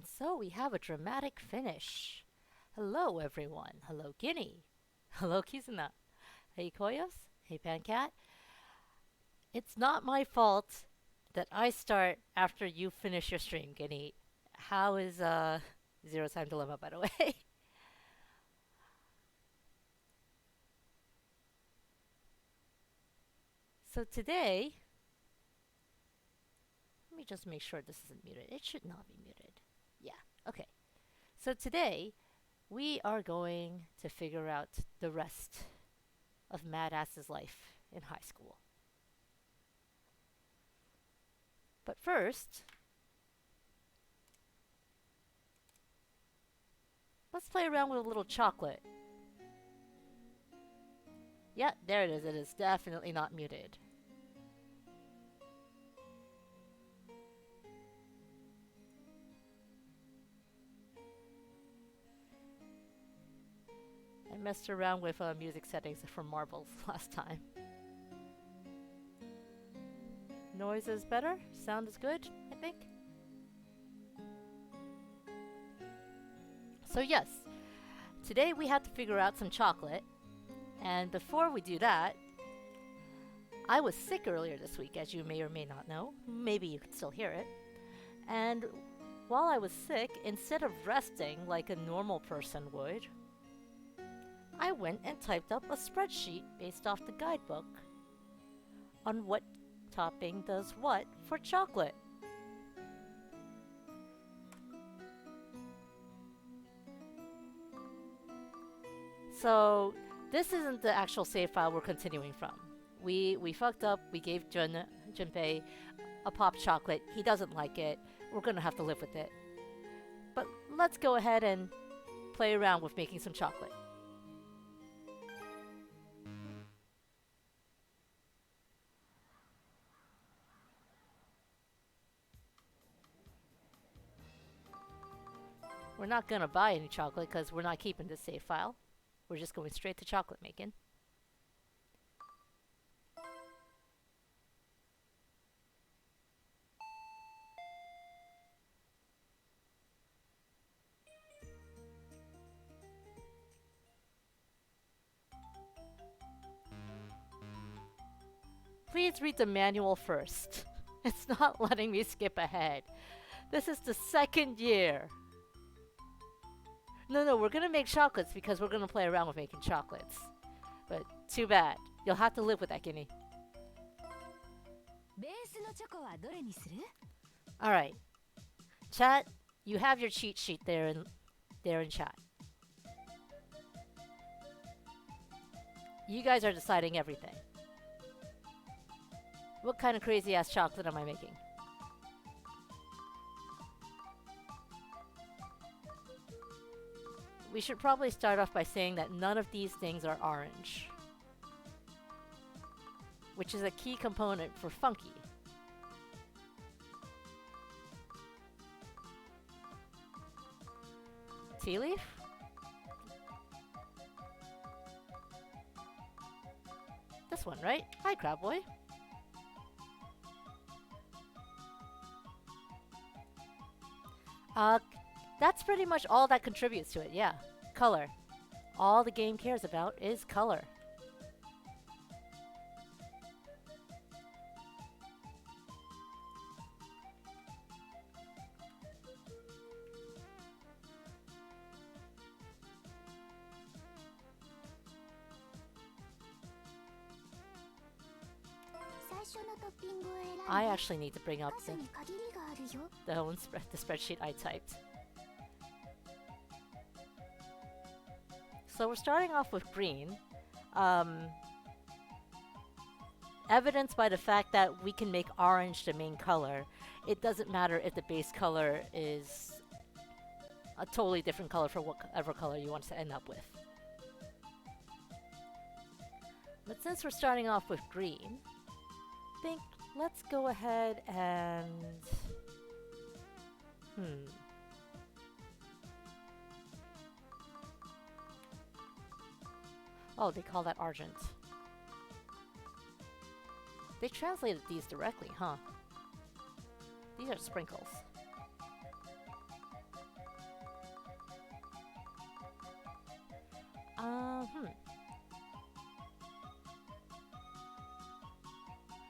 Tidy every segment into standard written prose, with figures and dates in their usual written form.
So we have a dramatic finish. Hello, everyone. Hello, Guinea. Hello, Kizuna. Hey, Koyos. Hey, Pancat. It's not my fault that I start after you finish your stream, Guinea. How is Zero Time Dilemma, by the way? So today, let me just make sure this isn't muted. It should not be muted. Yeah, okay. So today, we are going to figure out the rest of Mad Ass's life in high school. But first, let's play around with a little chocolate. Yeah, there it is. It is definitely not muted. I messed around with music settings for marbles last time. Noise is better. Sound is good, I think. So yes, today we had to figure out some chocolate. And before we do that, I was sick earlier this week, as you may or may not know. Maybe you can still hear it. And while I was sick, instead of resting like a normal person would, I went and typed up a spreadsheet based off the guidebook on what topping does what for chocolate. So this isn't the actual save file we're continuing from. We fucked up. We gave Junpei a pop chocolate. He doesn't like it. We're gonna have to live with it. But let's go ahead and play around with making some chocolate. We're not gonna buy any chocolate because we're not keeping this save file. We're just going straight to chocolate making. Please read the manual first. It's not letting me skip ahead. This is the second year. No, we're gonna make chocolates because we're gonna play around with making chocolates. But too bad. You'll have to live with that, Guinea. Alright. Chat, you have your cheat sheet there in chat. You guys are deciding everything. What kind of crazy ass chocolate am I making? We should probably start off by saying that none of these things are orange, which is a key component for funky. Tea leaf? This one, right? Hi, Crab Boy. That's pretty much all that contributes to it, yeah. Color. All the game cares about is color. I actually need to bring up the spreadsheet I typed. So we're starting off with green. Evidenced by the fact that we can make orange the main color. It doesn't matter if the base color is a totally different color for whatever color you want to end up with. But since we're starting off with green, I think let's go ahead and... Oh, they call that argent. They translated these directly, huh? These are sprinkles. Hmm.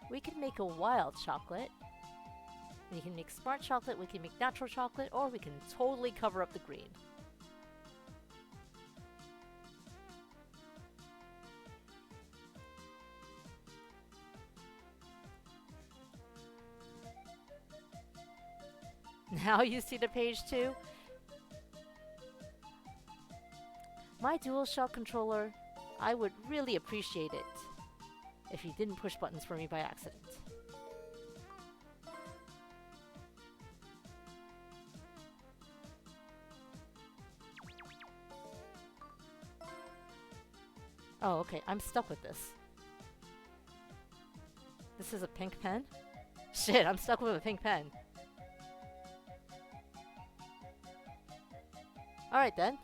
We can make a wild chocolate. We can make smart chocolate, we can make natural chocolate, or we can totally cover up the green. Now you see the page too? My DualShock controller, I would really appreciate it if you didn't push buttons for me by accident. Oh, okay, I'm stuck with this. This is a pink pen? Shit, I'm stuck with a pink pen. Alright then.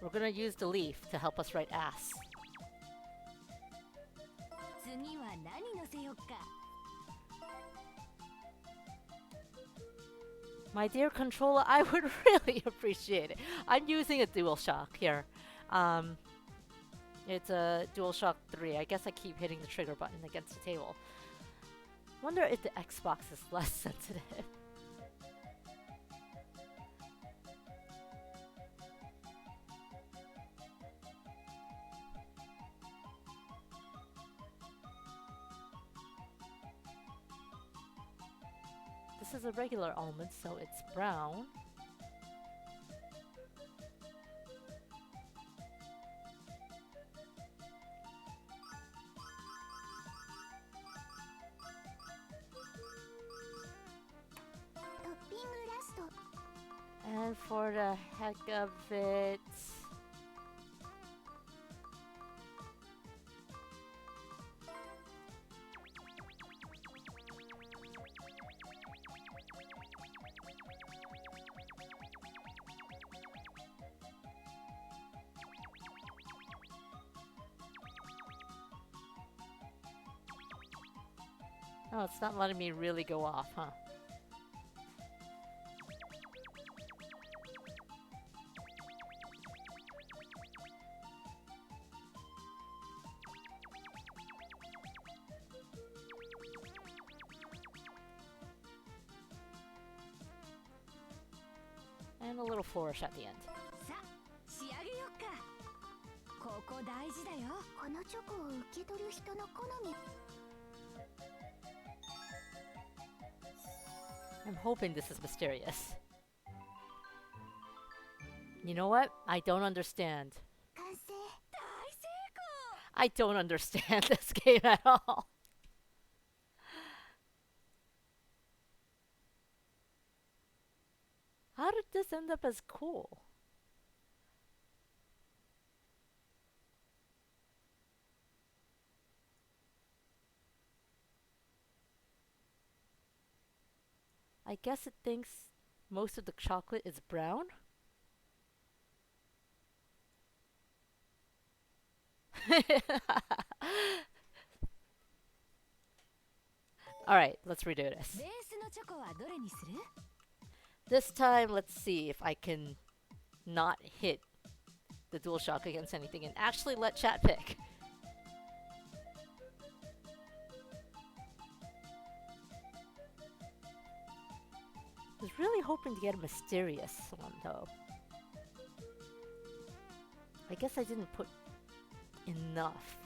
We're gonna use the leaf to help us write ass. My dear controller, I would really appreciate it. I'm using a DualShock here. It's a DualShock 3. I guess I keep hitting the trigger button against the table. Wonder if the Xbox is less sensitive. This is a regular almond, so it's brown. And for the heck of it... Oh, it's not letting me really go off, huh? And a little flourish at the end. I'm hoping this is mysterious. You know what? I don't understand. I don't understand this game at all. How did this end up as cool? I guess it thinks most of the chocolate is brown? Alright, let's redo this. This time, let's see if I can not hit the DualShock against anything and actually let chat pick. I was really hoping to get a mysterious one, though. I guess I didn't put enough.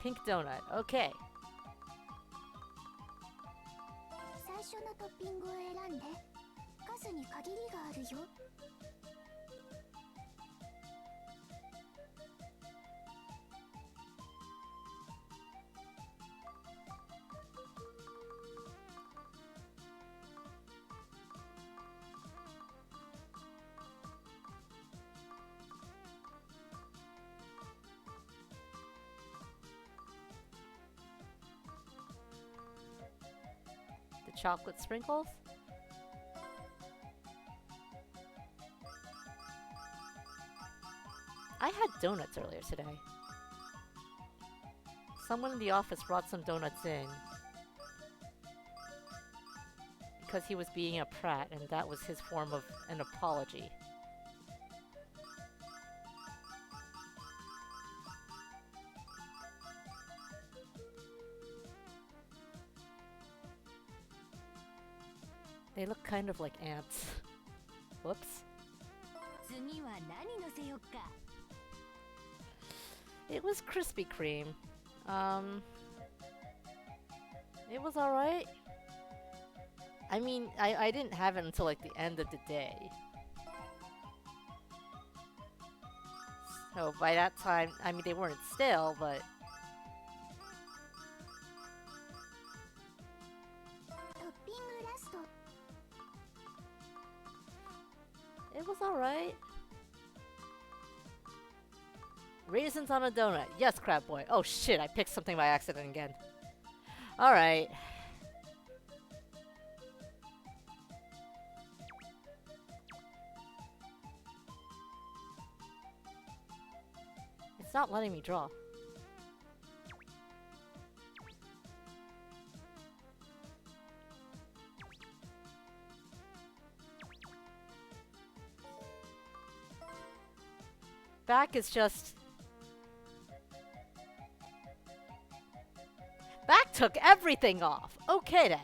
Pink donut, okay. chocolate sprinkles. I had donuts earlier today. Someone in the office brought some donuts in because he was being a prat, and that was his form of an apology. They look kind of like ants. Whoops. It was Krispy Kreme. It was alright. I mean, I didn't have it until like the end of the day. So by that time, I mean, they weren't stale, but... It was alright. Raisins on a donut. Yes, Crab Boy. Oh shit, I picked something by accident again. Alright. It's not letting me draw. Back is just... Back took everything off! Okay then.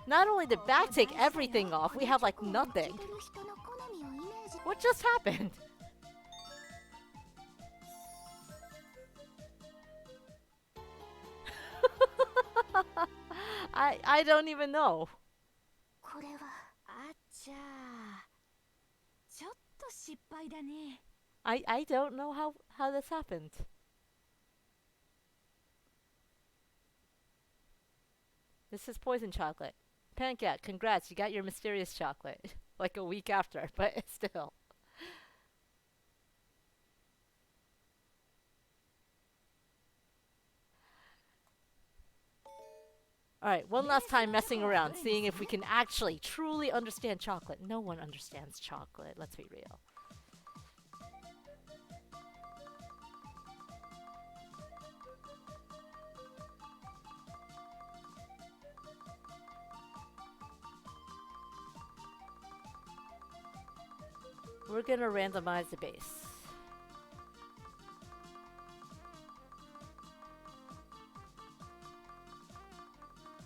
Not only did Back take everything off, we have like nothing. What just happened? I don't even know. I don't know how this happened. This is poison chocolate. Pancat, congrats, you got your mysterious chocolate. Like a week after, but still. Alright, one last time messing around, seeing if we can actually, truly understand chocolate. No one understands chocolate, let's be real. We're gonna randomize the base.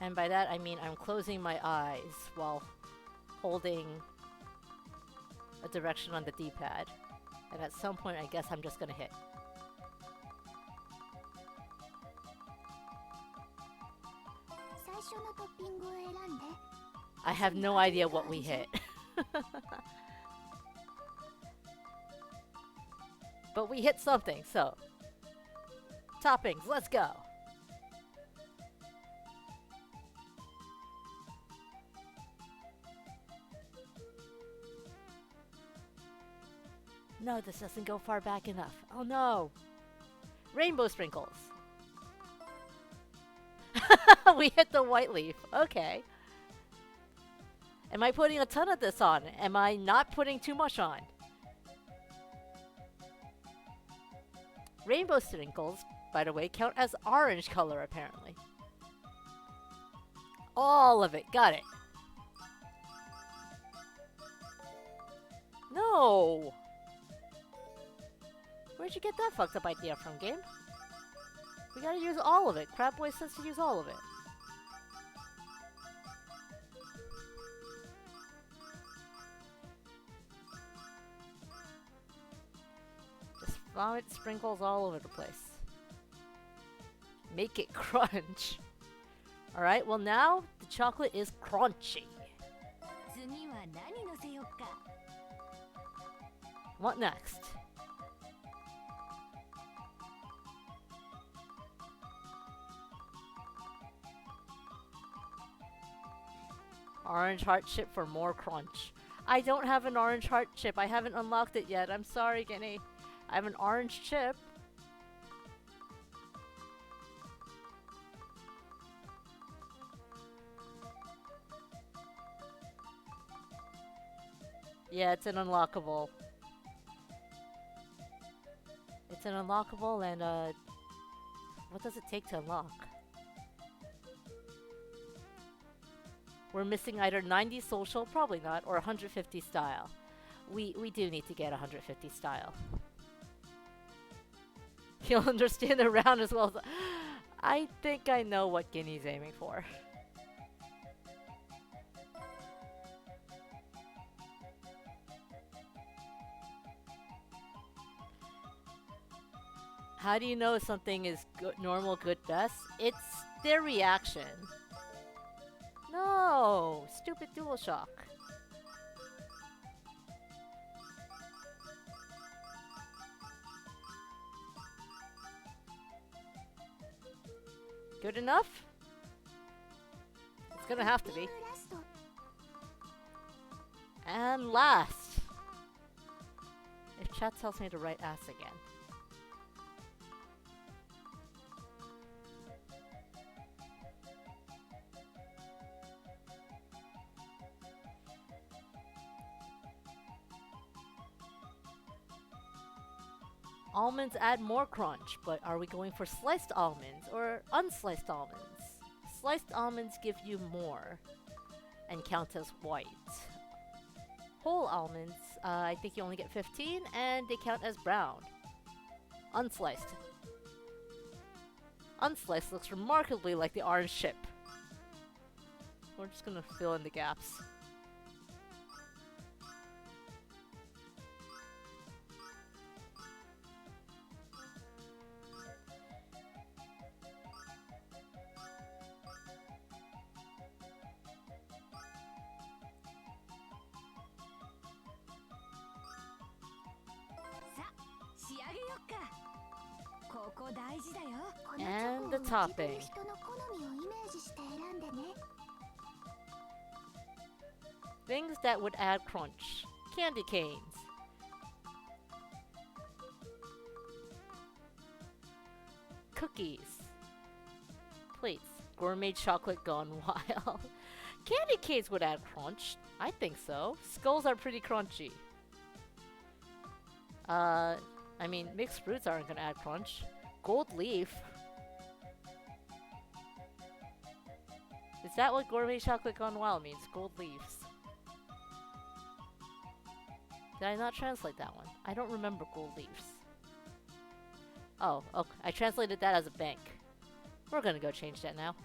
And by that I mean I'm closing my eyes while holding a direction on the D-pad. And at some point I guess I'm just gonna hit. I have no idea what we hit. But we hit something, so... Toppings, let's go! No, this doesn't go far back enough. Oh no! Rainbow sprinkles! We hit the white leaf. Okay. Am I putting a ton of this on? Am I not putting too much on? Rainbow sprinkles, by the way, count as orange color, apparently. All of it. Got it. No! Where'd you get that fucked up idea from, game? We gotta use all of it. Crab Boy says to use all of it. Just vomit sprinkles all over the place. Make it crunch. Alright, well now the chocolate is crunchy. What next? Orange heart chip for more crunch. I don't have an orange heart chip. I haven't unlocked it yet. I'm sorry, Guinea. I have an orange chip. Yeah, it's an unlockable. It's an unlockable, and what does it take to unlock? We're missing either 90 social, probably not, or 150 style. We do need to get 150 style. You'll understand the round as well as... I think I know what Guinea's aiming for. How do you know something is good, normal, good, best? It's their reaction. No! Stupid DualShock. Good enough? It's gonna have to be. And last. If chat tells me to write ass again. Almonds add more crunch, but are we going for sliced almonds or unsliced almonds? Sliced almonds give you more and count as white. Whole almonds, I think you only get 15 and they count as brown. Unsliced. Unsliced looks remarkably like the orange chip. We're just gonna fill in the gaps. And the topping. Things that would add crunch. Candy canes. Cookies. Plates. Gourmet chocolate gone wild. Candy canes would add crunch. I think so. Skulls are pretty crunchy. I mean, mixed fruits aren't gonna add crunch. Gold leaf? Is that what gourmet chocolate gone wild means? Gold leaves. Did I not translate that one? I don't remember gold leaves. Oh, okay. I translated that as a bank. We're gonna go change that now.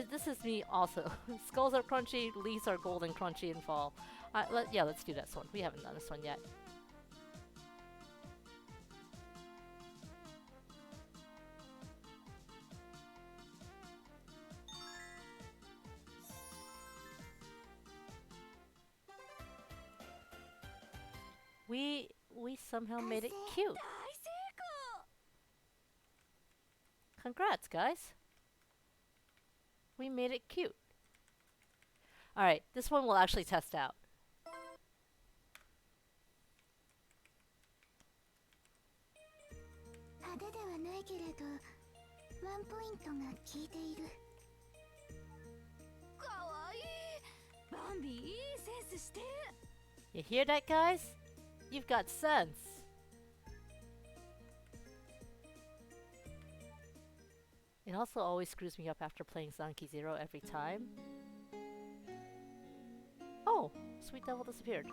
This is me also. Skulls are crunchy, leaves are golden crunchy in fall. Yeah, let's do this one. We haven't done this one yet. We somehow made it cute. Congrats, guys. We made it cute. Alright, this one we'll actually test out. You hear that, guys? You've got sense. It also always screws me up after playing Zanki Zero every time. Oh, Sweet Devil disappeared.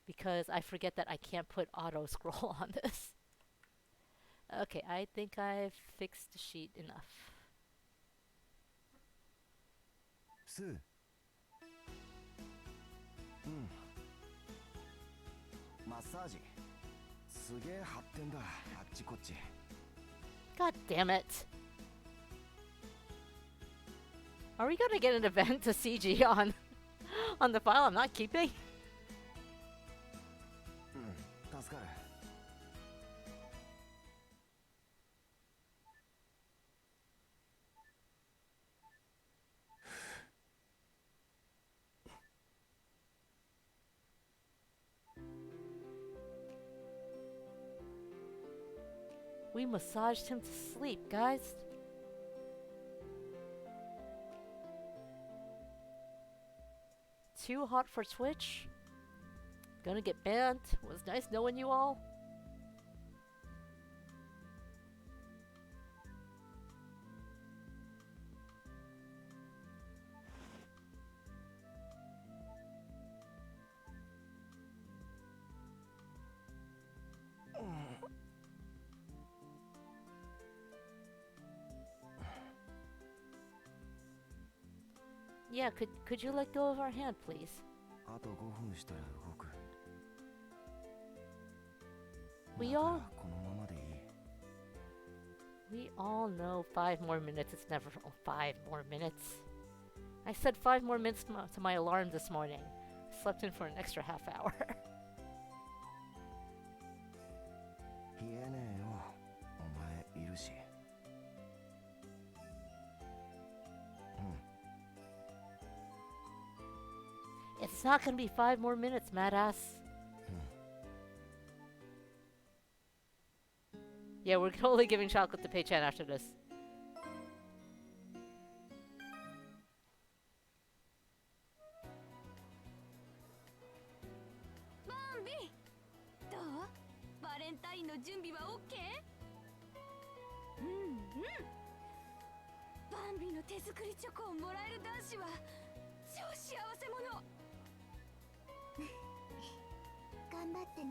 Because I forget that I can't put auto scroll on this. Okay, I think I've fixed the sheet enough. Sue. Massage. God damn it. Are we gonna get an event to CG on the file I'm not keeping? We massaged him to sleep, guys. Too hot for Twitch? Gonna get banned? Was nice knowing you all. Yeah, could you let go of our hand, please? あと5分したら動く。 We だから all このままでいい。 we all know 5 more minutes. It's never 5 more minutes. I said 5 more minutes to my alarm this morning. Slept in for an extra half hour. 冷えねえよ。お前いるし。It's not gonna be 5 more minutes, madass. Yeah, we're totally giving chocolate to Pei-chan after this. バンビどうバレンタインの準備は OK？ うんうんバンビの手作りチョコをもらえる男子は超幸せ者頑張ってね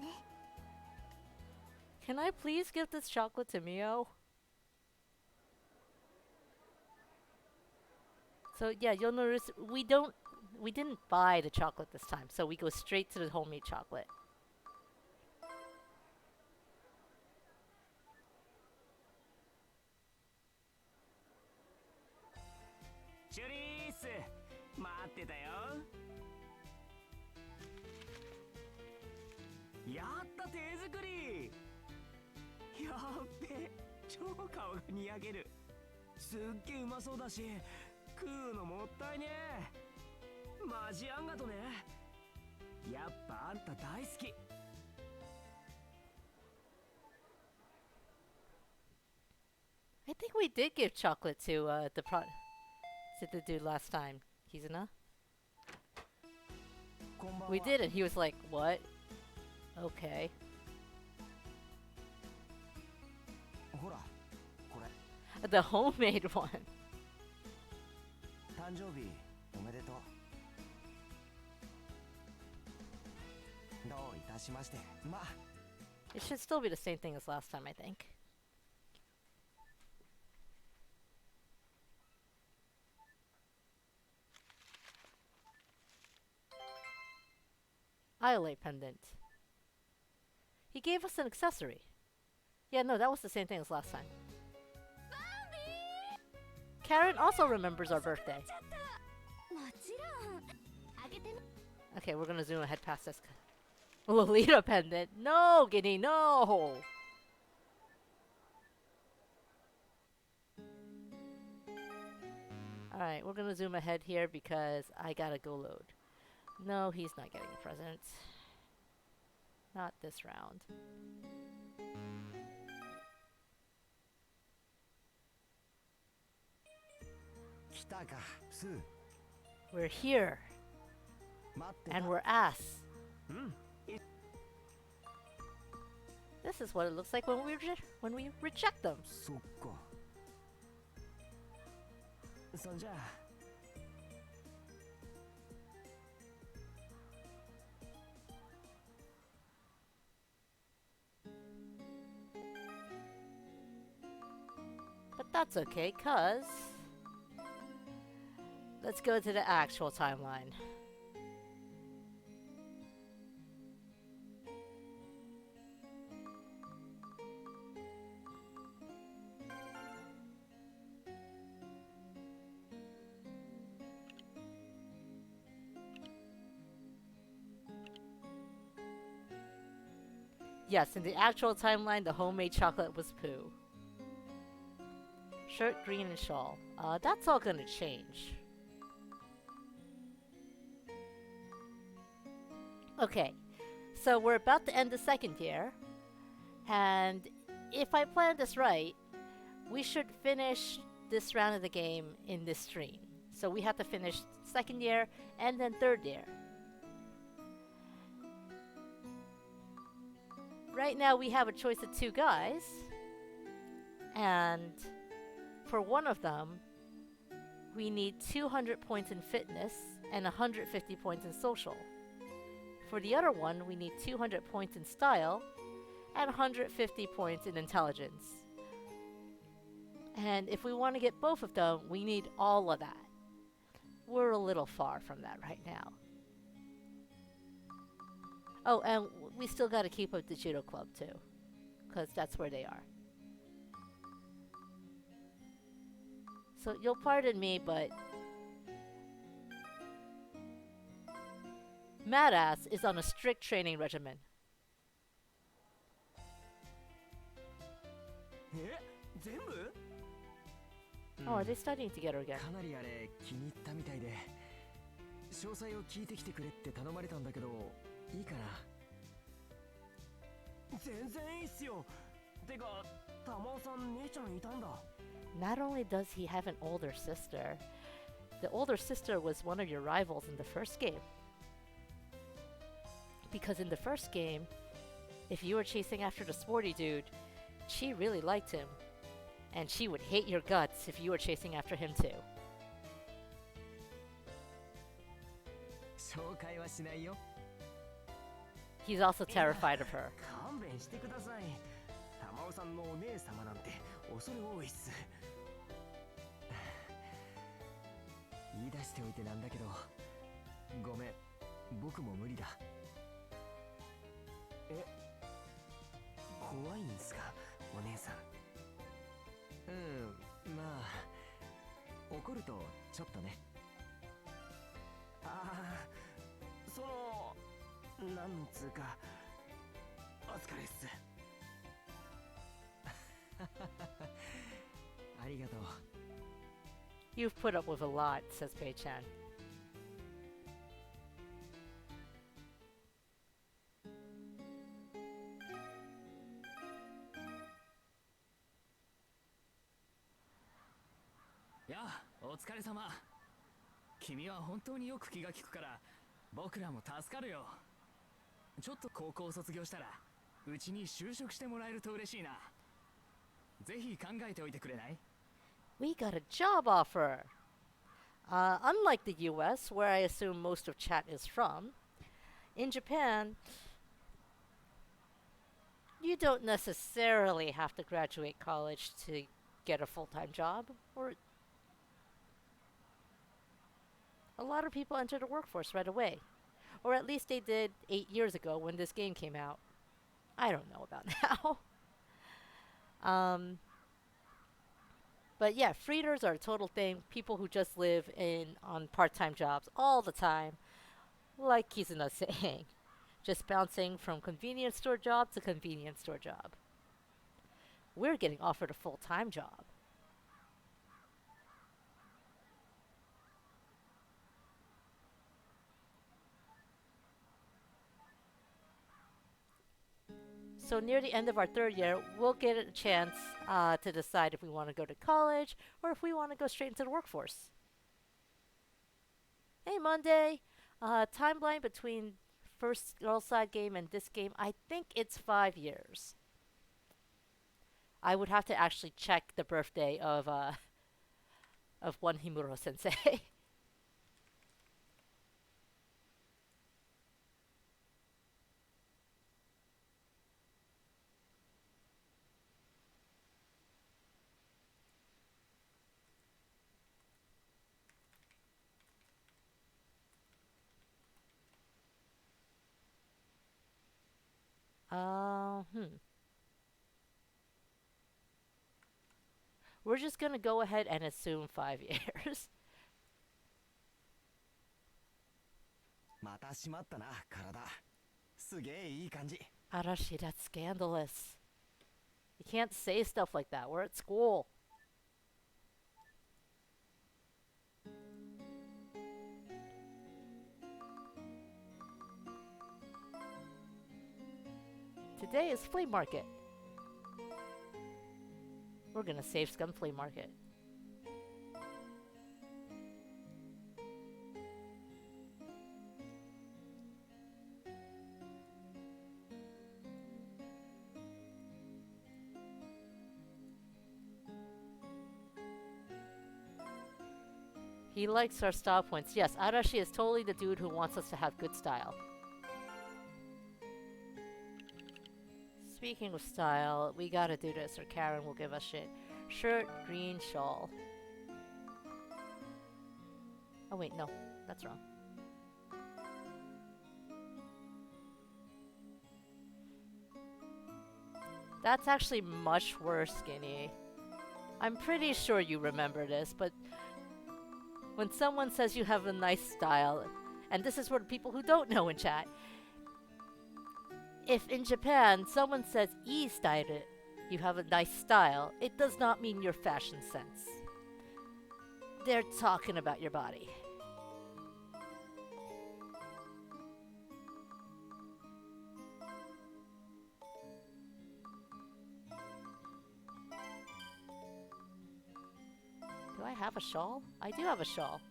Can I please give this chocolate to Mio? So yeah, you'll notice we didn't buy the chocolate this time, so we go straight to the homemade chocolate. Churice! 待ってたよ。やった手作り。やっべ、超顔がにやげる。すっげえうまそうだし、食うのもったいねえ。マジあんがとね。やっぱあんた大好き。I think we did give chocolate to the dude last time, Kizuna. こんばんは。 We did, and he was like, "What? Okay." ほら、これ The homemade one. 誕生日おめでとう。どういたしまして。まあ、 It should still be the same thing as last time, I think. Iolate pendant. He gave us an accessory. Yeah, no, that was the same thing as last time. Karen also remembers our birthday. もちろんあげてね Okay, we're gonna zoom ahead past this. Lolita pendant. No, Giddy, no! Alright, we're gonna zoom ahead here because I gotta go load. No, he's not getting a present. Not this round. 来たか、スー。 We're here, 待ってた。 and we're ass. うん。 This is what it looks like when we reject them. そっか。そんじゃ。 But that's okay, cuz let's go to the actual timeline. Yes, in the actual timeline, the homemade chocolate was poo. Shirt green and shawl. That's all gonna change. Okay, so we're about to end the second year, and if I plan this right, we should finish this round of the game in this stream. So we have to finish second year and then third year. Right now we have a choice of two guys, and for one of them, we need 200 points in fitness and 150 points in social. For the other one, we need 200 points in style and 150 points in intelligence. And if we want to get both of them, we need all of that. We're a little far from that right now. Oh, and we still got to keep up the judo club too, because that's where they are. So you'll pardon me, but Madass is on a strict training regimen. え、全部？ Oh, are they studying together again? かなりあれ気に入ったみたいで、詳細を聞いてきてくれって頼まれたんだけど、いいかな？全然いいっすよ。てか、玉尾さん姉ちゃんいたんだ。 Not only does he have an older sister, the older sister was one of your rivals in the first game. Because in the first game, if you were chasing after the sporty dude, she really liked him. And she would hate your guts if you were chasing after him too. 紹介はしないよ。 He's also terrified of her. 勘弁してください。玉尾さんのお姉様なんて恐れ多いっす。言い出しておいてなんだけど、ごめん、僕も無理だ。え、怖いんすか、お姉さん。うん、まあ怒るとちょっとね。ああ、その、なんつうか、お疲れっす。ありがとう。 You've put up with a lot, says Pei-chan. Yeah, お疲れ様。君は本当によく気が利くから、僕らも助かるよ。ちょっと高校を卒業したら、うちに就職してもらえると嬉しいな。ぜひ考えておいてくれない？ We got a job offer! Unlike the US, where I assume most of chat is from, in Japan, you don't necessarily have to graduate college to get a full-time job, or a lot of people enter the workforce right away. Or at least they did 8 years ago when this game came out. I don't know about now. But yeah, freeders are a total thing. People who just live on part-time jobs all the time. Like Kizuna's saying. Just bouncing from convenience store job to convenience store job. We're getting offered a full-time job. So near the end of our third year, we'll get a chance to decide if we want to go to college or if we want to go straight into the workforce. Hey, Monday. Timeline between first girl side game and this game, I think it's 5 years. I would have to actually check the birthday of one Himuro sensei. We're just gonna go ahead and assume 5 years. またしまったな、体。すげえいい感じ。 Arashi, that's scandalous. You can't say stuff like that. We're at school. Today is flea market. We're gonna save Scum Flea Market. He likes our style points. Yes, Arashi is totally the dude who wants us to have good style. Speaking of style, we gotta do this or Karen will give us shit. Shirt, green shawl. Oh wait, no. That's wrong. That's actually much worse, Skinny. I'm pretty sure you remember this, but when someone says you have a nice style, and this is for the people who don't know in chat, if in Japan someone says "ii style," you have a nice style, it does not mean your fashion sense. They're talking about your body. Do I have a shawl? I do have a shawl.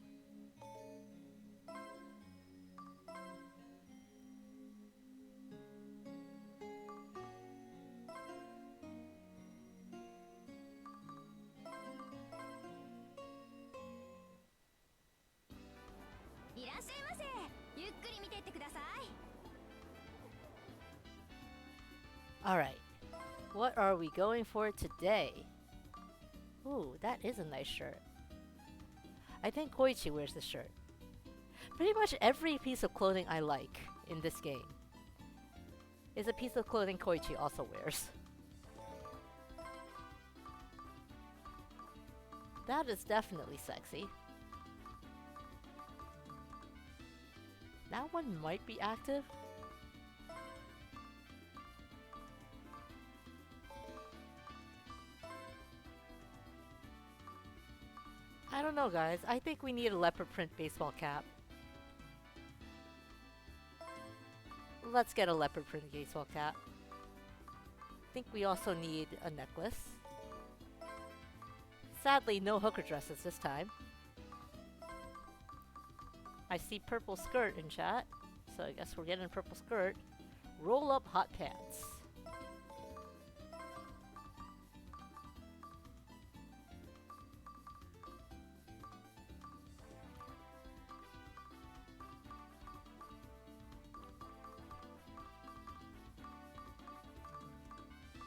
Alright. What are we going for today? Ooh, that is a nice shirt. I think Koichi wears this shirt. Pretty much every piece of clothing I like in this game is a piece of clothing Koichi also wears. That is definitely sexy. That one might be active. I don't know, guys. I think we need a leopard print baseball cap. Let's get a leopard print baseball cap. I think we also need a necklace. Sadly, no hooker dresses this time. I see purple skirt in chat, so I guess we're getting a purple skirt. Roll up hot pants.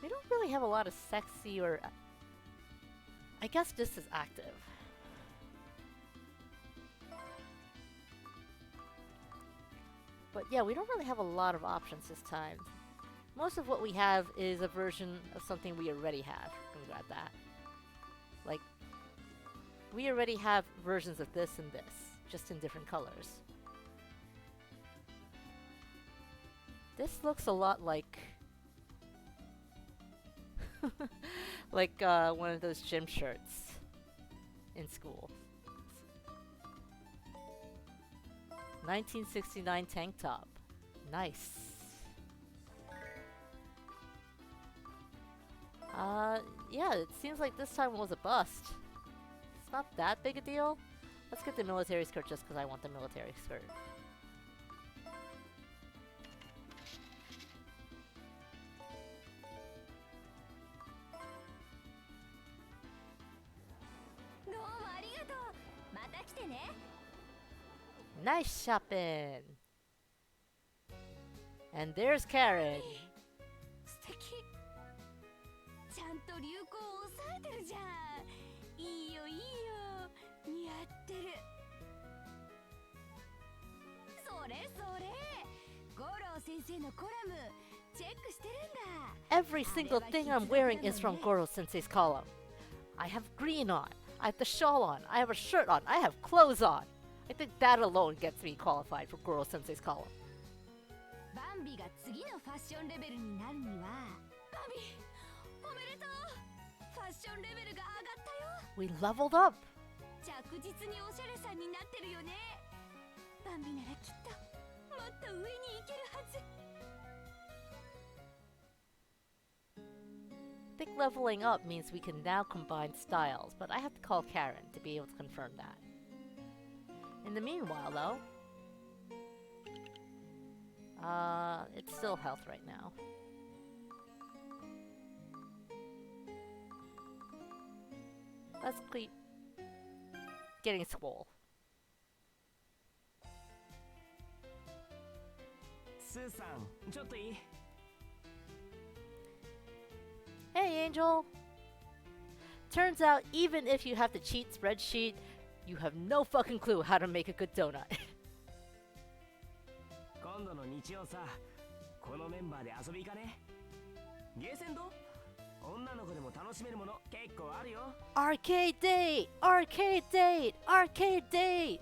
We don't really have a lot of sexy or... I guess this is active. But yeah, we don't really have a lot of options this time. Most of what we have is a version of something we already have. I'm glad that. Like, we already have versions of this and this, just in different colors. This looks a lot like... like one of those gym shirts in school. 1969 tank top. Nice. Yeah, it seems like this time was a bust. It's not that big a deal. Let's get the military skirt just because I want the military skirt. Nice shopping! And there's Karen! 素敵ちゃんと流行を抑えてるじゃんいいよいいよ似合ってるそれそれ五郎先生のコラムチェックしてるんだ Every single thing I'm wearing is from Goro Sensei's column. I have green on, I have the shawl on, I have a shirt on, I have clothes on. I think that alone gets me qualified for Goro Sensei's column. バンビが次のファッションレベルになるにはバンビおめでとうファッションレベルが上がったよ We leveled up! 着実におしゃれさんになってるよねバンビならきっともっと上に行けるはず think leveling up means we can now combine styles, but I have to call Karen to be able to confirm that. In the meanwhile, though, it's still health right now. Let's keep getting swole. スーさん、ちょっといい？ Hey, Angel! Turns out, even if you have the cheat spreadsheet, you have no fucking clue how to make a good donut. 今度の日曜さ、このメンバーで遊び行かね？ゲーセンど？女の子でも楽しめるもの結構あるよ。 Arcade date! Arcade date! Arcade date!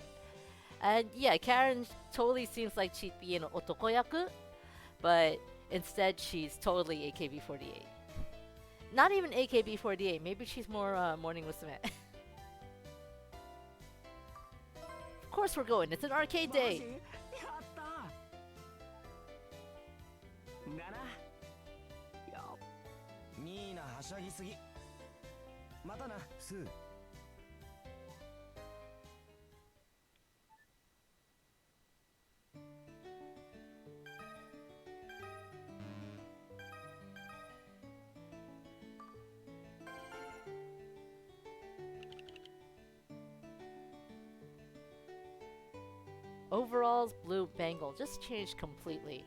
And yeah, Karen totally seems like she'd be in otokoyaku, but instead she's totally AKB48. Not even AKB48, maybe she's more Morning Musume. Of course we're going, it's an arcade マジ？ date! やったー。だな。やっ。ニーナはしゃぎすぎ。またな、スー。Overalls, blue bangle, just changed completely.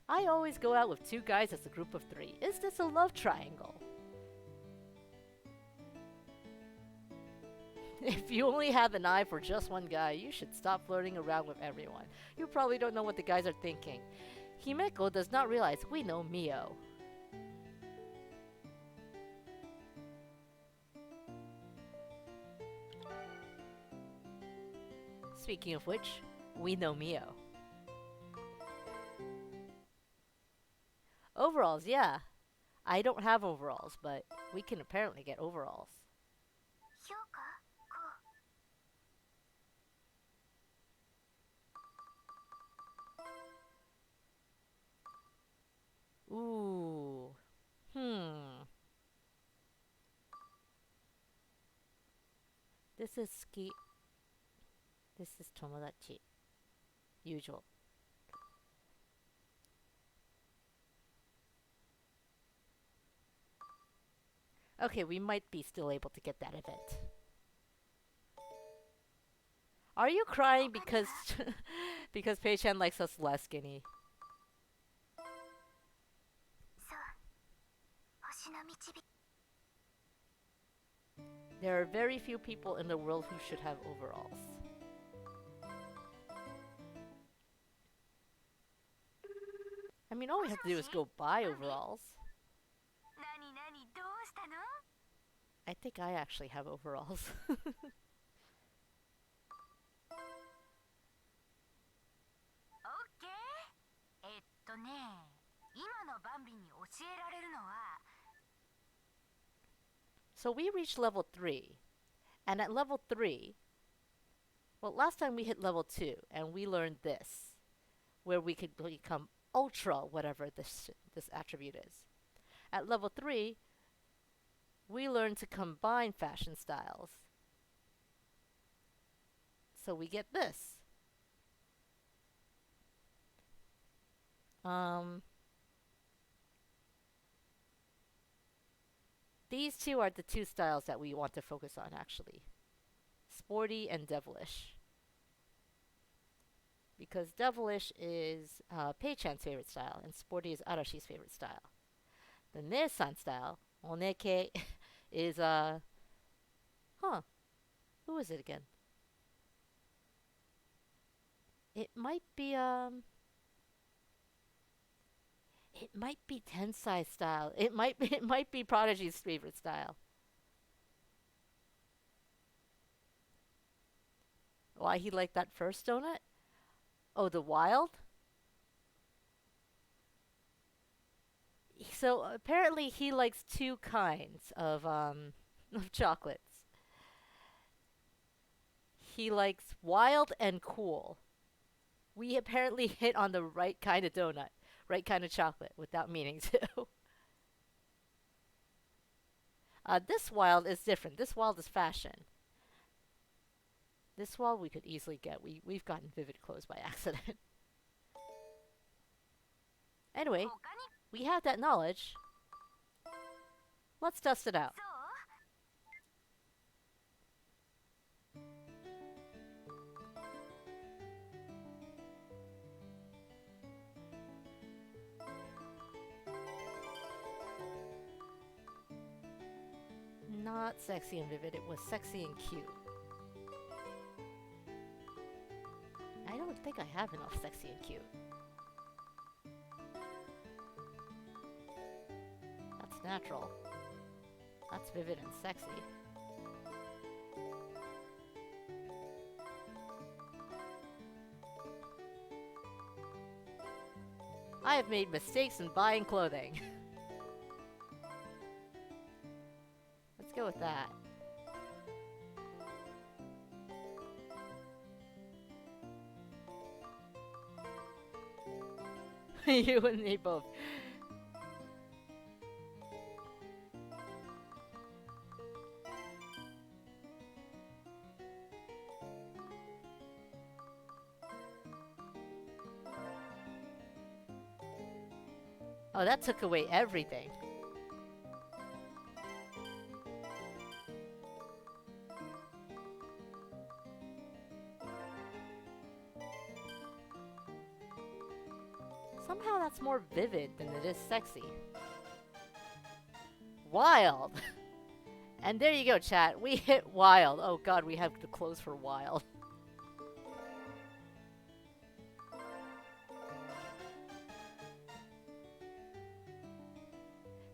I always go out with two guys as a group of three. Is this a love triangle? If you only have an eye for just one guy, you should stop flirting around with everyone. You probably don't know what the guys are thinking. Himeko does not realize we know Mio. Speaking of which, we know Mio. Overalls, yeah. I don't have overalls, but we can apparently get overalls. 評価こう。 Ooh. This is ski. This is Tomodachi. Usual. Okay, we might be still able to get that event. Are you crying because because Pei-chan likes us less skinny? そう星の導き There are very few people in the world who should have overalls. I mean, all we have to do is go buy overalls. 何何どうしたの？ I think I actually have overalls. オッケー。今のバンビに教えられるのは So we reached level 3. And at level 3, well, last time we hit level 2, and we learned this, where we could become ultra, whatever this attribute is. At level 3, we learned to combine fashion styles. So we get this. These two are the two styles that we want to focus on, actually. Sporty and devilish. Because devilish is Pei-chan's favorite style, and sporty is Arashi's favorite style. The Nesan style, Oneke, is, who is it again? It might be, it might be Tensai style. It might be Prodigy's favorite style. Why he liked that first donut? Oh, the wild? So apparently he likes two kinds of chocolates. He likes wild and cool. We apparently hit on the right kind of donut. right kind of chocolate without meaning to. This wild is different. This wild is fashion. This wild we could easily get. We've gotten Vivid clothes by accident. Anyway, 他に we have that knowledge. Let's dust it out. そう Not sexy and vivid, it was sexy and cute. I don't think I have enough sexy and cute. That's natural. That's vivid and sexy. I have made mistakes in buying clothing. Let's go with that. You and me both. Oh, that took away everything. Somehow that's more vivid than it is sexy. Wild! And there you go, chat. We hit wild. Oh god, we have the clothes for wild.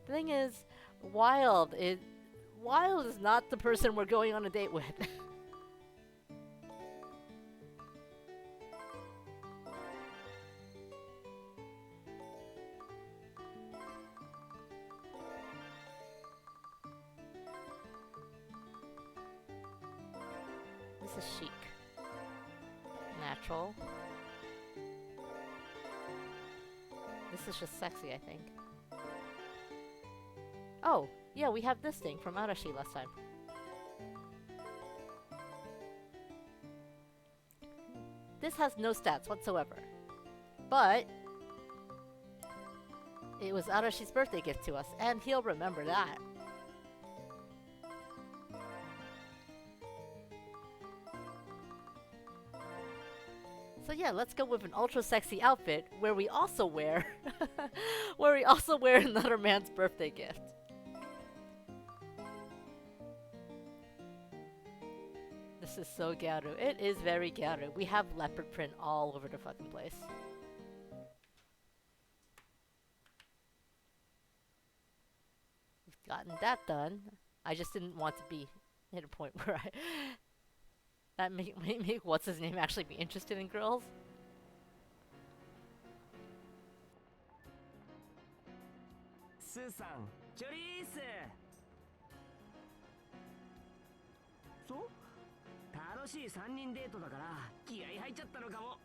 The thing is, Wild is not the person we're going on a date with. This is chic. Natural. This is just sexy, I think. Oh, yeah, we have this thing from Arashi last time. This has no stats whatsoever. But it was Arashi's birthday gift to us, and he'll remember that. So yeah, let's go with an ultra sexy outfit where we also wear another man's birthday gift. This is so Gyaru. It is very Gyaru. We have leopard print all over the fucking place. We've gotten that done. I just didn't want to be at a point where that make what's his name actually be interested in girls. Susan, チョリース。そう？楽しい3人デートだから気合い入っちゃったのかも。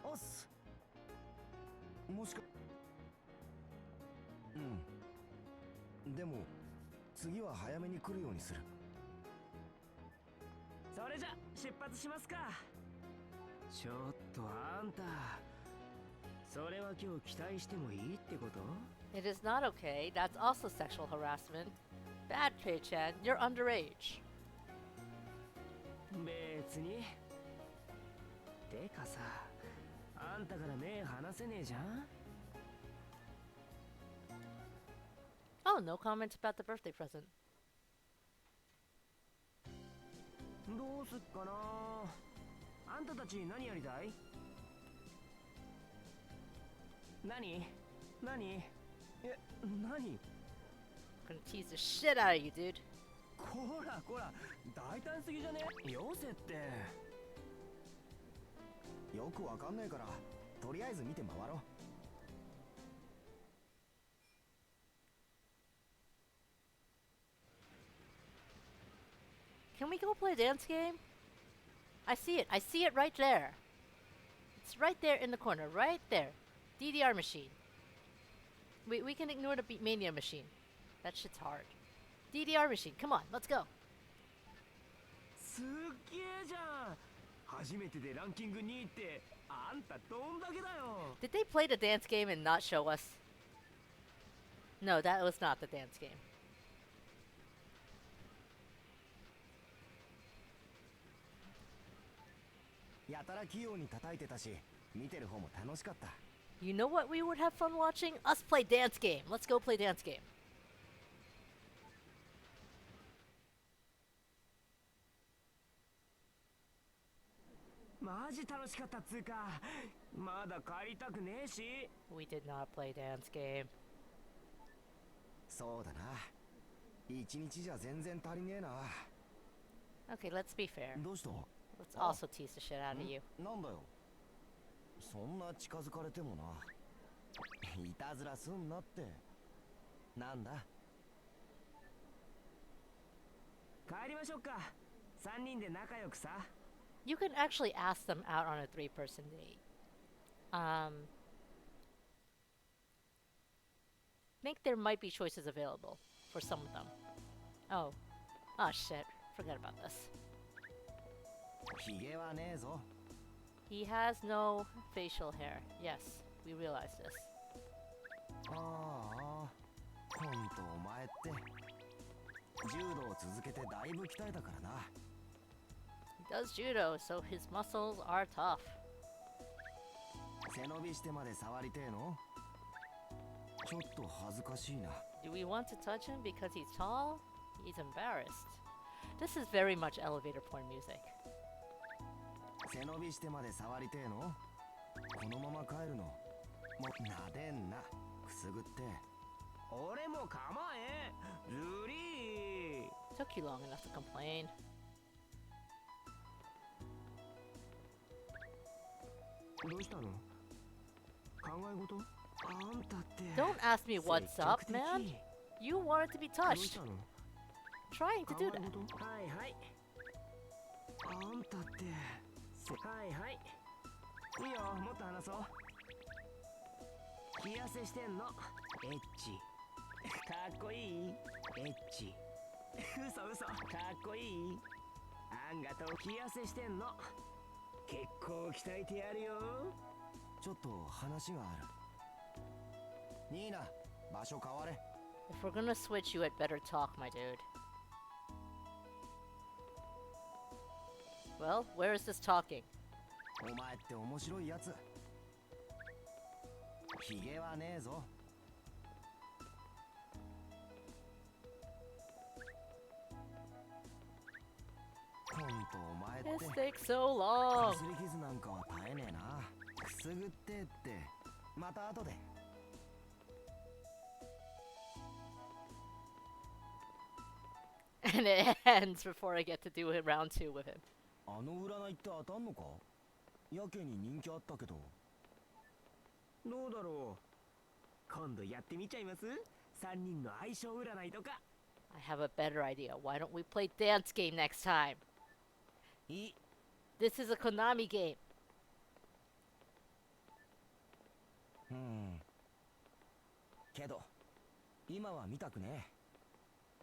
おっす。もしか。うん。でも次は早めに来るようにする。それじゃ出発しますか。ちょっとあんた、それは今日期待してもいいってこと？ It is not okay. That's also sexual harassment. Bad, Pei-chan. You're underage. 別に。てかさ、あんたから目離せねえじゃん。 Oh, no comment about the birthday present. どうすっかな。あんたたち何やりたい？何？え、何？ I'm gonna tease the shit out of you, dude. こらこら、大胆すぎじゃね？よせって。よくわかんねえからとりあえず見て回ろう。 Can we go play a dance game? I see it. I see it right there. It's right there in the corner. Right there. DDR machine. We can ignore the Beatmania machine. That shit's hard. DDR machine. Come on, let's go. すっげえじゃん。初めてでランキング2位ってあんたどんだけだよ。 Did they play the dance game and not show us? No, that was not the dance game. やたら器用に叩いてたし、見てる方も楽しかった。 You know what we would have fun watching? Us play dance game. Let's go play dance game. マジ楽しかったっつうか。まだ帰りたくねえし。 We did not play dance game. そうだな。一日じゃ全然足りねえな。 Okay, let's be fair. どうした？ Let's also tease the shit out of you. なんだよ。そんな近づかれてもな。いたずらすんなって。なんだ？帰りましょうか。3人で仲良くさ。 You can actually ask them out on a 3-person date. Think there might be choices available for some of them. Oh shit, forgot about this. ひげはねえぞ。 He has no facial hair. Yes, we realize this. ああ、ほんとお前って柔道を続けてだいぶ鍛えたからな。 He does judo, so his muscles are tough. 背伸びしてまで触りてえの？ちょっと恥ずかしいな。 Do we want to touch him because he's tall? He's embarrassed. This is very much elevator porn music. 背伸びしてまで触りてえの？このまま帰るの？もうなでんな。くすぐって。俺も構えん。ルリー。 Took you long enough to complain. どうしたの？考え事？あんたって。 Don't ask me what's up, 積極的。 man. You wanted to be どう touched. したの？ Trying to 考 do え that. 事？はいはい。あんたって。はいはい。いいよ、もっと話そう。冷やせしてんの。エッチ。かっこいい。エッチ。嘘嘘。かっこいい。あんがと冷やせしてんの。結構鍛えてやるよ。ちょっと話がある。ニーナ、場所変われ。 If we're gonna switch, you had better talk, my dude. Well, where is this talking? お前って面白いやつ。ひげはねえぞ。ほんとお前って This takes so long. かすり傷なんかは絶えねえな。くすぐってって。また後で。 And it ends before I get to do round 2 with him. あの占いって当たんのか？やけに人気あったけど。どうだろう。今度やってみちゃいます？ 3人の相性占いとか。 I have a better idea. Why don't we play dance game next time? いい。 This is a Konami game. けど今は見たくね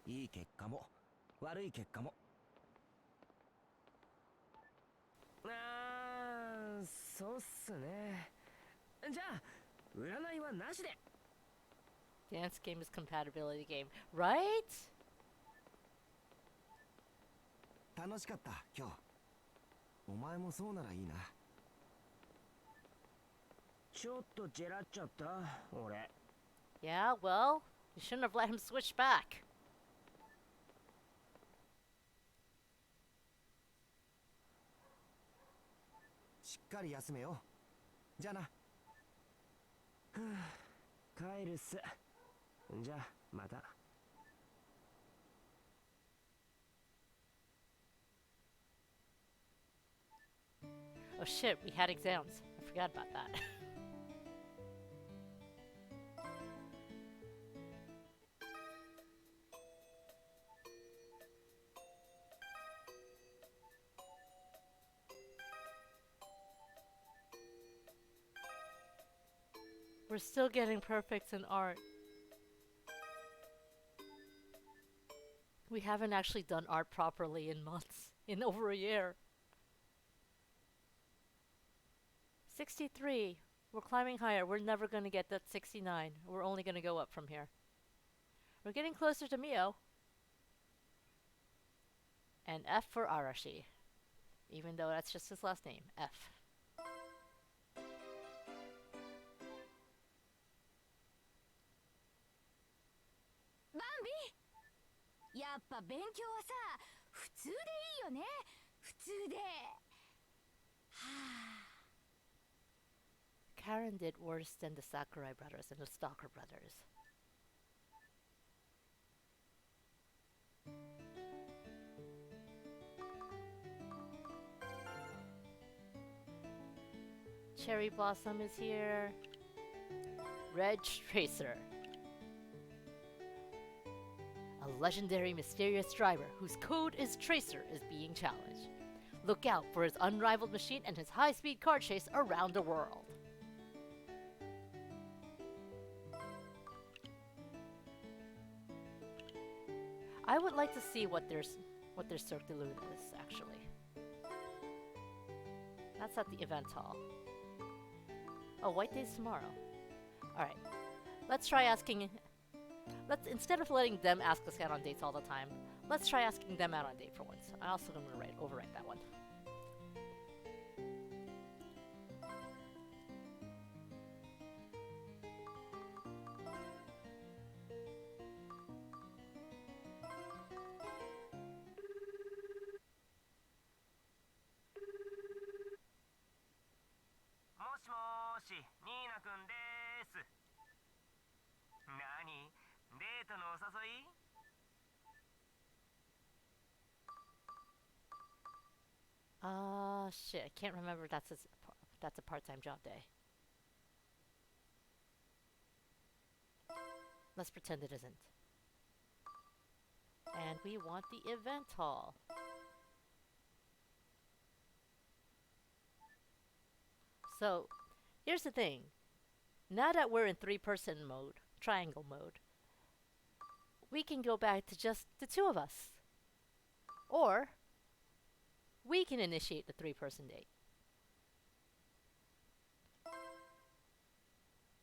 え。いい結果も悪い結果も。そうっすね。じゃあ占いはなしで。 Dance game is compatibility game, right? 楽しかった今日。お前もそうならいいな。ちょっとジェラっちゃった俺。 Yeah, well, you shouldn't have let him switch back. しっかり休めよ。じゃあな。帰るっす。じゃあまた。 Oh shit, we had exams. I forgot about that. We're still getting perfects in art. We haven't actually done art properly in months, in over a year. 63. We're climbing higher. We're never going to get that 69. We're only going to go up from here. We're getting closer to Mio. And F for Arashi. Even though that's just his last name. F. Bambi! やっぱ勉強はさ、普通でいいよね。普通で。はあ。Karen did worse than the Sakurai brothers and the Stalker brothers. Cherry Blossom is here. Red Tracer. A legendary mysterious driver whose code is Tracer is being challenged. Look out for his unrivaled machine and his high-speed car chase around the world. I would like to see what their Cirque du Lune is, actually. That's at the event hall. Oh, White Day's tomorrow. Alright. Let's try asking... Instead of letting them ask us out on dates all the time, let's try asking them out on a date for once. I also am going to overwrite that one. Shit, I can't remember if that's a part-time job day. Let's pretend it isn't. And we want the event hall. So, here's the thing. Now that we're in three-person mode, triangle mode, we can go back to just the two of us. Or we can initiate the three-person date.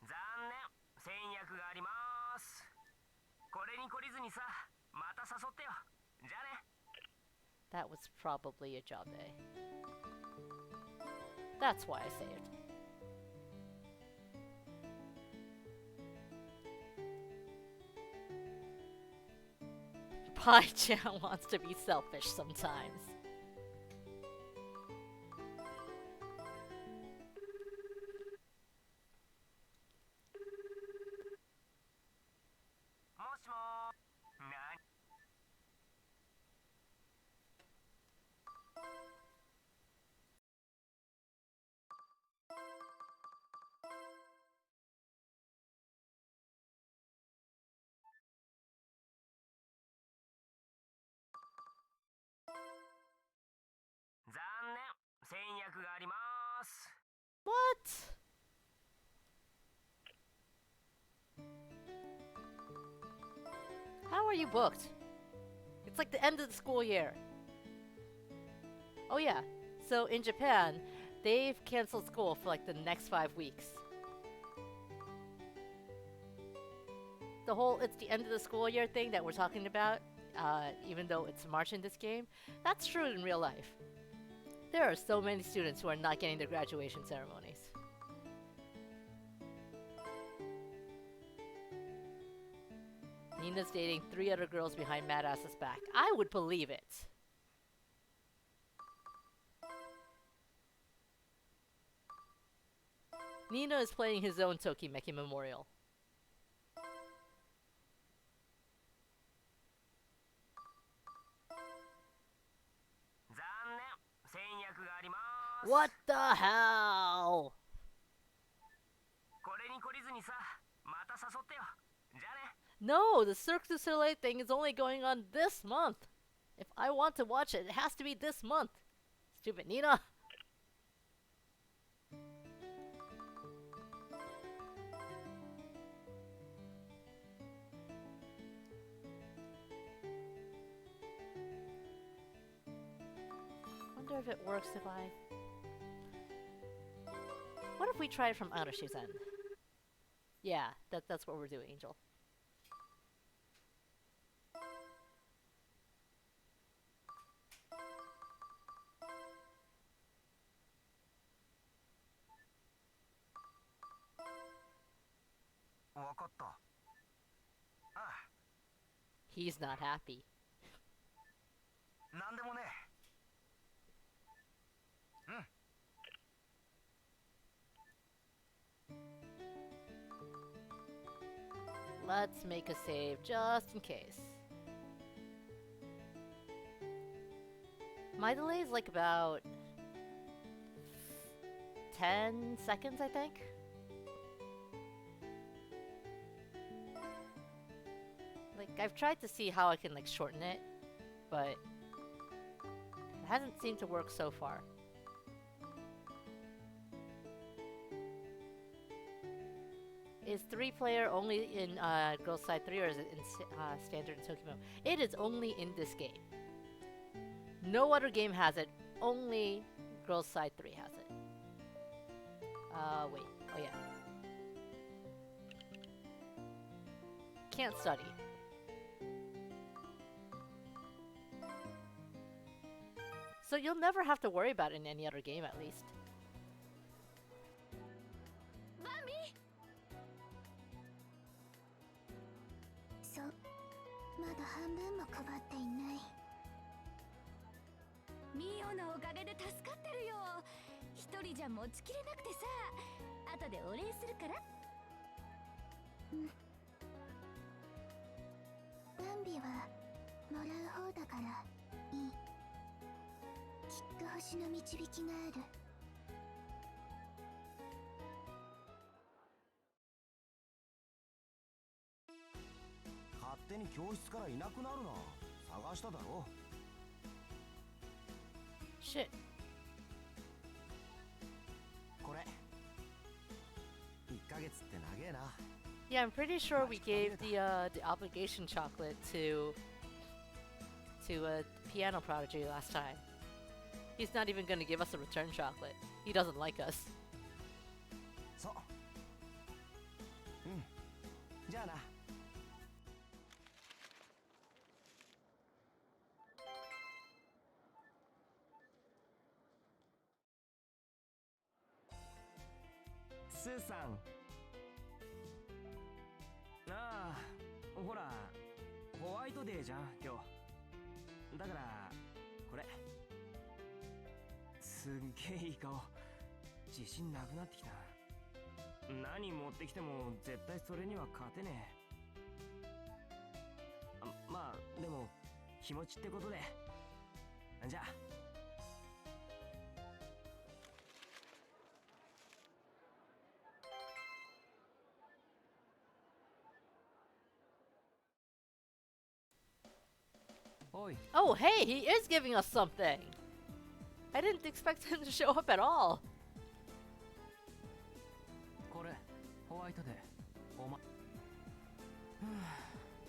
残念、戦略があります。これに懲りずにさ、また誘ってよ。じゃあね。That was probably a job day. That's why I saved. Pai-chan wants to be selfish sometimes. What? How are you booked? It's like the end of the school year. Oh yeah, so in Japan, they've canceled school for like the next 5 weeks. The whole it's the end of the school year thing that we're talking about, even though it's March in this game, that's true in real life. There are so many students who are not getting their graduation ceremonies. Nina's dating 3 other girls behind Mad Ass's back. I would believe it. Nina is playing his own Tokimeki Memorial. What the hell? No, the Cirque du Soleil thing is only going on this month. If I want to watch it, it has to be this month. Stupid Nina. wonder if it works if I... What if we try it from Outer Shuzen? Yeah, that's what we're doing, Angel. わかった。ああ、He's not happy. なんでもね。Let's make a save just in case. My delay is like about 10 seconds, I think. Like, I've tried to see how I can like shorten it, but it hasn't seemed to work so far. Is 3-player only in Girls Side 3 or is it in Standard and Tokyo? It is only in this game. No other game has it. Only Girls Side 3 has it. Wait. Oh yeah. Can't study. So you'll never have to worry about it in any other game at least. バンビそう、まだ半分も配っていない。ミオのおかげで助かってるよ。一人じゃ持ちきれなくてさ、後でお礼するから。バンビはもらう方だからいい。きっと星の導きがある。勝手に教室からいなくなるな。探しただろ。Shit. これ1ヶ月って長えな。 Yeah, I'm pretty sure we gave the obligation chocolate to Piano Prodigy last time. He's not even gonna give us a return chocolate. He doesn't like us. そう。じゃあな。スーさん。ああ、ほら、ホワイトデーじゃん今日。だからこれ。すんげえいい顔。自信なくなってきた。何持ってきても絶対それには勝てねえ。まあでも気持ちってことで。じゃあ。Oh, hey, he is giving us something! I didn't expect him to show up at all! これホワイトデーおま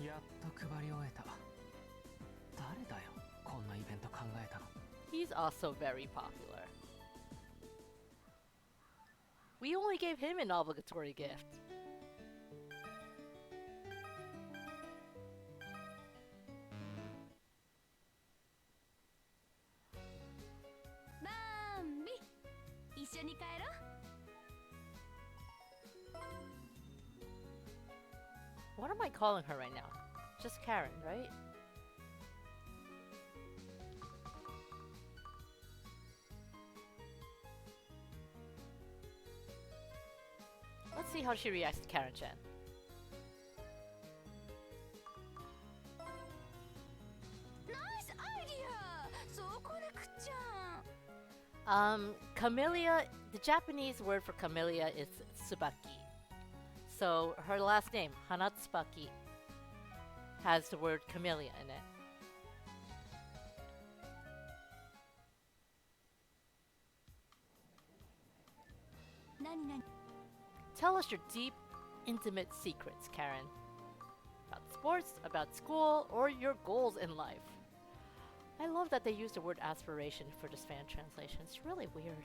やっと配り終えた。誰だよこんなイベント考えたの。 He's also very popular. We only gave him an obligatory gift. What am I calling her right now? Just Karen, right? Let's see how she reacts to Karen-chan. Nice idea! Camellia, the Japanese word for camellia is tsubaki. So her last name, Hanatsubaki, has the word camellia in it. Tell us your deep, intimate secrets, Karen. About sports, about school, or your goals in life. I love that they use the word aspiration for this fan translation. It's really weird.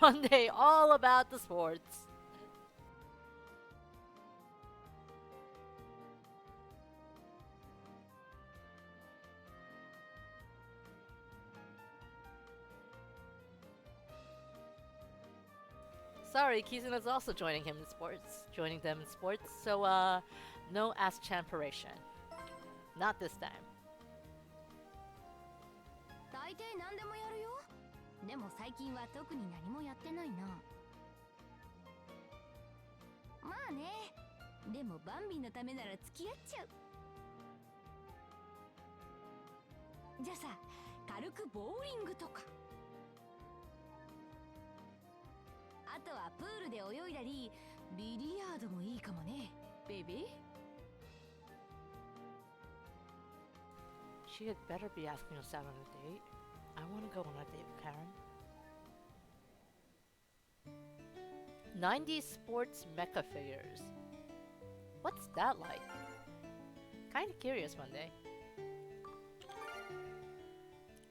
Monday, all about the sports. Sorry, Kizuna's also joining them in sports. So, no aspiration. Not this time. 大抵何でもやるよ。でも最近は特に何もやってないな。まあね。でもバンビのためなら付き合っちゃう。じゃあさ、軽くボーリングとか。あとはプールで泳いだり、ビリヤードもいいかもね、ベイビー。She had better be asking us out on a date. I want to go on a date with Karen. 90s sports mecha figures. What's that like? Kinda curious Monday.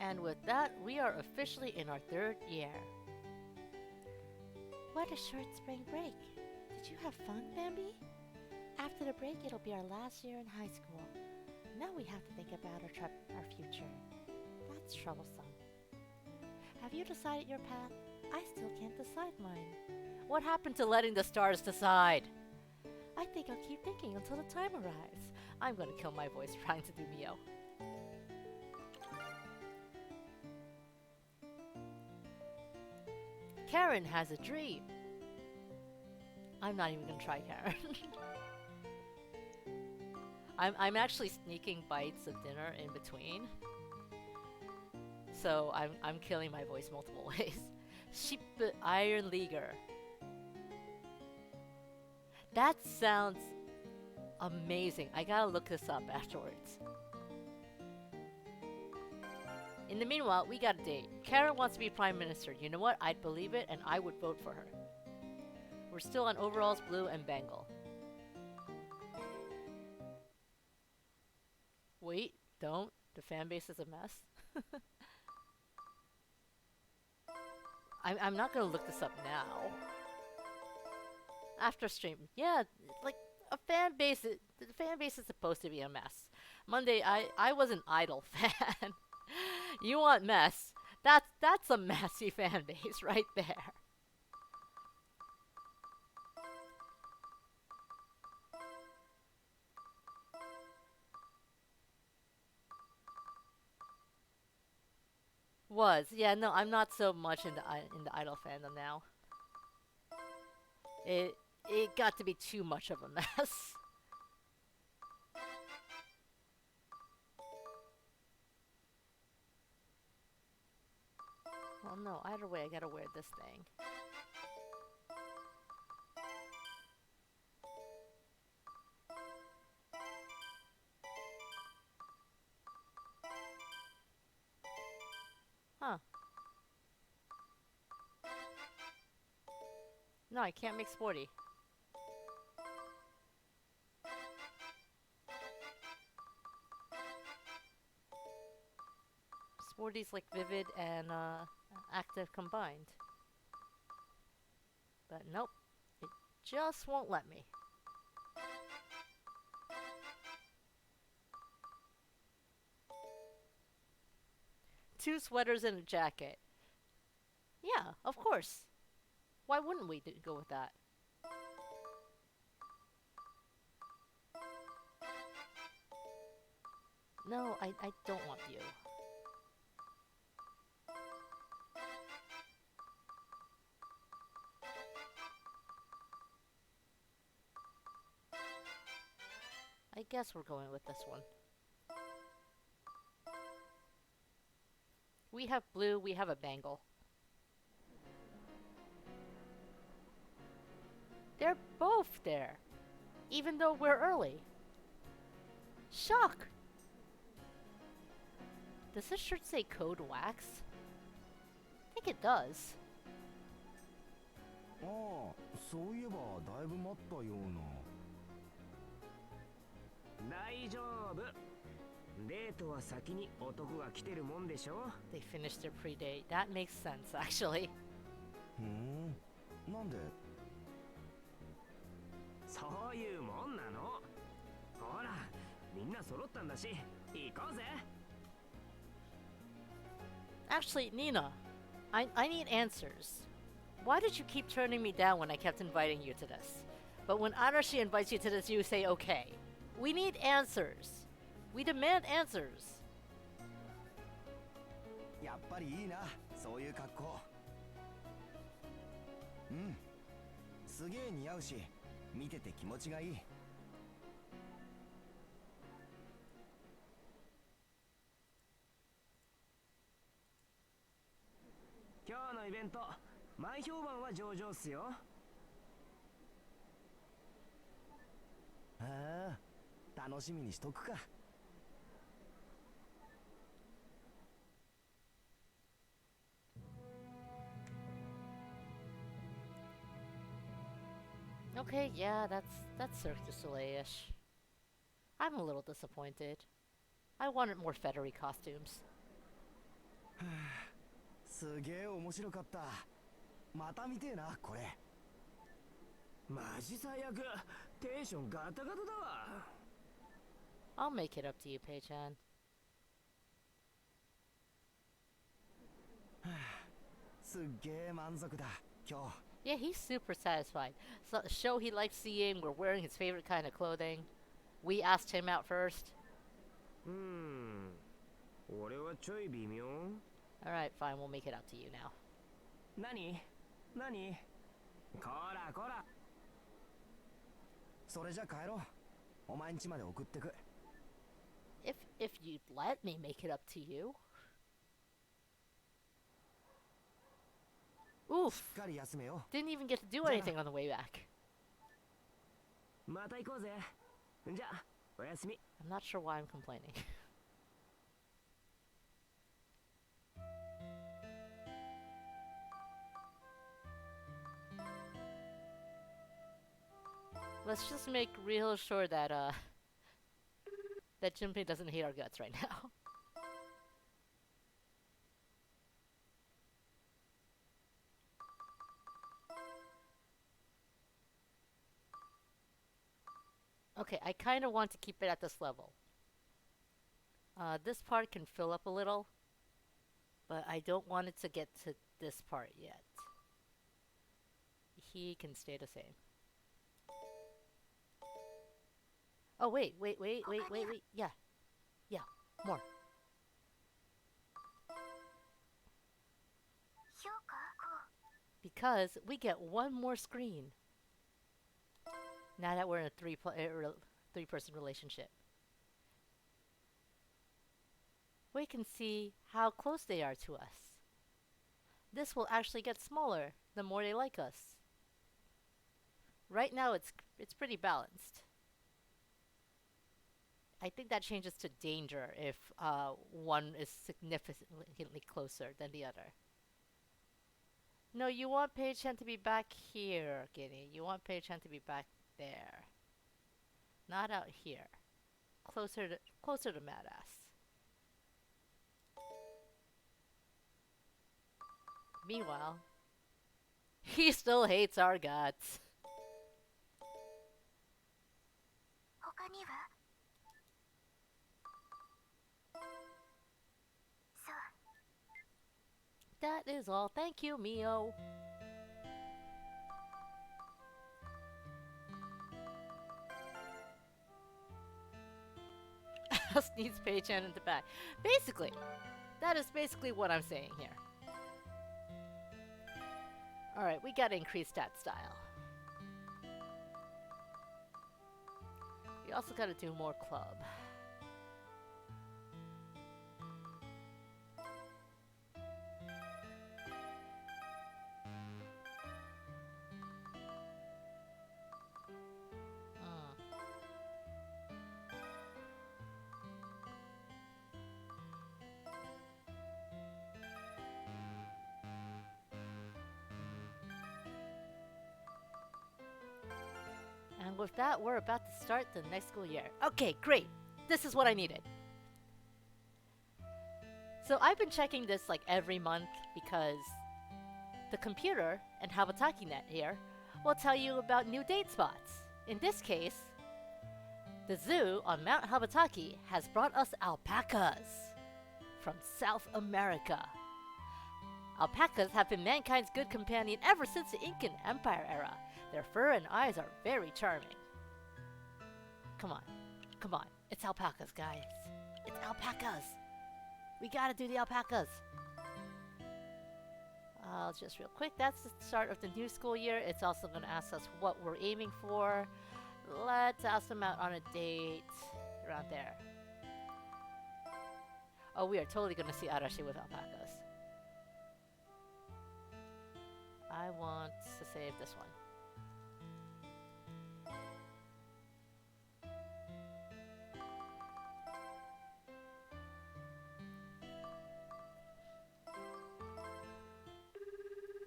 And with that, we are officially in our 3rd year. What a short spring break. Did you have fun, Bambi? After the break, it'll be our last year in high school. Now we have to think about our future. That's troublesome. Have you decided your path? I still can't decide mine. What happened to letting the stars decide? I think I'll keep thinking until the time arrives. I'm gonna kill my voice trying to do Mio. Karen has a dream. I'm not even gonna try Karen. I'm actually sneaking bites of dinner in between. So I'm killing my voice multiple ways. Sheep Iron Leaguer. That sounds amazing. I gotta look this up afterwards. In the meanwhile, we got a date. Karen wants to be Prime Minister. You know what? I'd believe it and I would vote for her. We're still on overalls, blue, and Bengal. Wait, don't. The fan base is a mess. I'm not gonna look this up now. After stream. Yeah, like, the fan base is supposed to be a mess. Monday, I was an Idol fan. You want mess? That's a messy fan base right there. Yeah, no, I'm not so much in the Idol fandom now. It got to be too much of a mess. Well, no, either way, I gotta wear this thing. Huh. No, I can't make sporty. Sporty's like vivid and active combined. But nope, it just won't let me. Two sweaters and a jacket. Yeah, of course. Why wouldn't we go with that? No, I don't want you. I guess we're going with this one. We have blue, we have a bangle. They're both there, even though we're early. Shock! Does this shirt say Code Wax? I think it does. ああ、そういえばだいぶ待ったような。大丈夫。デートは先に男が来てるもんでしょ。 They finished their pre-date. That makes sense, actually. ふん、なんで？そういうもんなの。ほら、みんな揃ったんだし、行こうぜ。 Actually, Nina, I need answers. Why did you keep turning me down when I kept inviting you to this? But when Arashi invites you to this, you say okay. We need answers. We demand answers. やっぱりいいな、そういう格好。うん、すげえ似合うし、見てて気持ちがいい。今日のイベント、前評判は上々っすよ。ああ、楽しみにしとくか。Okay, yeah, that's Cirque du Soleil-ish. I'm a little disappointed. I wanted more feathery costumes. すげえ面白かった。また見てえな、これ。マジ最悪。テンションガタガタだわ。 I'll make it up to you, Pei-chan. すっげえ満足だ、今日。 Yeah, he's super satisfied. So the show he likes seeing, we're wearing his favorite kind of clothing. We asked him out first. 俺はちょい微妙。 Alright, fine, we'll make it up to you now. 何こらこら。それじゃ帰ろう。お前ん家まで送ってく。 If you'd let me make it up to you. し Oof. っかり休めよ。 Didn't even get to do anything on the way back. また行こうぜ。じゃあ、おやすみ。 I'm not sure why I'm complaining. Let's just make real sure that that Junpei doesn't hate our guts right now. Okay, I kind of want to keep it at this level. This part can fill up a little, but I don't want it to get to this part yet. He can stay the same. Oh, wait. Yeah. Yeah, more. Because we get one more screen. Now that we're in a three-person relationship. We can see how close they are to us. This will actually get smaller the more they like us. Right now it's pretty balanced. I think that changes to danger if one is significantly closer than the other. No, you want Pei-chan to be back here, Guinea. You want Pei-chan to be back there. Not out here. Closer to Madass. Meanwhile, he still hates our guts. That is all. Thank you, Mio. Ass needs Pei-chan in the back. Basically, that is basically what I'm saying here. Alright, we gotta increase that style. We also gotta do more club. And with that, we're about to start the next school year. Okay, great. This is what I needed. So I've been checking this like every month because the computer and HabatakiNet here will tell you about new date spots. In this case, the zoo on Mount Habataki has brought us alpacas from South America. Alpacas have been mankind's good companion ever since the Incan Empire era. Their fur and eyes are very charming. Come on, come on. It's alpacas, guys. It's alpacas. We gotta do the alpacas. Just real quick, that's the start of the new school year. It's also gonna ask us what we're aiming for. Let's ask them out on a date around there. Oh, we are totally gonna see Arashi with alpacas. I want to save this one.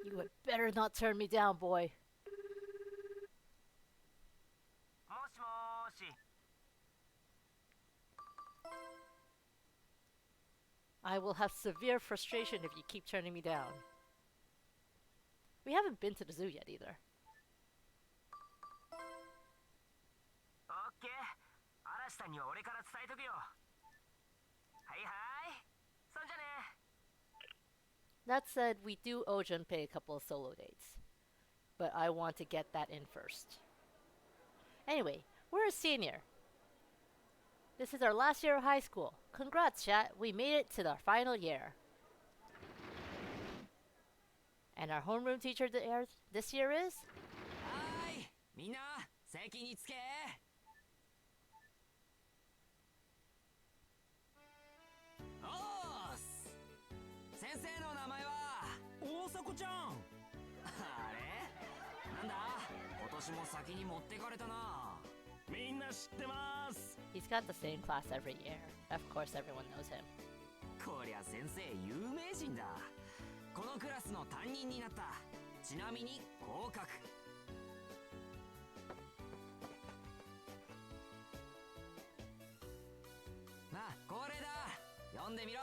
You had better not turn me down, boy. もしもーし。 I will have severe frustration if you keep turning me down. We haven't been to the zoo yet either. オッケー。嵐さんには俺から伝えとくよ。はいはい。そんじゃね。 That said, we do owe Junpei a couple of solo dates. But I want to get that in first. Anyway, we're a senior. This is our last year of high school. Congrats, chat. We made it to our final year. And our homeroom teacher this year is? はーい、みんな席につけ。おーす。先生の名前は大迫ちゃん。あれなんだ、今年も先に持ってかれたな。みんな知ってます。 He's got the same class every year. Of course, everyone knows him. こりゃ先生有名人だ。このクラスの担任になった。ちなみに合格。まあこれだ。読んでみろ。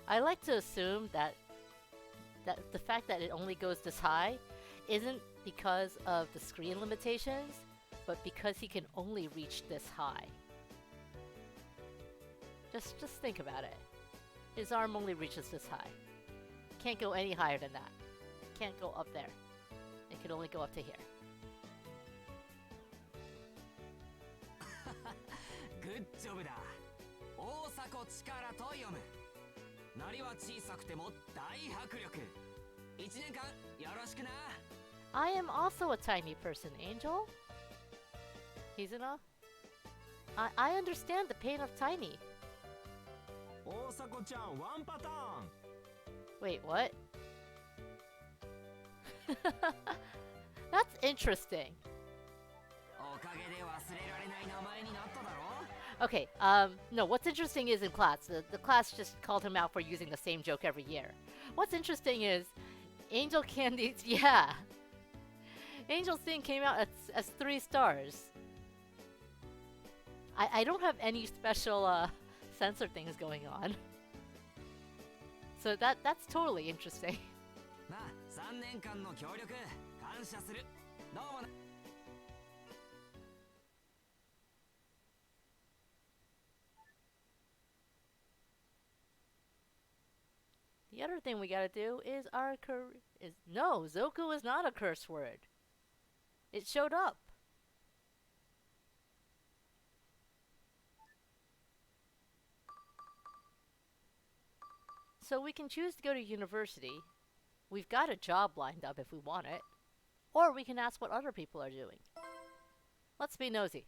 I like to assume that the fact that it only goes this high isn't because of the screen limitations, but because he can only reach this high. Just think about it. His arm only reaches this high. Can't go any higher than that. Can't go up there. It can only go up to here. グッジョブだ。大迫力と読む。なりは小さくても大迫力。一年間よろしくな。 I am also a tiny person, Angel. Hizuna? I understand the pain of tiny. 大迫ちゃんワンパターン。 Wait, what? That's interesting. おかげで忘れられない名前になっただろ。 Okay, no, what's interesting is in class, the class just called him out for using the same joke every year. What's interesting is Angel Candy, yeah. Angel's thing came out as 3 stars. I don't have any special censor things going on. So that's totally interesting. まあ3年間の協力感謝する。どうもな。 The other thing we gotta do is no, Zoku is not a curse word. It showed up. So we can choose to go to university. We've got a job lined up if we want it. Or we can ask what other people are doing. Let's be nosy.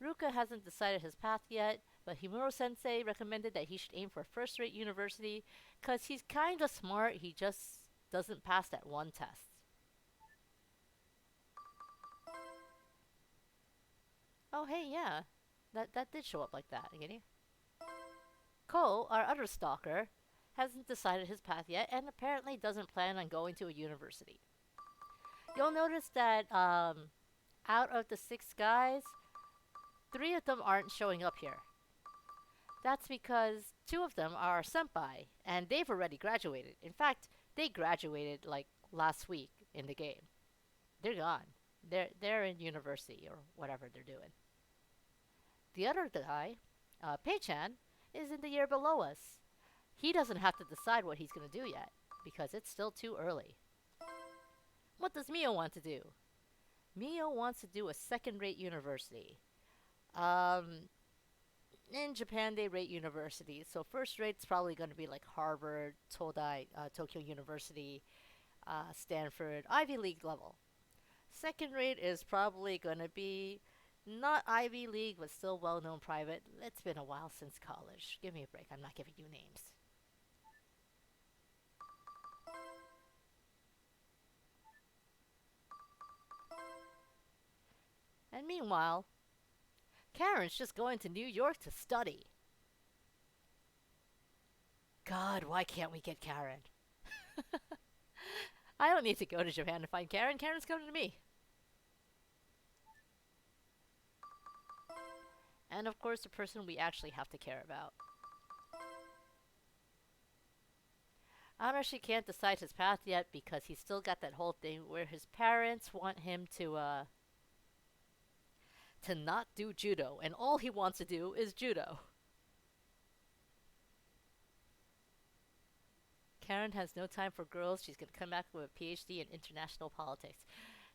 Ruka hasn't decided his path yet, but Himuro-sensei recommended that he should aim for a first-rate university because he's kinda smart, he just doesn't pass that one test. Oh hey, yeah. That did show up like that, didn't Cole, our other stalker, hasn't decided his path yet and apparently doesn't plan on going to a university. You'll notice that out of the 6 guys, 3 of them aren't showing up here. That's because 2 of them are senpai, and they've already graduated. In fact, they graduated like last week in the game. They're gone. They're in university or whatever they're doing. The other guy, Pei-chan, is in the year below us. He doesn't have to decide what he's going to do yet, because it's still too early. What does Mio want to do? Mio wants to do a second-rate university. In Japan, they rate universities. So first rate's probably going to be like Harvard, Todai, Tokyo University, Stanford, Ivy League level. Second rate is probably going to be not Ivy League, but still well-known private. It's been a while since college. Give me a break. I'm not giving you names. And meanwhile, Karen's just going to New York to study. God, why can't we get Karen? I don't need to go to Japan to find Karen. Karen's coming to me. And of course, the person we actually have to care about. Arashi can't decide his path yet because he's still got that whole thing where his parents want him to not do judo, and all he wants to do is judo. Karen has no time for girls. She's going to come back with a PhD in international politics.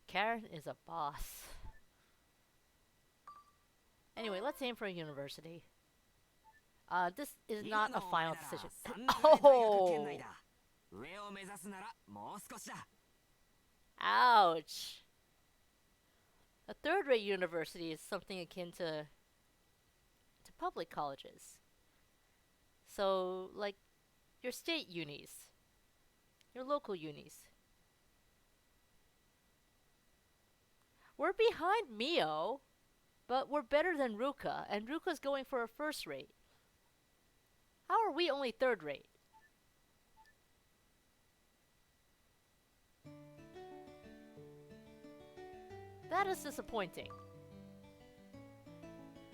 Karen is a boss. Anyway, let's aim for a university. This is not a final decision. Oh! Ouch! A third-rate university is something akin to public colleges. So, like, your state unis. Your local unis. We're behind Mio, but we're better than Ruka, and Ruka's going for a first rate. How are we only third rate? That is disappointing.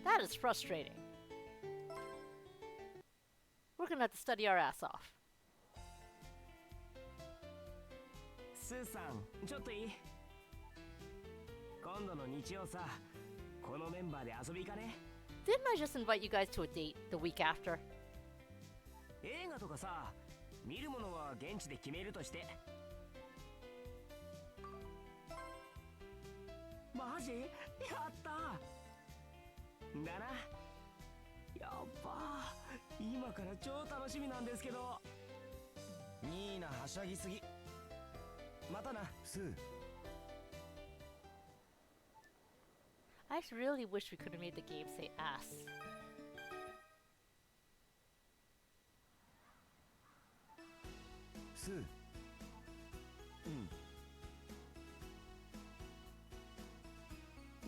That is frustrating. We're gonna have to study our ass off. スーさん、ちょっといい？今度の日曜さ、このメンバーで遊び行かね？ Didn't I just invite you guys to a date the week after? 映画とかさ、見るものは現地で決めるとして。マジ？やったー！だな。やっばー。今から超楽しみなんですけど。ニーナはしゃぎすぎ。またな、スー。I really wish we could have made the game say ass. スー。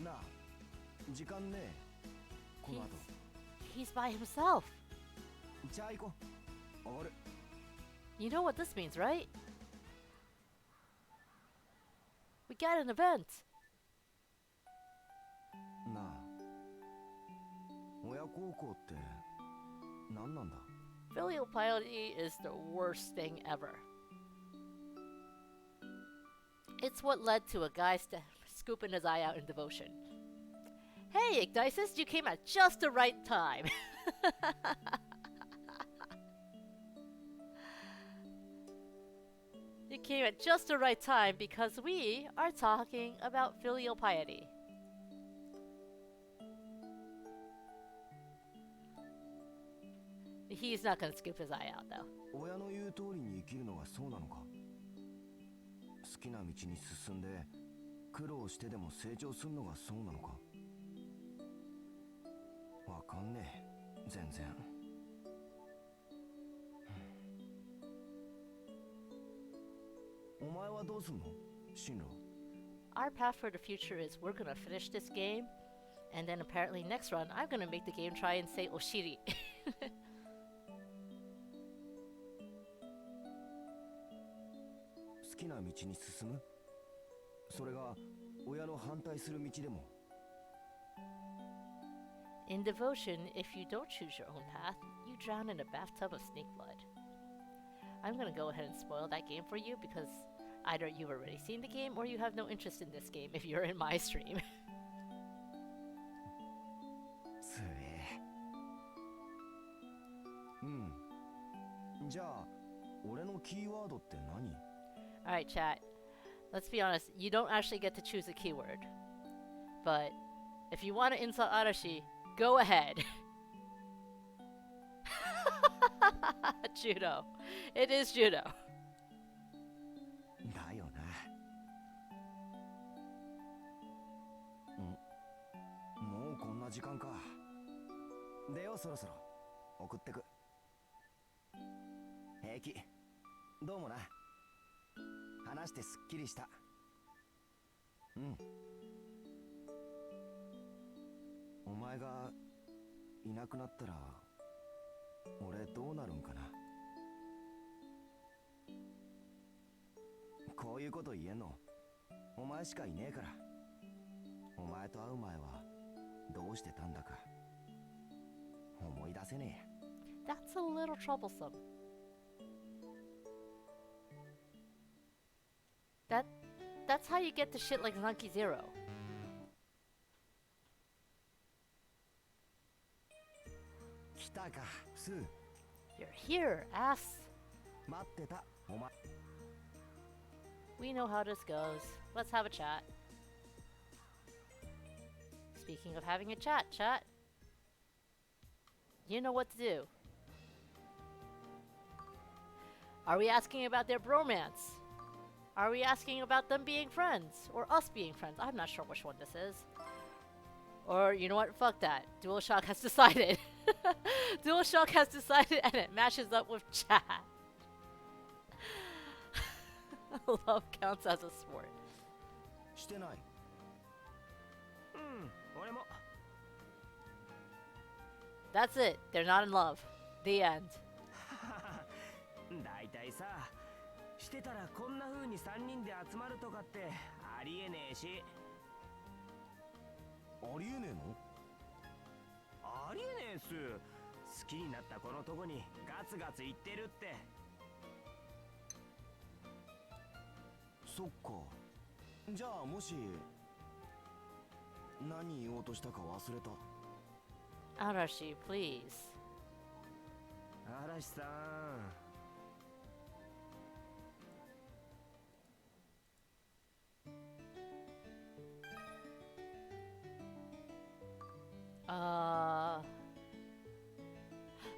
なあ、時間ねえ。この後。He's by himself. じゃあ行こう。おごる。You know what this means, right? We got an event. なあ、親孝行って何なんだ？ Filial piety is the worst thing ever. It's what led to a guy scooping his eye out in devotion. Hey, Ignisis, you came at just the right time. You came at just the right time because we are talking about filial piety. He's not gonna scoop his eye out, though. 親の言う通りに生きるのがそうなのか？好きな道に進んで苦労してでも成長するのがそうなのか？わかんねえ、全然。お前はどうすんの？進路。 Our path for the future is we're gonna finish this game, and then apparently next run I'm gonna make the game try and say Oshiri. 好きな道に進む？それが親の反対する道でも。 In devotion, if you don't choose your own path, you drown in a bathtub of snake blood. I'm gonna go ahead and spoil that game for you because either you've already seen the game or you have no interest in this game if you're in my stream. つえ。うん。じゃあ俺のキーワードって何？ Alright, chat. Let's be honest, you don't actually get to choose a keyword. But if you want to insult Arashi, go ahead. Judo. It is judo. だよな。もうこんな時間か。でよ、そろそろ送ってく。平気。どうもな。話してすっきりした。うん。お前がいなくなったら俺どうなるんかな。こういうこと言えんのお前しかいねえから。お前と会う前はどうしてたんだか思い出せねえ。 That's a little troublesome. That's how you get to shit like Zanki Zero. 来たか、スー。 You're here, ass. 待ってた、お前。 We know how this goes. Let's have a chat. Speaking of having a chat, you know what to do. Are we asking about their bromance? Are we asking about them being friends? Or us being friends? I'm not sure which one this is. Or, you know what? Fuck that. DualShock has decided. DualShock has decided and it matches up with chat. Love counts as a sport. してない。俺も。 That's it. They're not in love. The end. だいたいさ、してたらこんな風に3人で集まるとかってありえねえし。ありえねえの？ありえねえっす。好きになったこのとこにガツガツ言ってるって。そっか。じゃあもし何言おうとしたか忘れた。 Arashi, please. 嵐さん。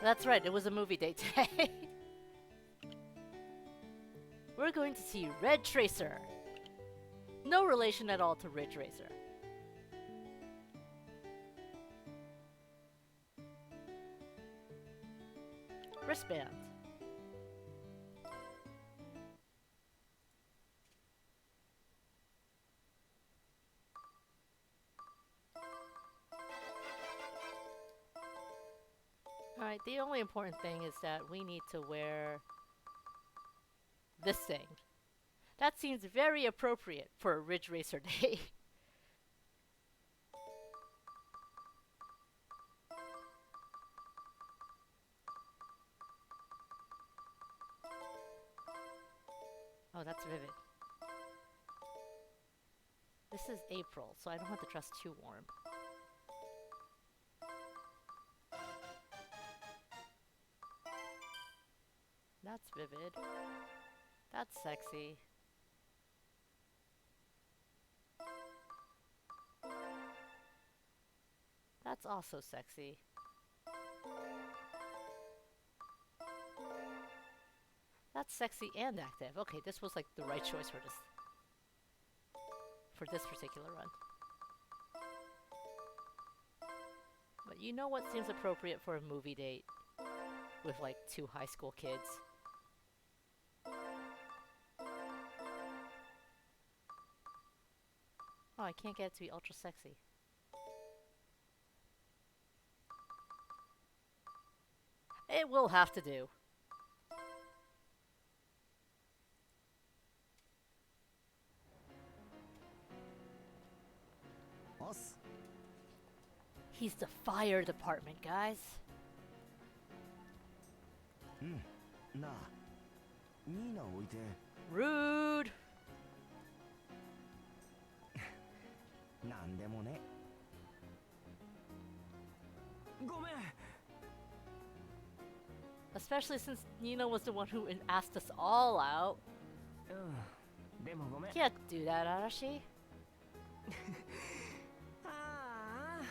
That's right, it was a movie date today. We're going to see Red Tracer. No relation at all to Ridge Racer. Wristband. Alright, the only important thing is that we need to wear this thing. That seems very appropriate for a Ridge Racer day. Oh, that's vivid. This is April, so I don't have to dress too warm. That's vivid. That's sexy. That's also sexy. That's sexy and active. Okay, this was like the right choice for this particular run. But you know what seems appropriate for a movie date with like 2 high school kids? Oh, I can't get it to be ultra sexy. It will have to do. よし。 He's the fire department, guys. なあ、ニーナを置いて Rude. なんでもね。ごめん。 Especially since Nina was the one who asked us all out. でもごめん。 Can't do that, Arashi. あ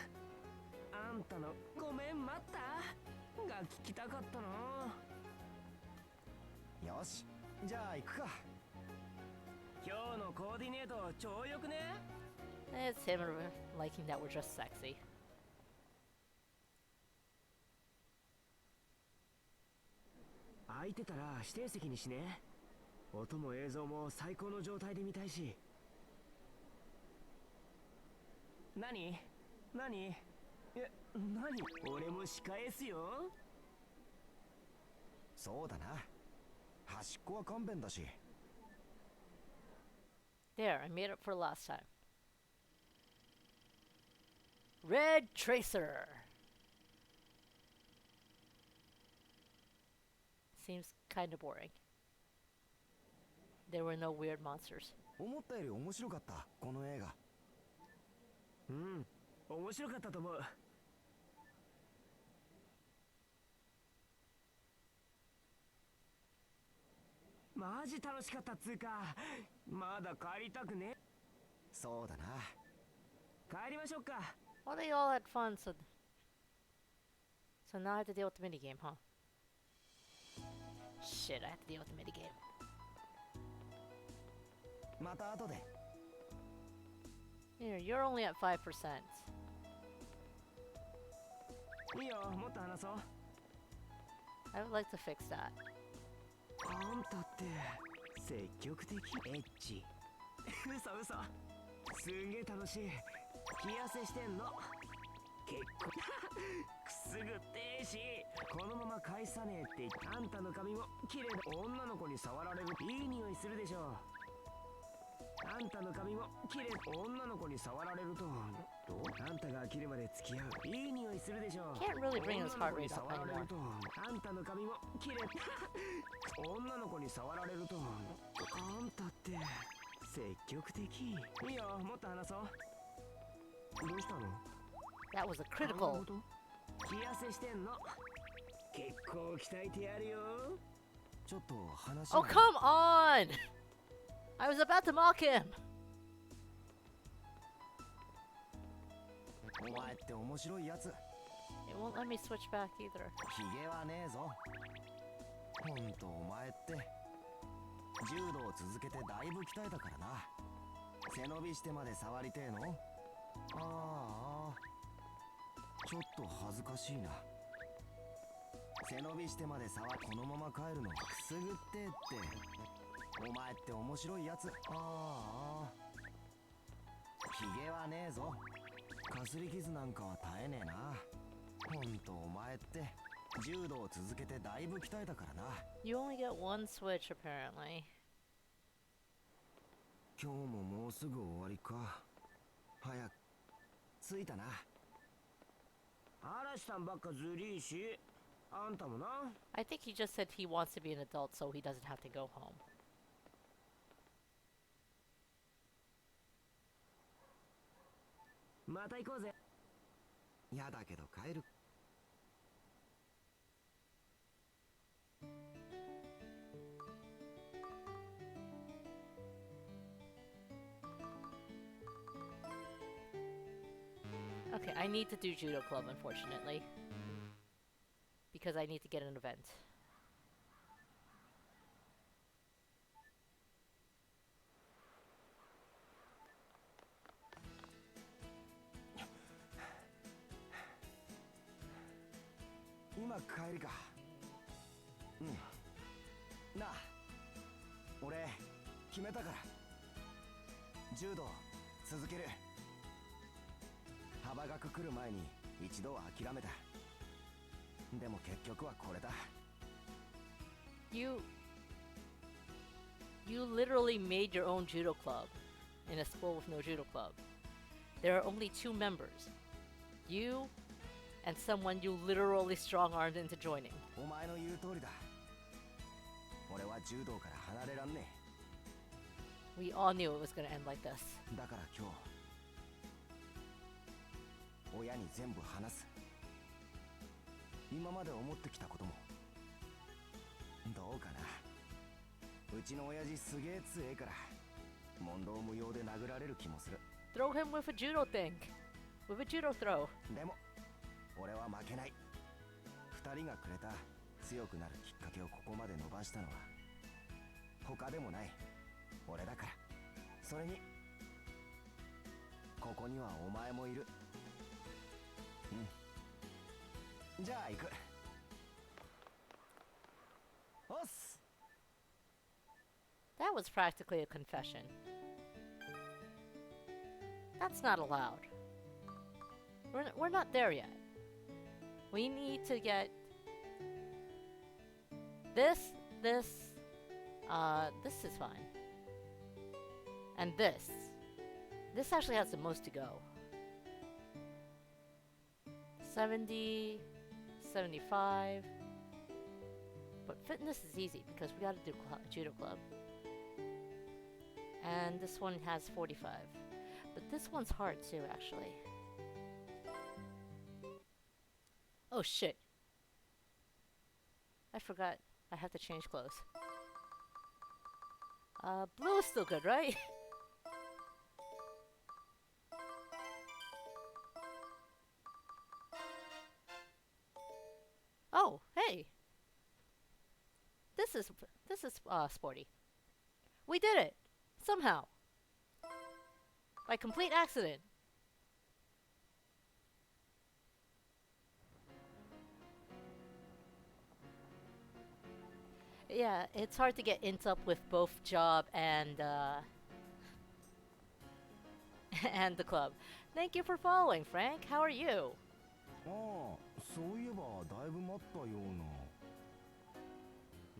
あ、あんたのごめん待ったが聞きたかったな。よし、じゃあ行くか。今日のコーディネート超よくね。 It's him liking that we're just sexy. 空いてたら指定席にしね。音も映像も最高の状態で見たいし。何何俺も仕返すよ。そうだな。端っこは勘弁だし。 There, I made up for last time. Red Tracer. Seems kind of boring. There were no weird monsters. 思ったより面白かった、この映画。面白かったと思う。マジ楽しかったっつうか。まだ帰りたくね。そうだな。帰りましょうか。 Well, they all had fun, so now I have to deal with the minigame, huh? Shit, I have to deal with the minigame. また後で。 Here, you're only at 5%. いいよ、もっと話そう。 I would like to fix that. あんたって積極的エッチ。嘘。すんげえ楽しい。気痩せしてんの。結構くすぐってえし、このまま返さねえって言って、あんたの髪も綺麗だ。女の子に触られるいい匂いするでしょ。あんたの髪も綺麗。女の子に触られるとあんたが飽きるまで付き合う。いい匂いするでしょ。 Can't really bring his heart 女の子に rate up 触られ anymore. るとあんたの髪も綺麗。女の子に触られるとあんたって積極的。いいよ、もっと話そう。どうしたの？ That was a なる critical. ほど。気痩せしてんの。結構鍛えてやるよ。ちょっと話 Oh, が。 come on! I was about to mock him! お前って面白いやつ。 It won't let me switch back either. ヒゲはねえぞ。ほんとお前って柔道を続けてだいぶ鍛えたからな。背伸びしてまで触りてえの？ああ、ちょっと恥ずかしいな。背伸びしてまでこのまま帰るのくすぐってえって。お前って面白いやつ。ああ、ヒゲはねえぞ。かすり傷なんかは絶えねえな。ほんとお前って柔道を続けてだいぶ鍛えたからな。 You only get one switch, apparently. 今日ももうすぐ終わりか。早く着いたな。嵐さんばっかずりーし、あんたもな。 I think he just said he wants to be an adult so he doesn't have to go home. また行こうぜ。やだけど帰る。Okay, I need to do judo club, unfortunately. Because I need to get an event.今帰りか。なあ、俺決めたから。柔道続ける。幅がく来る前に一度は諦めた。でも結局はこれだ。 You literally made your own judo club in a school with no judo club. there are only two members. You and someone you literally strong-armed into joining. お前の言う通りだ。俺は柔道から離れらんね We all knew it was gonna end like this. え。だから今日親に全部話す。今まで思ってきたことも。どうかな。うちの親父すげえ強えから問答無用で殴られる気もする。 Throw him with a judo thing. With a judo throw. でも俺は負けない。二人がくれた強くなるきっかけをここまで伸ばしたのは他でもない俺だから。それにここにはお前もいる。うん。じゃあ行く。おっす。 That was practically a confession. That's not allowed. We're not there yet. We need to get this is fine. And this. This actually has the most to go. 70, 75. But fitness is easy because we gotta do judo club. And this one has 45. But this one's hard too, actually. Oh shit. I forgot. I have to change clothes. Blue is still good, right? Oh, hey. This is sporty. We did it! Somehow. By complete accident. Yeah, it's hard to get int up with both job and and the club. Thank you for following, Frank. How are you? ああ、そういえばだいぶ待ったような。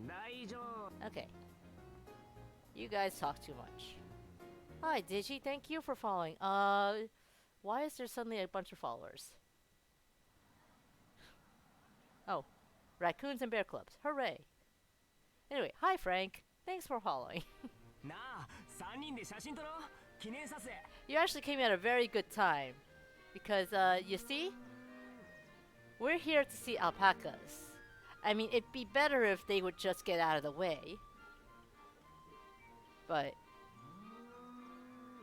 大丈夫。 Okay. You guys talk too much. Hi, Digi. Thank you for following. Why is there suddenly a bunch of followers? Oh, raccoons and bear clubs. Hooray. Anyway, hi, Frank. Thanks for following. なあ、3人で写真撮ろう。記念撮影。 You actually came at a very good time. Because, you see? We're here to see alpacas. I mean, it'd be better if they would just get out of the way. But...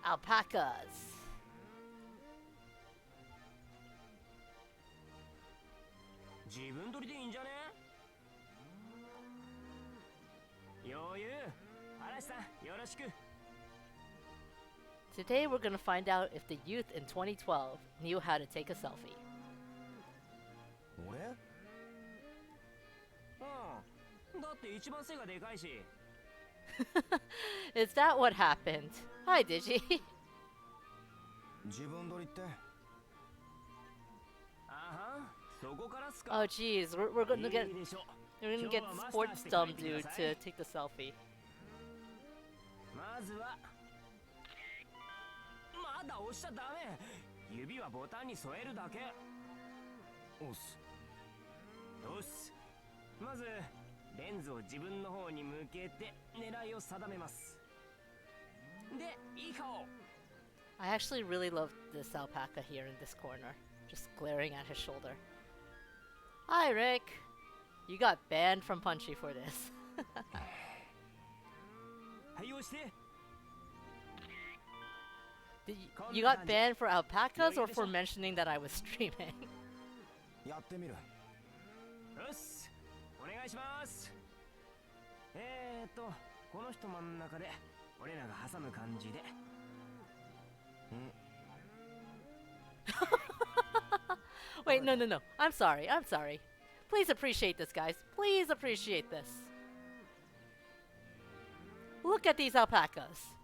alpacas. 自分撮りでいいんじゃね？余裕。嵐さん、よろしく。 Today we're gonna find out if the youth in 2012 knew how to take a selfie. 俺？うん。だって一番背がでかいし。Is that what happened? Hi, Digi. 自分撮りってあは、そこからっすか。 Oh, jeez, we're gonna get いいでしょ。 we're gonna get sports dumb dude to take the selfie. まずはまだ押しちゃダメ。指はボタンに添えるだけ。おっす。よし。まずレンズを自分の方に向けて狙いを定めます。で、いい顔。 I actually really love this alpaca here in this corner, just glaring at his shoulder. Hi, Rick. You got banned from Punchy for this. はい、押して。 You got banned for alpacas or for mentioning that I was streaming? やってみる。よし、お願いします。この人真ん中で俺らが挟む感じで。Wait, no. I'm sorry. Please appreciate this, guys. Please appreciate this. Look at these alpacas.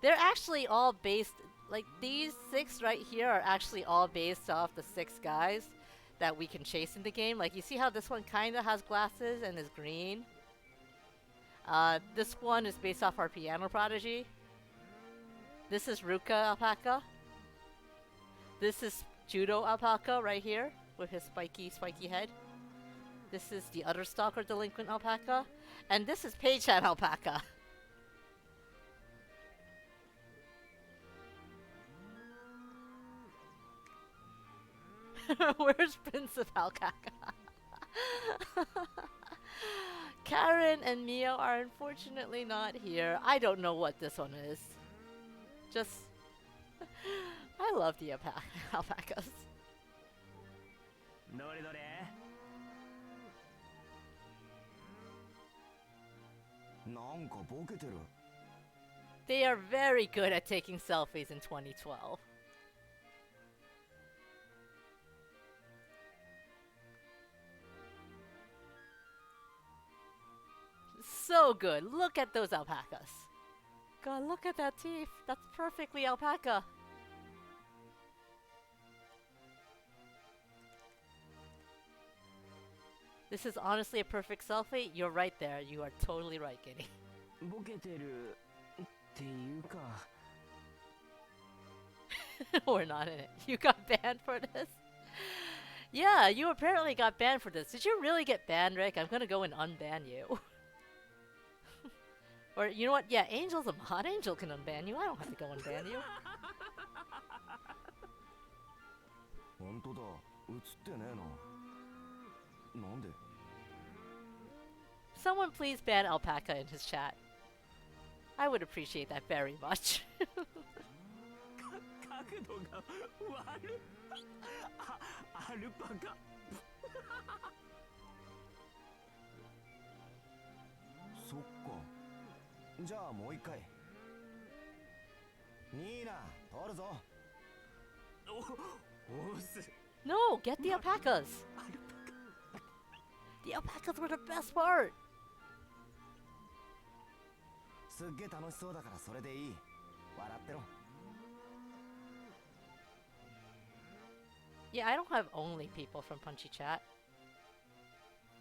They're actually all based, like these 6 right here are actually all based off the 6 guys that we can chase in the game. Like, you see how this one kinda has glasses and is green? This one is based off our Piano Prodigy. This is Ruka alpaca. This is Judo alpaca right here with his spiky head. This is the other stalker delinquent alpaca. And this is Pei-chan alpaca. Where's Prince of Alpaca? Karen and Mio are unfortunately not here. I don't know what this one is. Just... I love the alpacas. どれどれなんかボケてる。 They are very good at taking selfies in 2012. So good. Look at those alpacas. God, look at that teeth. That's perfectly alpaca. This is honestly a perfect selfie. You're right there. You are totally right, Giddy. ボケてるっていうか We're not in it. You got banned for this? Yeah, you apparently got banned for this. Did you really get banned, Rick? I'm gonna go and unban you. Or, you know what? Yeah, Angel's a mod. Angel can unban you. I don't have to go unban you. 本当だ。映ってねえな。なんで Someone please ban Alpaca in his chat. I would appreciate that very much. 角度が悪いアルパカそっか。じゃあもう一回。ニーナ、取るぞ。おっす No, get the alpacas. The alpacas were the best part. すっげえ楽しそうだからそれでいい。笑ってろ。 Yeah, I don't have only people from Punchy Chat.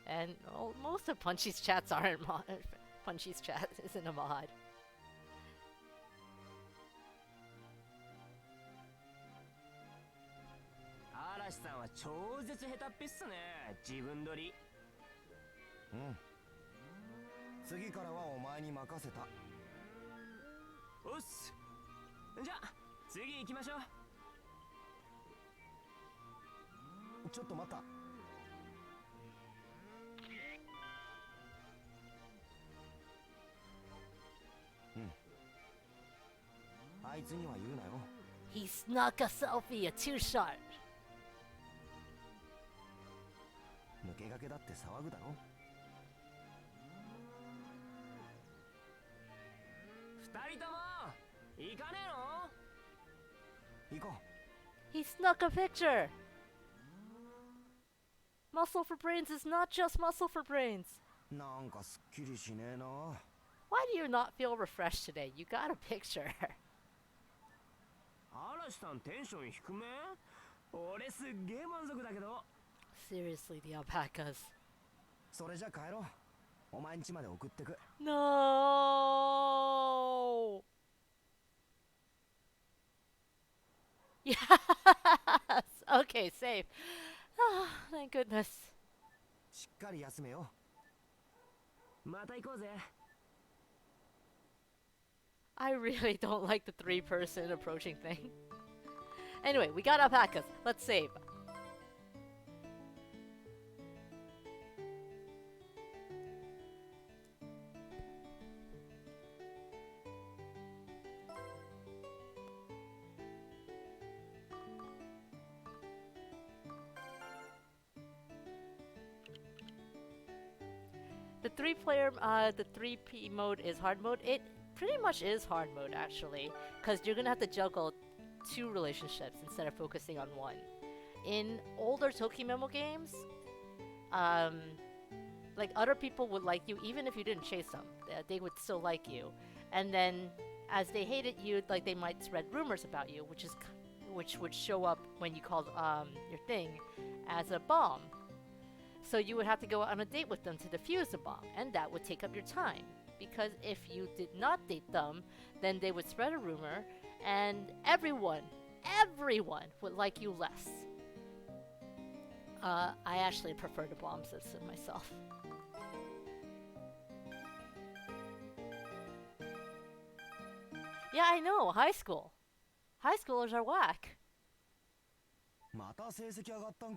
And well, most of Punchy's chats aren't mod. Punchy's chat isn't a mod. 嵐さんは超絶下手っぴっすね自分撮りうん。次からはお前に任せた。おっすじゃあ次行きましょうちょっと待った。うん。あいつには言うなよ。 He snuck a selfie, a two-shot. 抜け駆けだって騒ぐだろ。二人とも行かねえの行こ He snuck a picture. Muscle for brains is not just muscle for brains. う。なんかすっきりしねえな。 Why do you not feel refreshed today? You got a picture. 嵐さんテンション低め俺すっげえ満足だけど Seriously, the alpacas. それじゃ帰ろう。お前ん家まで送ってく。 No. Yes. Okay, safe. Oh, thank goodness. しっかり休めよ。また行こうぜ I really don't like the three-person approaching thing. Anyway, we got alpacas. Let's save. The 3P mode is hard mode. It pretty much is hard mode actually, because you're gonna have to juggle two relationships instead of focusing on one. In older Tokimemo games, like other people would like you even if you didn't chase them. They would still like you, and then as they hated you, like they might spread rumors about you, which would show up when you called your thing as a bomb. So you would have to go on a date with them to defuse the bomb, and that would take up your time. Because if you did not date them, then they would spread a rumor, and everyone would like you less. I actually prefer the bomb system myself. Yeah, I know. High school. High schoolers are whack. また成績上がったん？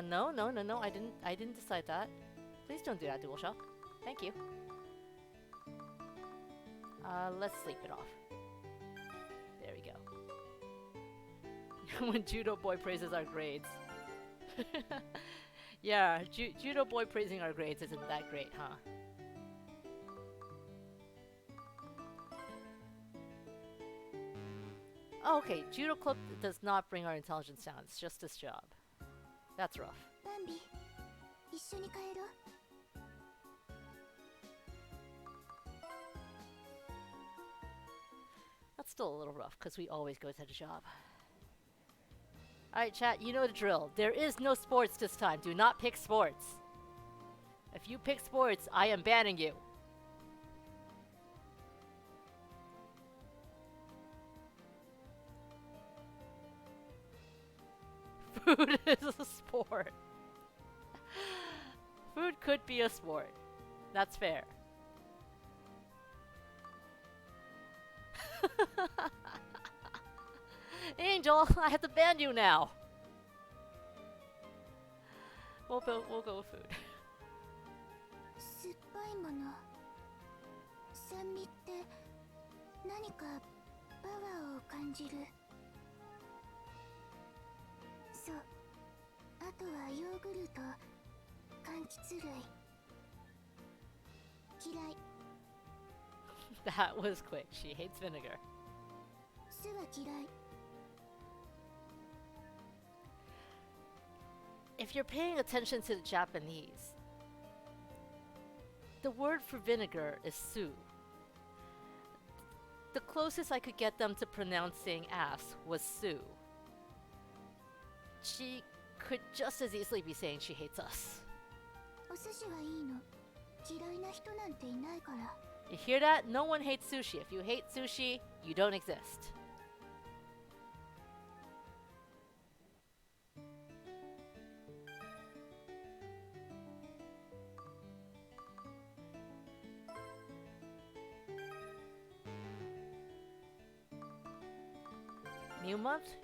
No. I didn't decide that. Please don't do that, DualShock. Thank you. Let's sleep it off. There we go. When Judo Boy praises our grades. Yeah, Judo Boy praising our grades isn't that great, huh? Oh, okay, Judo Club does not bring our intelligence down, it's just his job. That's rough. バンビ、一緒に帰ろう。 That's still a little rough, because we always go to the job. Alright, chat, you know the drill. There is no sports this time. Do not pick sports. If you pick sports, I am banning you. Food is a sport. Food could be a sport. That's fair. Angel, I have to ban you now. We'll go with food. 酸っぱいもの。酸味って何かパワーを感じる。そう。あとはヨーグルト、柑橘類。嫌い。 That was quick. She hates vinegar. 酢は嫌い。 If you're paying attention to the Japanese, the word for vinegar is su. The closest I could get them to pronouncing ass was Sue. She could just as easily be saying she hates us. お寿司はいいの。嫌いな人なんていないから。 You hear that? No one hates sushi. If you hate sushi, you don't exist. New month?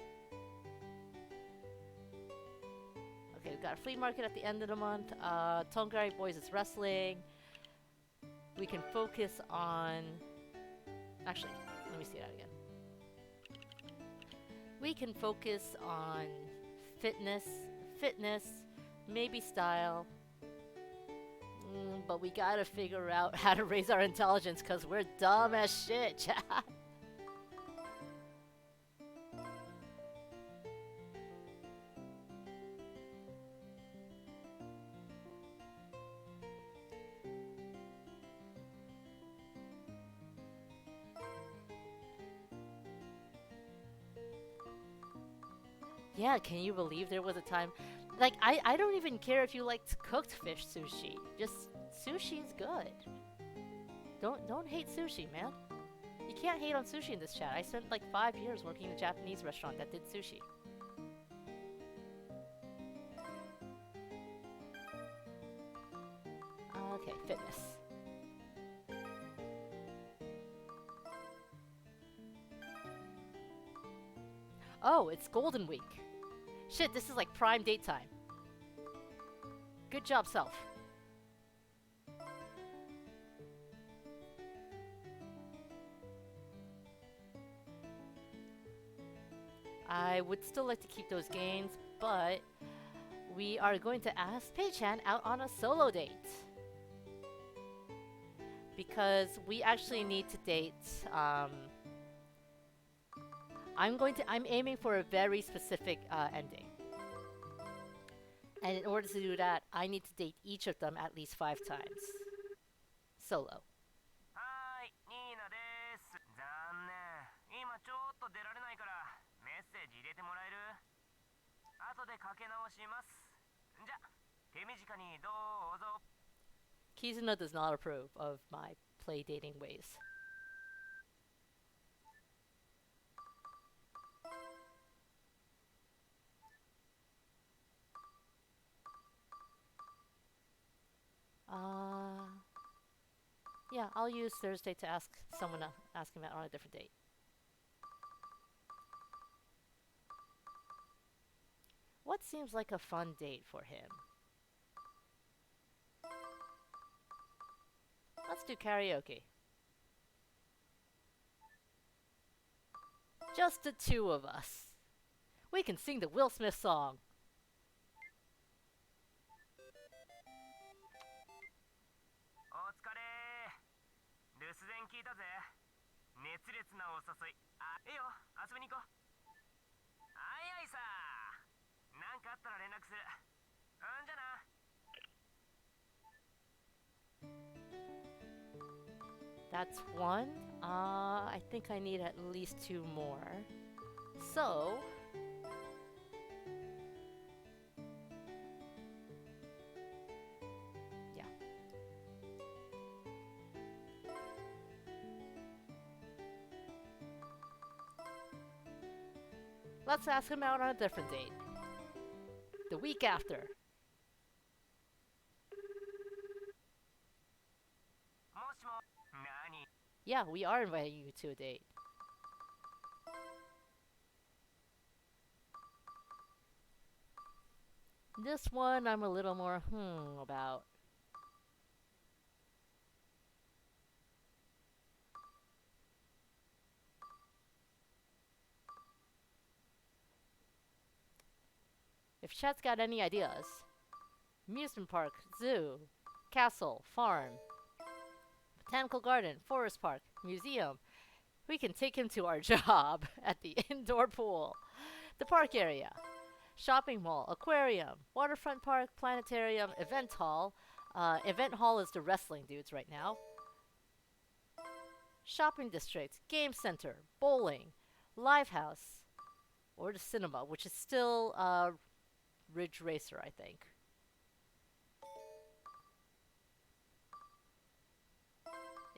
Okay, we've got a flea market at the end of the month. Tongari Boys is wrestling. We can focus on... Actually, let me see that again. We can focus on fitness, maybe style. But we gotta figure out how to raise our intelligence because we're dumb as shit, chat. Yeah, can you believe there was a time... Like, I don't even care if you liked cooked fish sushi. Just, sushi is good. Don't hate sushi, man. You can't hate on sushi in this chat. I spent like 5 years working in a Japanese restaurant that did sushi. Okay, fitness. Oh, it's Golden Week. Shit, this is like prime date time. Good job, self. I would still like to keep those gains, but we are going to ask Pei-chan out on a solo date. Because we actually need to date, I'm aiming for a very specific ending. And in order to do that, I need to date each of them at least 5 times. Solo. はーい、ニーナです。残念。今ちょっと出られないからメッセージ入れてもらえる？後でかけ直します。じゃ、手短にどうぞ。Kizuna does not approve of my play dating ways. Yeah, I'll use Thursday to ask someone ask him out on a different date. What seems like a fun date for him? Let's do karaoke. Just the two of us. We can sing the Will Smith song. お疲れ。留守電聞いたぜ。熱烈なお誘い。あ、いいよ。遊びに行こう。あいあいさ。なんかあったら連絡する。うんじゃな。That's one. I think I need at least two more. So, yeah. Let's ask him out on a different date. The week after. もしも。何 Yeah, we are inviting you to a date. This one I'm a little more about. If Chat's got any ideas. Amusement park, zoo, castle, farm, botanical garden, forest park, museum. We can take him to our job at the indoor pool, the park area, shopping mall, aquarium, waterfront park, planetarium, event hall. Event hall is the wrestling dudes right now. Shopping district, game center, bowling, live house, or the cinema, which is still Ridge Racer, I think.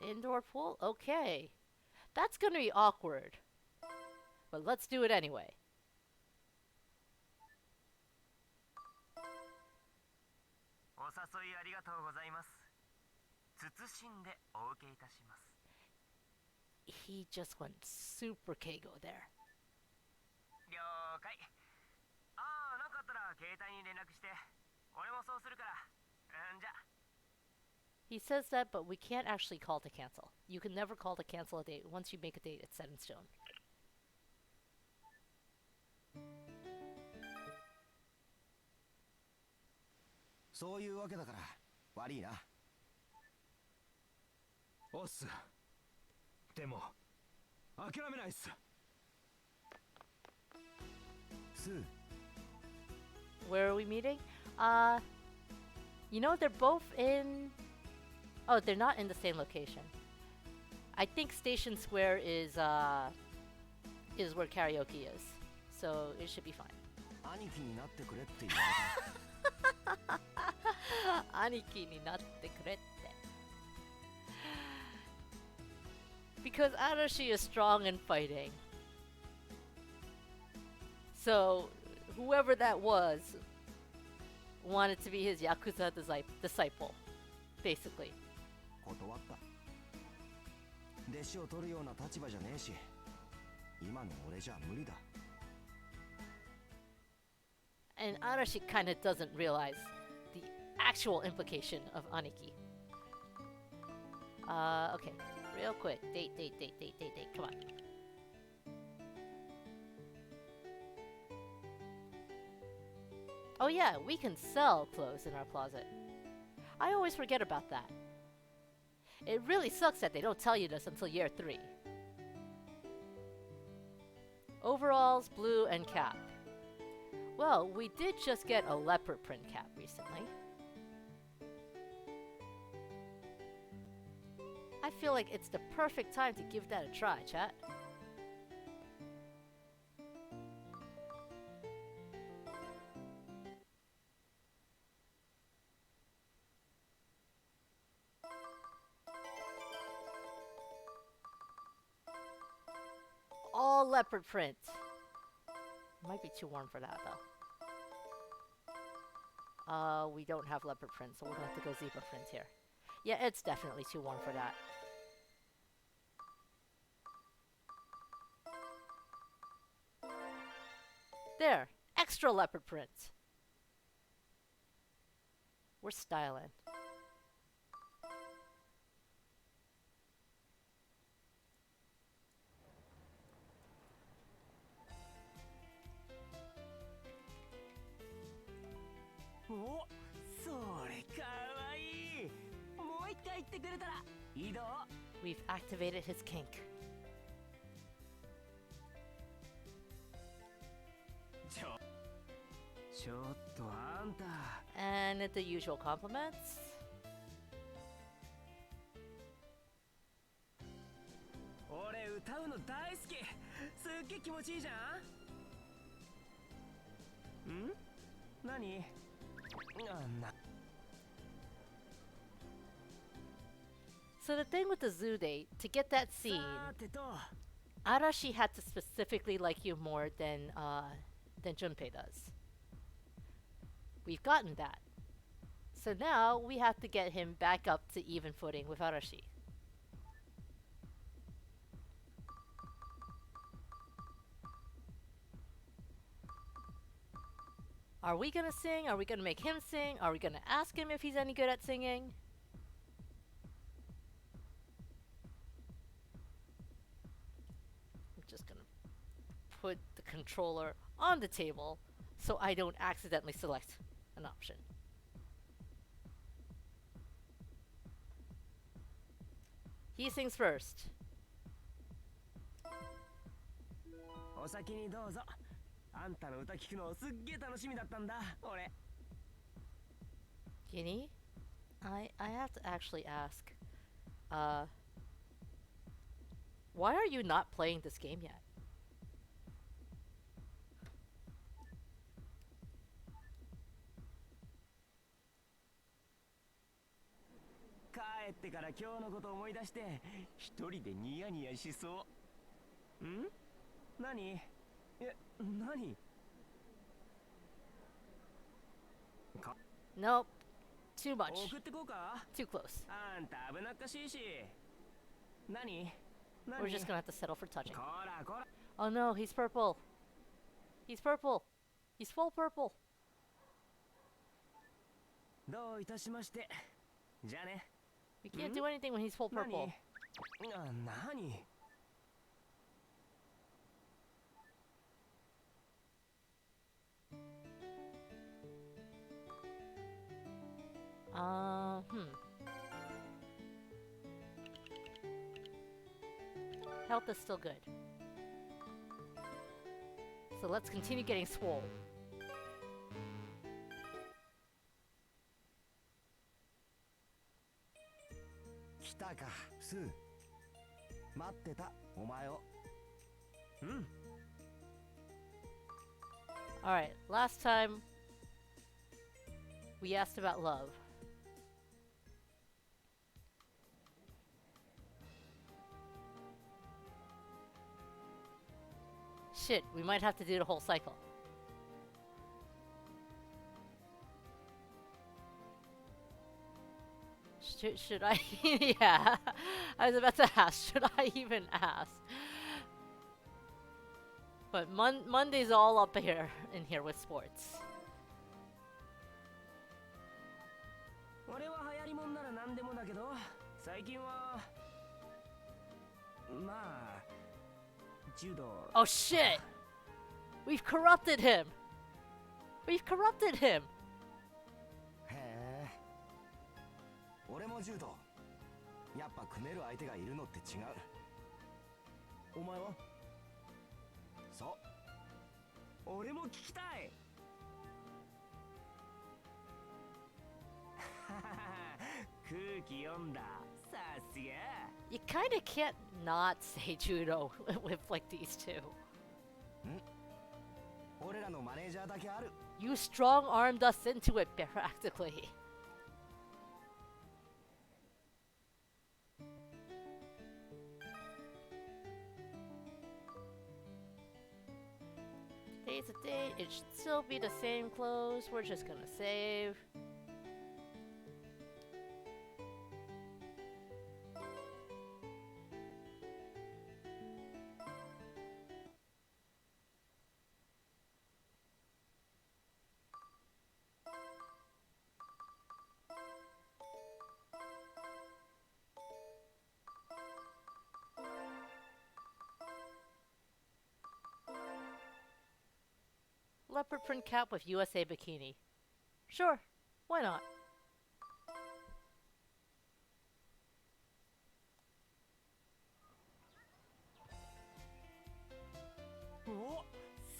Indoor pool? Okay. That's gonna be awkward. But let's do it anyway. お誘いありがとうございます。謹んでお受けいたします。He just went super Keigo there. 了解。ああ、なんかあったら携帯に連絡して。俺もそうするから。じゃ。He says that, but we can't actually call to cancel. You can never call to cancel a date. Once you make a date, it's set in stone. そういうわけだから悪いな。おっす。でも諦めないっす。スー Where are we meeting? You know, they're both in... Oh, they're not in the same location. I think Station Square is where karaoke is. So it should be fine. 兄貴になってくれって言われた。兄貴になってくれって。Because Arashi is strong in fighting. So, whoever that was wanted to be his Yakuza disciple, basically. 断った。弟子を取るような立場じゃねえし、今の俺じゃ無理だ。And Arashi kind of doesn't realize the actual implication of Aniki. Okay, real quick. Date. Come on. Oh yeah, we can sell clothes in our closet. I always forget about that. It really sucks that they don't tell you this until year 3. Overalls, blue, and cap. Well, we did just get a leopard print cap recently. I feel like it's the perfect time to give that a try, chat. Oh, leopard print. Might be too warm for that though. We don't have leopard print, so we're gonna have to go zebra print here. Yeah, it's definitely too warm for that. There, extra leopard print. We're styling.お、それかわいい。もう一回言ってくれたら移動。 We've activated his kink. ちょっとあんた。 And the usual compliments. 俺歌うの大好き。すっげえ気持ちいいじゃん。ん？何？な。 So the thing with the zoo date, to get that scene, さてと。 Arashi had to specifically like you more than Junpei does. We've gotten that. So now we have to get him back up to even footing with Arashi. Are we gonna sing? Are we gonna make him sing? Are we gonna ask him if he's any good at singing? I'm just gonna put the controller on the table so I don't accidentally select an option. He sings first. お先にどうぞ。あんたの歌聞くのすっげえ楽しみだったんだ。俺。 Guinea? I have to actually ask. Why are you not playing this game yet?帰ってから今日のこと思い出して一人でニヤニヤしそう。ん？何？え、何？ Nope. Too much. 送ってこうか？ Too close. あんた危なっかしいし。何？ We're just gonna have to settle for touching. こらこら。 Oh no, he's purple. He's purple. He's full purple. どういたしまして。じゃあね。 We can't do anything when he's full 何？ purple. 何？ Health is still good. So let's continue getting swole. 来たかスー。待ってたお前を。うん。 Alright, last time we asked about love. Shit, we might have to do the whole cycle. Should I? Yeah, I was about to ask. Should I even ask? But Monday's all up here in here with sports. 俺は流行りもんなら何でもだけど、最近はまあ柔道。 Oh shit! We've corrupted him! We've corrupted him! へえ。俺も柔道。やっぱ組める相手がいるのって違う。お前は？そう。俺も聞きたい。空気読んだ。さすが。 You kinda can't not say judo with like these two. 俺らのマネージャーだけある。 You strong armed us into it practically. Today's the date. It should still be the same clothes. We're just gonna save. Leopard print cap with USA bikini. Sure, why not? Oh,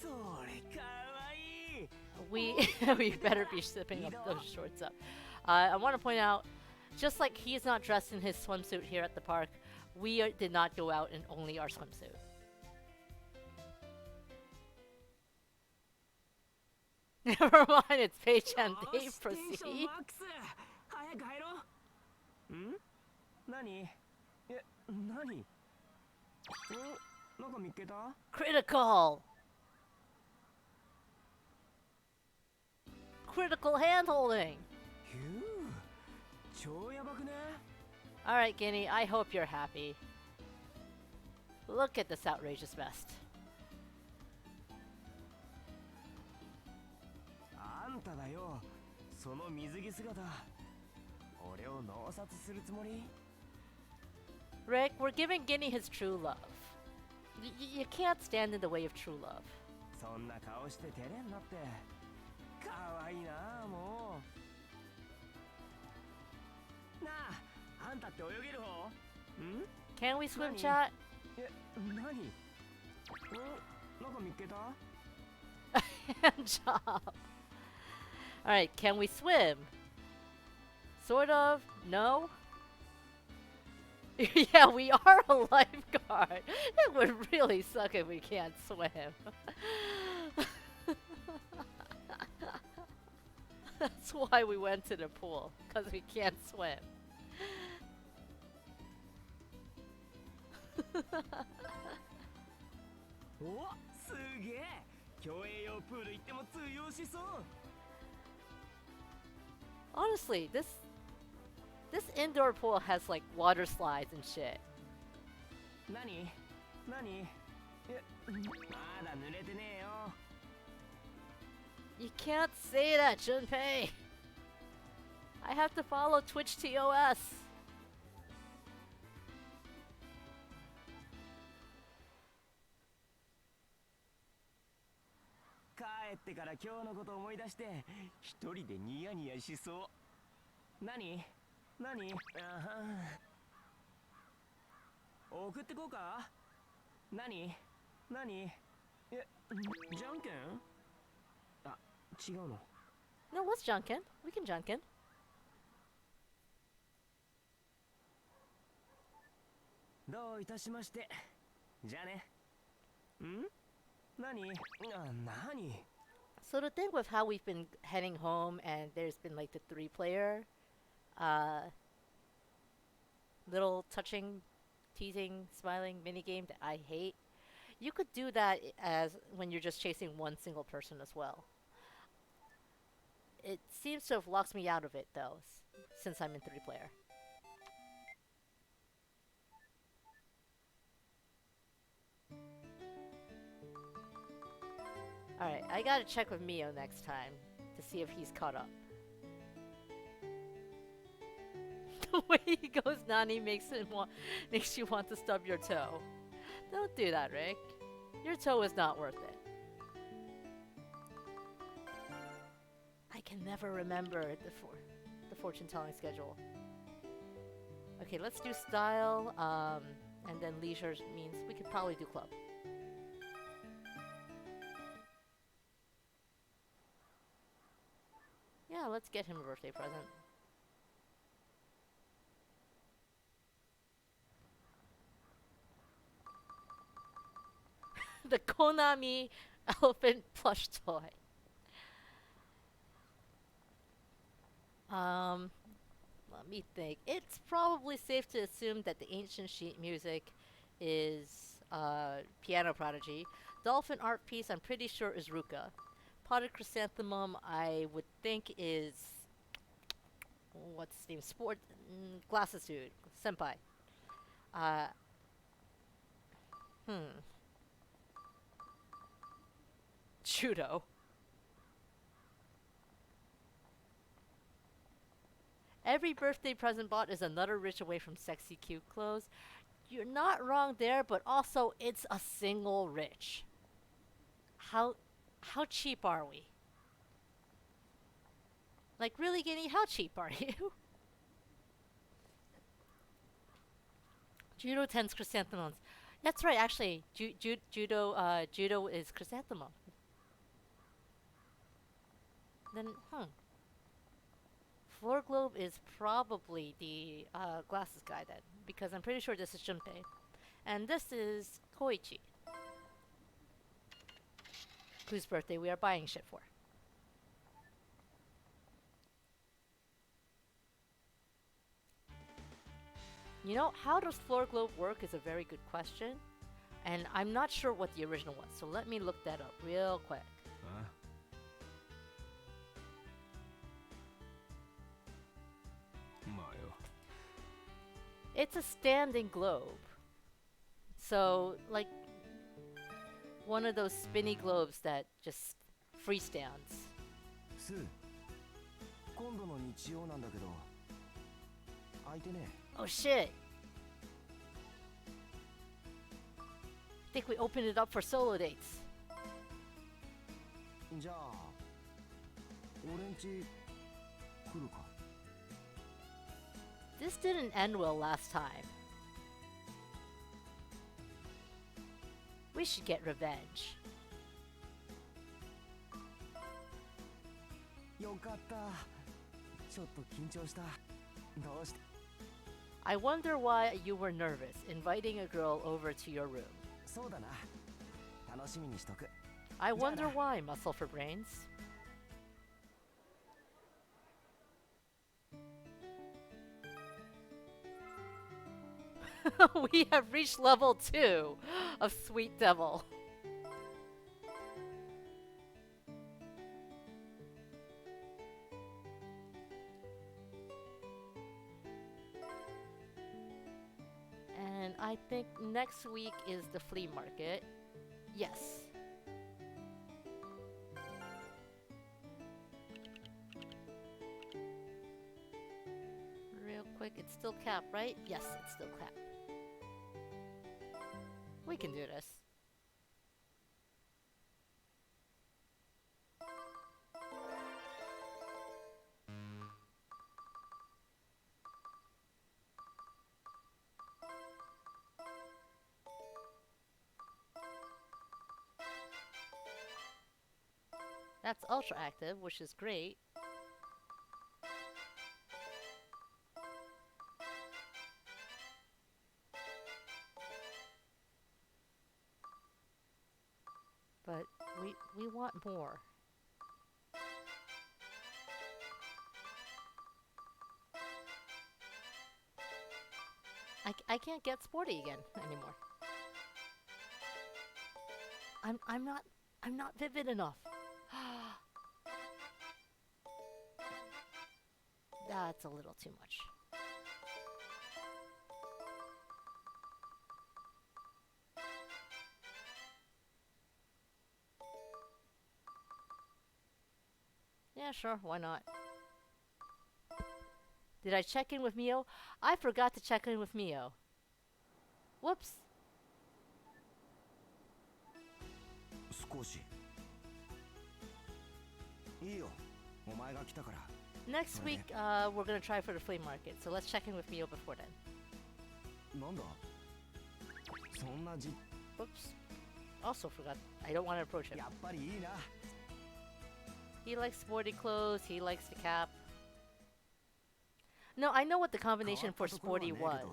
それかわいい。 We we better be zipping up those shorts up. I want to point out, just like he's not dressed in his swimsuit here at the park, we did not go out in only our swimsuit. Never mind, it's Paige and they よしテンション proceed. マックス。早く入ろう。ん？何？え、何？なんか見っけた？ Critical! Critical hand holding! ひゅー、超やばくね？ Alright, Guinea, I hope you're happy. Look at this outrageous vest. あんただよ。その水着姿。俺を脳殺するつもり？ Rick, we're giving Guinea his true love. You can't stand in the way of true love. そんな顔して照れんなって。かわいいなもう。なあ、あんたって泳げる方？ん？ Can we swim, Nani? chat? え、何？なんか見っけた？ Hand job. Alright, can we swim? Sort of. No? Yeah, we are a lifeguard. It would really suck if we can't swim. That's why we went to the pool, because we can't swim. お、すげえ。競泳用プール行っても通用しそう。 Honestly, this indoor pool has like water slides and shit. 何？何？え、まだ濡れてねえよ。 You can't say that, Junpei. I have to follow Twitch TOS. 帰ってから今日のこと思い出して一人でニヤニヤしそう。何？何？あはん。送ってこうか？何？何？え、じゃんけん？あ、違うの。 No, let's Junkin. We can Junkin. どういたしまして。じゃあね。ん？何？何？ So the thing with how we've been heading home and there's been like the 3-player little touching, teasing, smiling minigame that I hate. You could do that as when you're just chasing one single person as well. It seems to have locked me out of it though, since I'm in 3-player. Alright, I gotta check with Mio next time to see if he's caught up. The way he goes Nani makes you want to stub your toe. Don't do that, Rick. Your toe is not worth it. I can never remember the fortune telling schedule. Okay, let's do style, and then leisure means we could probably do club. Yeah, let's get him a birthday present. The Konami elephant plush toy. Let me think. It's probably safe to assume that the ancient sheet music is piano prodigy. Dolphin art piece, I'm pretty sure is Ruka. Potted chrysanthemum, I would think is what's his name? Glasses dude, senpai. Uh, Judo. Every birthday present bought is another rich away from sexy cute clothes. You're not wrong there, but also it's a single rich. How cheap are we? Like really, Guinea? How cheap are you? Judo tends chrysanthemums. That's right, actually. Judo is chrysanthemum. Then, Floor Globe is probably the glasses guy then, because I'm pretty sure this is Junpei. And this is Koichi, whose birthday we are buying shit for. You know, how does Floor Globe work is a very good question. And I'm not sure what the original was, so let me look that up real quick. Huh? Mayo. It's a standing globe. So, like, one of those spinny globes that just freestands. スー、今度の日曜なんだけど空いてね Oh shit! I think we opened it up for solo dates. え。じゃあ俺んち来るか This didn't end well last time. We should get revenge. よかったちょっと緊張したどうして I wonder why you were nervous inviting a girl over to your room. そうだな楽しみにしとく I wonder why, muscle for brains. We have reached level 2 of Sweet Devil. And I think next week is the flea market. Yes. Real quick, it's still cap, right? Yes, it's still cap. We can do this. That's ultra active, which is great. But we want more. I can't get sporty again anymore. I'm not vivid enough. That's a little too much. Yeah, sure, why not? Did I check in with Mio? I forgot to check in with Mio. Whoops. 少しいいよお前が来たから Next week, we're gonna try for the flea market, so let's check in with Mio before then. なんだそんな Whoops. Also forgot. I don't want to approach him. やっぱりいいな He likes sporty clothes, he likes the cap. No, I know what the combination for sporty was.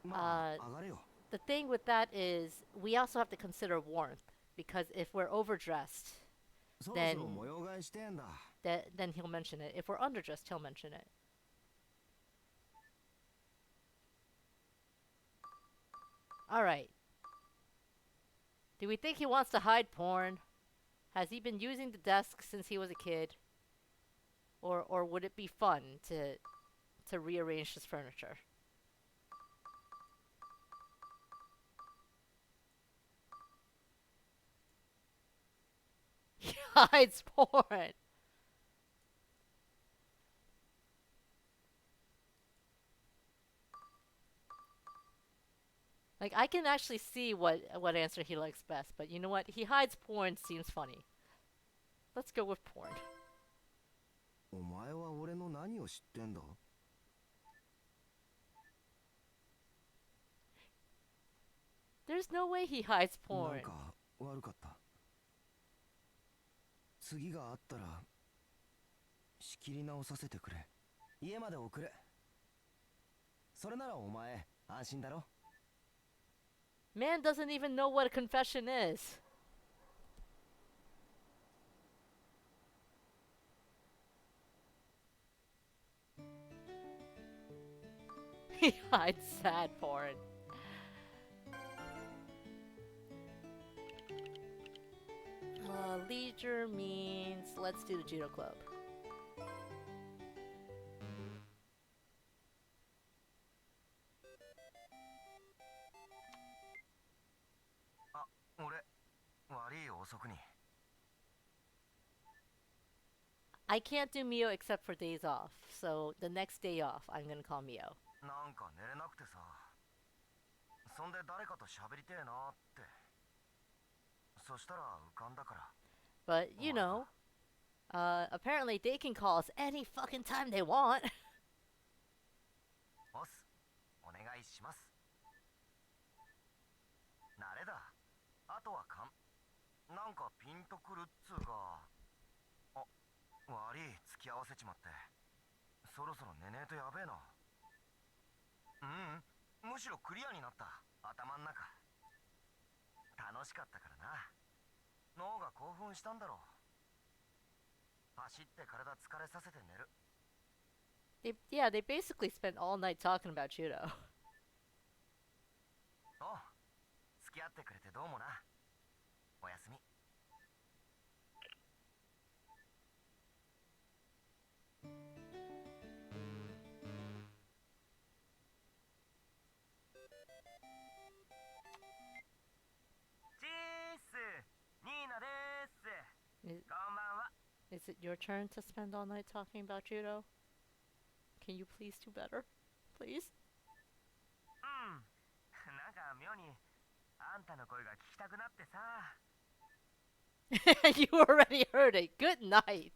まあ上がれよ The thing with that is, we also have to consider warmth, because if we're overdressed, そろそろ模様替えしてんだ then he'll mention it. If we're underdressed, he'll mention it. Alright. Do we think he wants to hide porn? Has he been using the desk since he was a kid? Or would it be fun to rearrange his furniture? He hides porn. Like, I can actually see what answer he likes best, but you know what? He hides porn seems funny. Let's go with porn. お前は俺の何を知ってんだ There's no way he hides なん porn. か悪かった次があったら仕切り直させてくれ家まで送るそれならお前安心だろ Man doesn't even know what a confession is. He hides sad porn. Leisure means let's do the judo club. 俺悪いよ遅くに I can't do Mio except for days off, so the next day off, I'm gonna call Mio. なんか寝れなくてさそんで誰かと喋りてえなってそしたら浮かんだから But, you know, apparently they can call us any fucking time they want. ボスお願いします慣れだあとはなんかピンとくるっつうかあ悪い付き合わせちまってそろそろ寝ねえとやべえなむしろクリアになった頭ん中楽しかったからな脳が興奮したんだろう走って体疲れさせて寝る Yeah, they basically spent all night talking about judo. おう付き合ってくれてどうもなおやすみ Is it your turn to spend all night talking about judo? Can you please do better? Please? なんか妙にあんたの声が聞きたくなってさ You already heard it. Good night.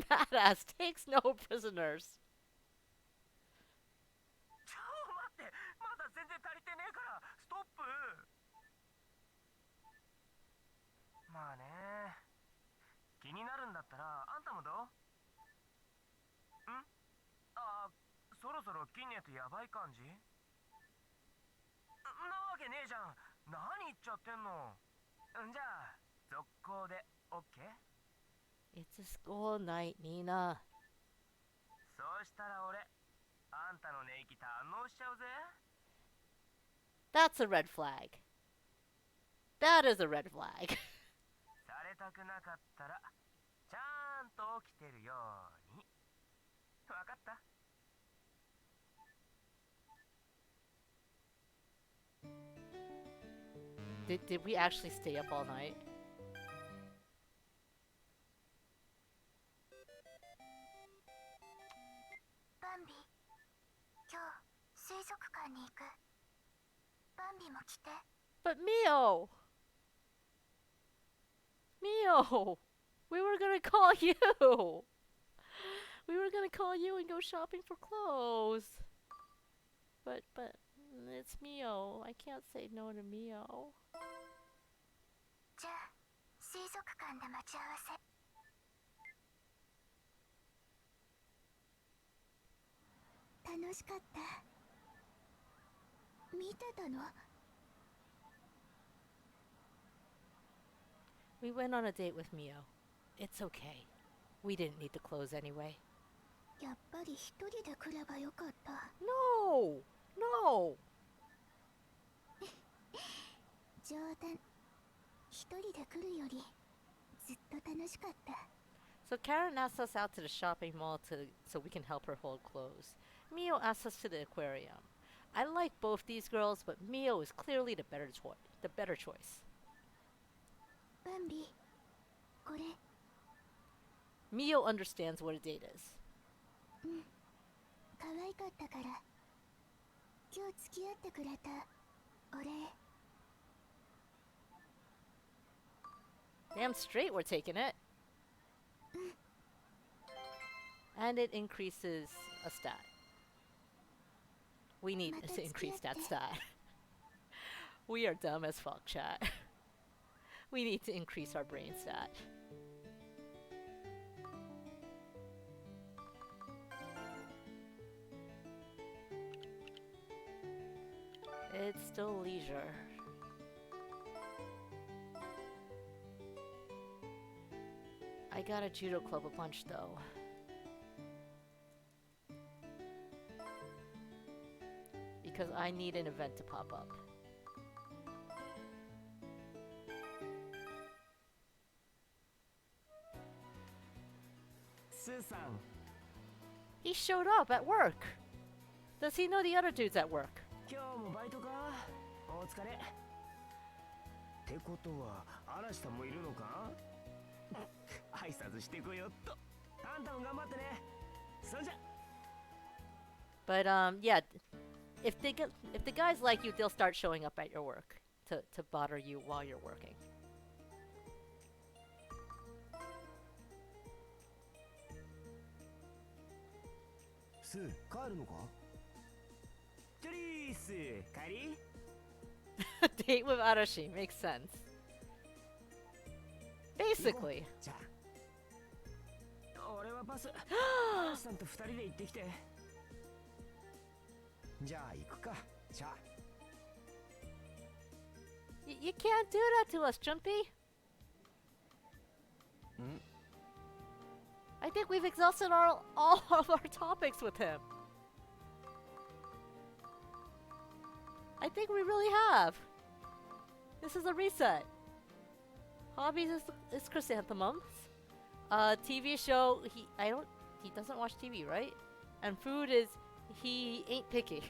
Badass takes no prisoners. ちょ待ってまだ全然足りてねえからストップまあね気になるんだったらあんたもどうそろそろ近年とやばい感じなわけねえじゃん何言っちゃってんのじゃあ続行で OK? It's a school night, Nina. そうしたら俺あんたの寝息堪能しちゃうぜ That's a red flag. That is a red flag. されたくなかったらちゃんと起きてるようにわかった Did we actually stay up all night? バンビ今日水族館に行くバンビも来て But Mio! Mio! We were gonna call you! We were gonna call you and go shopping for clothes. But it's Mio. I can't say no to Mio. じゃあ水族館で待ち合わせ楽しかった見てたの We went on a date with Mio. It's okay. We didn't need the clothes anyway. やっぱり一人で来ればよかった No! No! 冗談。一人で来るよりずっと楽しかった。 So Karen asks us out to the shopping mall so we can help her hold clothes. Mio asks us to the aquarium. I like both these girls, but Mio is clearly the better choice. バンビ、これ。 Mio understands what a date is. 可愛かったから。今日付き合ってくれたお礼。 Damn straight we're taking it. And it increases a stat. We need to increase that stat. We are dumb as fuck, chat. We need to increase our brain stat. It's still leisure. I got a judo club a bunch though. Because I need an event to pop up. Susan. He showed up at work. Does he know the other dudes at work? 今日もバイトか。お疲れ。ってことは嵐さんもいるのか。挨拶してこよっと。あんたも頑張ってね。そんじゃ。 But yeah, if the guys like you, they'll start showing up at your work to bother you while you're working. スー、帰るのか？チョリース、帰り？ Date with Arashi makes sense. Basically. じゃあ。俺はパス。嵐さんと二人で行ってきて。じゃあ行くか。じゃあ。You can't do that to us, Jumpy. I think we've exhausted all of our topics with him. I think we really have. This is a reset. Hobbies is chrysanthemums. TV show, he doesn't watch TV, right? And food is, he ain't picky.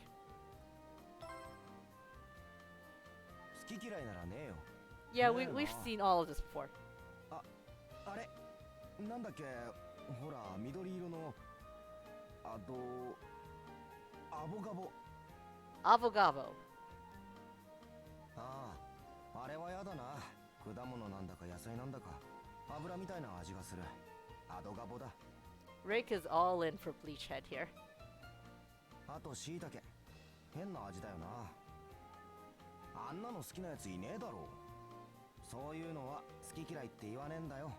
好き嫌いならねえよ。 Yeah, we've seen all of this before. あれなんだっけ、ほら緑色のアボガボ。 Avogavo. ああ、あれはやだな。果物なんだか野菜なんだか油みたいな味がする。アドガボだ。 Rick is all in for Bleach Head here. あと椎茸。変な味だよな。あんなの好きなやついねえだろう。そういうのは好き嫌いって言わねえんだよ。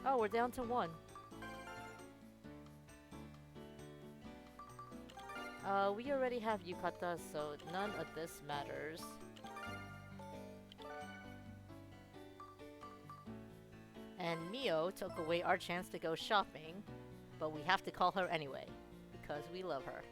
Oh, we're down to 1. We already have yukata, so none of this matters. And Mio took away our chance to go shopping, but we have to call her anyway, because we love her.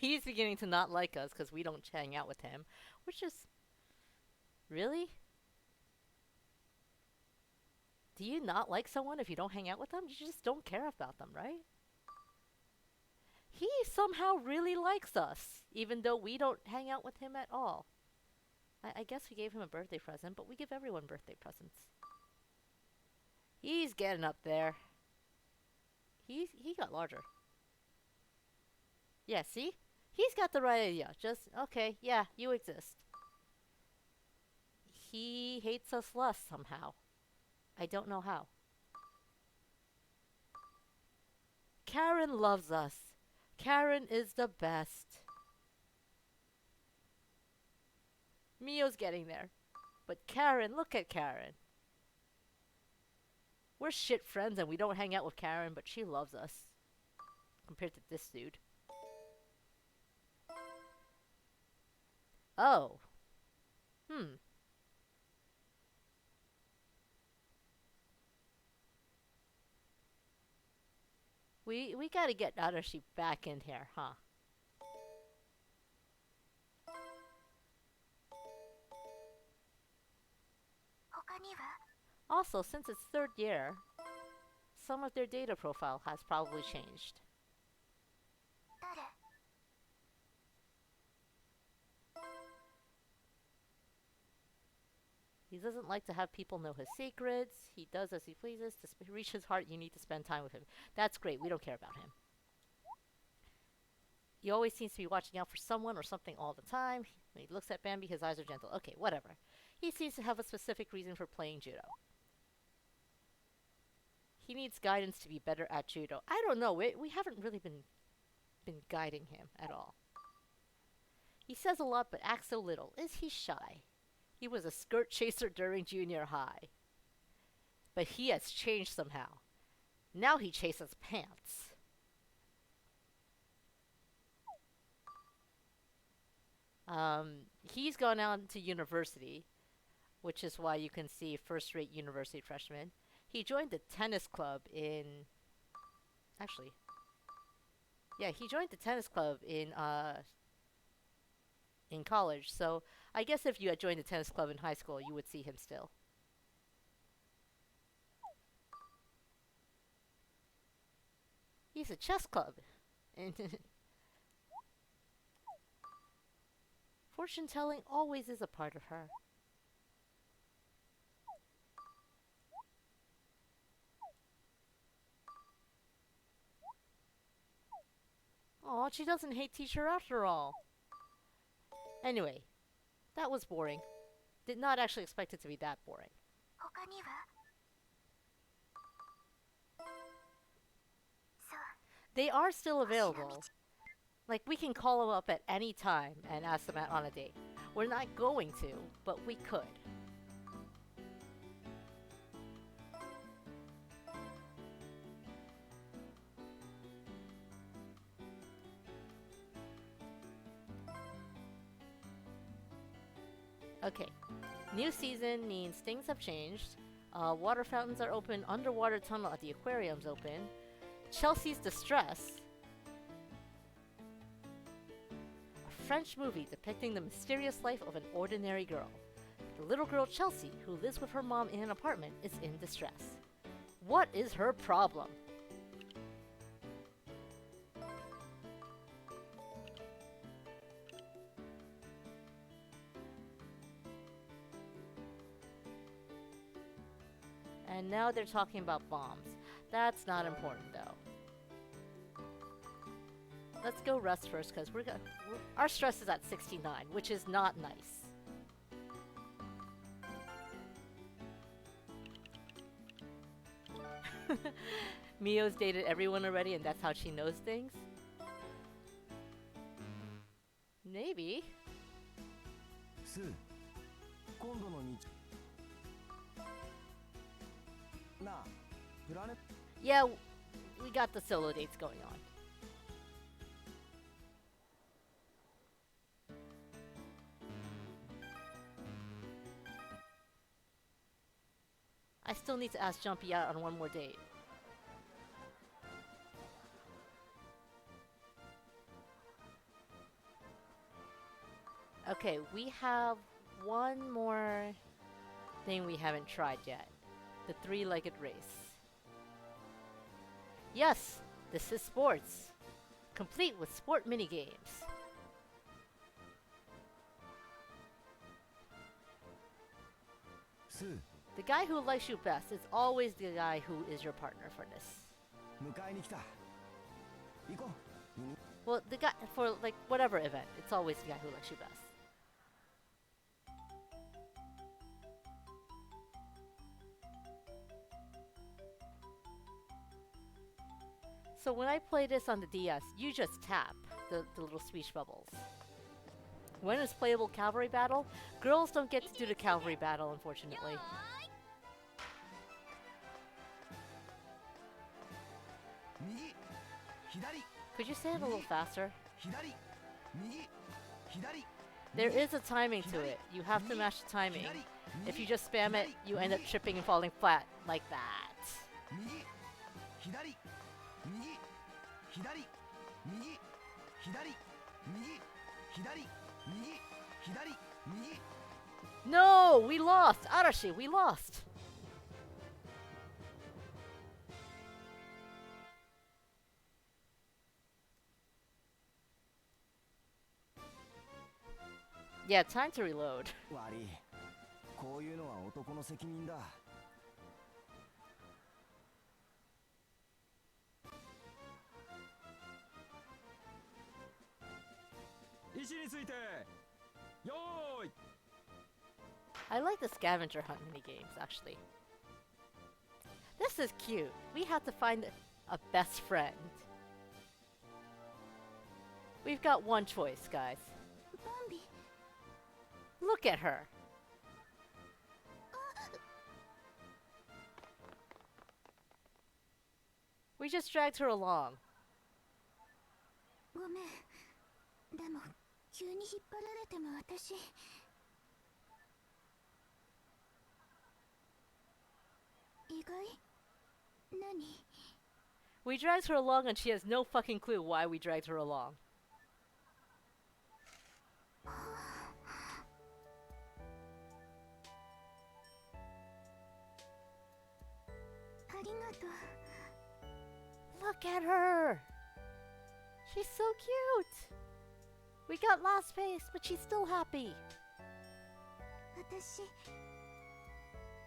He's beginning to not like us because we don't hang out with him, which is... Really? Do you not like someone if you don't hang out with them? You just don't care about them, right? He somehow really likes us, even though we don't hang out with him at all. I guess we gave him a birthday present, but we give everyone birthday presents. He's getting up there. He got larger. Yeah, see? He's got the right idea. Just, okay, yeah, you exist. He hates us less somehow. I don't know how. Karen loves us. Karen is the best. Mio's getting there. But Karen, look at Karen. We're shit friends and we don't hang out with Karen, but she loves us. Compared to this dude. Oh. We gotta get Adachi back in here, huh? Also, since it's third year, some of their data profile has probably changed. He doesn't like to have people know his secrets. He does as he pleases. To reach his heart, you need to spend time with him. That's great. We don't care about him. He always seems to be watching out for someone or something all the time. When he looks at Bambi, his eyes are gentle. Okay, whatever. He seems to have a specific reason for playing judo. He needs guidance to be better at judo. I don't know. We haven't really been guiding him at all. He says a lot but acts so little. Is he shy? He was a skirt chaser during junior high. But he has changed somehow. Now he chases pants. He's gone on to university, which is why you can see first-rate university freshman. He joined the tennis club in... Actually... Yeah, he joined the tennis club in college, so I guess if you had joined the tennis club in high school, you would see him still. He's a chess club. Fortune telling always is a part of her. Aw, she doesn't hate teacher after all. Anyway, that was boring. Did not actually expect it to be that boring. They are still available. Like, we can call them up at any time and ask them out on a date. We're not going to, but we could. Okay, new season means things have changed. Water fountains are open, underwater tunnel at the aquarium's open. Chelsea's Distress. A French movie depicting the mysterious life of an ordinary girl. The little girl Chelsea, who lives with her mom in an apartment, is in distress. What is her problem? And now they're talking about bombs. That's not important, though. Let's go rest first, because our stress is at 69, which is not nice. Mio's dated everyone already, and that's how she knows things? Maybe. Sue, 今度の日 なあ、プラネ Yeah, we got the solo dates going on. I still need to ask Jumpy out on one more date. Okay, we have one more thing we haven't tried yet. The three-legged race. Yes, this is sports. Complete with sport minigames. Sue, The guy who likes you best is always the guy who is your partner for this. 迎えに来た。行こう。Well, the guy for like whatever event, it's always the guy who likes you best. So when I play this on the DS, you just tap the little speech bubbles. When is playable cavalry battle? Girls don't get to do the cavalry battle, unfortunately. よ 右左 Could you say it a little faster? 左右左 There is a timing to it. You have to match the timing. 左 If you just spam it, you end up tripping and falling flat like that. 右左右左右左右左右左右 No, we lost. Arashi, we lost. Yeah, time to reload. 悪いこういうのは男の責任だ位置についてよーい I like the scavenger hunt mini games, actually. This is cute. We have to find a best friend. We've got one choice, guys. バンビ Look at her. We just dragged her along. ごめんでも急に引っ張られても私意外何 We dragged her along and she has no fucking clue why we dragged her along. ありがとう Look at her! She's so cute! We got last place, but she's still happy. 私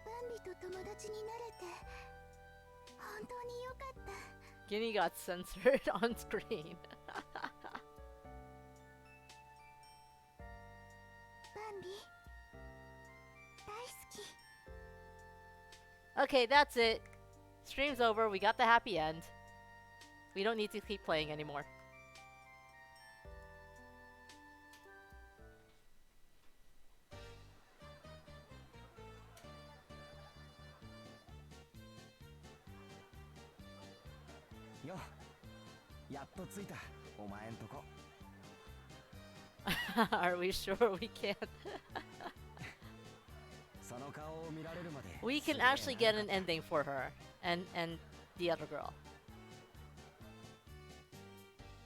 バンビと友達になれて本当によかった Guinea got censored on screen. バンビ大好き Okay, that's it. Stream's over. We got the happy end. We don't need to keep playing anymore. Yo, やっと着いたお前んとこ Are we sure we can? その顔を見られるまで We can actually get an ending for her and the other girl.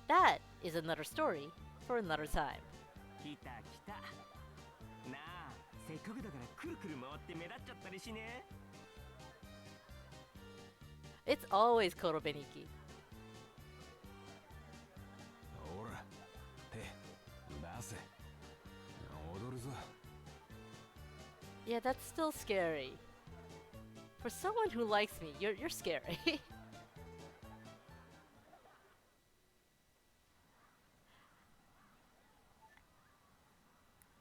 That is another story for another time. 来た来たなあせっかくだからくるくる回って目立っちゃったりしね It's always Korobeniki. ほら手出せ踊るぞ Yeah, that's still scary. For someone who likes me, you're scary.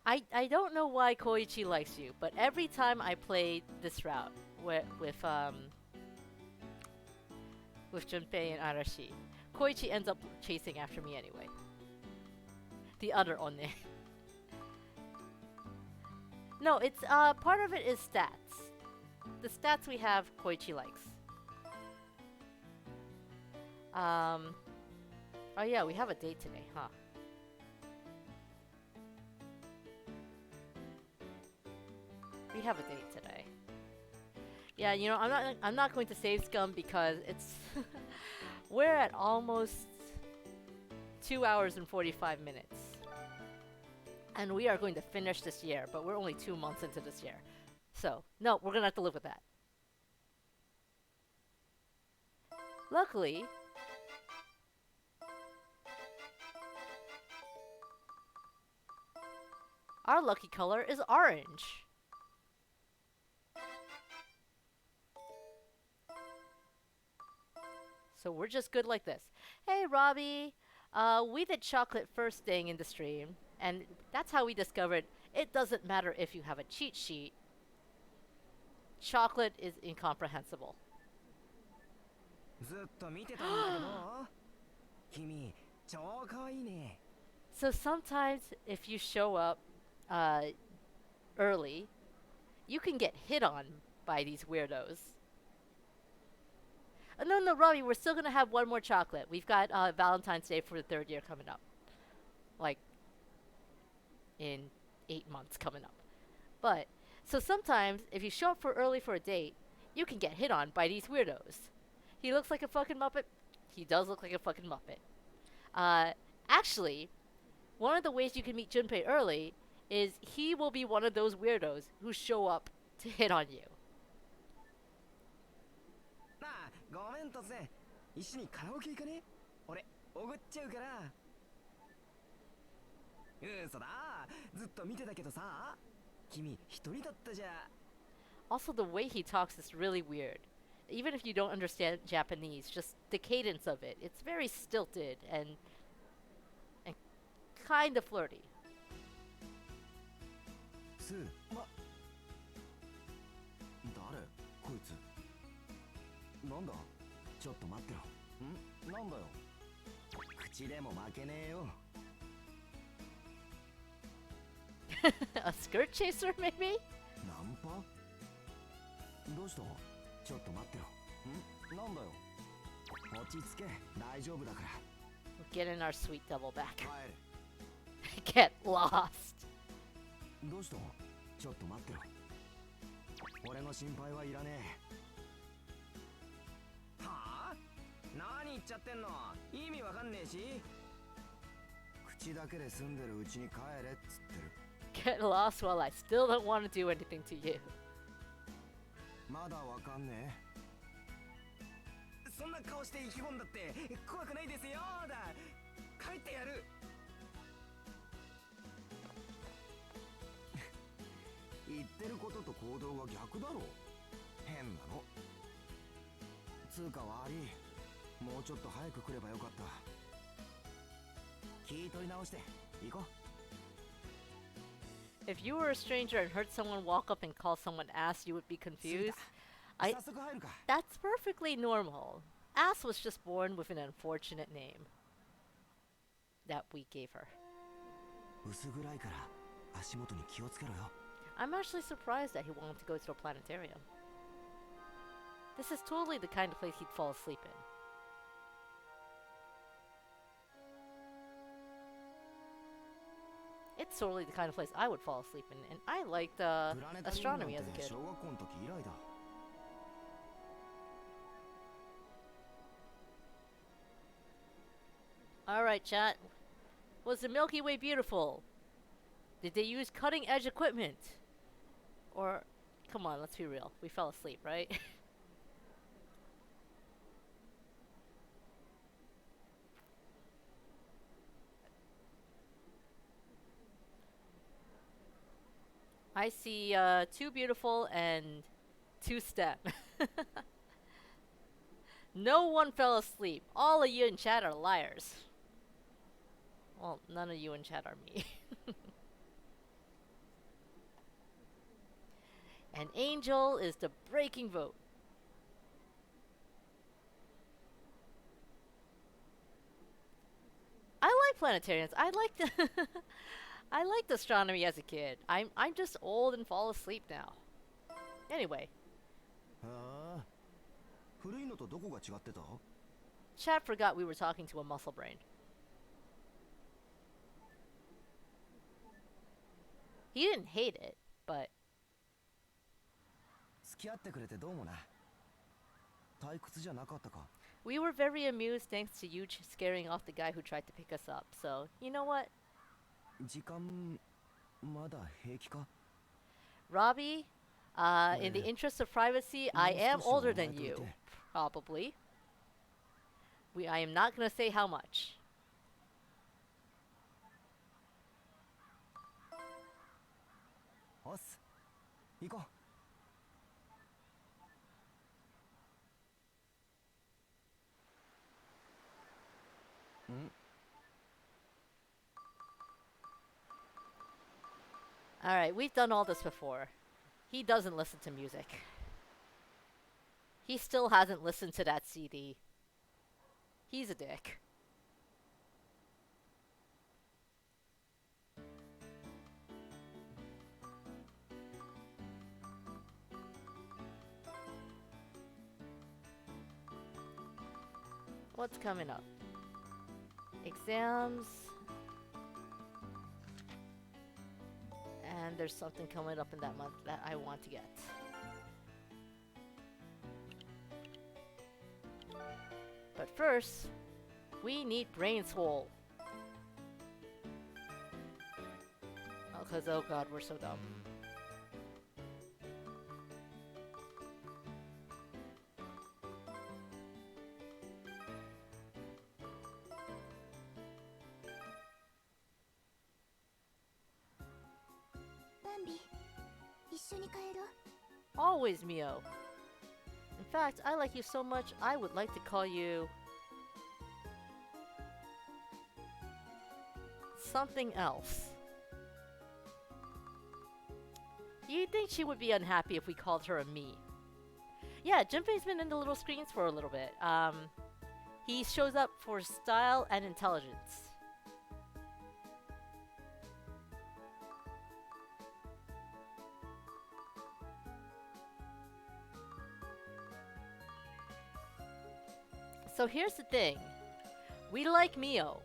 I don't know why Koichi likes you, but every time I play this route with Junpei and Arashi, Koichi ends up chasing after me anyway. The other One. No, it's part of it is stats. The stats we have, Koichi likes. Oh yeah, we have a date today, huh? We have a date today. Yeah, you know, I'm not going to save Scum because it's we're at almost 2 hours and 45 minutes. And we are going to finish this year, but we're only 2 months into this year. So, no, we're gonna have to live with that. Luckily, our lucky color is orange. So we're just good like this. Hey, Robbie. We did chocolate first thing in the stream, and that's how we discovered it doesn't matter if you have a cheat sheet. Chocolate is incomprehensible. ずっと見てたんだけど君超可愛いね So sometimes if you show up uh, early, you can get hit on by these weirdos. No, no, Robbie, we're still gonna have one more chocolate. We've got Valentine's Day for the third year coming up. Like, in 8 months coming up. But, so sometimes, if you show up for early for a date, you can get hit on by these weirdos. He looks like a fucking Muppet. He does look like a fucking Muppet. Actually, one of the ways you can meet Junpei early is he will be one of those weirdos who show up to hit on you. なあごめん突然一緒にカラオケ行かね俺おごっちゃうから嘘だずっと見てたけどさ君一人だったじゃ Also, the way he talks is really weird. Even if you don't understand Japanese, just the cadence of it, it's very stilted and kind of flirty. スー誰こいつなんだちょっと待ってよんなんだよ口でも負けねえよ A skirt chaser, maybe? ナンパどうしたちょっと待ってよんなんだよ落ち着け大丈夫だから We're getting our sweet double back. 帰 Get lost. れどうしたちょっと待ってよ俺の心配はいらねはあ何言っちゃってんの意味わかんねえしえ口だけで済んでるうちに帰れっつってる Get lost while I still don't want to do anything to you. まだわかんねそんな顔して意気込んだって怖くないですよだ帰ってやるえ言ってることと行動が逆だろ変なのつうか悪いもうちょっと早く来ればよかった気取り直して行こう If you were a stranger and heard someone walk up and call someone ass, you would be confused. 早速入るか That's perfectly normal. Ass was just born with an unfortunate name that we gave her. 薄暗いから足元に気をつけろよ I'm actually surprised that he wanted to go to a planetarium. This is totally the kind of place he'd fall asleep in. It's totally the kind of place I would fall asleep in, and I liked プラネタリウムなんて astronomy as a kid. 小学校の時以来だ Alright, chat. Was the Milky Way beautiful? Did they use cutting edge equipment? Or, come on, let's be real. We fell asleep, right? I see two beautiful and two STEM. No one fell asleep. All of you in chat are liars. Well, none of you in chat are me. And Angel is the breaking vote. I like planetariums. I liked I liked astronomy as a kid. I'm just old and fall asleep now. Anyway, ああ古いのとどこが違ってた chat forgot we were talking to a muscle brain. He didn't hate it, but 付き合ってくれてどうもな退屈じゃなかったか we were very amused thanks to you scaring off the guy who tried to pick us up. So, you know what? 時間まだ平気か Robbie, in the interest of privacy, I am older than you. Probably. I am not gonna say how much. おっす行こ Alright, we've done all this before. He doesn't listen to music. He still hasn't listened to that CD. He's a dick. What's coming up? Exams. And there's something coming up in that month that I want to get. But first, we need Brain Swole. Oh, cause oh god, we're so dumb. Bambi, 一緒に帰ろう。 Always, Mio. In fact, I like you so much, I would like to call you something else. Do you think she would be unhappy if we called her a me? Yeah, Junpei's been in the little screens for a little bit. He shows up for style and intelligence. So here's the thing. We like Mio.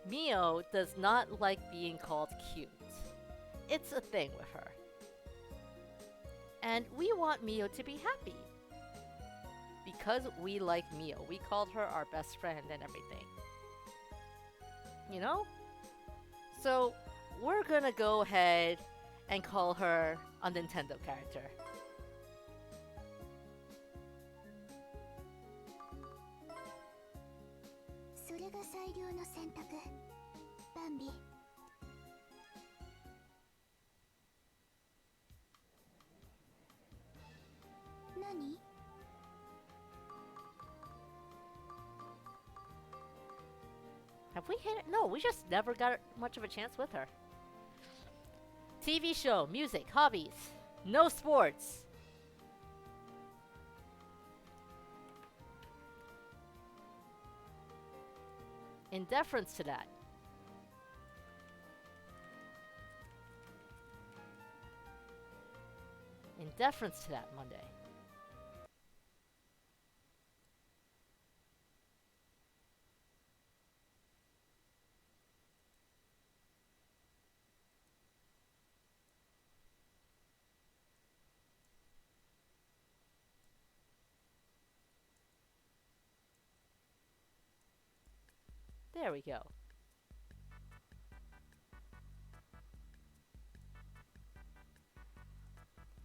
Mio does not like being called cute. It's a thing with her. And we want Mio to be happy. Because we like Mio. We called her our best friend and everything. You know? So we're gonna go ahead and call her a Nintendo character. Bambi. Nani? Have we hit it? No, we just never got much of a chance with her. TV show, music, hobbies. No sports. In deference to that. In deference to that, Monday. There we go.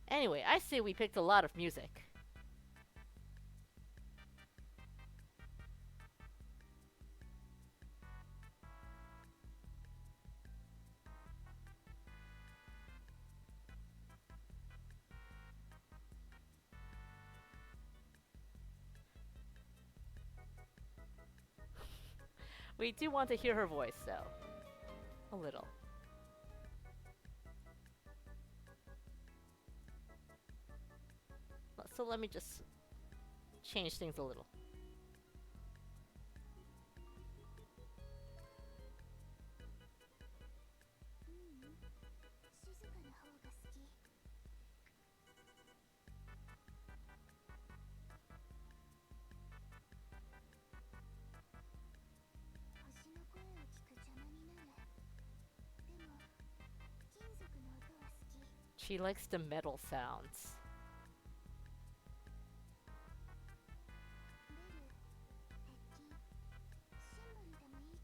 Anyway, I say we picked a lot of music. We do want to hear her voice, though. A little. So let me just change things a little. She likes the metal sounds.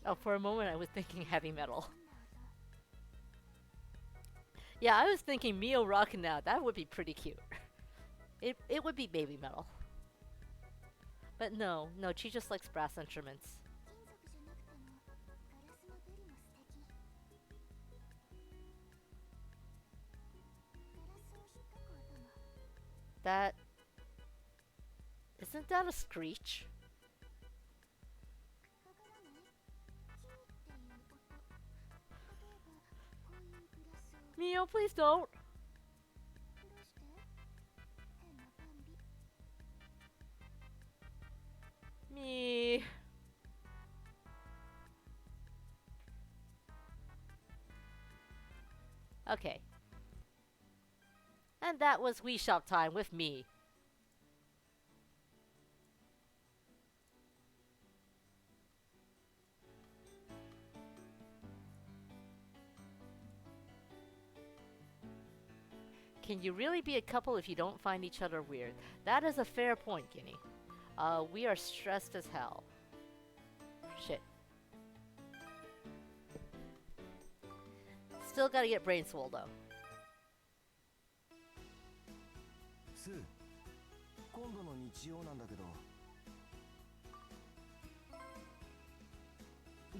Oh, for a moment I was thinking heavy metal. Yeah, I was thinking Mio rocking out. That would be pretty cute. It would be baby metal. But no, she just likes brass instruments. That... Isn't that a screech? Mio, please don't! Me. Okay. And that was Wii Shop time with me. Can you really be a couple if you don't find each other weird? That is a fair point, Guinea. We are stressed as hell. Shit. Still gotta get brain swole though. スー、今度の日曜なんだけど、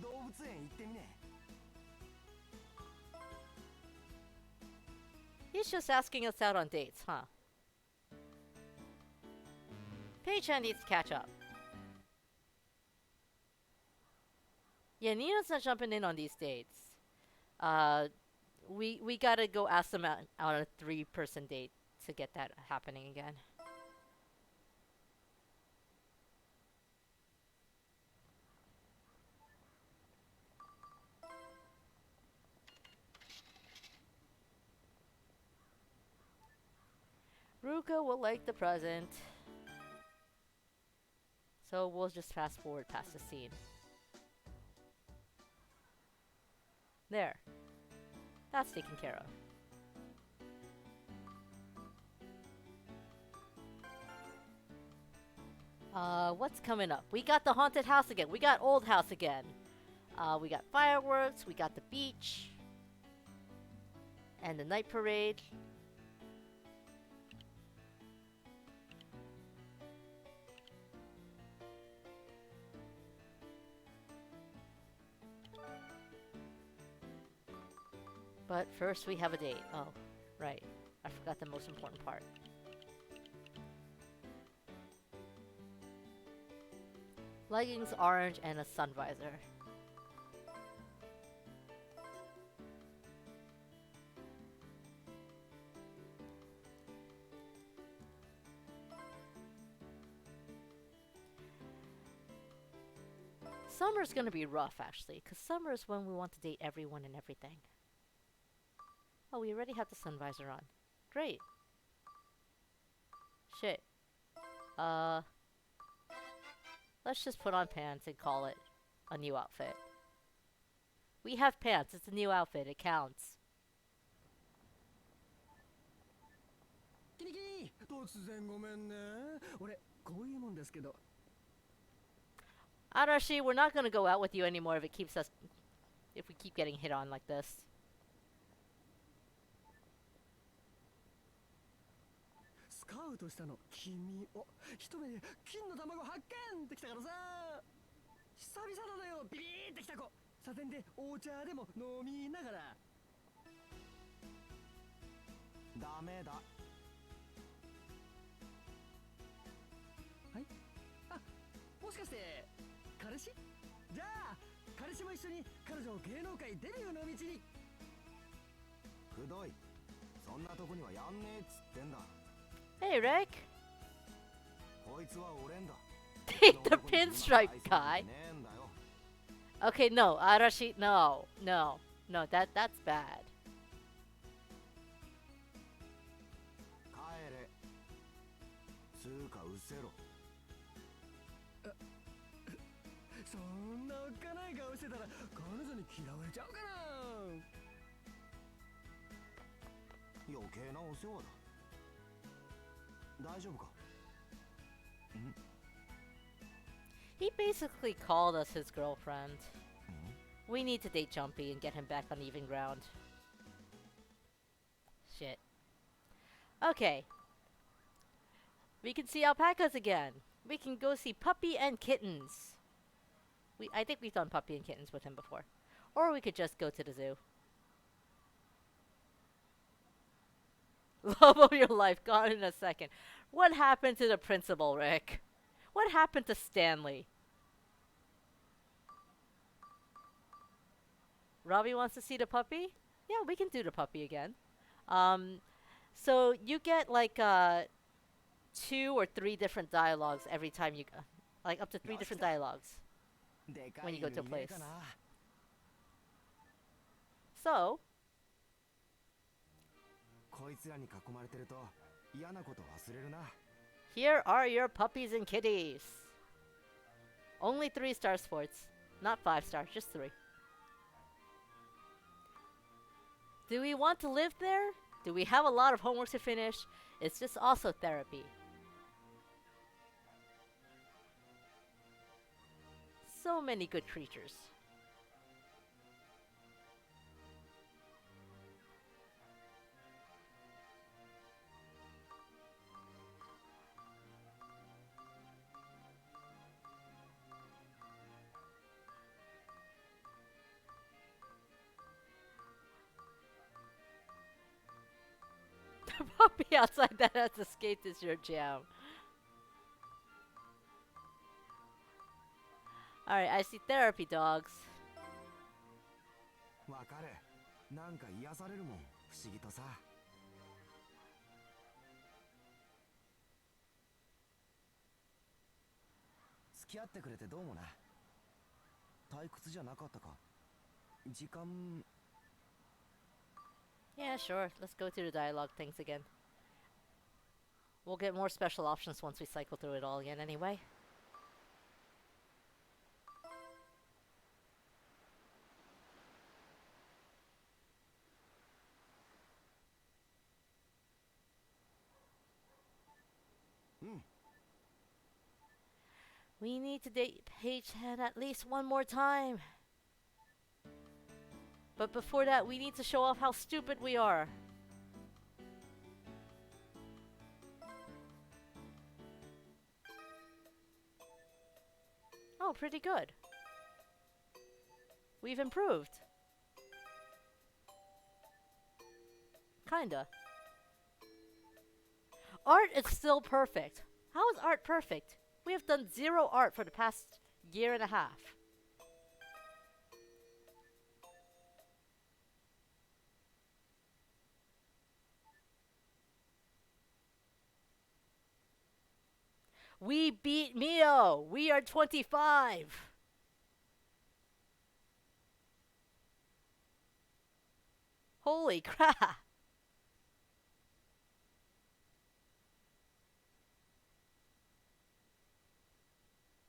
動物園行ってみね。 He's just asking us out on dates, huh? Paige-chan needs to catch up. Yeah, Nina's not jumping in on these dates. We gotta go ask them out on a 3-person date to get that happening again. Ruka will like the present. So we'll just fast forward past the scene. There. That's taken care of. What's coming up? We got the haunted house again. We got old house again. We got fireworks. We got the beach. And the night parade. But first we have a date. Oh, right. I forgot the most important part. Leggings orange and a sun visor. Summer's gonna be rough actually, because summer is when we want to date everyone and everything. Oh, we already have the sun visor on. Great. Shit. Let's just put on pants and call it a new outfit. We have pants. It's a new outfit. It counts. キニキニ、突然ごめんね。俺こういうもんですけど。 Arashi, we're not gonna go out with you anymore if it keeps us... if we keep getting hit on like this. スカウトしたの君を一目で金の卵発見ってきたからさ。久々なのよ、ビビーってきた子。サテンでお茶でも飲みながら。ダメだ。はい。あ、もしかして彼氏？じゃあ彼氏も一緒に彼女を芸能界デビューの道に。くどい。そんなとこにはやんねえっつってんだ。 Hey, Rick! こいつは俺んだ。 The pinstripe guy! Okay, no, Arashi, no, no, no, that's bad. 帰れ。つうかうせろ。そんなおっかない顔してたら彼女に嫌われちゃうかな。余計なお世話だ。大丈夫か？ He basically called us his girlfriend. We need to date Jumpy and get him back on even ground. Shit. Okay. We can see alpacas again. We can go see Puppy and Kittens. I think we've done Puppy and Kittens with him before. Or we could just go to the zoo. Love of your life, gone in a second. What happened to the principal, Rick? What happened to Stanley? Robbie wants to see the puppy? Yeah, we can do the puppy again. So you get like 2 or 3 different dialogues every time you go. Like up to 3 different dialogues when you go to a place. So, こいつらに囲まれてると嫌なこと忘れるな。 here are your puppies and kitties. Only 3-star sports. Not 5-star, just 3. Do we want to live there? Do we have a lot of homework to finish? It's just also therapy. So many good creatures. The puppy outside that has escaped is your jam. Alright, I see therapy dogs. わかる。なんか癒されるもん、不思議とさ。付き合ってくれてどうもな。退屈じゃなかったか。時間。Yeah, sure. Let's go through the dialogue things again. We'll get more special options once we cycle through it all again anyway. We need to date Paige Head at least one more time. But before that, we need to show off how stupid we are. Oh, pretty good. We've improved. Kinda. Art is still perfect. How is art perfect? We have done 0 art for the past year and a half. We beat Mio! We are 25! Holy crap!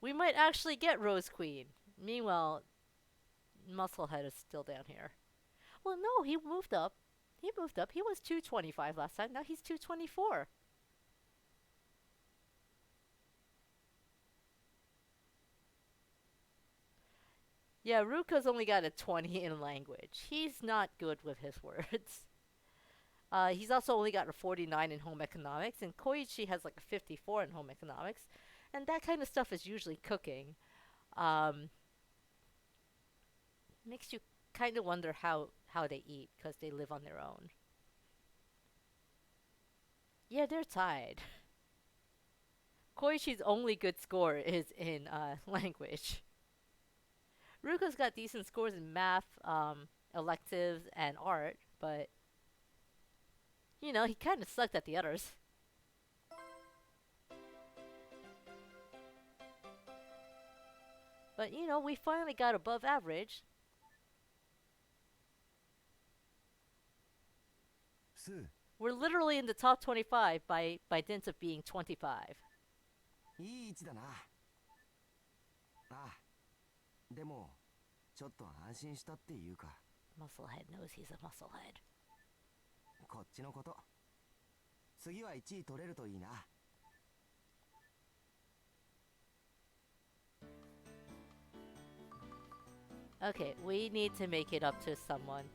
We might actually get Rose Queen. Meanwhile, Musclehead is still down here. Well, no, he moved up. He moved up. He was 225 last time. Now he's 224. Yeah, Ruka's only got a 20 in language. He's not good with his words. He's also only got a 49 in home economics, and Koichi has like a 54 in home economics. And that kind of stuff is usually cooking. Makes you kind of wonder how they eat, because they live on their own. Yeah, they're tied. Koichi's only good score is in language. Ruka's got decent scores in math, electives, and art, but you know, he kind of sucked at the others. But you know, we finally got above average. We're literally in the top 25 by dint of being 25. いい位置だな。ああ。でも、ちょっと安心したっていうか。Musclehead knows he's a musclehead. こっちのこと。次は1位取れるといいな。Okay, we need to make it up to someone.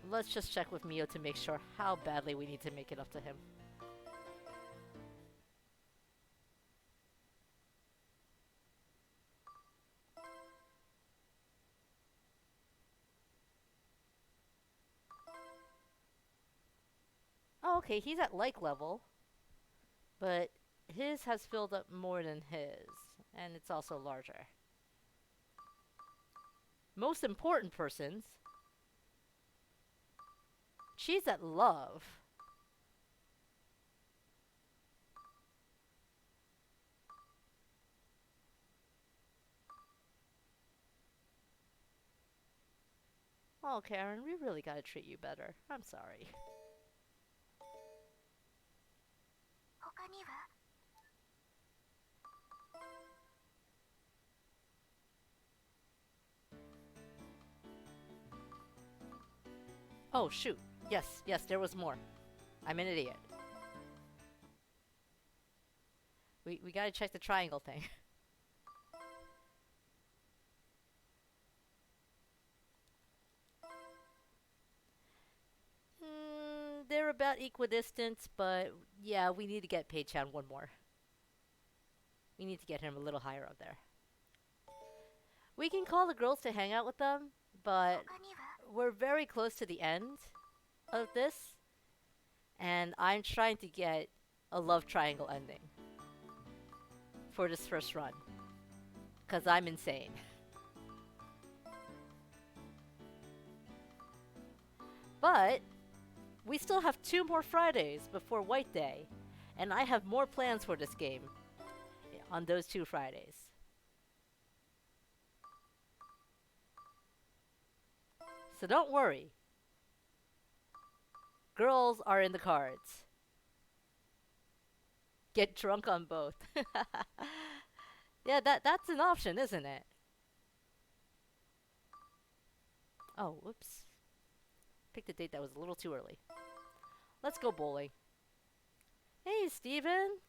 Let's just check with Mio to make sure how badly we need to make it up to him. Oh, okay, he's at like level. But his has filled up more than his. And it's also larger. Most important persons. She's at love. Oh, Karen, we really gotta treat you better. I'm sorry. Oh, shoot. Yes, yes, there was more. I'm an idiot. We gotta check the triangle thing. They're about equidistant, but yeah, we need to get Pei-chan one more. We need to get him a little higher up there. We can call the girls to hang out with them, but we're very close to the end of this, and I'm trying to get a love triangle ending for this first run, because I'm insane. But we still have 2 more Fridays before White Day, and I have more plans for this game on those 2 Fridays. So don't worry. Girls are in the cards. Get drunk on both. Yeah, that's an option, isn't it? Oh, whoops. Picked a date that was a little too early. Let's go bowling. Hey, Steven.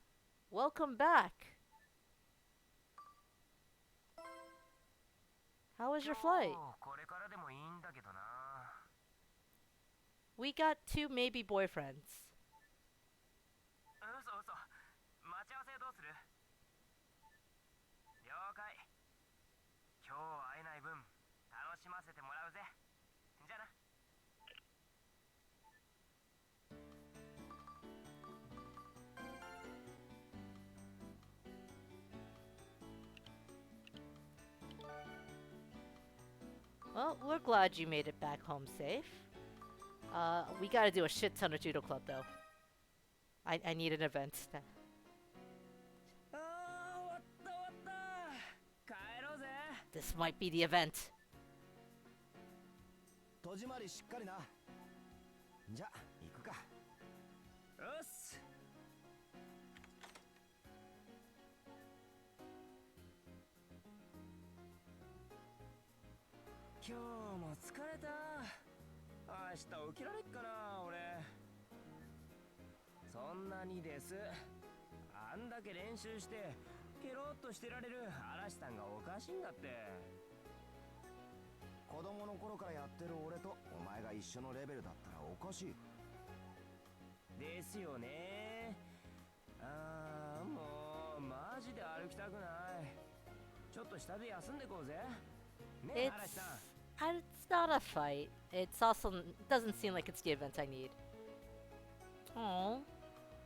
Welcome back. How was your flight? We got 2 maybe boyfriends. 嘘嘘。待ち合わせどうする？了解。今日会えない分楽しませてもらうぜ。じゃあな。Well, we're glad you made it back home safe. We gotta do a shit ton of judo club though. I need an event. ああ、終わった終わった。帰ろうぜ。This might be the event. 戸締まりしっかりな。じゃ、行くか。よし。今日も疲れた。明日起きられっかな俺。そんなにです。あんだけ練習してケロッとしてられる嵐さんがおかしいんだって。子供の頃からやってる俺とお前が一緒のレベルだったらおかしい。ですよね。ああ、もうマジで歩きたくない。ちょっと下で休んでこうぜ。ねえ、嵐さん。It's not a fight. It's also doesn't seem like it's the event I need. Oh,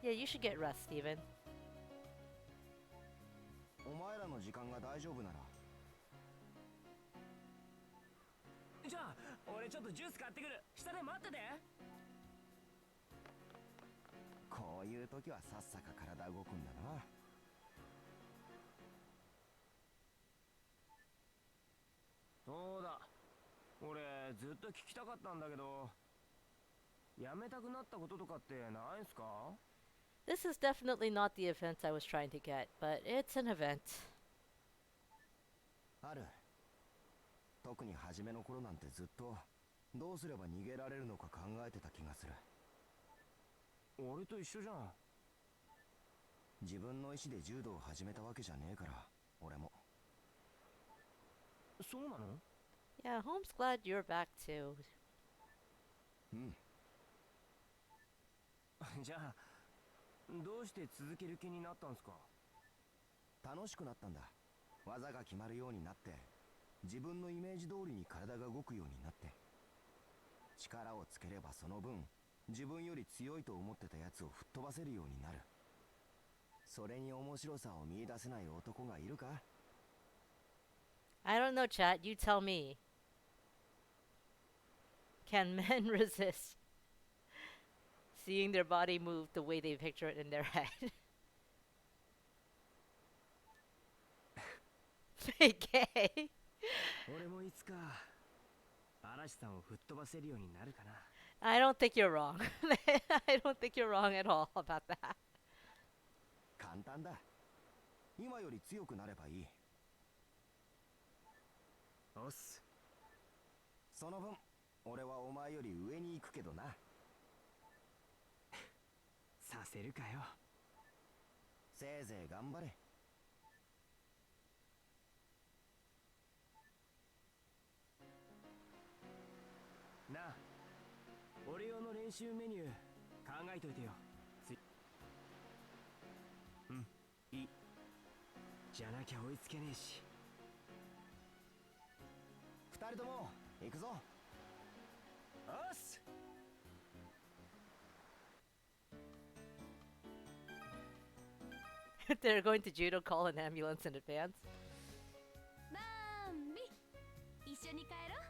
yeah, you should get rest, Steven. お前らの時間が大丈夫なら。じゃあ、俺ちょっとジュース買ってくる。下で待ってて。こういう時はさっさか体動くんだな。そうだ。俺ずっと聞きたかったんだけど、やめたくなったこととかってないんすか？ This is definitely not the event I was trying to get, but it's an event. ある。特に初めの頃なんてずっとどうすれば逃げられるのか考えてた気がする。俺と一緒じゃん。自分の意思で柔道を始めたわけじゃねえから、俺も。そうなの？ Yeah, Home's glad you're back too. うん。じゃあ、どうして続ける気になったんすか？楽しくなったんだ。技が決まるようになって、自分のイメージ通りに体が動くようになって。力をつければその分、自分より強いと思ってたやつを吹っ飛ばせるようになる。それに面白さを見出せない男がいるか？ I don't know, chat. You tell me. Can men resist seeing their body move the way they picture it in their head? Gay. 俺もいつか嵐さんを吹っ飛ばせるようになるかな。I don't think you're wrong. I don't think you're wrong at all about that. 簡単だ。今より強くなればいい。おっす。その分、俺はお前より上に行くけどな。させるかよ。せいぜい頑張れ。なあ、俺用の練習メニュー考えといてよ。うん、いい。じゃなきゃ追いつけねえし。二人とも行くぞ。おっす。They're going to judo, call an ambulance in advance. バンビ一緒に帰ろう。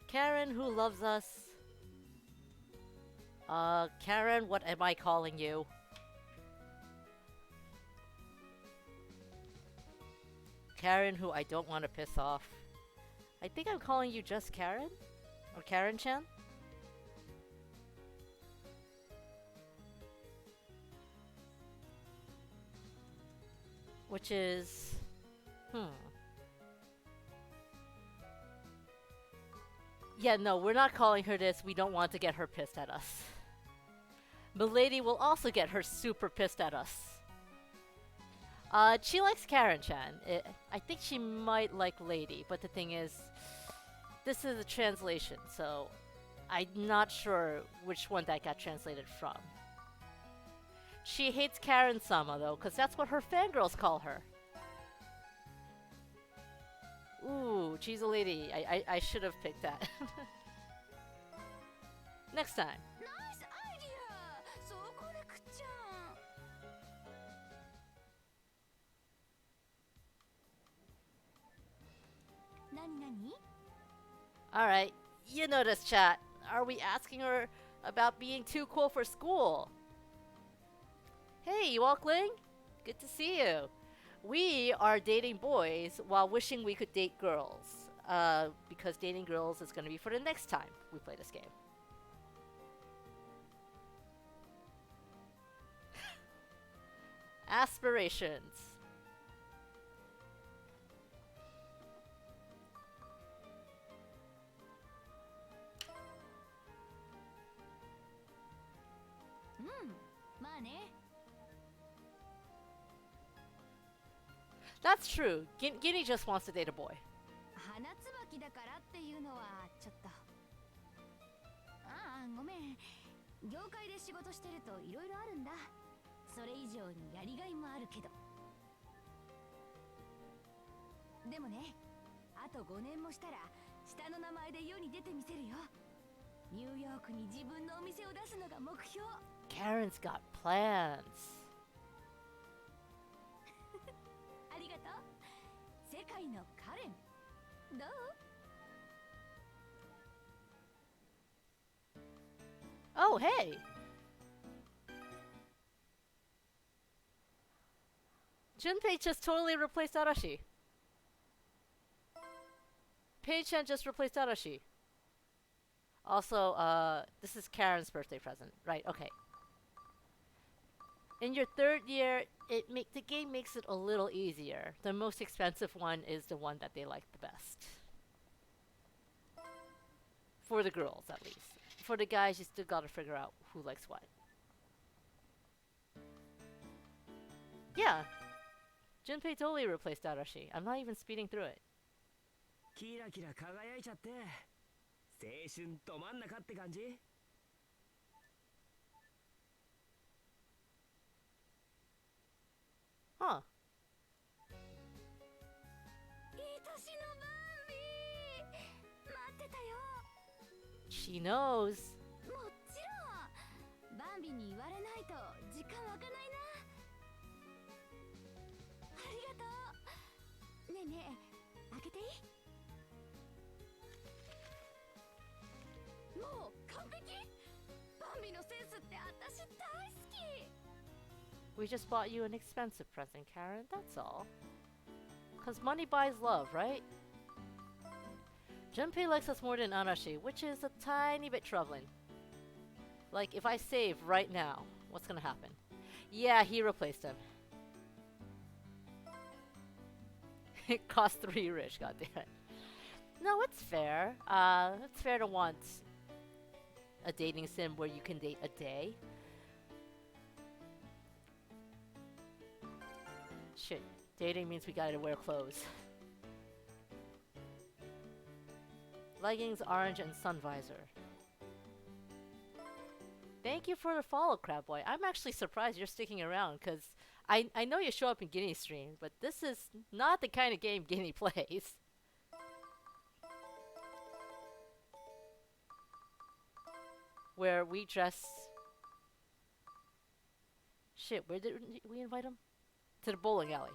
Karen, who loves us. Karen, what am I calling you? Karen, who I don't want to piss off. I think I'm calling you just Karen? Or Karen-chan? Which is... Yeah, no, we're not calling her this. We don't want to get her pissed at us. Milady will also get her super pissed at us. She likes Karen-chan. I think she might like Lady, but the thing is, this is a translation, so I'm not sure which one that got translated from. She hates Karen-sama, though, because that's what her fangirls call her. Ooh, she's a lady. I should have picked that. Next time. ナイスアイディア。そこでくっちゃん。なになに？ Alright, you know this, chat. Are we asking her about being too cool for school? Hey, Walkling. Good to see you. We are dating boys while wishing we could date girls. Because dating girls is going to be for the next time we play this game. Aspirations. That's true. Ginny just wants to date a boy. 花椿だからっていうのはちょっと。ああ、ごめん。業界で仕事してるといろいろあるんだ。それ以上にやりがいもあるけど。でもね、あと5年もしたら下の名前で世に出てみせるよ。ニューヨークに自分のお店を出すのが目標。 Karen's got plans. ありがとう。世界のカレン。どう？ Oh, hey! Junpei just totally replaced Arashi. Pei-chan just replaced Arashi. Also, this is Karen's birthday present. Right, okay. In your third year, the game makes it a little easier. The most expensive one is the one that they like the best. For the girls, at least. For the guys, you still gotta figure out who likes what. Yeah. Junpei totally replaced Arashi. I'm not even speeding through it. キラキラ輝いちゃって青春ど真ん中って感じ。 Huh. いい年のバンビー。待ってたよ。 She knows. もちろん。バンビに言われないと時間湧かないな。ありがとう。ねえねえ、開けていい？もう完璧。バンビのセンスって私大好き。 We just bought you an expensive present, Karen, that's all. 'Cause money buys love, right? Junpei likes us more than Arashi, which is a tiny bit troubling. Like, if I save right now, what's gonna happen? Yeah, he replaced him. It cost 3 rich, goddamn. No, it's fair. It's fair to want a dating sim where you can date a day. Shit, dating means we gotta wear clothes. Leggings, orange, and sun visor. Thank you for the follow, Crabboy. I'm actually surprised you're sticking around, because I know you show up in Guinea stream, but this is not the kind of game Guinea plays. Where we dress... Shit, where did we invite him? To the bowling alley.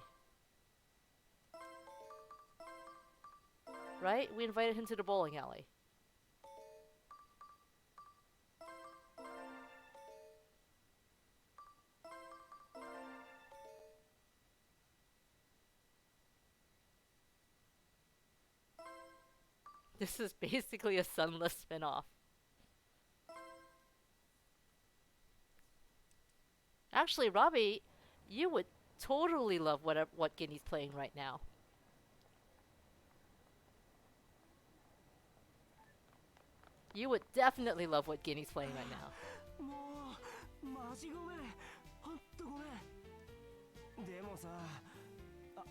Right? We invited him to the bowling alley. This is basically a Sunless spin-off. Actually, Robbie, you would totally love what Guinea's playing right now. You would definitely love what Guinea's playing right now. もうマジごめん、ほんとごめん。でもさ、あ、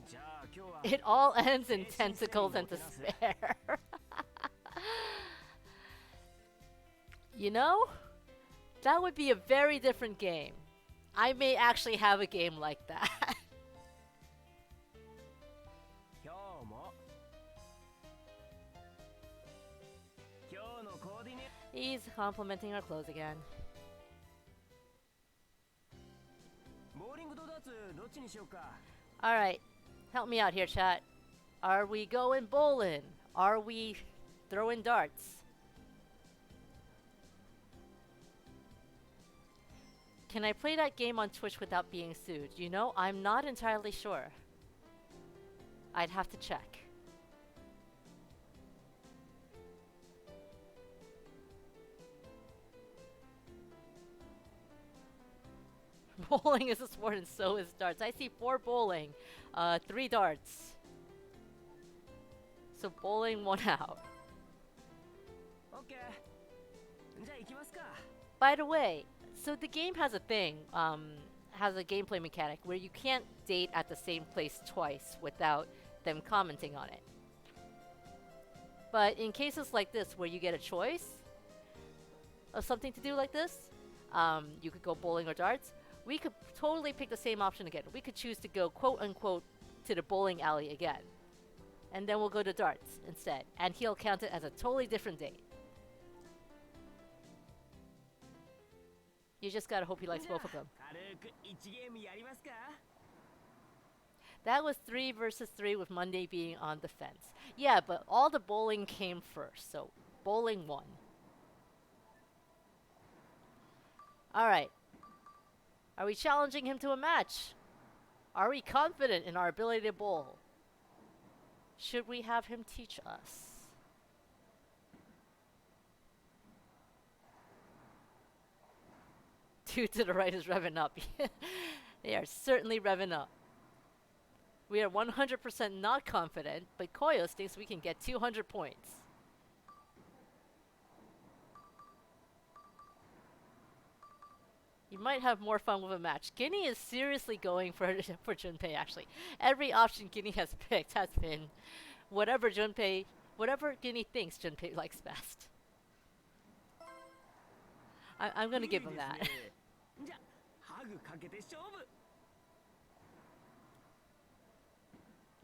じゃあ今日は It all ends in tentacles and despair. You know? That would be a very different game. I may actually have a game like that. 今日も今日のコーディネ He's complimenting our clothes again. ボーリングとダーツどっちにしようか。 Alright, help me out here, chat. Are we going bowling? Are we throwing darts? Can I play that game on Twitch without being sued? You know, I'm not entirely sure. I'd have to check. Bowling is a sport and so is darts. I see 4 bowling, 3 darts. So bowling 1 out. オッケー。じゃあ行きますか。 By the way, so the game has a thing, has a gameplay mechanic where you can't date at the same place twice without them commenting on it. But in cases like this where you get a choice of something to do like this, you could go bowling or darts, we could totally pick the same option again. We could choose to go quote-unquote to the bowling alley again. And then we'll go to darts instead. And he'll count it as a totally different date. You just gotta hope he likes both of them. 軽く1ゲームやりますか。 That was 3 versus 3 with Monday being on the fence. Yeah, but all the bowling came first, so bowling won. Alright. Are we challenging him to a match? Are we confident in our ability to bowl? Should we have him teach us? Two to the right is revving up. They are certainly revving up. We are 100% not confident, but Koyos thinks we can get 200 points. You might have more fun with a match. Guinea is seriously going for Junpei, actually. Every option Guinea has picked has been whatever Guinea thinks Junpei likes best. I'm gonna give him that. じゃあハグかけて勝負。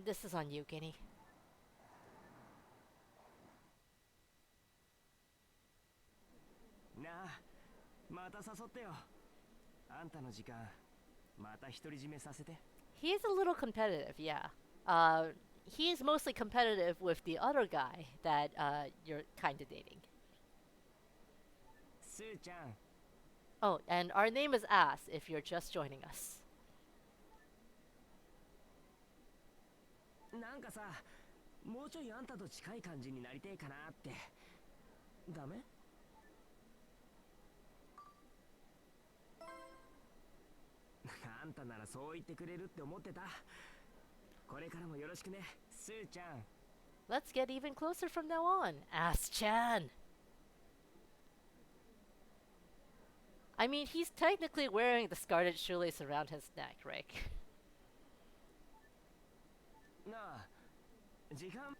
This is on you, Guinea. なあ、また誘ってよ。あんたの時間、また独り占めさせて。 He is a little competitive, yeah. He is mostly competitive with the other guy that you're kind of dating. スーちゃん、 Oh, and our name is Ass if you're just joining us. なんかさ、もうちょいあんたと近い感じになりてえかなって。ダメ？あんたならそう言ってくれるって思ってた。これからもよろしくね、スーちゃん。Let's get even closer from now on. Ask Chan. I mean, he's technically wearing the scarlet shoelace around his neck, Rick. なあ時間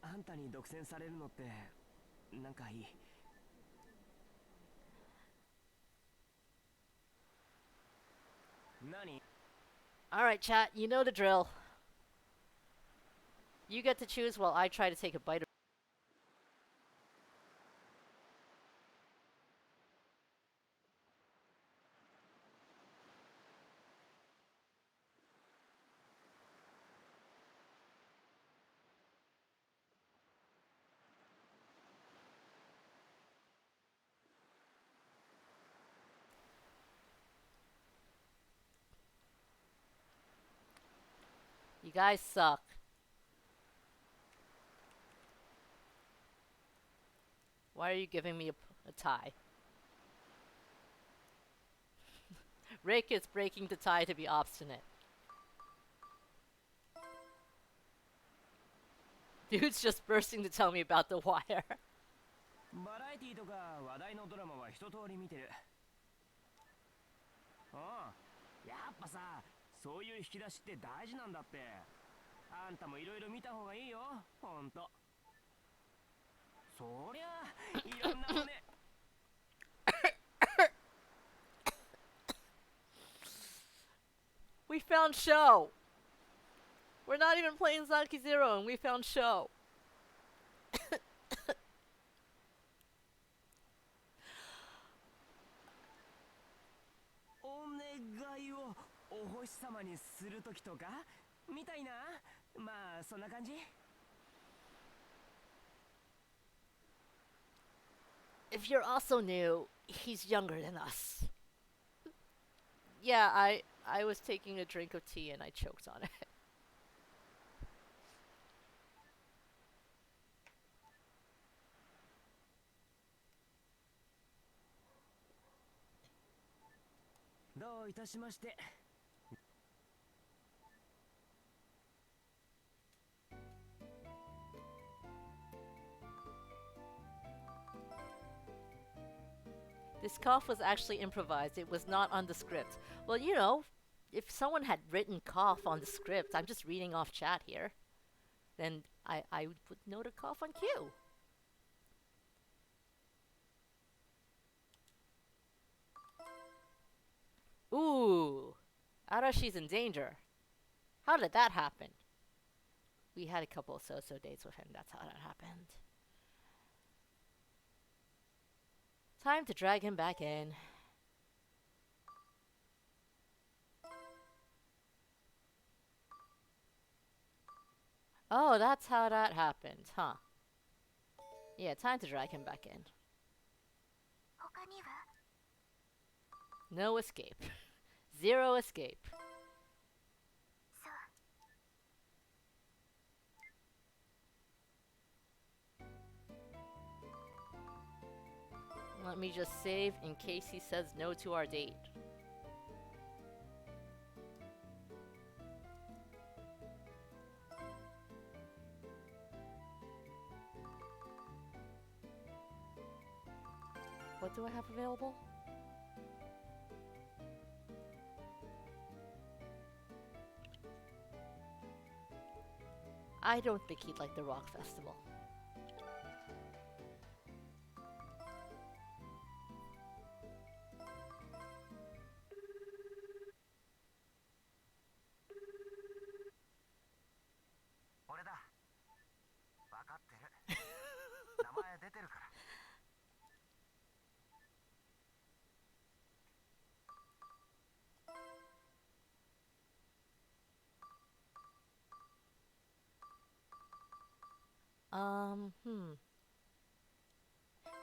あんたに独占されるのってなんかいい。何 Alright, chat, you know the drill. You get to choose while I try to take a bite of. You guys suck. Why are you giving me a tie? Rick is breaking the tie to be obstinate. Dude's just bursting to tell me about The Wire. バラエティとか話題のドラマは一通り見てる。やっぱさ、そういう引き出しって大事なんだって。あんたもいろいろ見た方がいいよ、ほんと。そりゃいろんなのね。We found Show! We're not even playing Zanki Zero and we found Show. O 願いをお星様にするときとかみたいな。まあそんな感じ。If you're also new, he's younger than us. Yeah, I was taking a drink of tea and I choked on it.どういたしまして。This cough was actually improvised. It was not on the script. Well, you know, if someone had written cough on the script, I'm just reading off chat here, then I would know to cough on cue. Ooh, Arashi's in danger. How did that happen? We had a couple of so-so dates with him. That's how that happened. Time to drag him back in. Oh, that's how that happened, huh? Yeah, time to drag him back in. 他には No escape. Zero escape. そう Let me just save in case he says no to our date. What do I have available? I don't think he'd like the rock festival.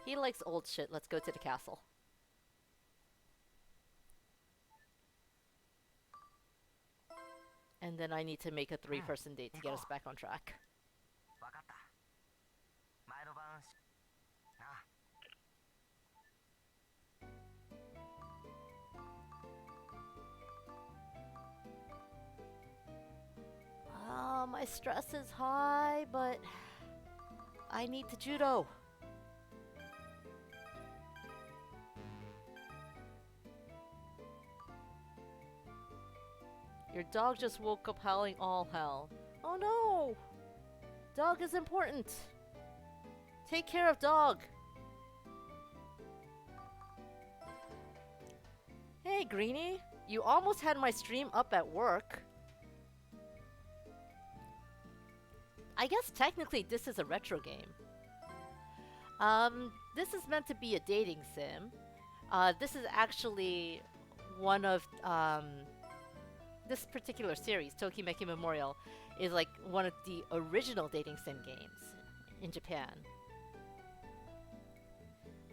He likes old shit. Let's go to the castle. And then I need to make a 3-person date to get us back on track. わかった。前の晩なあ。My stress is high, but I need to judo. Your dog just woke up howling all hell. Oh no! Dog is important. Take care of dog. Hey, Greenie. You almost had my stream up at work. I guess technically this is a retro game. This is meant to be a dating sim. This is actually one of, this particular series, Tokimeki Memorial, is like one of the original dating sim games in Japan.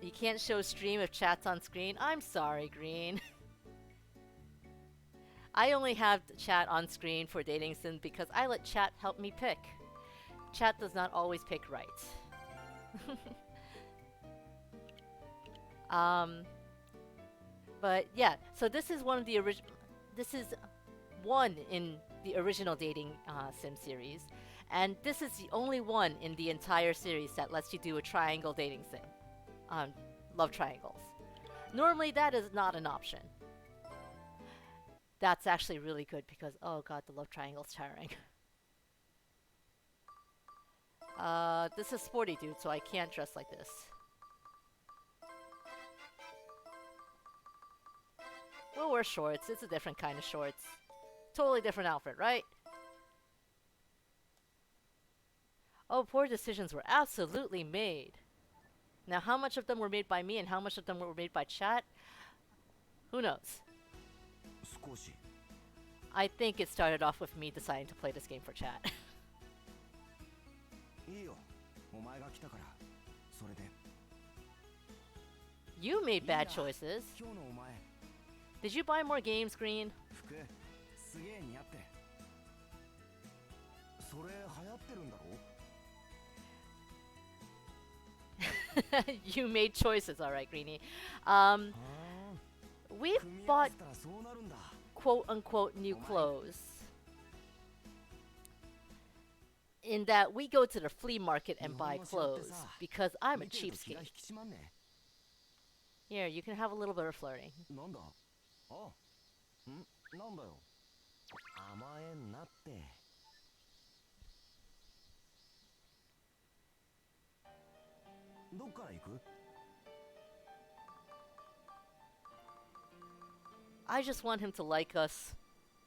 You can't show stream if chat's on screen. I'm sorry, Green. I only have chat on screen for dating sim because I let chat help me pick. Chat does not always pick right. But yeah, so this is one of the this is one in the original dating sim series, and this is the only one in the entire series that lets you do a triangle dating sim. Love triangles. Normally that is not an option. That's actually really good because, oh god, the love triangle's tiring. This is sporty dude, so I can't dress like this. We'll wear shorts. It's a different kind of shorts. Totally different outfit, right? Oh, poor decisions were absolutely made. Now, how much of them were made by me and how much of them were made by chat? Who knows? 少し I think it started off with me deciding to play this game for chat. いいよお前が来たからそれで You made bad いいな choices. 今日のお前 Did you buy more games, Green? 服すげえ似合ってるそれ流行ってるんだろ You made choices, alright, Greenie. あ We've 組み合わ bought せたらそうなるんだ quote unquote new clothes. In that we go to the flea market and buy clothes because I'm a 見てると気が cheapskate. 引き締まんね Here, you can have a little bit of flirting. なんだあなんだよ甘えんなってどっから行く I just want him to like us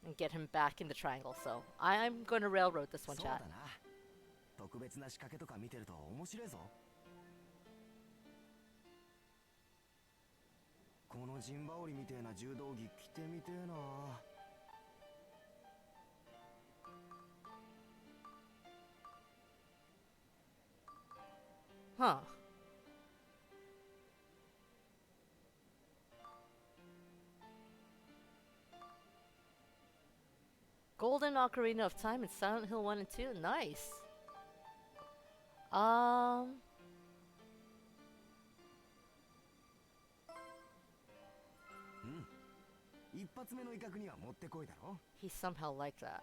and get him back in the triangle, so I'm going to railroad this そ one, うだ chat. な特別な仕掛けとか見てると面白いぞこの陣羽織みてえな柔道着着てみてえな Huh. Golden Ocarina of Time and Silent Hill 1 and 2. Nice. Hmm. 一発目の威嚇にはもってこいだろ He somehow liked that.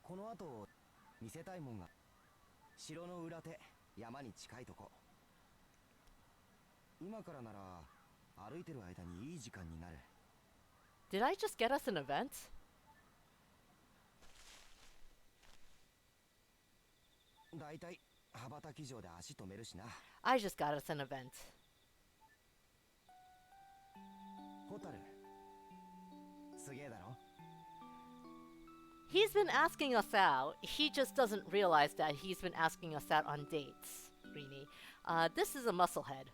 この後見せたいもんが城の裏手山に近いとこ今からなら歩いてる間にいい時間になる Did I just get us an event? だいたい羽ばたき城で足止めるしな I just got us an event. ホタルすげえだろ He's been asking us out. He just doesn't realize that he's been asking us out on dates, Greenie. This is a musclehead.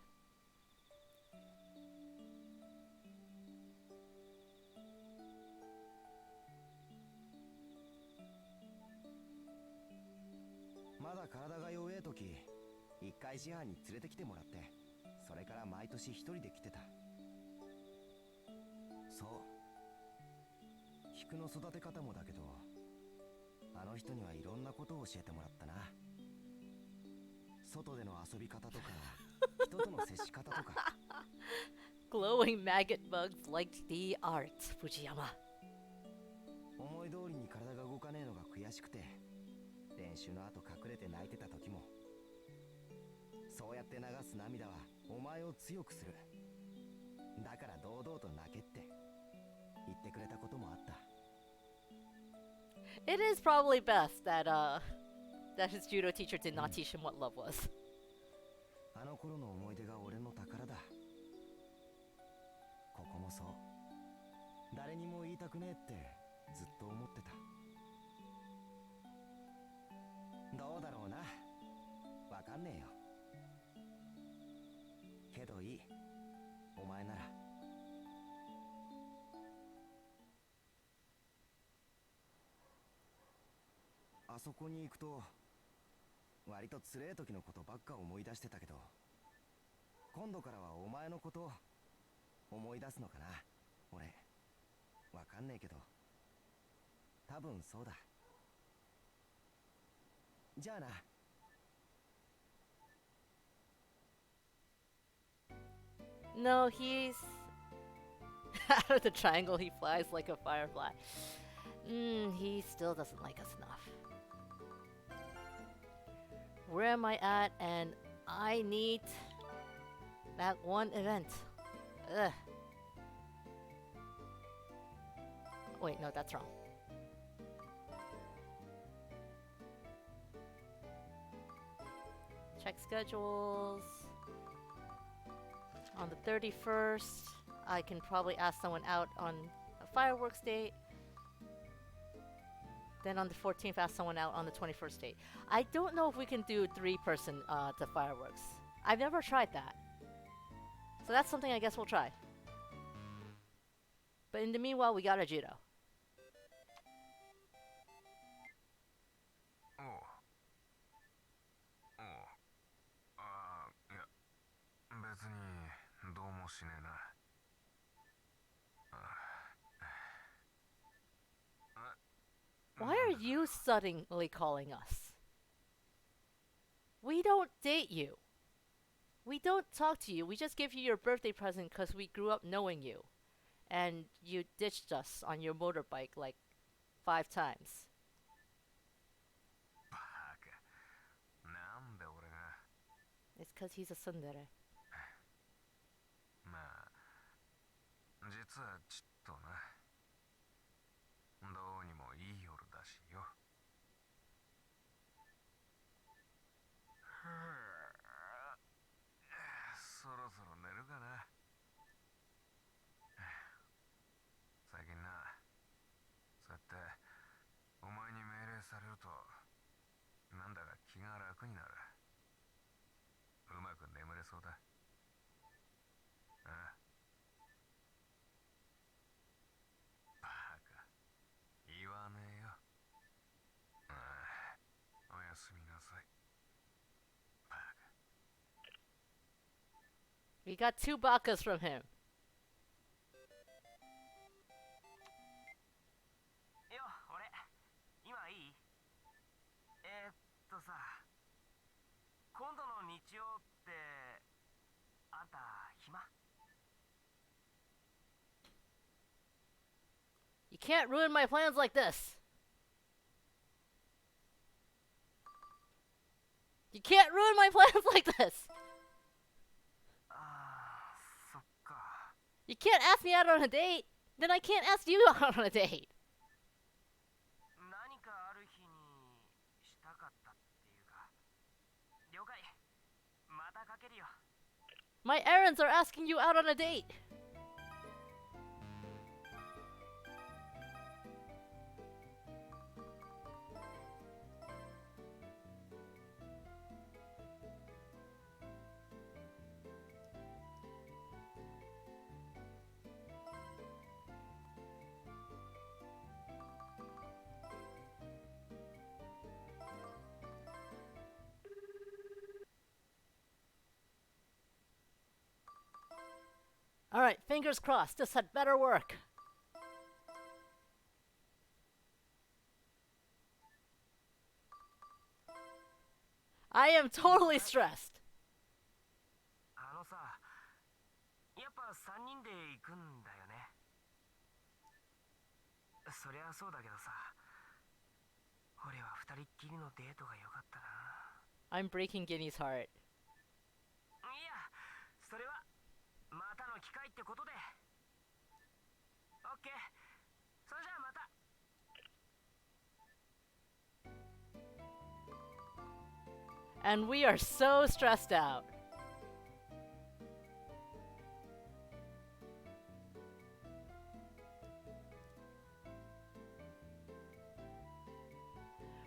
まだ体が弱え時一回師範に連れてきてもらってそれから毎年一人で来てたそう菊の育て方もだけどあの人にはいろんなことを教えてもらったな外での遊び方とか人との接し方とか Glowing maggot bugs liked the art, Fujiyama. 思い通りに体が動かねえのが悔しくて、練習の後隠れて泣いてた時も、そうやって流す涙はお前を強くする。だから堂々と泣けって言ってくれたこともあった。It is probably best that that his judo teacher did not teach him what love was. あの頃の思い出が俺の宝だ。ここもそう。誰にも言いたくねえってずっと思ってた。どうだろうな。わかんねえよ。けどいい。お前なら。あそこに行くと割とつれえ時のことばっか思い出してたけど、今度からはお前のこと思い出すのかな。俺わかんねえけど多分そうだ。じゃあな。No, he's out of the triangle. He flies like a firefly. He still doesn't like us enough. Where am I at? And I need that one event. Ugh. Wait, no, that's wrong. Check schedules. On the 31st, I can probably ask someone out on a fireworks date. Then on the 14th, ask someone out on the 21st date. I don't know if we can do 3-person to fireworks. I've never tried that. So that's something I guess we'll try. But in the meanwhile, we got a judo. おう。おう。ああ、いや、別にどうもしねえな。Why are you suddenly calling us? We don't date you. We don't talk to you. We just give you your birthday present because we grew up knowing you. And you ditched us on your motorbike like 5 times. バカ。なんで俺が。It's because he's a tsundere. まあ、実はちょっとな。どうにもいい夜だしよ。そろそろ寝るかな。最近な、そうやってお前に命令されるとなんだか気が楽になる。うまく眠れそうだ。ああ。バカ。言わねえよ。ああ、おやすみなさい。バカ。We got 2 bakas from him. よ、俺、今いい？さ、今度の日曜って、あんた、暇？ You can't ruin my plans like this. You can't ruin my plans like this. ああ、そっか。You can't ask me out on a date. Then I can't ask you out on a date. 何かある日にしたかったっていうか。了解。またかけるよ。My errands are asking you out on a date. Alright, fingers crossed. This had better work. I am totally stressed. さ、やっぱ3人で行くんだよね。そりゃそうだけどさ、俺は2人っきりのデートが良かったな。 I'm breaking Guinea's heart. いや、それはまたの機会ってことで。オッケー、それじゃあまた。 And we are so stressed out.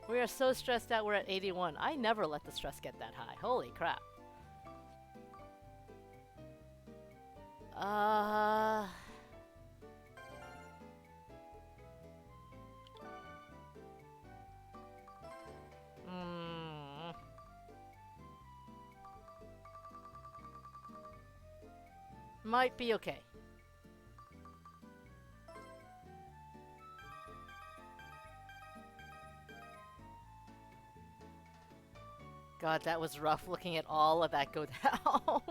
We are so stressed out we're at 81. I never let the stress get that high. Holy crap. Might be okay. God, that was rough looking at all of that go down.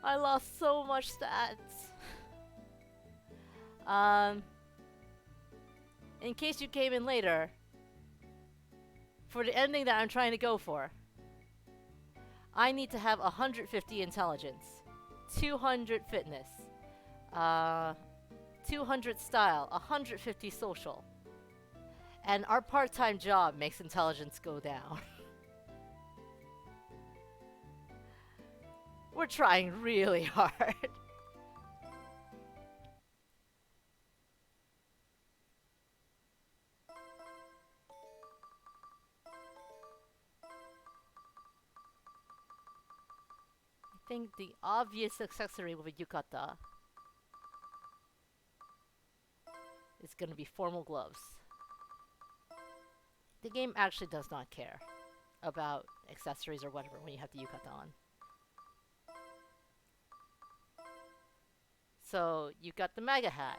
I lost so much stats. In case you came in later, for the ending that I'm trying to go for, I need to have 150 intelligence, 200 fitness, 200 style, 150 social. And our part-time job makes intelligence go down. We're trying really hard. I think the obvious accessory with a yukata is gonna be formal gloves. The game actually does not care about accessories or whatever when you have the yukata on. So you got the MAGA hat.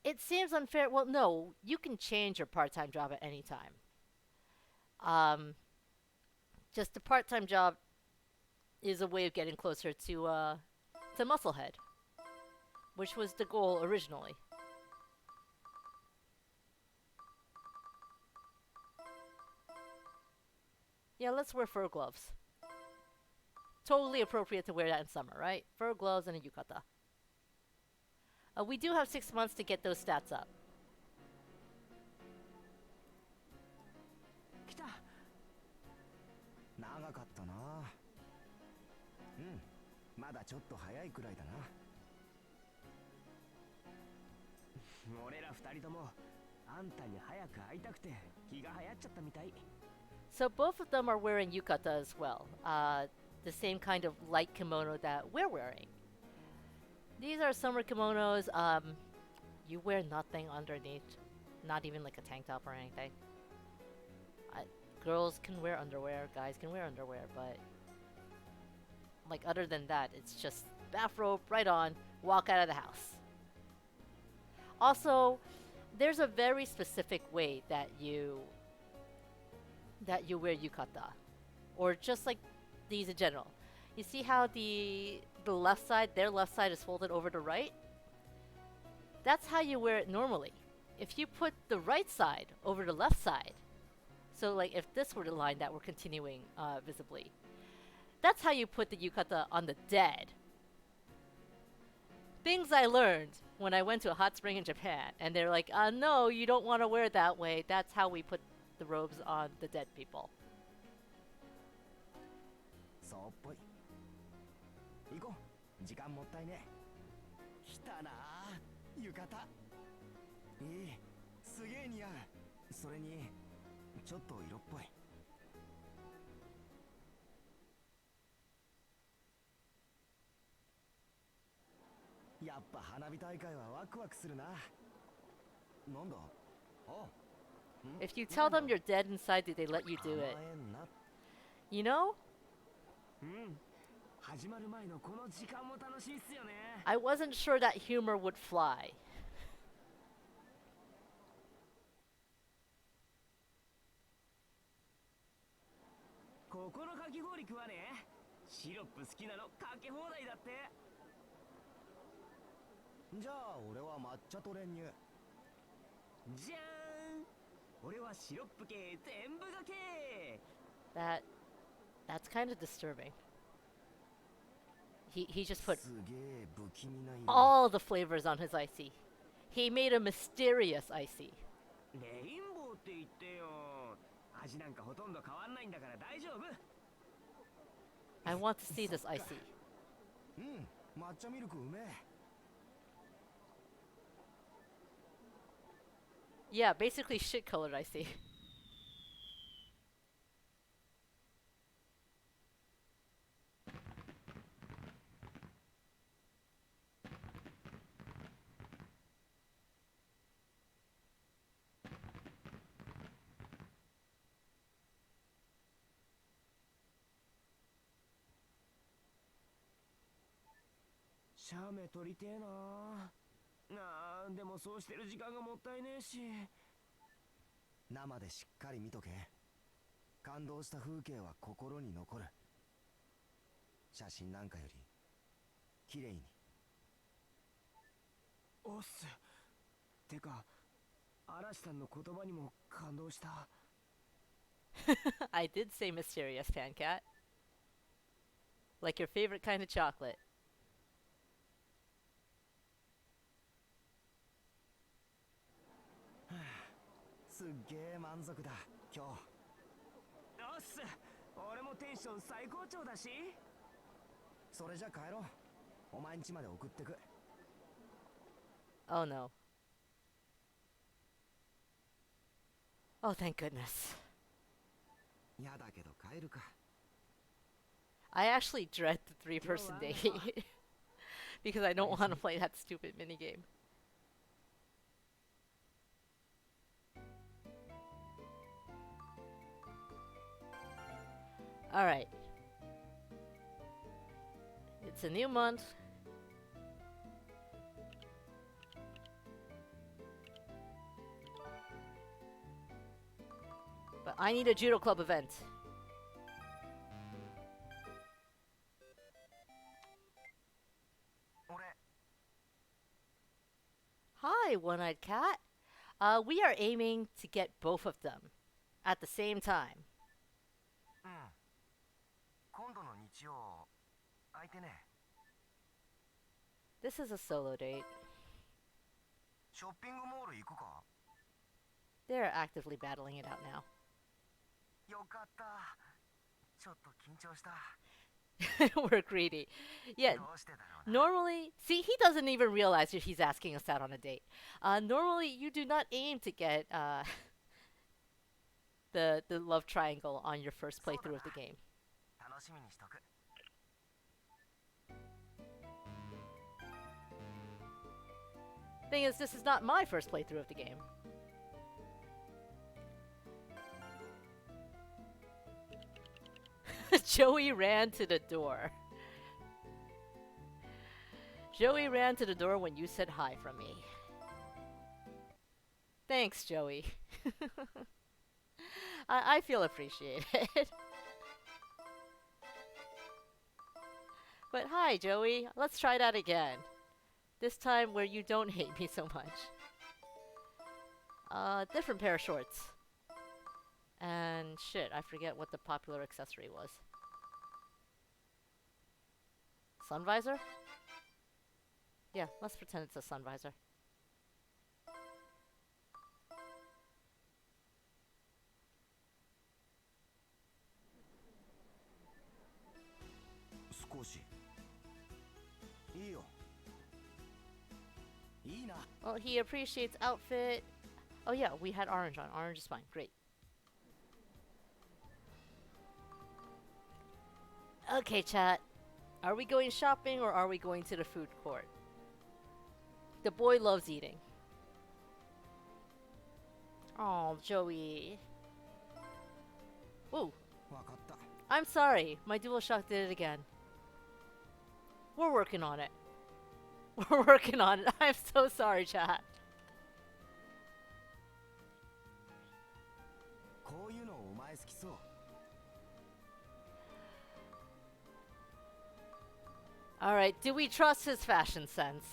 It seems unfair. Well, no, you can change your part-time job at any time. Just the part-time job is a way of getting closer to Musclehead, which was the goal originally. Yeah, let's wear fur gloves. Totally appropriate to wear that in summer, right? Fur gloves and a yukata. We do have 6 months to get those stats up. 来た。長かったな。うん、まだちょっと早いくらいだな。俺ら2人ともあんたに早く会いたくて気が流行っちゃったみたい。 So both of them are wearing yukata as well. The same kind of light kimono that we're wearing. These are summer kimonos. You wear nothing underneath. Not even like a tank top or anything. Girls can wear underwear, guys can wear underwear, but like other than that, it's just bathrobe, right on, walk out of the house. Also, there's a very specific way that you wear yukata, or just like these in general. You see how the left side, their left side is folded over to right? That's how you wear it normally. If you put the right side over the left side, so like if this were the line that we're continuing visibly, that's how you put the yukata on the dead. Things I learned when I went to a hot spring in Japan, and they're like, no, you don't want to wear it that way. That's how we put the robes on the dead people. そうっぽい。行こう。時間もったいね。来たなあ、浴衣。いい、すげえ似合う。それにちょっと色っぽい。やっぱ花火大会はワクワクするな。なんだ？あ。If you tell them you're dead inside, do they let you do it? You know? うん。始まる前のこの時間も楽しいっすよね。I wasn't sure that humor would fly. ここのかき氷食わねえ？シロップ好きなのかけ放題だって。じゃあ俺は抹茶と練乳。じゃーん、俺はシロップ系全部がけ。 That's kind of disturbing. He just put すげえ不気味な色。 all the flavors on his icy. He made a mysterious icy. レインボーって言ってよ。味なんかほとんど変わんないんだから大丈夫。 I want to see this icy. うん、抹茶ミルクうめえ。 Yeah, basically shit colored icy.「シャメ取りてえな。でもそうしてる時間がもったいねえし。生でしっかり見とけ。感動した風景は心に残る。写真なんかより綺麗に。おっす。てか嵐さんの言葉にも感動した。 I did say mysterious, Pancat. Like your favorite kind of chocolate. すっげえ満足だ今日。おっす。俺もテンション最高潮だし。それじゃ帰ろう。お前ん家まで送ってく。 Oh no. Oh, thank goodness. やだけど帰るか。 I actually dread the three-person date. Because I don't want to play that stupid minigame. Alright. It's a new month. But I need a judo club event. Hi, One-Eyed Cat. We are aiming to get both of them at the same time. うん。今度の日曜空いてね。 This is a solo date. ショッピングモール行くか。 They're actively battling it out now. よかった。ちょっと緊張した。 We're greedy. Yeah, どうしてだろうな。 normally, see, he doesn't even realize if he's asking us out on a date. Normally, you do not aim to get the love triangle on your first playthrough of the game. 楽しみにしとく。 Thing is, this is not my first playthrough of the game. Joey ran to the door. Joey ran to the door when you said hi from me. Thanks, Joey. I feel appreciated. But hi, Joey. Let's try that again. This time where you don't hate me so much. Different pair of shorts. And shit, I forget what the popular accessory was. Sun visor? Yeah, let's pretend it's a sun visor. Well, he appreciates outfit. Oh yeah, we had orange on. Orange is fine. Great. Okay, chat. Are we going shopping or are we going to the food court? The boy loves eating. Oh, Joey. Whoa. わかった。 I'm sorry. My DualShock did it again. We're working on it. We're working on it. I'm so sorry, chat. こういうのお前好きそう。Alright, do we trust his fashion sense?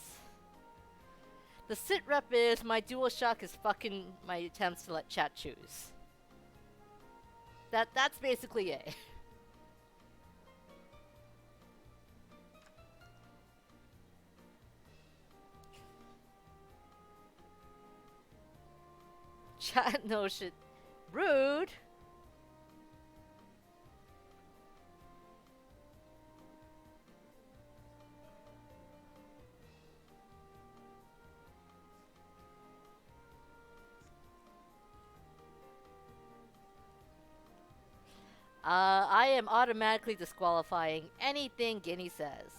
The sit rep is my DualShock is fucking my attempts to let chat choose. That's basically it. Chat no shit. Rude. I am automatically disqualifying anything Guinea says.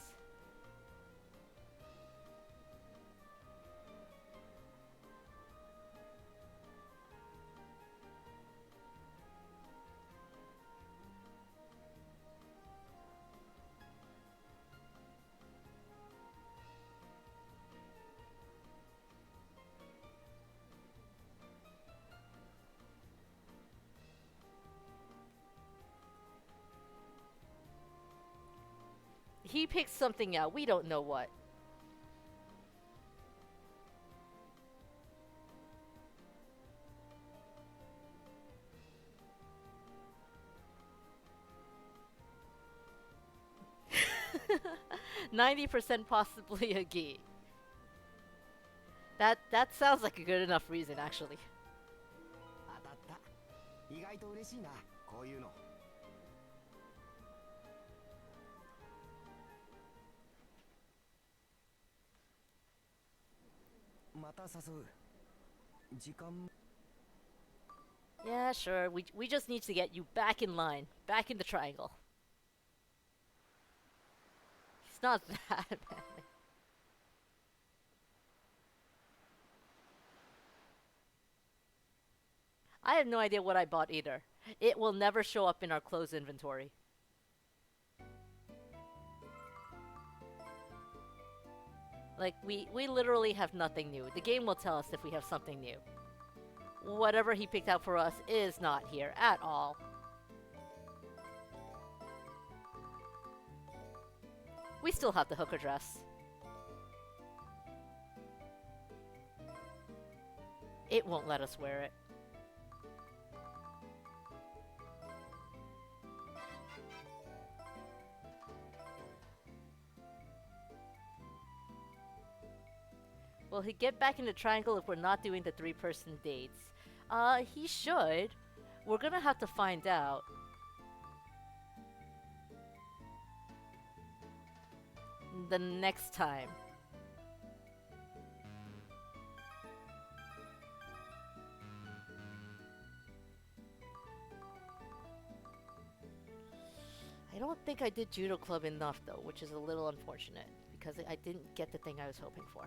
He picked something out. We don't know what. %90 possibly a gi. That sounds like a good enough reason, actually. 当たった。意外と嬉しいな、こういうの。また誘う。時間。Yeah, sure. We just need to get you back in line, back in the triangle. He's not that manly. I have no idea what I bought either. It will never show up in our clothes inventory. Like, we literally have nothing new. The game will tell us if we have something new. Whatever he picked out for us is not here at all. We still have the hooker dress. It won't let us wear it. Will he get back in the triangle if we're not doing the 3-person dates? He should. We're gonna have to find out. The next time. I don't think I did Judo Club enough though, which is a little unfortunate because I didn't get the thing I was hoping for.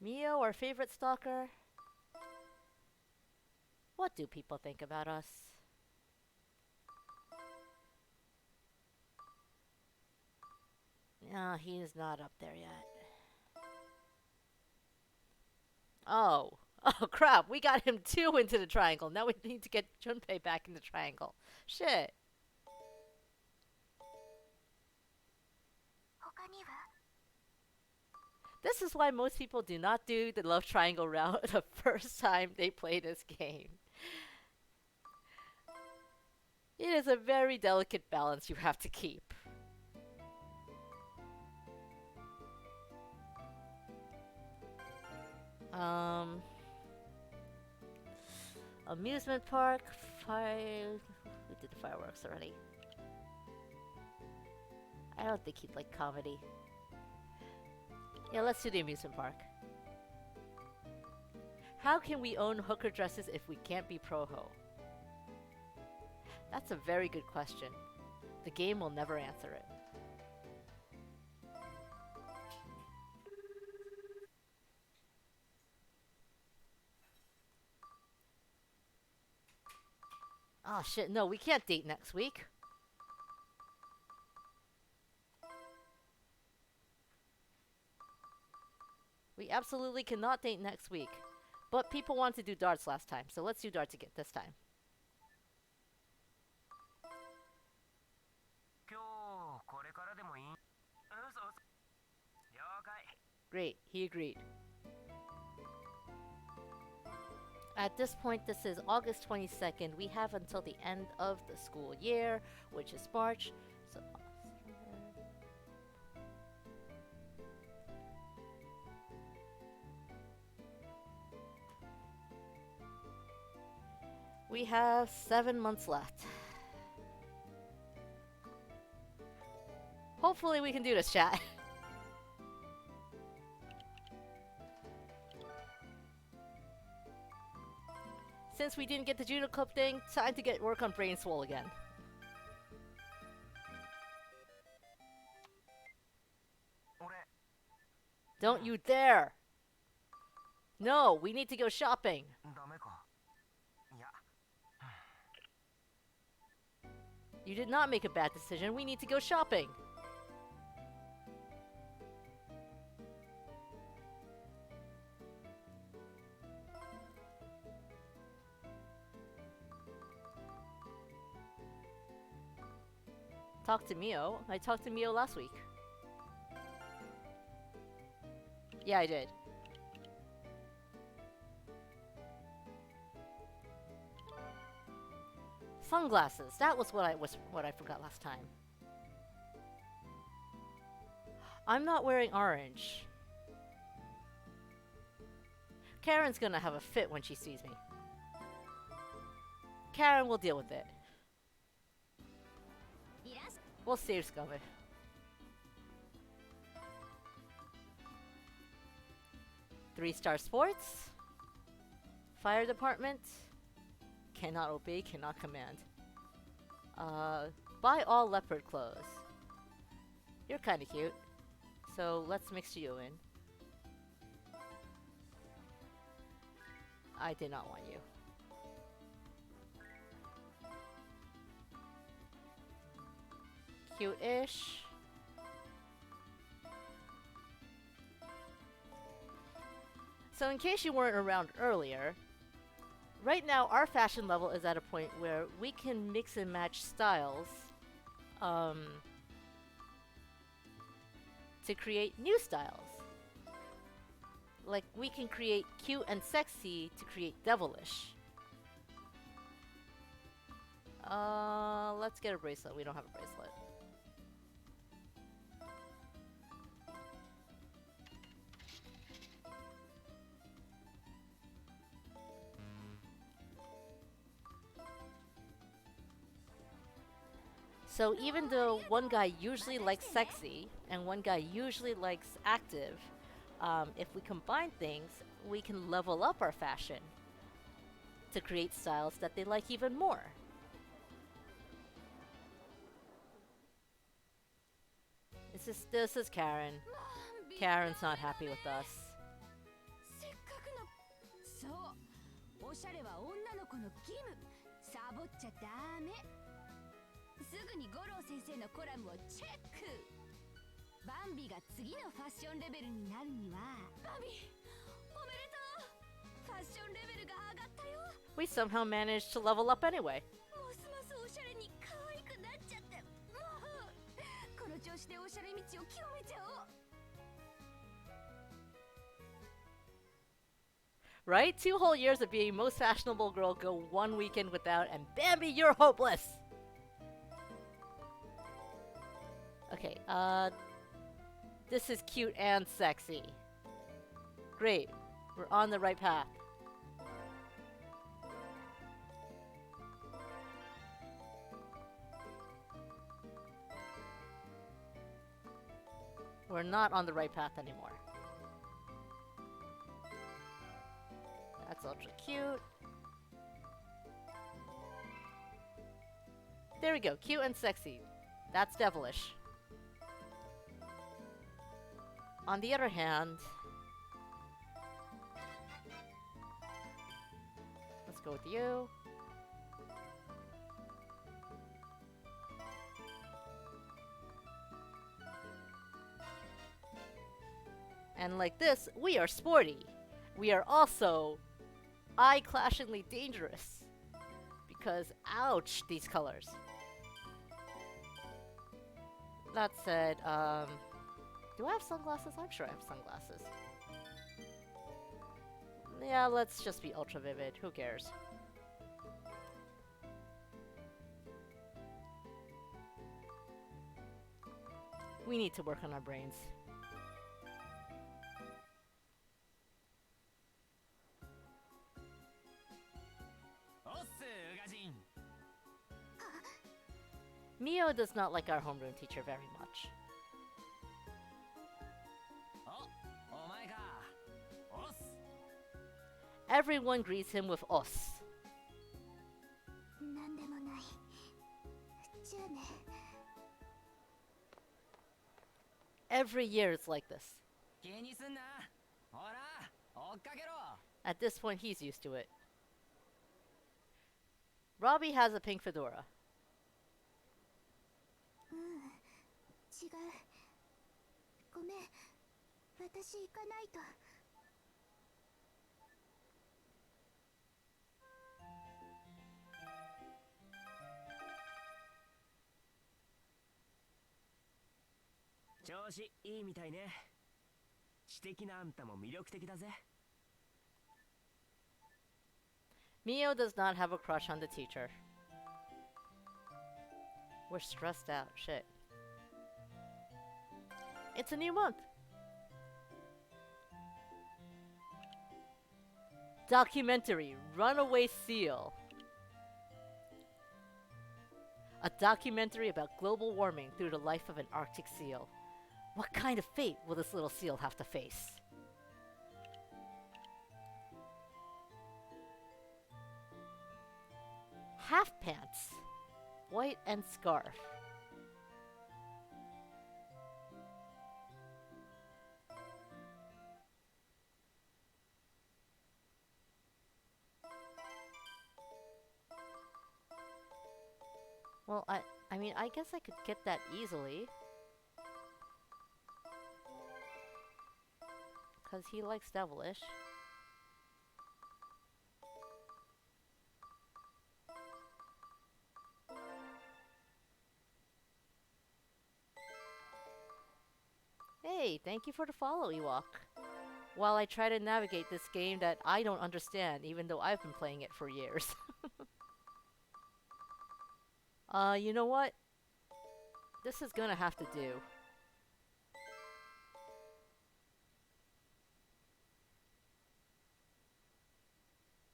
Mio, our favorite stalker? What do people think about us? No, he is not up there yet. Oh. Oh crap, we got him 2 into the triangle. Now we need to get Junpei back in the triangle. Shit. This is why most people do not do the love triangle route the first time they play this game. It is a very delicate balance you have to keep. Amusement park, we did the fireworks already. I don't think he'd like comedy. Yeah, let's do the amusement park. How can we own hooker dresses if we can't be pro-ho? That's a very good question. The game will never answer it. Oh shit, no, we can't date next week. We absolutely cannot date next week. But people wanted to do darts last time, so let's do darts again this time. 今日これからでもいい？嘘。了解。 Great, he agreed. At this point, this is August 22nd. We have until the end of the school year, which is March. So we have 7 months left. Hopefully we can do this, chat. Since we didn't get the judo club thing, time to get work on Brain Swole again. Don't you dare! No, we need to go shopping. ダメか。いや。 You did not make a bad decision. We need to go shopping. Talk to Mio. I talked to Mio last week. Yeah, I did. Sunglasses. That was what I forgot last time. I'm not wearing orange. Karen's gonna have a fit when she sees me. Karen will deal with it. We'll save Scummy. Three-star sports. Fire department. Cannot obey, cannot command. Buy all leopard clothes. You're kinda cute. So let's mix you in. I did not want you. Cute-ish. So in case you weren't around earlier, right now our fashion level is at a point where we can mix and match styles to create new styles. Like we can create cute and sexy to create devilish. Let's get a bracelet. We don't have a bracelet. So even though one guy usually likes sexy and one guy usually likes active, if we combine things, we can level up our fashion to create styles that they like even more. This is Karen. Karen's not happy with us. せっかくのそうおしゃれは女の子の義務サボっちゃダメすぐに五郎先生のコラムをチェックバンビが次のファッションレベルになるにはバンビおめでとうファッションレベルが上がったよ We somehow managed to level up anyway. ますますおしゃれに可愛くなっちゃってもうこの調子でおしゃれ道を極めちゃおう Right? 2 whole years of being most fashionable girl go 1 weekend without, and Bambi, you're hopeless! Okay, this is cute and sexy. Great. We're on the right path. We're not on the right path anymore. That's ultra cute. There we go, cute and sexy. That's devilish. On the other hand, let's go with you. And like this, we are sporty. We are also eye-clashingly dangerous. Because, ouch, these colors. That said, do I have sunglasses? I'm sure I have sunglasses. Yeah, let's just be ultra vivid. Who cares? We need to work on our brains. Mio does not like our homeroom teacher very much. Everyone greets him with os. なんでもない。じゃあね。 Every year it's like this. 気にすんな。ほら、追っかけろ。 At this point, he's used to it. Robbie has a pink fedora. 違う。ごめん。私行かないと。調子いいみたいね。知的なあんたも魅力的だぜ。 Mio does not have a crush on the teacher. We're stressed out. Shit. It's a new month. Documentary, Runaway Seal. A documentary about global warming through the life of an Arctic seal. What kind of fate will this little seal have to face? Half pants, white and scarf. Well, I mean, I guess I could get that easily. Because he likes devilish. Hey, thank you for the follow, Ewok. While I try to navigate this game that I don't understand, even though I've been playing it for years. You know what? This is gonna have to do.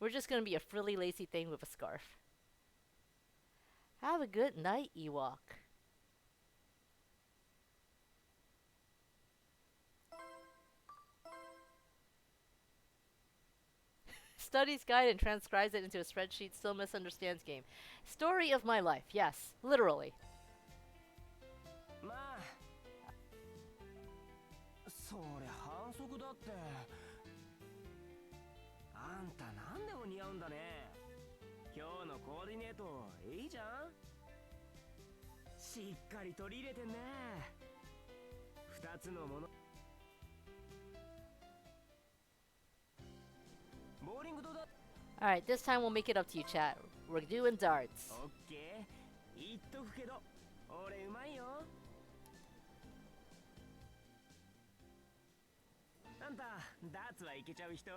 We're just gonna be a frilly, lazy thing with a scarf. Have a good night, Ewok. Studies guide and transcribes it into a spreadsheet, still misunderstands game. Story of my life, yes, literally. まあ、そりゃ反則だって。あんた何でも似合うんだね。今日のコーディネートいいじゃん。しっかり取り入れてんね。二つのもの。ボーリングどうだ。 Alright, this time we'll make it up to you, chat. We're doing darts. オッケー。言っとくけど、俺うまいよ。あんた、ダーツはいけちゃう人？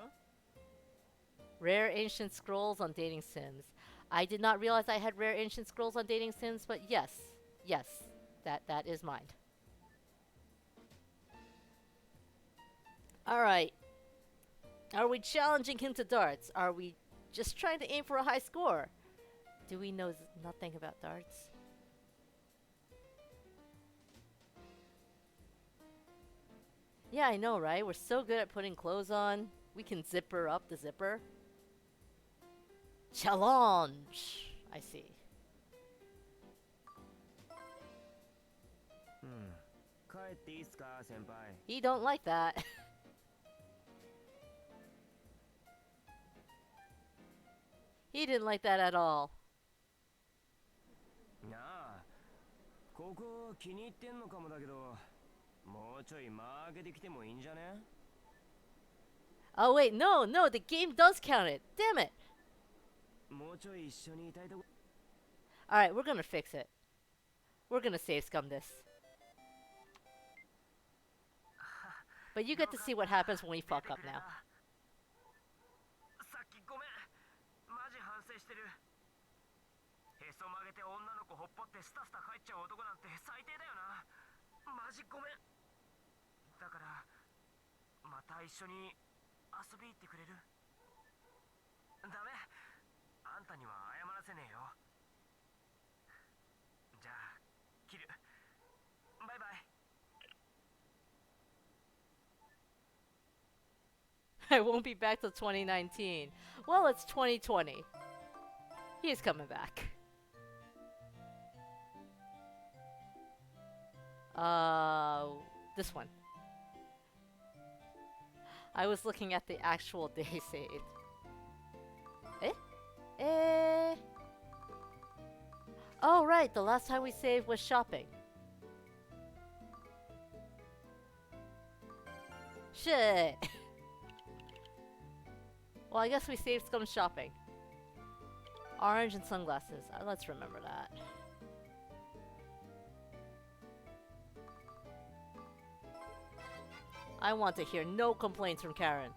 Rare ancient scrolls on dating sims. I did not realize I had rare ancient scrolls on dating sims, but yes, that is mine. Alright. Are we challenging him to darts? Are we just trying to aim for a high score? Do we know nothing about darts? Yeah, I know, right? We're so good at putting clothes on. We can zipper up the zipper. Challenge! I see. 帰っていいっすか、先輩。 He don't like that. He didn't like that at all. なあ、ここ気に入ってんのかもだけど、もうちょい間開けてきてもいいんじゃね？ Oh wait, no, no, the game does count it. Damn it. もうちょい一緒にいたいとこ Alright, we're gonna fix it. We're gonna save scum this. But you get to see what happens when we fuck up now. さっきごめんマジ反省してるへそ曲げて女の子ほっぽってスタスタ帰っちゃう男なんて最低だよなマジごめんだからまた一緒に遊び行ってくれるダメあんたには謝らせねえよじゃあ切るバイバイ I won't be back till 2019. Well, it's 2020. He is coming back. This one. I was looking at the actual day saved. Oh, right. The last time we saved was shopping. Shit. Well, I guess we saved some shopping. Orange and sunglasses. Let's remember that. I want to hear no complaints from Karen.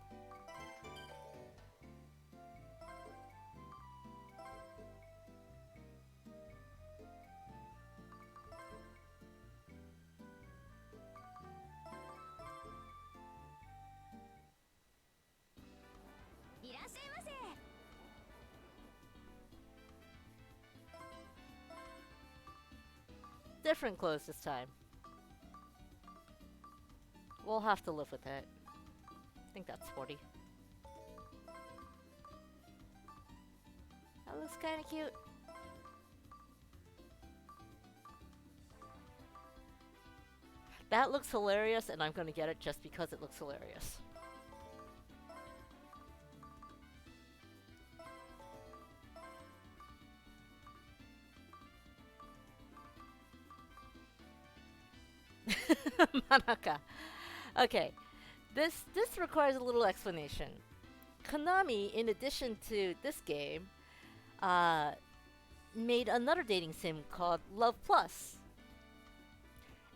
Different clothes this time. We'll have to live with it. I think that's 40. That looks kind of cute. That looks hilarious, and I'm gonna get it just because it looks hilarious. Manaka. Okay, this requires a little explanation. Konami, in addition to this game, made another dating sim called Love Plus.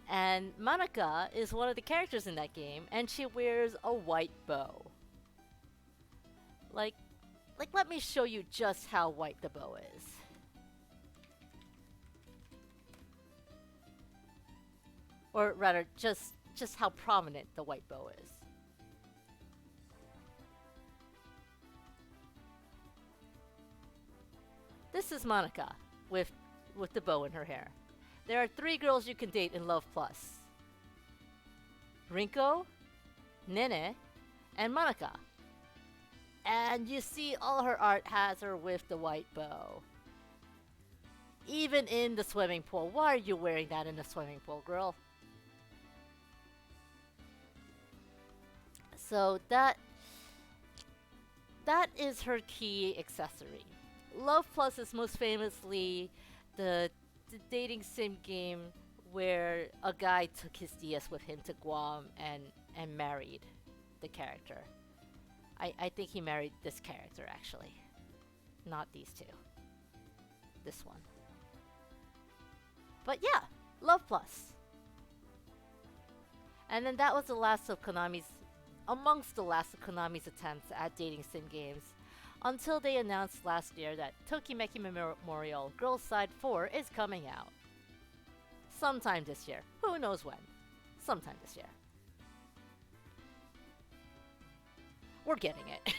And Manaka is one of the characters in that game, and she wears a white bow. Like, let me show you just how white the bow is. Or rather, just how prominent the white bow is. This is Monica with the bow in her hair. There are 3 girls you can date in Love Plus. Rinko, Nene, and Monica. And you see all her art has her with the white bow. Even in the swimming pool. Why are you wearing that in the swimming pool, girl? So that is her key accessory. Love Plus is most famously the dating sim game where a guy took his DS with him to Guam and married the character. I think he married this character actually. Not these two. This one. But yeah, Love Plus. And then that was the last of Konami's amongst the last of Konami's attempts at dating sim games, until they announced last year that Tokimeki Memorial Girls Side 4 is coming out. Sometime this year. Who knows when? Sometime this year. We're getting it.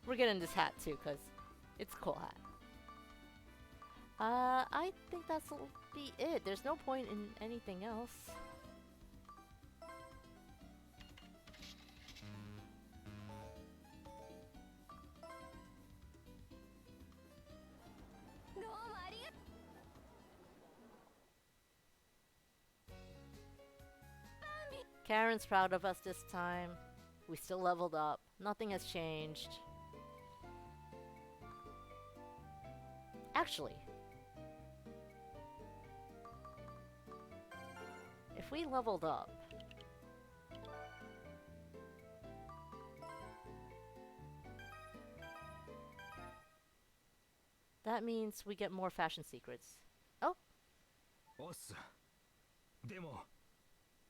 We're getting this hat too, because it's a cool hat. I think that'll be it. There's no point in anything else. Karen's proud of us this time. We still leveled up. Nothing has changed. Actually, if we leveled up, That means we get more fashion secrets. Oh, おっす。でも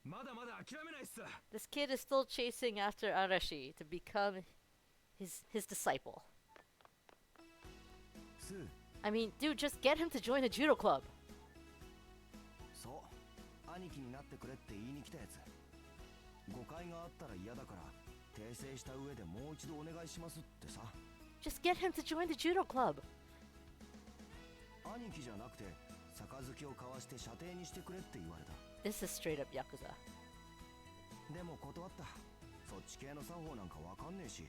まだまだ諦めないっす。 this kid is still chasing after Arashi to become his disciple. スー、 I mean, dude, just get him to join the judo club. そう兄貴になってくれって言いに来たやつ。誤解があったら嫌だから訂正した上でもう一度お願いしますってさ。 Just get him to join the judo club. 兄貴じゃなくて杯を交わして射程にしてくれって言われた。 This is straight up Yakuza. でも断った。そっち系の作法なんかわかんねえし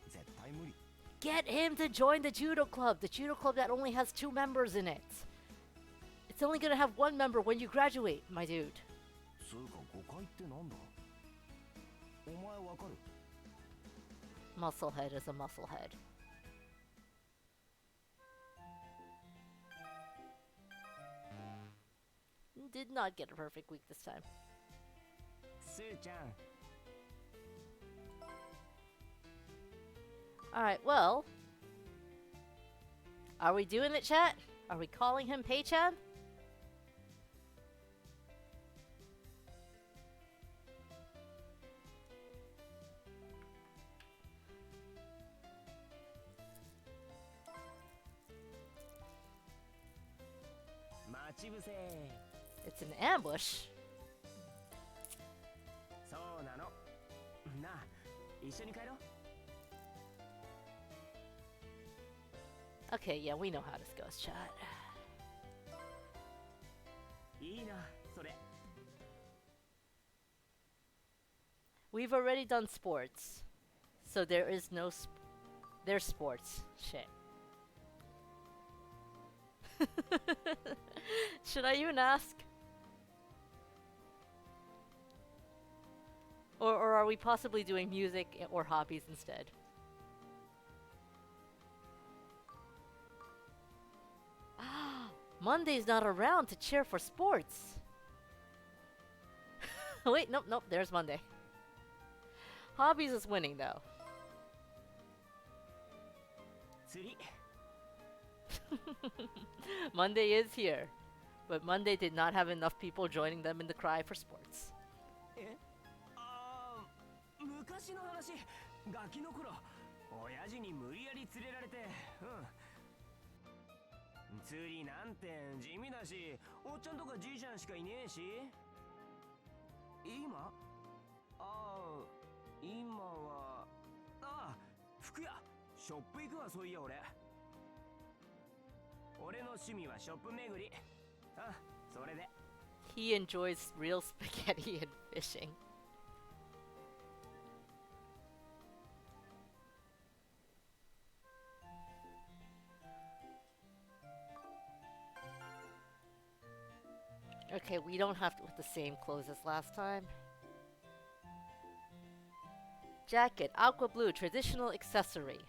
絶対無理。 Get him to join the judo club. The judo club that only has 2 members in it. It's only gonna have 1 member when you graduate, my dude. つうか誤解ってなんだ。お前わかる？ Musclehead is a musclehead. Did not get a perfect week this time. スーちゃん。 Alright, well. Are we doing it, chat? Are we calling him Pei-chan? It's an ambush. そうなの。なあ、一緒に帰ろう。 Okay, yeah, we know how this goes, chat. いいな、それ。 We've already done sports. So there is no there's sports. Shit. Should I even ask? Or are we possibly doing music or hobbies instead? Monday's not around to cheer for sports. Wait, nope, there's Monday. Hobbies is winning though. 釣り。 Monday is here. But Monday did not have enough people joining them in the cry for sports. え？ああ、昔の話。ガキの頃、親父に無理やり連れられて、釣りなんて地味だし、おっちゃんとかじいちゃんしかいねえし。今？ああ、今は、ああ、服屋、ショップ行くわそういや俺。俺の趣味はショップ巡り。あ、それで。 He enjoys real spaghetti and fishing. Okay, we don't have to with the same clothes as last time. Jacket, aqua blue, traditional accessory.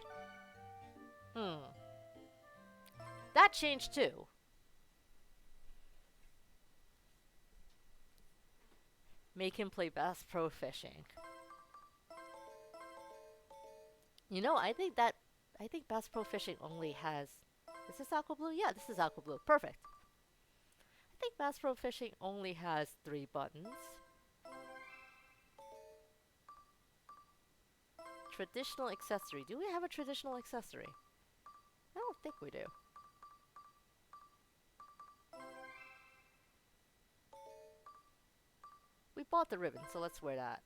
That changed too. Make him play Bass Pro Fishing. You know, I think Bass Pro Fishing only has... Is this aqua blue? Yeah, this is aqua blue. Perfect. I think Bass Pro Fishing only has 3 buttons. Traditional accessory. Do we have a traditional accessory? I don't think we do. We bought the ribbon, so let's wear that.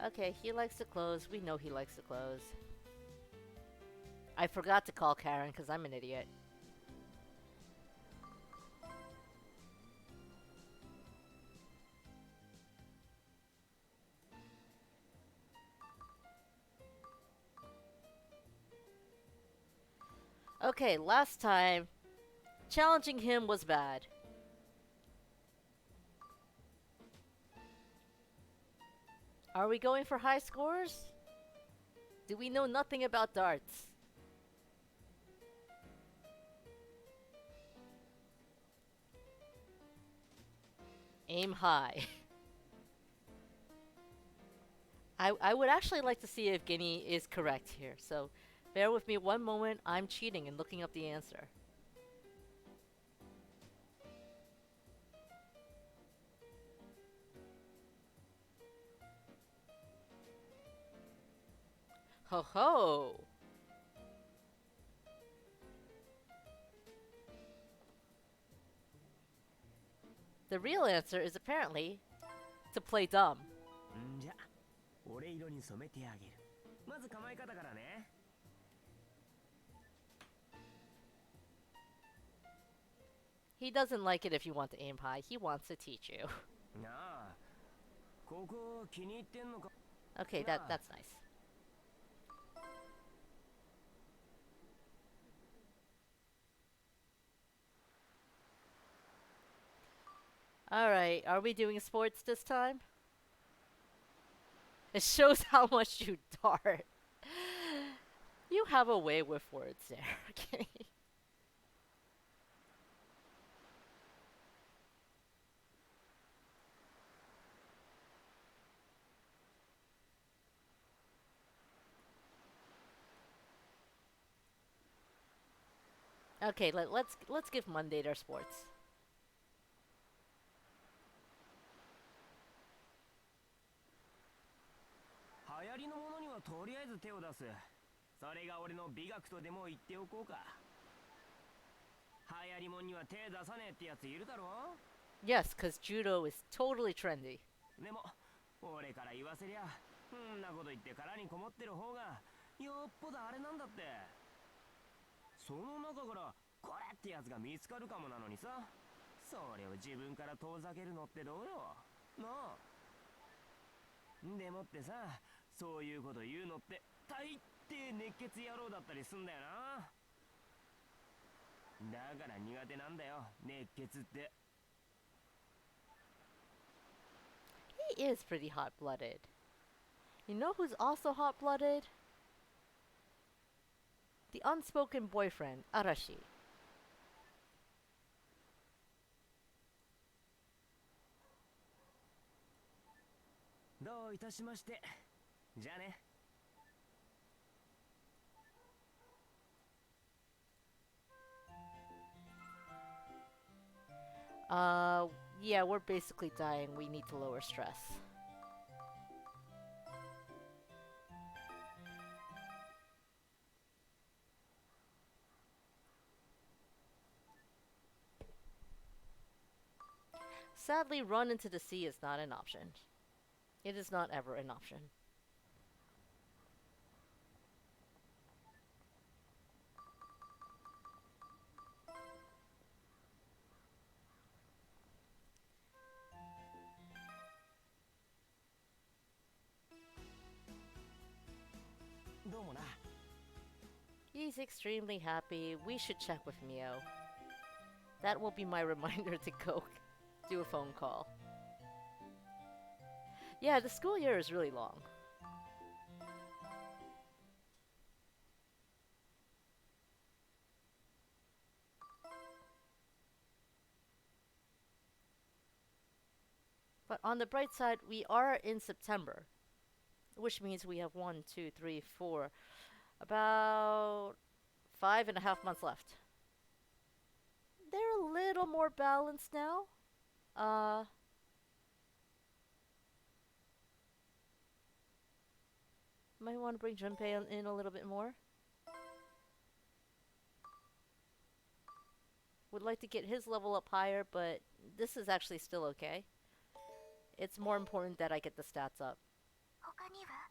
Okay, he likes the clothes. We know he likes the clothes. I forgot to call Karen because I'm an idiot. Okay, last time, challenging him was bad. Are we going for high scores? Do we know nothing about darts? Aim high. I would actually like to see if Guinea is correct here, so bear with me one moment. I'm cheating and looking up the answer. Ho ho! The real answer is apparently to play dumb. んじゃ俺色に染めてあげる。まず構え方からね。 He doesn't like it if you want to aim high. He wants to teach you. なあ、ここ気に入ってんのか。 Okay, that's nice. Alright, are we doing sports this time? It shows how much you dart. You have a way with words there, okay? Okay, let's give Monday their sports. 流行りのものにはとりあえず手を出す。それが俺の美学とでも言っておこうか。流行りもんには手出さねえってやついるだろ。 Yes, because judo is totally trendy. でも俺から言わせりゃ、そんなこと言って殻にこもってる方がよっぽどあれなんだって。その中からこれってやつが見つかるかもなのにさ、それを自分から遠ざけるのってどうよなあ。でもってさ、そういうこと言うのって大抵熱血野郎だったりすんだよな。だから苦手なんだよ、熱血って。 He is pretty hot-blooded. You know who's also hot-blooded? The unspoken boyfriend, Arashi. どういたしまして。じゃあね。 Yeah, we're basically dying. We need to lower stress. Sadly, run into the sea is not an option. It is not ever an option. He's extremely happy. We should check with Mio. That will be my reminder to go do a phone call. Yeah, the school year is really long. But on the bright side, we are in September, which means we have 1, 2, 3, 4, about 5.5 months left. They're a little more balanced now. Might want to bring Junpei in a little bit more. Would like to get his level up higher, but this is actually still okay. It's more important that I get the stats up. 他には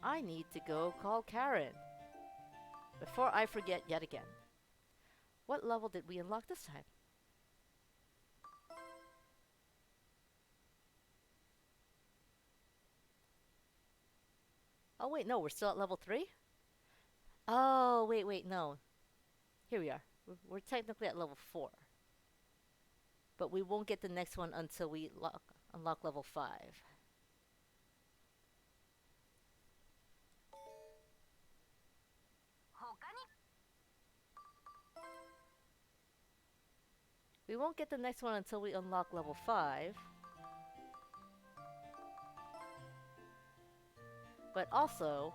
I need to go call Karen. Before I forget yet again. What level did we unlock this time? Oh wait, no, we're still at level 3? Oh, wait, no. Here we are. We're technically at level 4. But we won't get the next one until we unlock level 5. We won't get the next one until we unlock level 5. But also,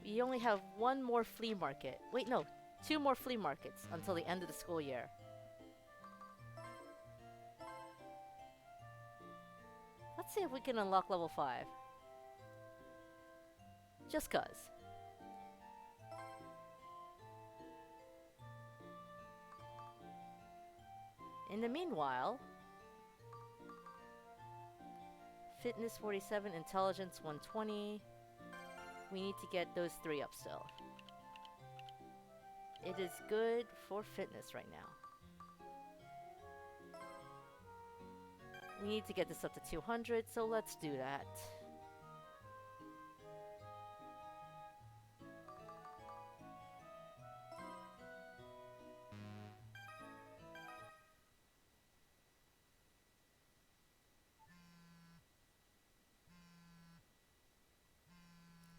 we only have one more flea market. Wait, no, 2 more flea markets until the end of the school year. Let's see if we can unlock level 5. Just cuz. In the meanwhile, fitness 47, intelligence 120. We need to get those 3 up still. It is good for fitness right now. We need to get this up to 200, so let's do that.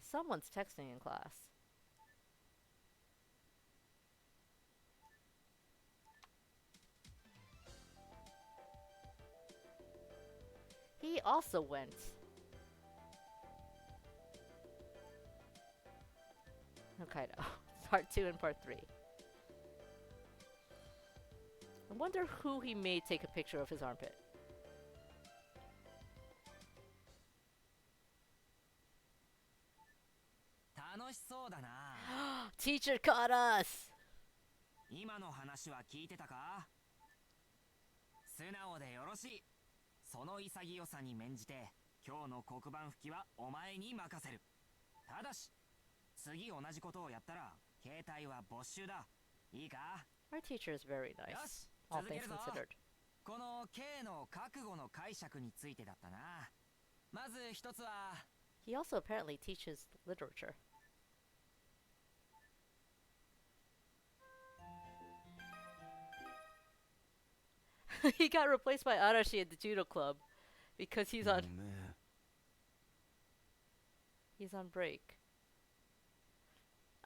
Someone's texting in class. He also went. Hokkaido. Part 2 and Part 3. I wonder who he made take a picture of his armpit. Teacher caught us! 今の話は聞いてたか？素直でよろしい。その潔さに免じて今日の黒板拭きはお前に任せる。ただし次同じことをやったら携帯は没収だ。いいか？ Our teacher is very よ nice, し、 all 続け things るぞ。 considered. この K の覚悟の解釈についてだったな。まず一つは He also apparently teaches literature. He got replaced by Arashi at the judo club because he's on break.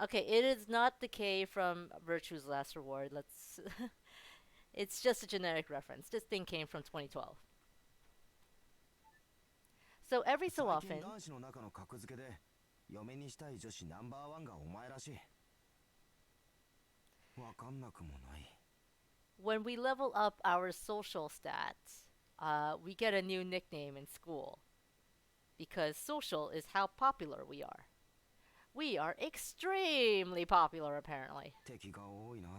Okay, it is not the K from Virtue's Last Reward. Let's It's just a generic reference. This thing came from 2012. So every so 最近 often, 男子の中の格付けで嫁にしたい女子ナンバーワンがお前らしい。わかんなくもない。 when we level up our social stats, we get a new nickname in school. Because social is how popular we are. We are extremely popular, apparently. 敵が多いな。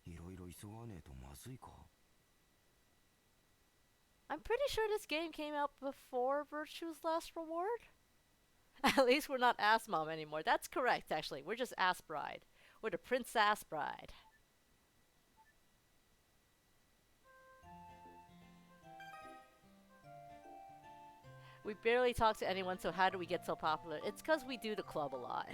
いろいろ急がねえとまずいか。 I'm pretty sure this game came out before Virtue's Last Reward. At least we're not Ass Mom anymore. That's correct, actually. We're just Ass Bride. We're the Princess Bride. We barely talk to anyone, so how do we get so popular? It's because we do the club a lot.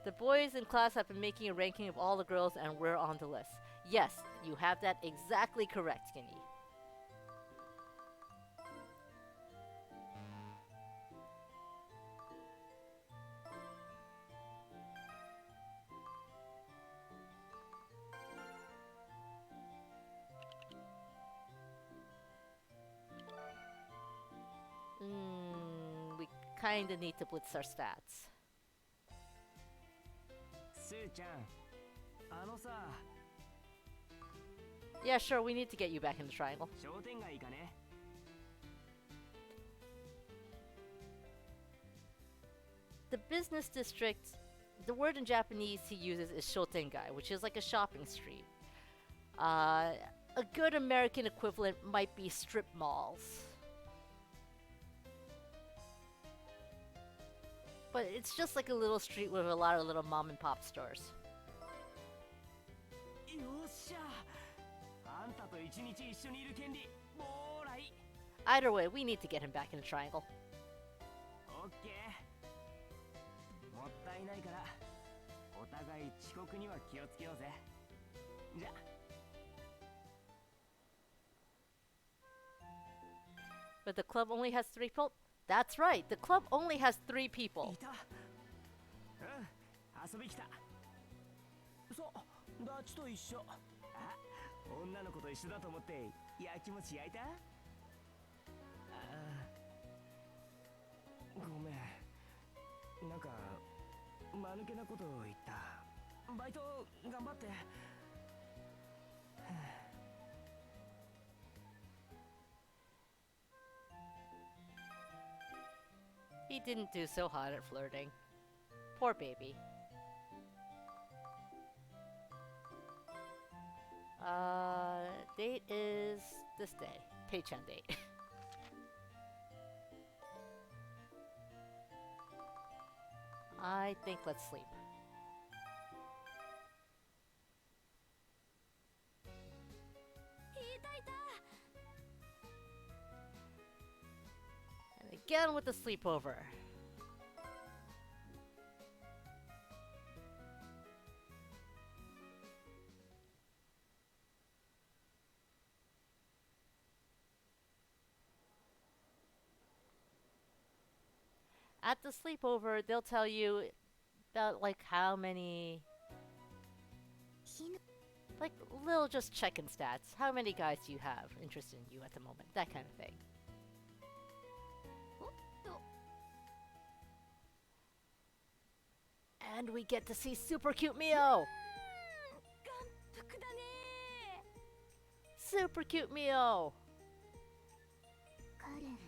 The boys in class have been making a ranking of all the girls, and we're on the list. Yes, you have that exactly correct, Skinny. We kinda need to blitz our stats. スーちゃん、あのさ、 Yeah, sure, we need to get you back in the triangle. 商店街かね。 The business district, the word in Japanese he uses is shotengai, which is like a shopping street. A good American equivalent might be strip malls. But it's just like a little street with a lot of little mom and pop stores. よっしゃ、あんたと一日一緒にいる権利もらい。 Either way, we need to get him back in the triangle. オッケー。もったいないから、お互い遅刻には気をつけようぜ。じゃ。But the club only has 3 people? That's right, the club only has 3 い people. た。遊び来た。そうダチと一緒。あ、女の子と一緒だと思ってやきもち焼いた。ごめん、なんか間抜けなことを言った。バイト頑張って。 He didn't do so hot at flirting. Poor baby. Date is this day. Pei-chan date. I think let's sleep. And again with the sleepover. At the sleepover, they'll tell you about like how many, like little just check-in stats. How many guys do you have interested in you at the moment? That kind of thing. And we get to see super cute Mio! Super cute Mio! カレン、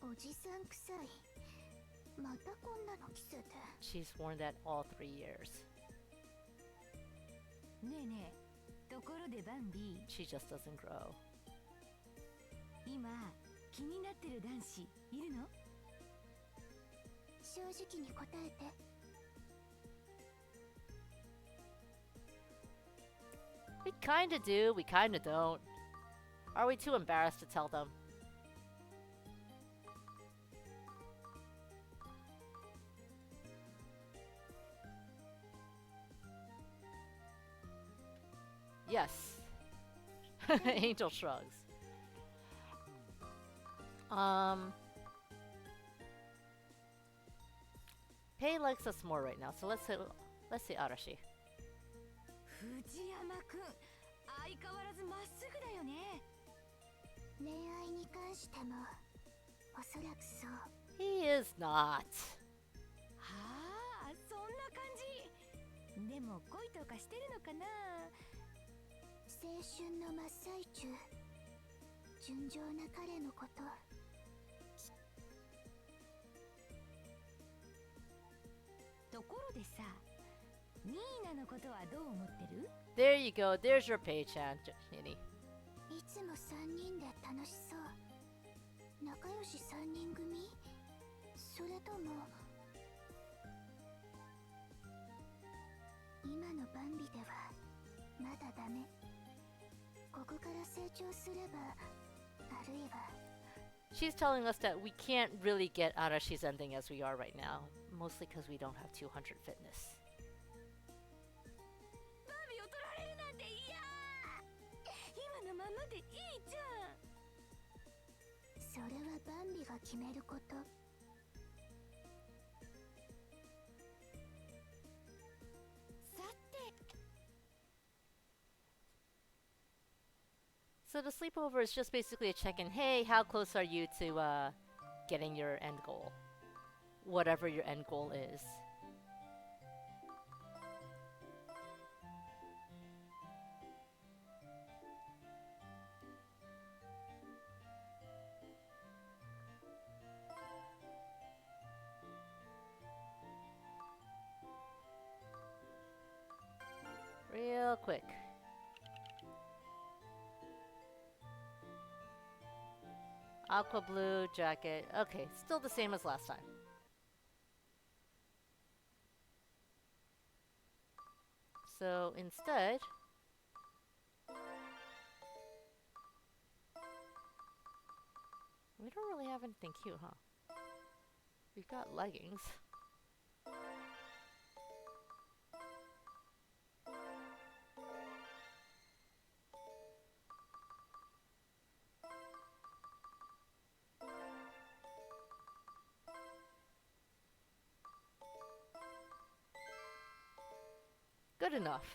おじさん臭い。またこんなの着せて。She's worn that all 3 years. ねえねえ、ところでバンビ She just doesn't grow. 今気になってる男子いるの？正直に答えて。We kinda do, we kinda don't. Are we too embarrassed to tell them? Yes. Angel shrugs. Pei likes us more right now, so let's see Arashi. 藤山くん、相変わらずまっすぐだよね。恋愛に関しても、おそらくそう。He is not. はあ、そんな感じ。でも恋とかしてるのかな。青春の真っ最中。純情な彼のこと。ところでさ、ニーナのことはどう思ってる？ There you go, there's your Pei-chan, Nini. いつも3人で楽しそう。仲良し3人組？それとも今のバンビではまだダメ。ここから成長すれば、あるいは She's telling us that we can't really get Arashi's ending as we are right now, mostly because we don't have 200 fitness. バンビを取られるなんて嫌。今のままでいいじゃん。それはバンビが決めること。さて。 So the sleepover is just basically a check-in. Hey, how close are you to getting your end goal? Whatever your end goal is. Real quick. Aqua blue jacket. Okay, still the same as last time. So instead, we don't really have anything cute, huh? We've got leggings. Good enough.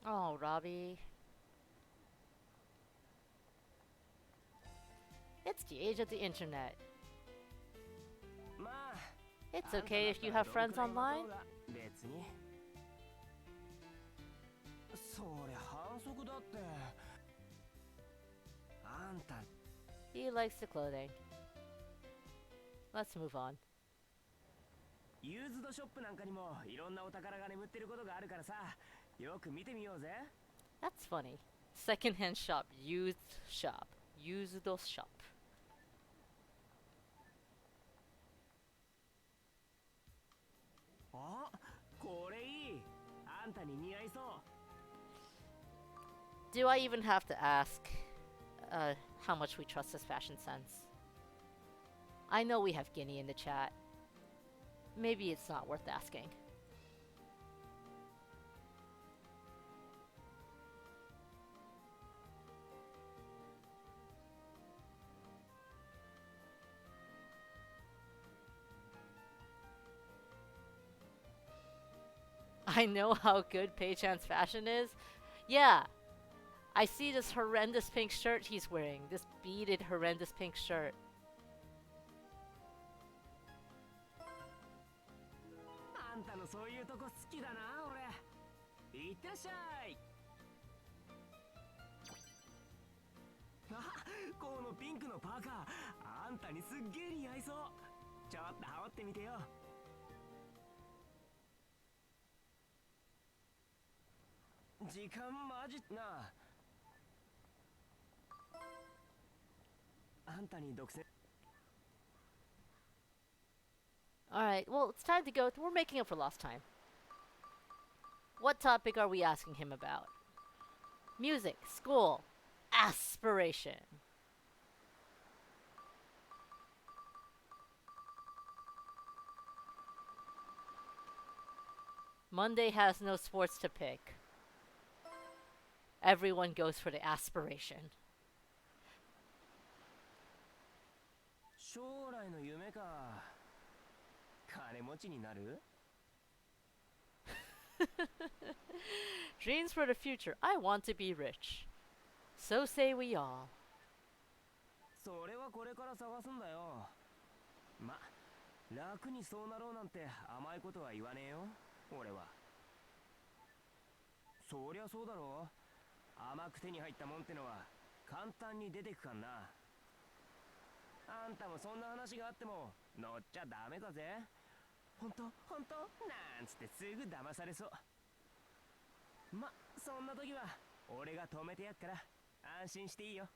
Oh, Robbie. It's the age of the internet. まあ It's okay if you have friends online. 別にそりゃ反則だって。あんた He likes the clothing. Let's move on. ユーズドショップなんかにもいろんなお宝が眠ってることがあるからさ、よく見てみようぜ。 That's funny. Secondhand shop, used shop, used shop. あ、これいい。あんたに似合いそう。 Do I even have to ask how much we trust his fashion sense? I know we have Guinea in the chat. Maybe it's not worth asking. I know how good Pei-chan's fashion is. Yeah. I see this horrendous pink shirt he's wearing. This beaded horrendous pink shirt. あんたのそういうとこ好きだな、俺。いってらっしゃい。あ、このピンクのパーカー、あんたにすっげえ似合いそう。ちょっと羽織ってみてよ。時間マジな。あんたに独占。 Alright, well, it's time to go. We're making up for lost time. What topic are we asking him about? Music, school, aspiration. Monday has no sports to pick. Everyone goes for the aspiration. 将来の夢か。金持ちになる？ Dreams for the future. I want to be rich. So say we all. それはこれから探すんだよ。ま、楽にそうなろうなんて甘いことは言わねえよ、俺は。そりゃそうだろう。甘く手に入ったもんってのは簡単に出てくかんな。あんたもそんな話があっても乗っちゃダメだぜ。ほんとほんとなんつってすぐ騙されそう。ま、そんな時は俺が止めてやっから安心していいよ。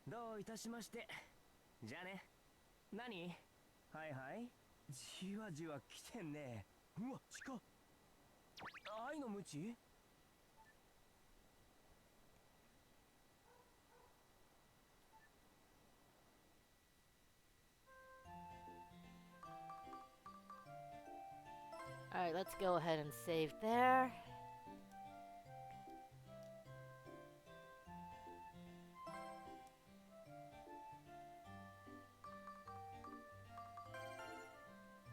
どういたしまして。じゃあね。何？はいはい。じわじわ来てんね。うわ、近っ。愛のムチ？ Alright, let's go ahead and save there.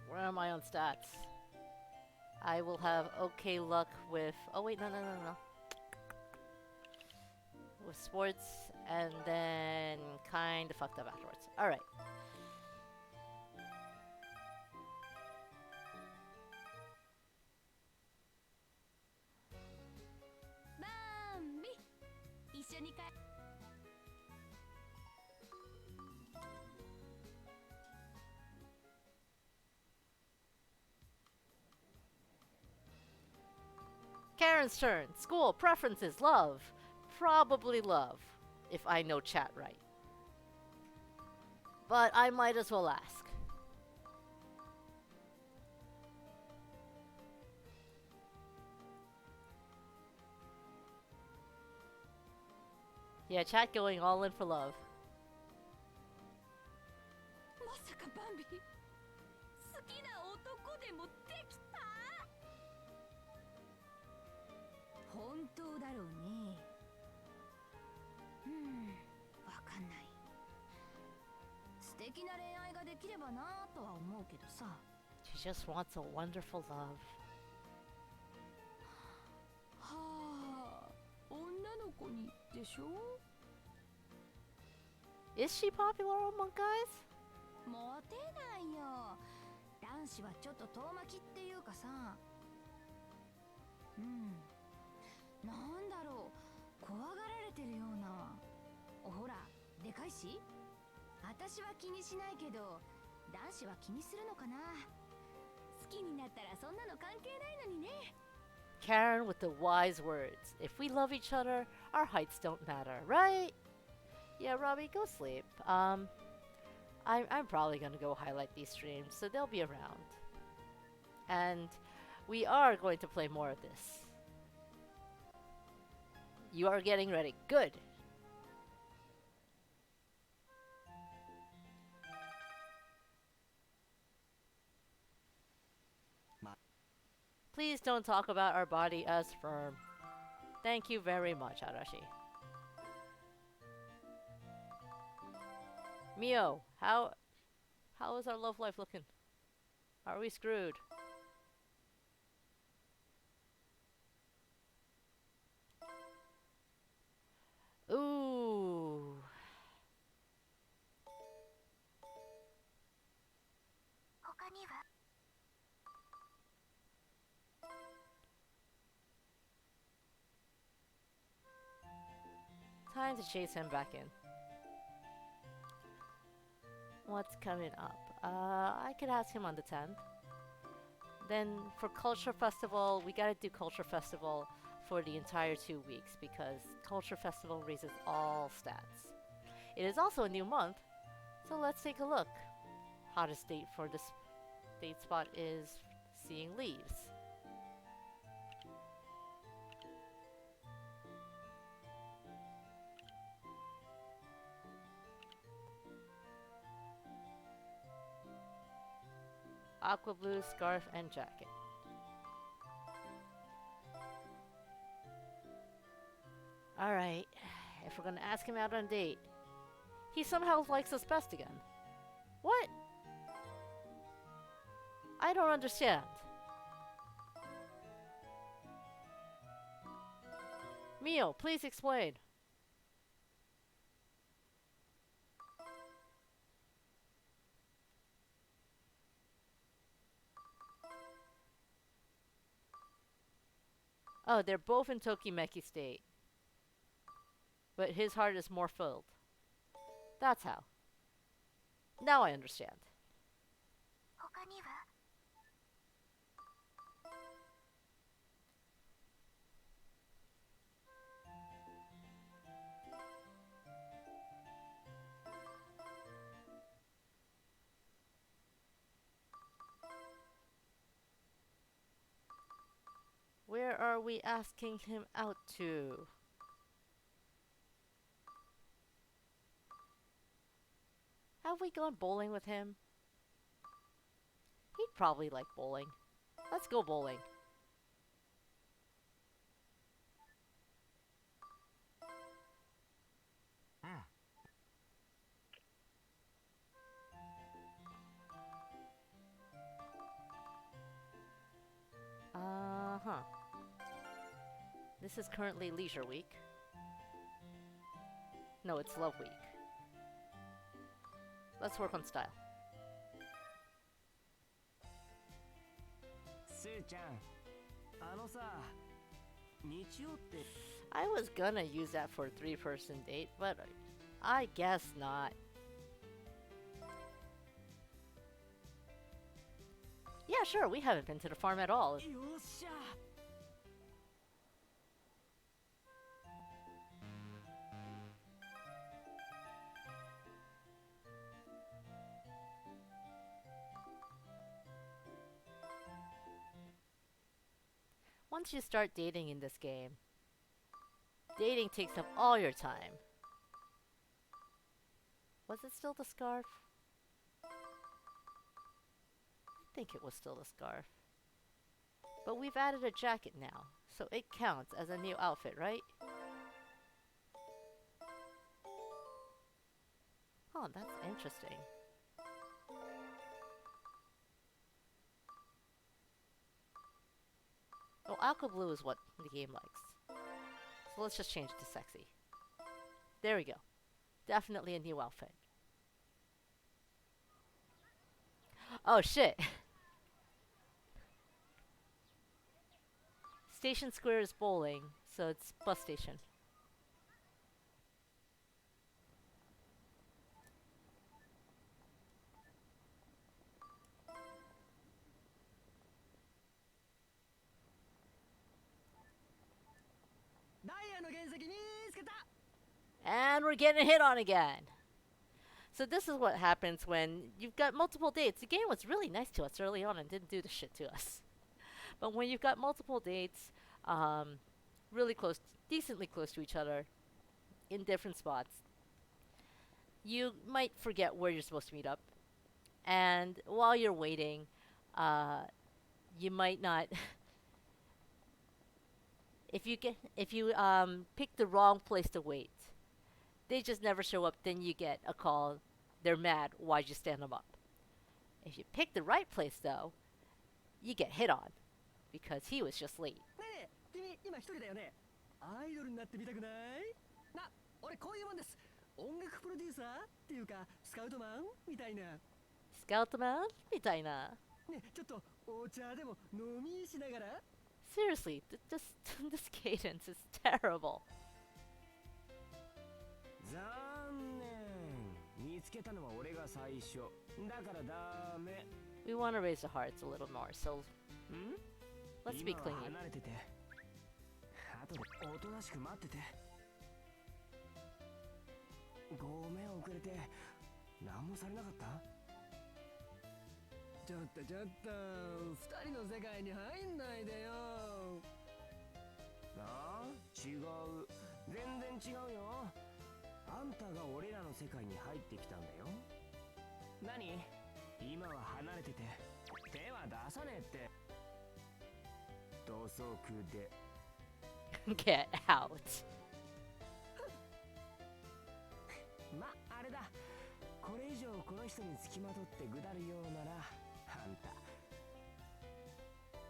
Where am I on stats? I will have okay luck with... Oh wait, no. With sports, and then kinda fucked up afterwards. Alright. Karen's turn. School, preferences, love. Probably love, if I know chat right. But I might as well ask. Yeah, chat going all in for love. まさかバンビ、好きな男でもできた？本当だろうね。敵な恋愛ができればなとは思うけどさ。 She just wants a wonderful love. はあ、女の子にでしょ。 Is she popular among guys? モテないよ。男子はちょっと遠巻きっていうかさ。うん。なんだろう、怖がられてるような。ほら、でかいし。私は気にしないけど、男子は気にするのかな。好きになったらそんなの関係ないのにね。 Karen with the wise words. If we love each other, our heights don't matter, right? Yeah, Robbie, go sleep. I'm probably gonna go highlight these streams, so they'll be around. And we are going to play more of this. You are getting ready. Good. Please don't talk about our body as firm. Thank you very much, Arashi. Mio, how is our love life looking? Are we screwed? Ooh. Time to chase him back in. What's coming up? I could ask him on the 10th. Then for Culture Festival, we gotta do Culture Festival for the entire 2 weeks because Culture Festival raises all stats. It is also a new month, so let's take a look. Hottest date for this date spot is Seeing Leaves. Aqua blue scarf and jacket. Alright, if we're gonna ask him out on a date, he somehow likes us best again. What? I don't understand. Mio, please explain. Oh, they're both in Tokimeki State. But his heart is more filled. That's how. Now I understand. Where are we asking him out to? Have we gone bowling with him? He'd probably like bowling. Let's go bowling. Uh-huh. This is currently Leisure Week. No, it's Love Week. Let's work on style. スーちゃん、あのさ、日曜って I was gonna use that for a 3-person date, but I guess not. Yeah, sure, we haven't been to the farm at all. よっしゃ。Once you start dating in this game, dating takes up all your time. Was it still the scarf? I think it was still the scarf. But we've added a jacket now, so it counts as a new outfit, right? Oh, that's interesting. aqua blue is what the game likes. So let's just change it to sexy. There we go. Definitely a new outfit. Oh shit. Station Square is bowling, so it's bus station. And we're getting hit on again. So this is what happens when you've got multiple dates. The game was really nice to us early on and didn't do the shit to us. But when you've got multiple dates, really close, decently close to each other, in different spots, you might forget where you're supposed to meet up. And while you're waiting, you might not. If you pick the wrong place to wait, they just never show up. Then you get a call. They're mad. Why'd you stand them up? If you pick the right place, though, you get hit on because he was just late. ねえねえ、君今一人だよね。アイドルになってみたくない？な、俺こういうもんです。音楽プロデューサーっていうかスカウトマンみたいな。Scoutman? みたいな。ね、ちょっとお茶でも飲みしながら。Seriously, this cadence is terrible. 残念。見つけたのは俺が最初。だからダメ。We want to raise the hearts a little more, so ん let's be 今は clingy. 離れてて。後でおとなしく待ってて。ごめん遅れて。何もされなかった？ちょっとちょっと、二人の世界に入んないでよ。ああ、違う。全然違うよ。あんたが俺らの世界に入ってきたんだよ。何？今は離れてて手は出さねえって。土足で。Get out. ま、あれだ。これ以上この人につきまとってぐだるようなら、あんた。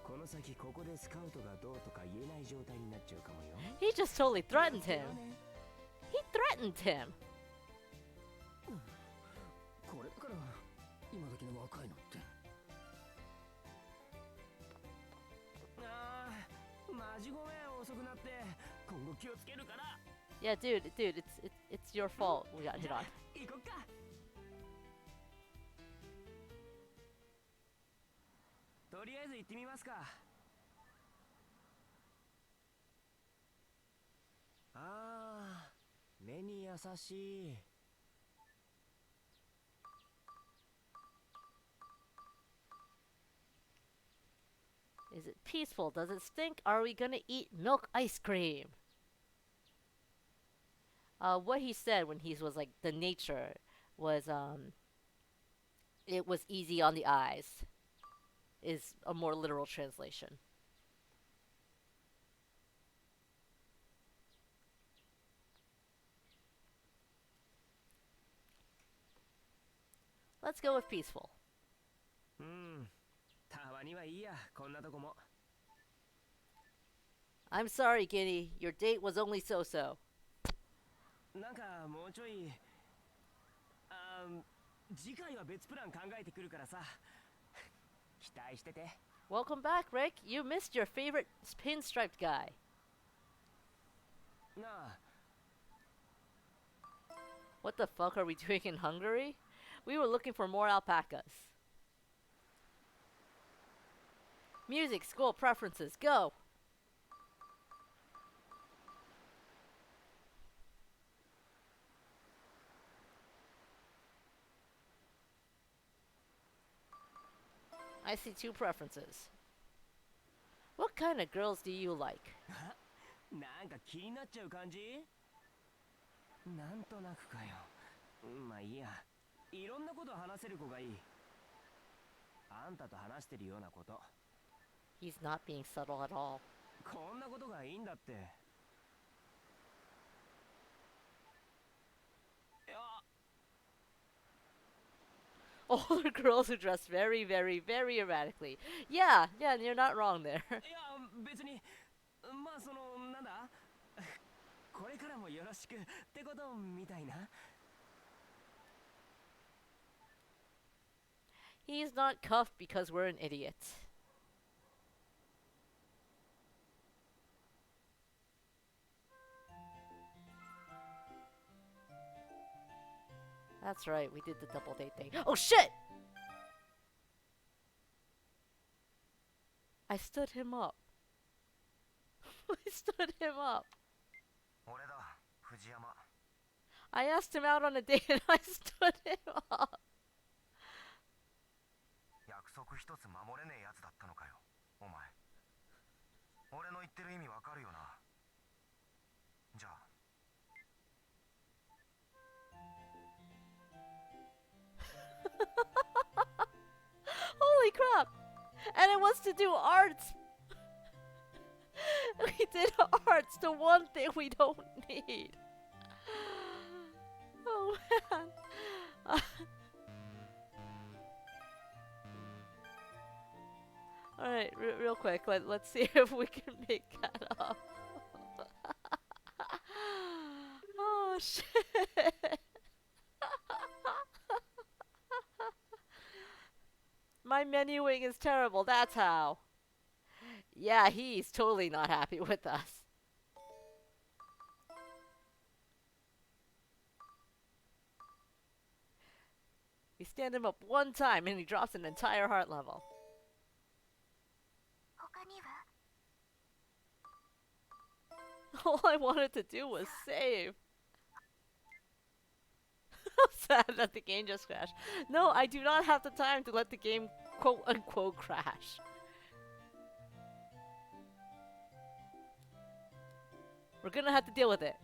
この先ここでスカウトがどうとか言えない状態になっちゃうかもよ。He just totally threatened him. He threatened him. これだから今時の若いのって。ああ、マジごめん遅くなって。今後気をつけるから。Yeah, dude, it's your fault. We got hit on. 行こっか。とりあえず行ってみますか。ああ、目に優しい。Is it peaceful? Does it stink? Are we gonna eat milk ice cream? What he said when he was like the nature was it was easy on the eyes is a more literal translation. Let's go with peaceful. たまにはいいや、こんなとこも。I'm sorry, Guinea. Your date was only so-so. なんかもうちょい。次回は別プラン考えてくるからさ。期待してて。Welcome back, Rick. You missed your favorite pinstriped guy. なあ。What the fuck are we doing in Hungary? We were looking for more alpacas. Music, school, preferences, go! I see 2 preferences. What kind of girls do you like? なんか気になっちゃう感じ？なんとなくかよ。まあいいや。いろんなこと話せる子がいい。あんたと話してるようなこと。He's not being subtle at all. こんなことがいいんだって。いや。Older girls who dress very, very, very erratically. Yeah, you're not wrong there. いや、別にまあそのなんだこれからもよろしくってことみたいな。 He's not cuffed because we're an idiot. That's right, we did the double date thing. Oh shit! I stood him up. I stood him up. 俺だ藤山。 I asked him out on a date and I stood him up. 約束一つ守れねえやつだったのかよお前。俺の言ってる意味わかるよな。じゃあ Holy crap! And it was to do arts! We did arts, the one thing we don't need. Oh man. Alright, real quick, let's see if we can make that up. Oh shit. My menuing is terrible, that's how. Yeah, he's totally not happy with us. We stand him up one time and he drops an entire heart level. 他には All I wanted to do was save. How sad that the game just crashed. No, I do not have the time to let the game quote unquote crash. We're gonna have to deal with it.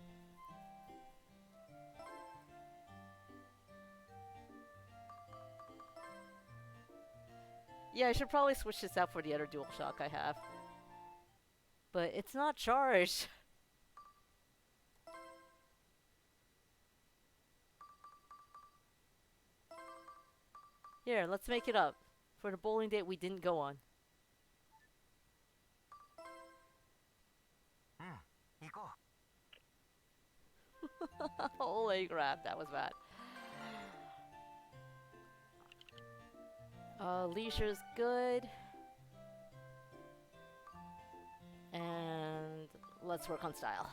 Yeah, I should probably switch this out for the other DualShock I have. But it's not charged. Here, let's make it up for the bowling date we didn't go on. うん行こ Holy crap, that was bad. Leisure's good. And let's work on style.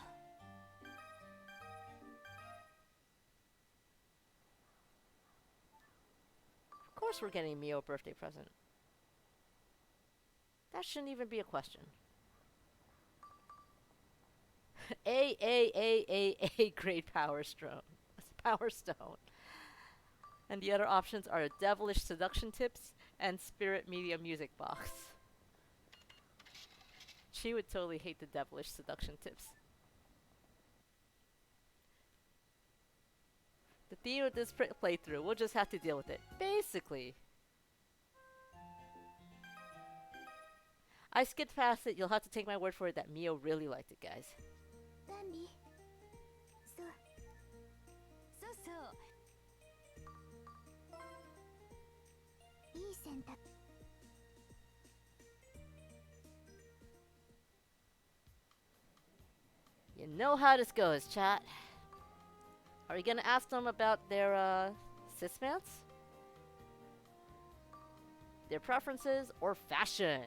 Of course we're getting Mio a birthday present. That shouldn't even be a question. A great power stone. Power stone. And the other options are devilish seduction tips and spirit media music box. She would totally hate the devilish seduction tips. The theme of this playthrough, we'll just have to deal with it. Basically. I skipped past it, you'll have to take my word for it that Mio really liked it, guys. ダンリそうそうそういい選択 You know how this goes, chat. Are you gonna ask them about their, cismance? Their preferences or fashion?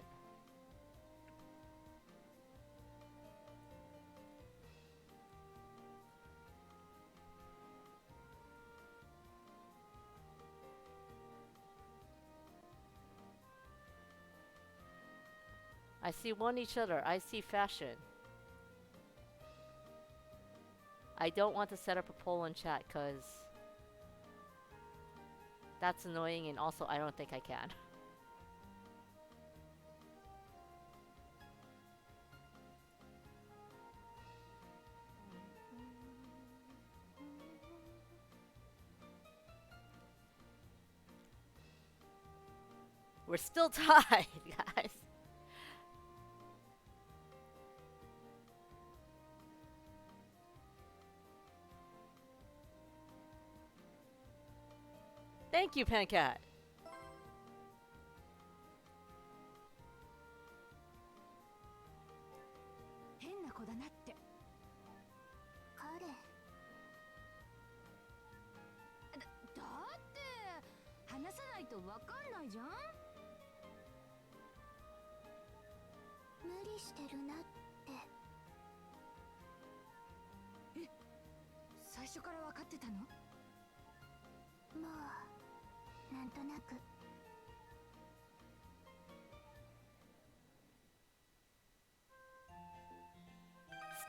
I see one each other. I see fashion. I don't want to set up a poll in chat because that's annoying and also I don't think I can. We're still tied, guys. Thank you, Pancat. とわかんないじゃん。無理してるなって。え、最初から分かってたの？もうなんとなく。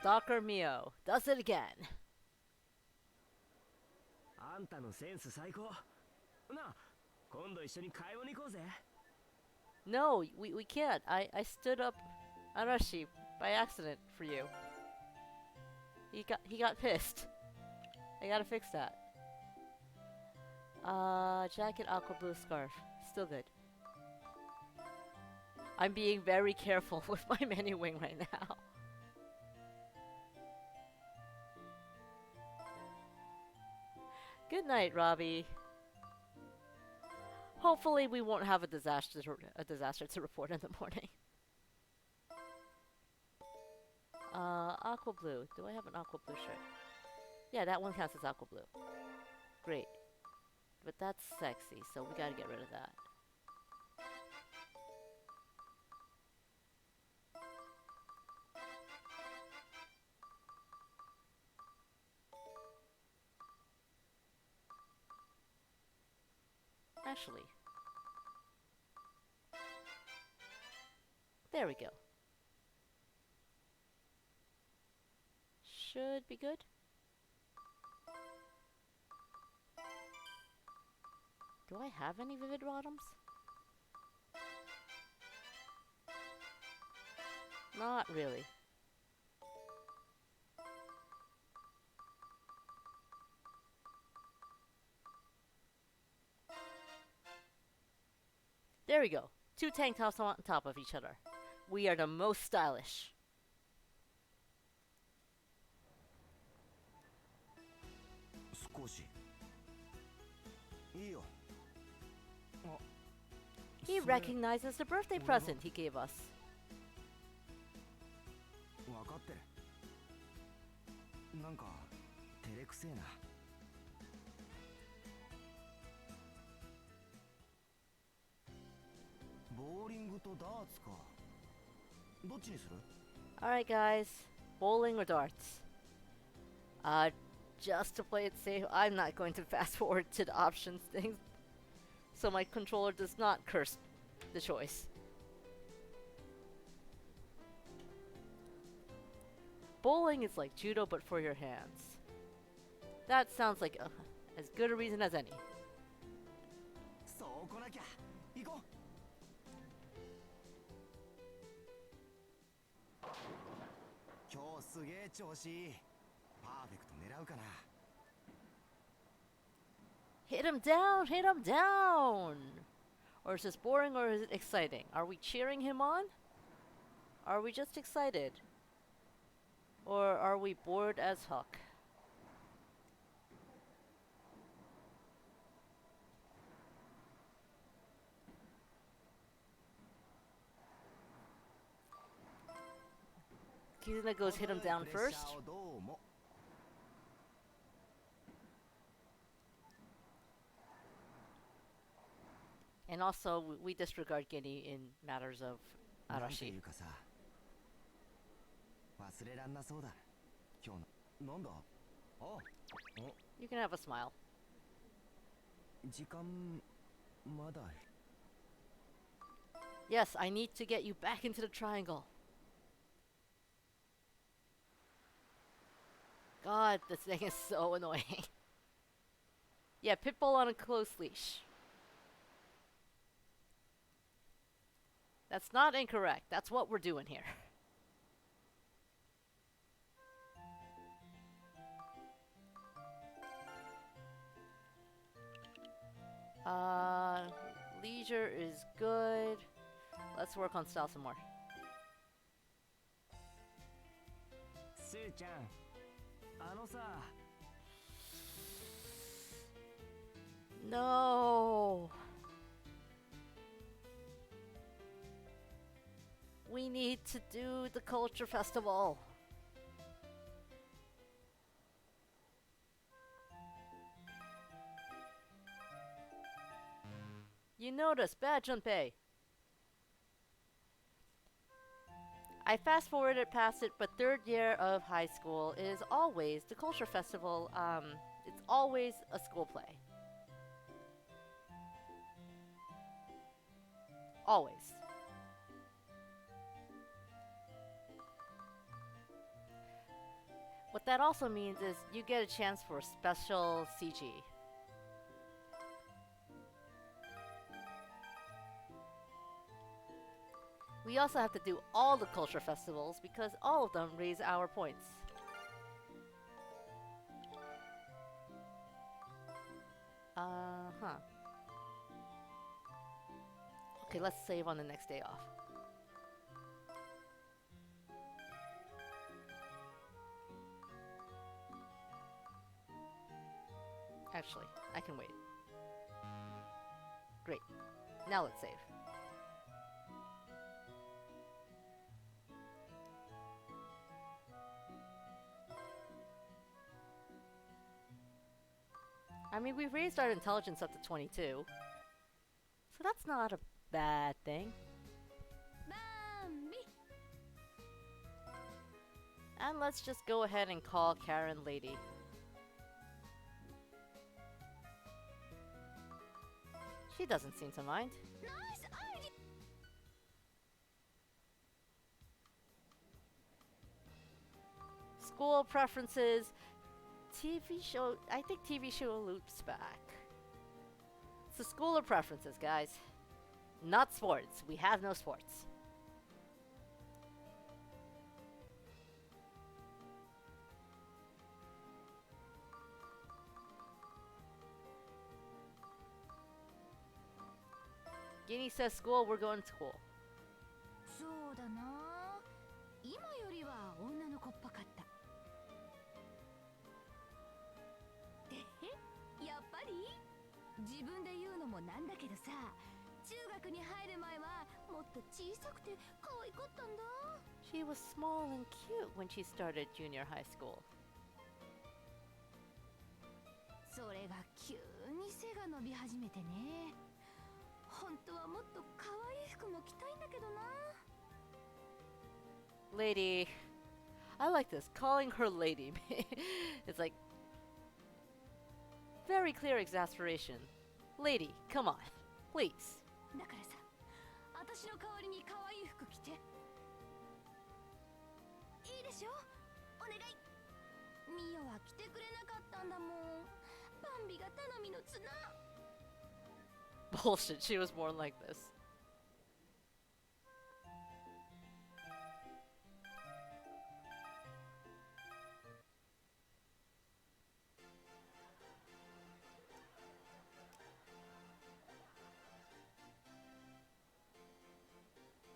Stalker Mio does it again. あんたのセンス最高。なあ、今度一緒に買い物行こうぜ。No, we can't. I stood up Arashi by accident for you. He got pissed. I gotta fix that. Jacket, aqua blue scarf. Still good. I'm being very careful with my menu wing right now. Good night, Robbie. Hopefully we won't have a disaster to report in the morning. Aqua blue. Do I have an aqua blue shirt? Yeah, that one counts as aqua blue. Great. But that's sexy, so we gotta get rid of that. Actually, there we go. Should be good. Do I have any vivid bottoms? Not really. There we go. 2 tank tops on top of each other. We are the most stylish. He recognizes the birthday present he gave us. 分かってる。なんか照れくせえな。ボーリングとダーツか。どっちにする？ Alright guys, bowling or darts? Just to play it safe, I'm not going to fast forward to the options things, so my controller does not curse the choice. Bowling is like judo but for your hands. That sounds like as good a reason as any. そうこなきゃ。行こう。今日すげえ調子いい。パーフェクト狙うかな。Hit him down! Hit him down! Or is this boring or is it exciting? Are we cheering him on? Are we just excited? Or are we bored as huck? Kizuna goes hit him down first. And also, we disregard Gini in matters of Arashi. 忘れらんなそうだ。今日のなんだ？あ、お。You can have a smile. 時間まだ。Yes, I need to get you back into the triangle. God, this thing is so annoying. Yeah, Pitbull on a close leash. That's not incorrect. That's what we're doing here. Leisure is good. Let's work on style some more. スーちゃん、あのさ。No. We need to do the culture festival. You notice, bad Junpei. I fast forwarded past it, but third year of high school is always the culture festival. It's always a school play. Always. What that also means is you get a chance for special CG. We also have to do all the culture festivals because all of them raise our points. Huh. Okay, let's save on the next day off. Actually, I can wait. Great. Now let's save. I mean, we've raised our intelligence up to 22. So that's not a bad thing. バンビ And let's just go ahead and call Karen Lady. She doesn't seem to mind. ナイスアイデ School preferences. TV show. I think TV show loops back. It's the school of preferences, guys. Not sports. We have no sports. Guinea says school, we're going to school. そうだな今よりは女の子っぽかったでやっぱり自分で言うのもなんだけどさ中学に入る前はもっと小さくて可愛かったんだ She was small and cute when she started junior high school. それが急に背が伸び始めてね本当はもっと可愛い服も着たいんだけどな Lady. I like this. Calling her lady. It's like very clear exasperation. Lady, come on. Please. だからさ私の代わりに可愛い服着ていいでしょお願いミオは着てくれなかったんだもんバンビが頼みの綱 Bullshit. She was born like this.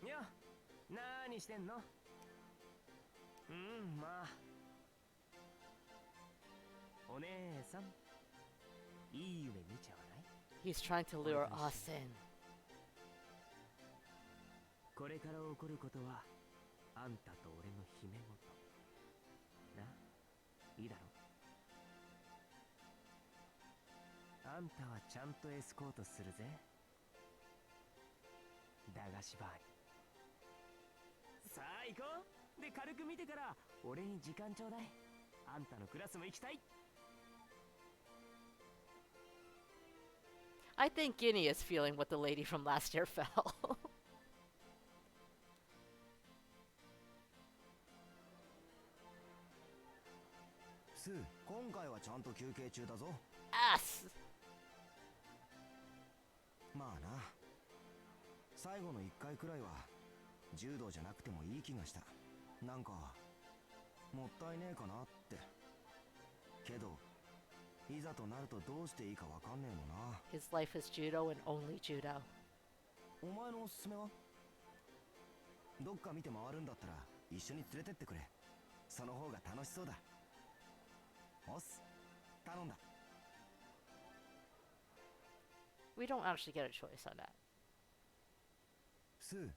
Yo, 何してんのまあお姉さんいい夢見ちゃわない He's trying to lure us in. これから起こることはあんたと俺の姫事ないいだろあんたはちゃんとエスコートするぜ駄菓子バーにさあ行こうで軽く見てから俺に時間ちょうだいあんたのクラスも行きたい I think Guinea is feeling what the lady from last year felt. スー、今回はちゃんと休憩中だぞ。 Ass! まあな。最後の1回くらいは柔道じゃなくてもいい気がした。なんかもったいねえかなって。けどいざとなるとどうしていいかわかんねえもんな。 His life is judo and only judo. お前のおすすめはどっか見て回るんだったら一緒に連れてってくれ。その方が楽しそうだ。おっす、頼んだ。 We don't actually get a choice on that. スー、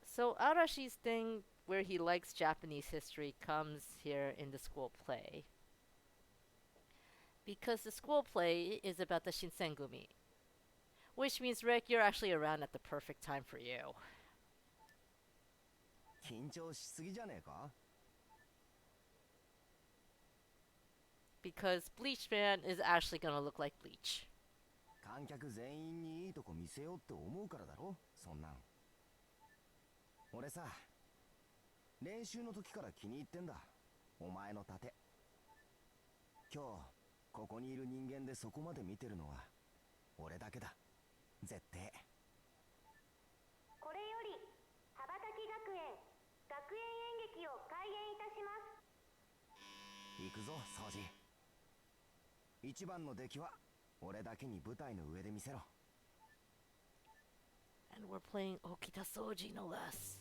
So Arashi's thing where he likes Japanese history comes here in the school play. Because the school play is about the Shinsengumi. Which means, Rick, you're actually around at the perfect time for you. 緊張しすぎじゃねえか？ Because Bleach Man is actually gonna look like Bleach. 観客全員にいいとこ見せようって思うからだろ、そんなん。俺さ、練習の時から気に入ってんだ、お前の盾。今日ここにいる人間でそこまで見てるのは俺だけだ、絶対。これより羽ばたき学園学園演劇を開演いたします。行くぞ、掃除。一番の出来は俺だけに舞台の上で見せろ。 And we're playing Okita Soji, no less.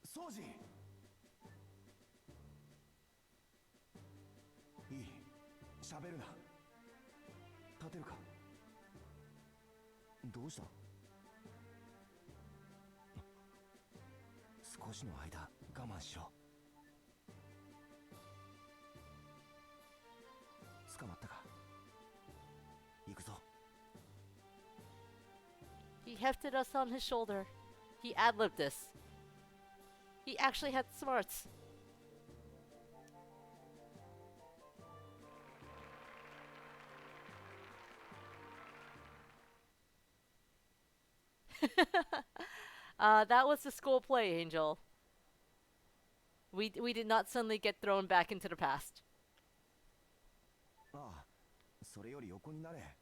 掃除。いい、喋るな。立てるか？どうした？少しの間我慢しろ。捕まったか？行くぞ。 He hefted us on his shoulder. He ad-libbed this. He actually had smarts. That was the school play, Angel. We did not suddenly get thrown back into the past. ああ、それより横になれ。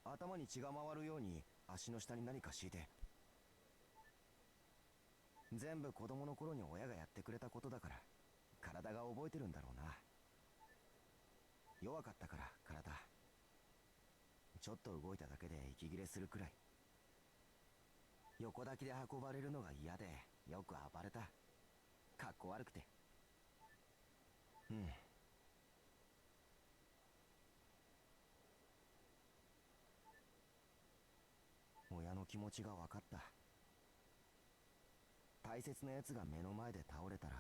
頭に血が回るように足の下に何か敷いて。全部子供の頃に親がやってくれたことだから、体が覚えてるんだろうな。弱かったから体。ちょっと動いただけで息切れするくらい。横抱きで運ばれるのが嫌でよく暴れた。かっこ悪くて。うん。親の気持ちが分かった。大切なやつが目の前で倒れたら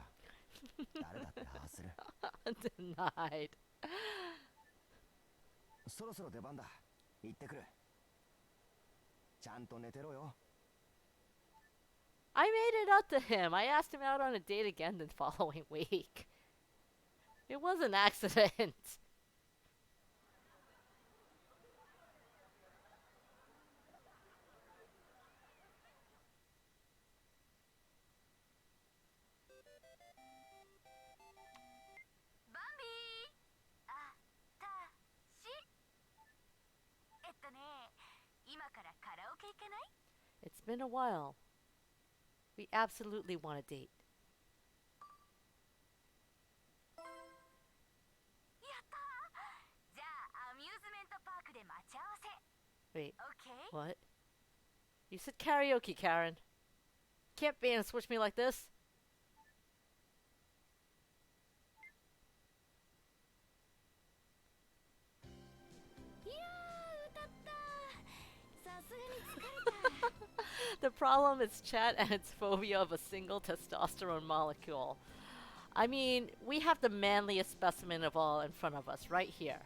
誰だってああする。Denied. そろそろ出番だ。行ってくる。ちゃんと寝てろよ。I made it up to him. I asked him out on a date again the following week. It was an accident. It's been a while. We absolutely want a date. Wait, what? You said karaoke, Karen. Can't bait and switch me like this. The problem is Chad and its phobia of a single testosterone molecule. I mean, we have the manliest specimen of all in front of us, right here.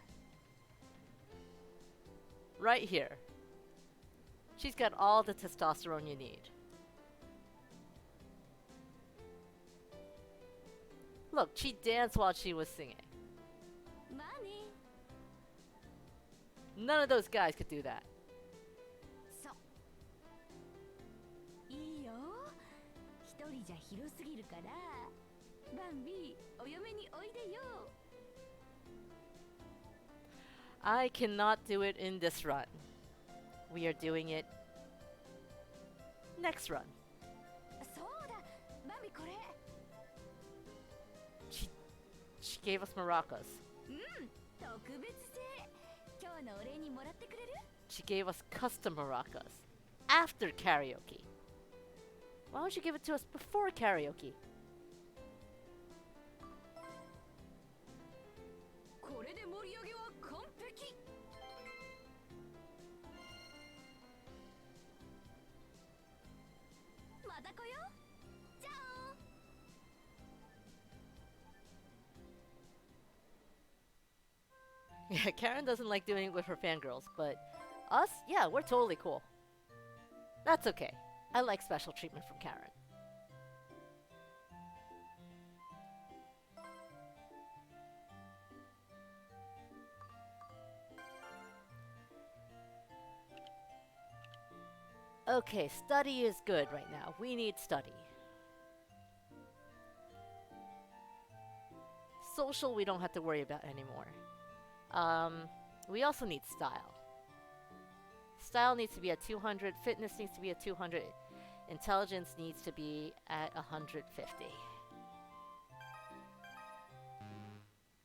Right here. She's got all the testosterone you need. Look, she danced while she was singing. None of those guys could do that. I cannot do it in this run. We are doing it next run. She gave us maracas. She gave us custom maracas after karaoke. Why don't you give it to us before karaoke? Yeah, Karen doesn't like doing it with her fangirls, but Us? Yeah, we're totally cool. That's okay. I like special treatment from Karen. Okay, study is good right now. We need study. Social, we don't have to worry about anymore. We also need style. Style needs to be at 200. Fitness needs to be at 200. Intelligence needs to be at 150.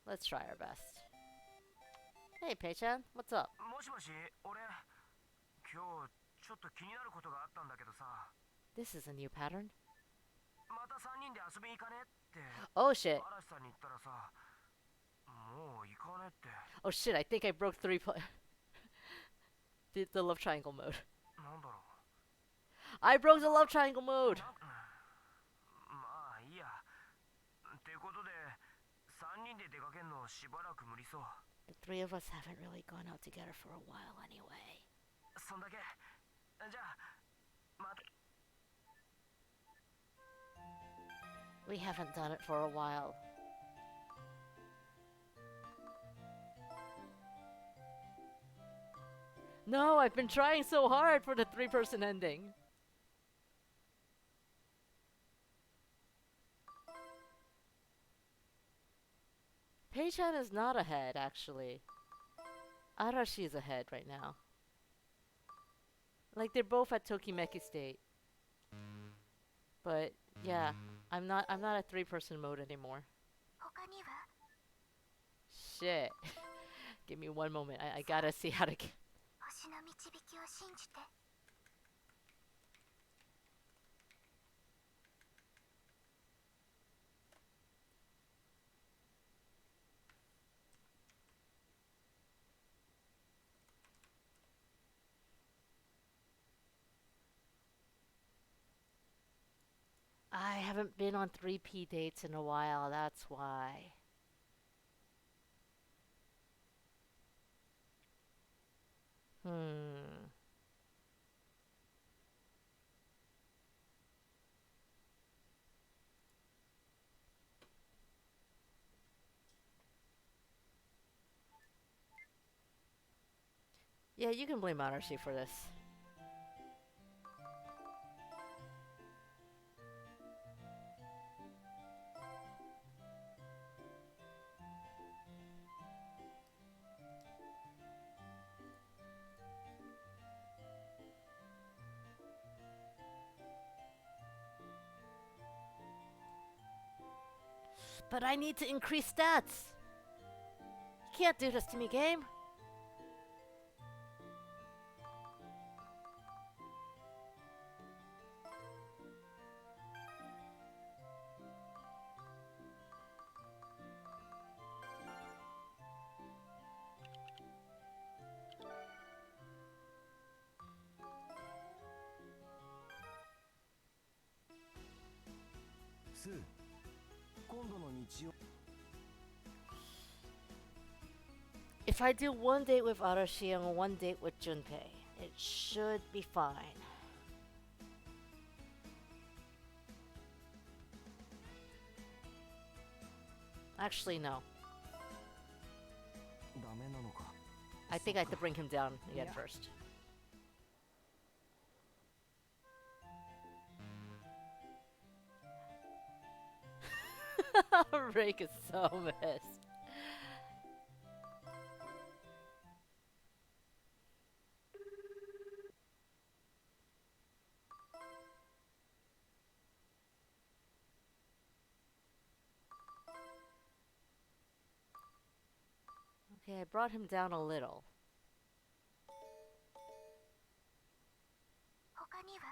Let's try our best. Hey, Pei-chan, what's up? もしもし、俺今日ちょっと気になることがあったんだけどさ、 This is a new pattern. また3人で遊びに行かねって Oh shit. 嵐さんに言ったらさ、もう行かねって。 Oh shit, I think I broke the love triangle mode. なんだろう。 I broke the love triangle mode! まあいいや。ってことで3人で出かけんのしばらく無理そう。 The three of us haven't really gone out together for a while anyway. そんだけ。じゃあまた。 We haven't done it for a while. No, I've been trying so hard for the 3-person ending. Pei-chan is not ahead, actually. Arashi is ahead right now. Like, they're both at Tokimeki State. But, yeah, I'm not at 3-person mode anymore. 他には Shit. Give me one moment. I gotta see how to get... 星の導きを信じて。 I haven't been on 3P dates in a while, that's why. Yeah, you can blame Arashi for this. But I need to increase stats! You can't do this to me, game! Sue, 今度の日曜 If I do one date with Arashi and one date with Junpei, it should be fine. Actually, no. ダメなのか。 I think I have to bring him down again first. Rake is so missed. Okay, I brought him down a little. 他には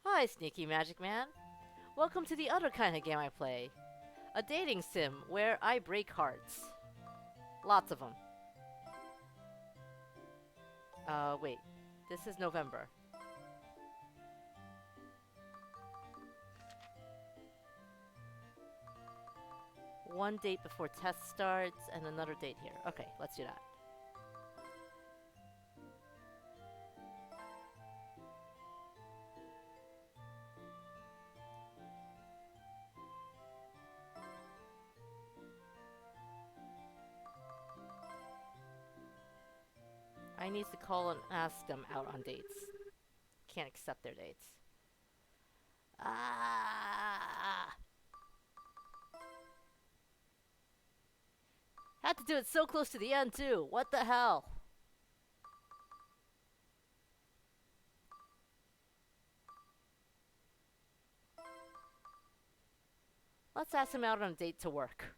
Hi, Sneaky Magic Man. Welcome to the other kind of game I play. A dating sim where I break hearts. Lots of them. Wait. This is November. one date before test starts and another date here. Okay, let's do that. I need to call and ask them out on dates. Can't accept their dates. Ah! Had to do it so close to the end too. What the hell? Let's ask him out on a date to work.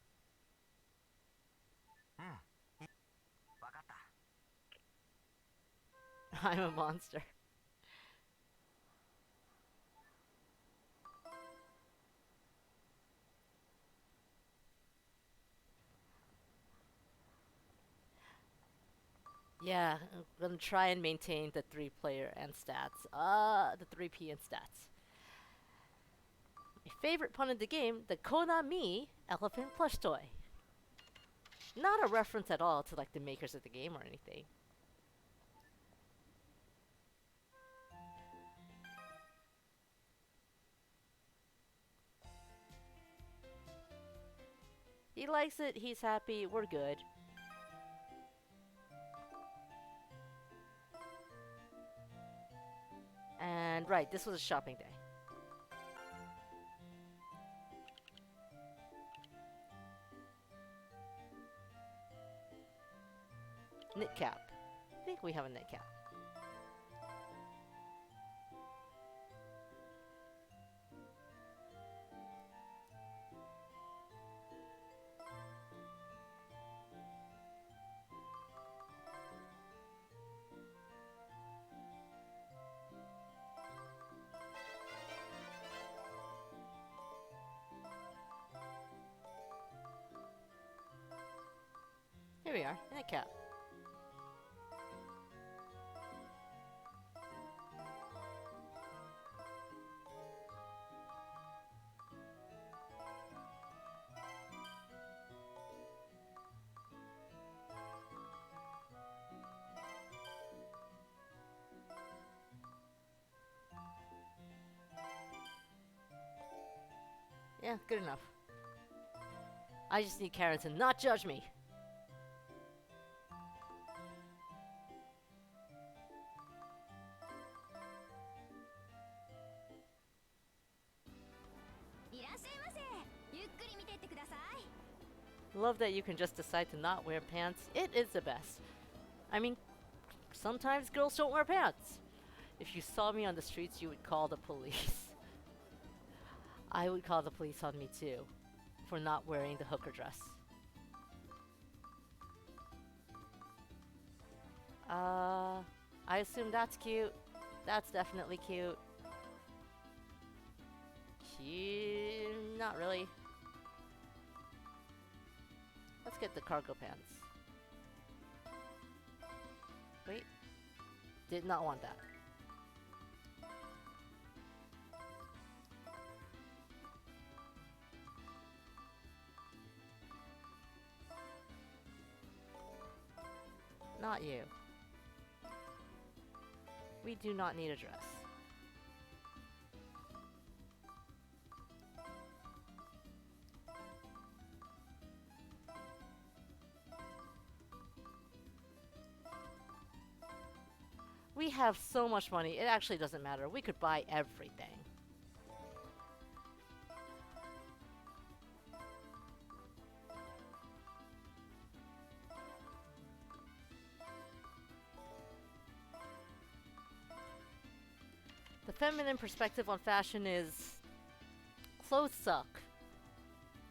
わかった。 I'm a monster. Yeah, I'm gonna try and maintain the 3-player and stats. The 3P and stats. My favorite pun in the game, the Konami elephant plush toy. Not a reference at all to like the makers of the game or anything. He likes it, he's happy, we're good. And right, this was a shopping day. Knit cap. I think we have a knit cap. Here we are, knit cap. Yeah, good enough. I just need Karen to not judge me. Love that you can just decide to not wear pants. It is the best. I mean, sometimes girls don't wear pants. If you saw me on the streets, you would call the police. I would call the police on me too, for not wearing the hooker dress. I assume that's cute. That's definitely cute. Cute? Not really. Let's get the cargo pants. Wait. Did not want that. Not you. We do not need a dress. We have so much money, it actually doesn't matter. We could buy everything. The feminine perspective on fashion is clothes suck.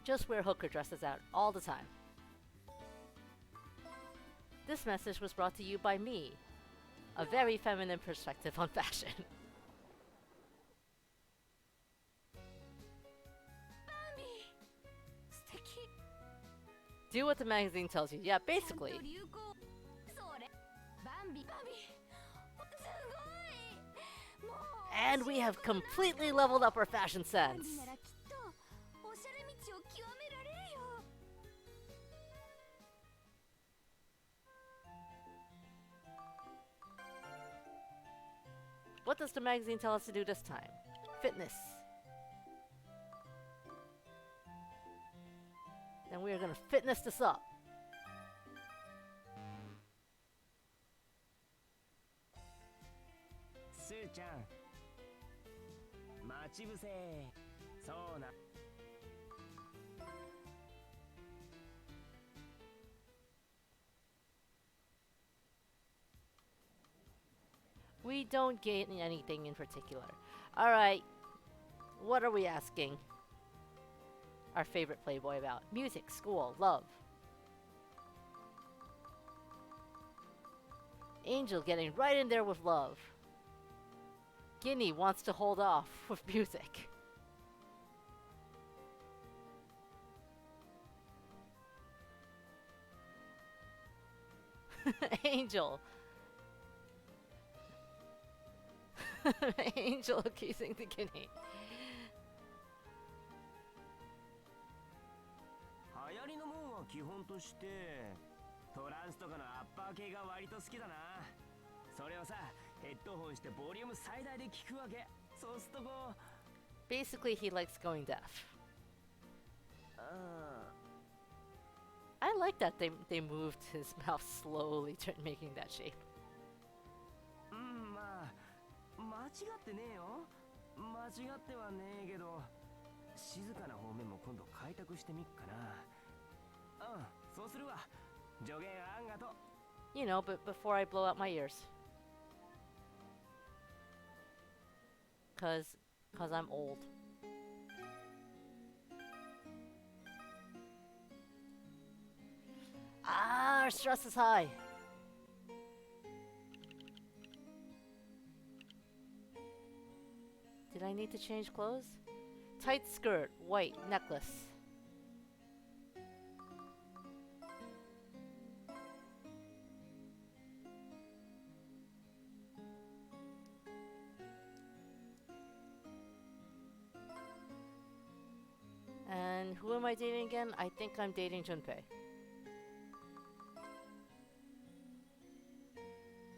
Just wear hooker dresses out all the time. This message was brought to you by me. A very feminine perspective on fashion. Do what the magazine tells you. Yeah, basically. And we have completely leveled up our fashion sense. the magazine tell us to do this time? Fitness. Then we are going to fitness this up. Sue-chan. 待ち伏せ。そうな。We don't gain anything in particular. Alright. What are we asking our favorite Playboy about? Music, school, love. Angel getting right in there with love. Ginny wants to hold off with music. Angel. Angel accusing the Guinea. 流行りのもんは基本としてトランスとかのアッパー系が割と好きだな。それをさ、ヘッドホンしてボリューム最大で聞くわけ。そうするとこう Basically, he likes going deaf. I like that they moved his mouth slowly, making that shape. まあ間違ってねえよ。間違ってはねえけど静かな方面も今度開拓してみっかな。そうするわ。助言あんがと。 You know, but before I blow out my ears. Cause I'm old. Our stress is high. Did I need to change clothes? Tight skirt, white necklace. And who am I dating again? I think I'm dating Junpei.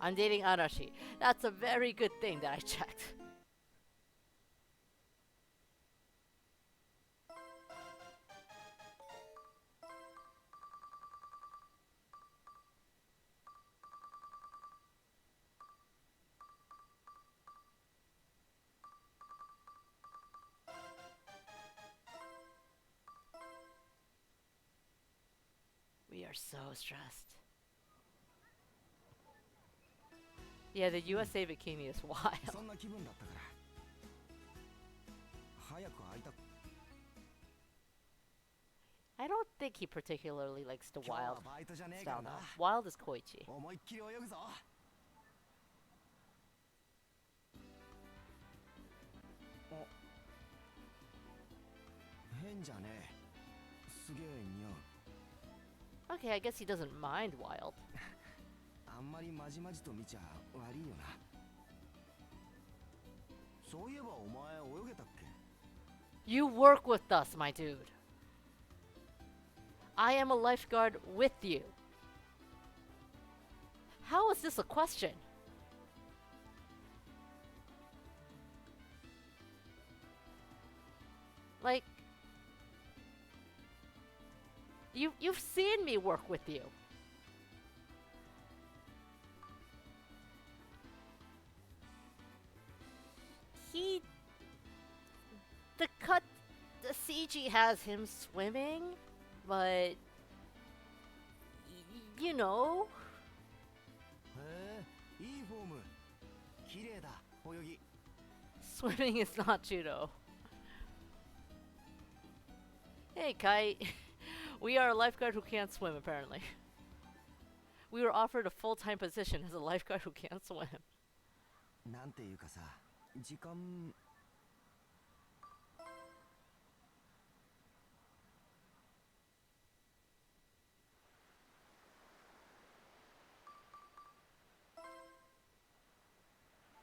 I'm dating Arashi. That's a very good thing that I checked. We are so stressed. Yeah, the USA bikini is wild. そんな気分だったから早く会いたく I don't think he particularly likes the 今日は wild バイトじゃねえから style な though. Wild is Koichi. 思いっきり泳ぐぞ変じゃねえすげえ似合う Okay, I guess he doesn't mind wild. あんまりまじまじと見ちゃ悪いよなそういえばお前泳げたっけ You work with us, my dude. I am a lifeguard with you. How is this a question? Like, you've seen me work with you. The CG has him swimming, but you know. へえいいフォーム綺麗だ泳ぎ Swimming is not judo. Hey, Kai. We are a lifeguard who can't swim, apparently. We were offered a full-time position as a lifeguard who can't swim. なんていうかさ時間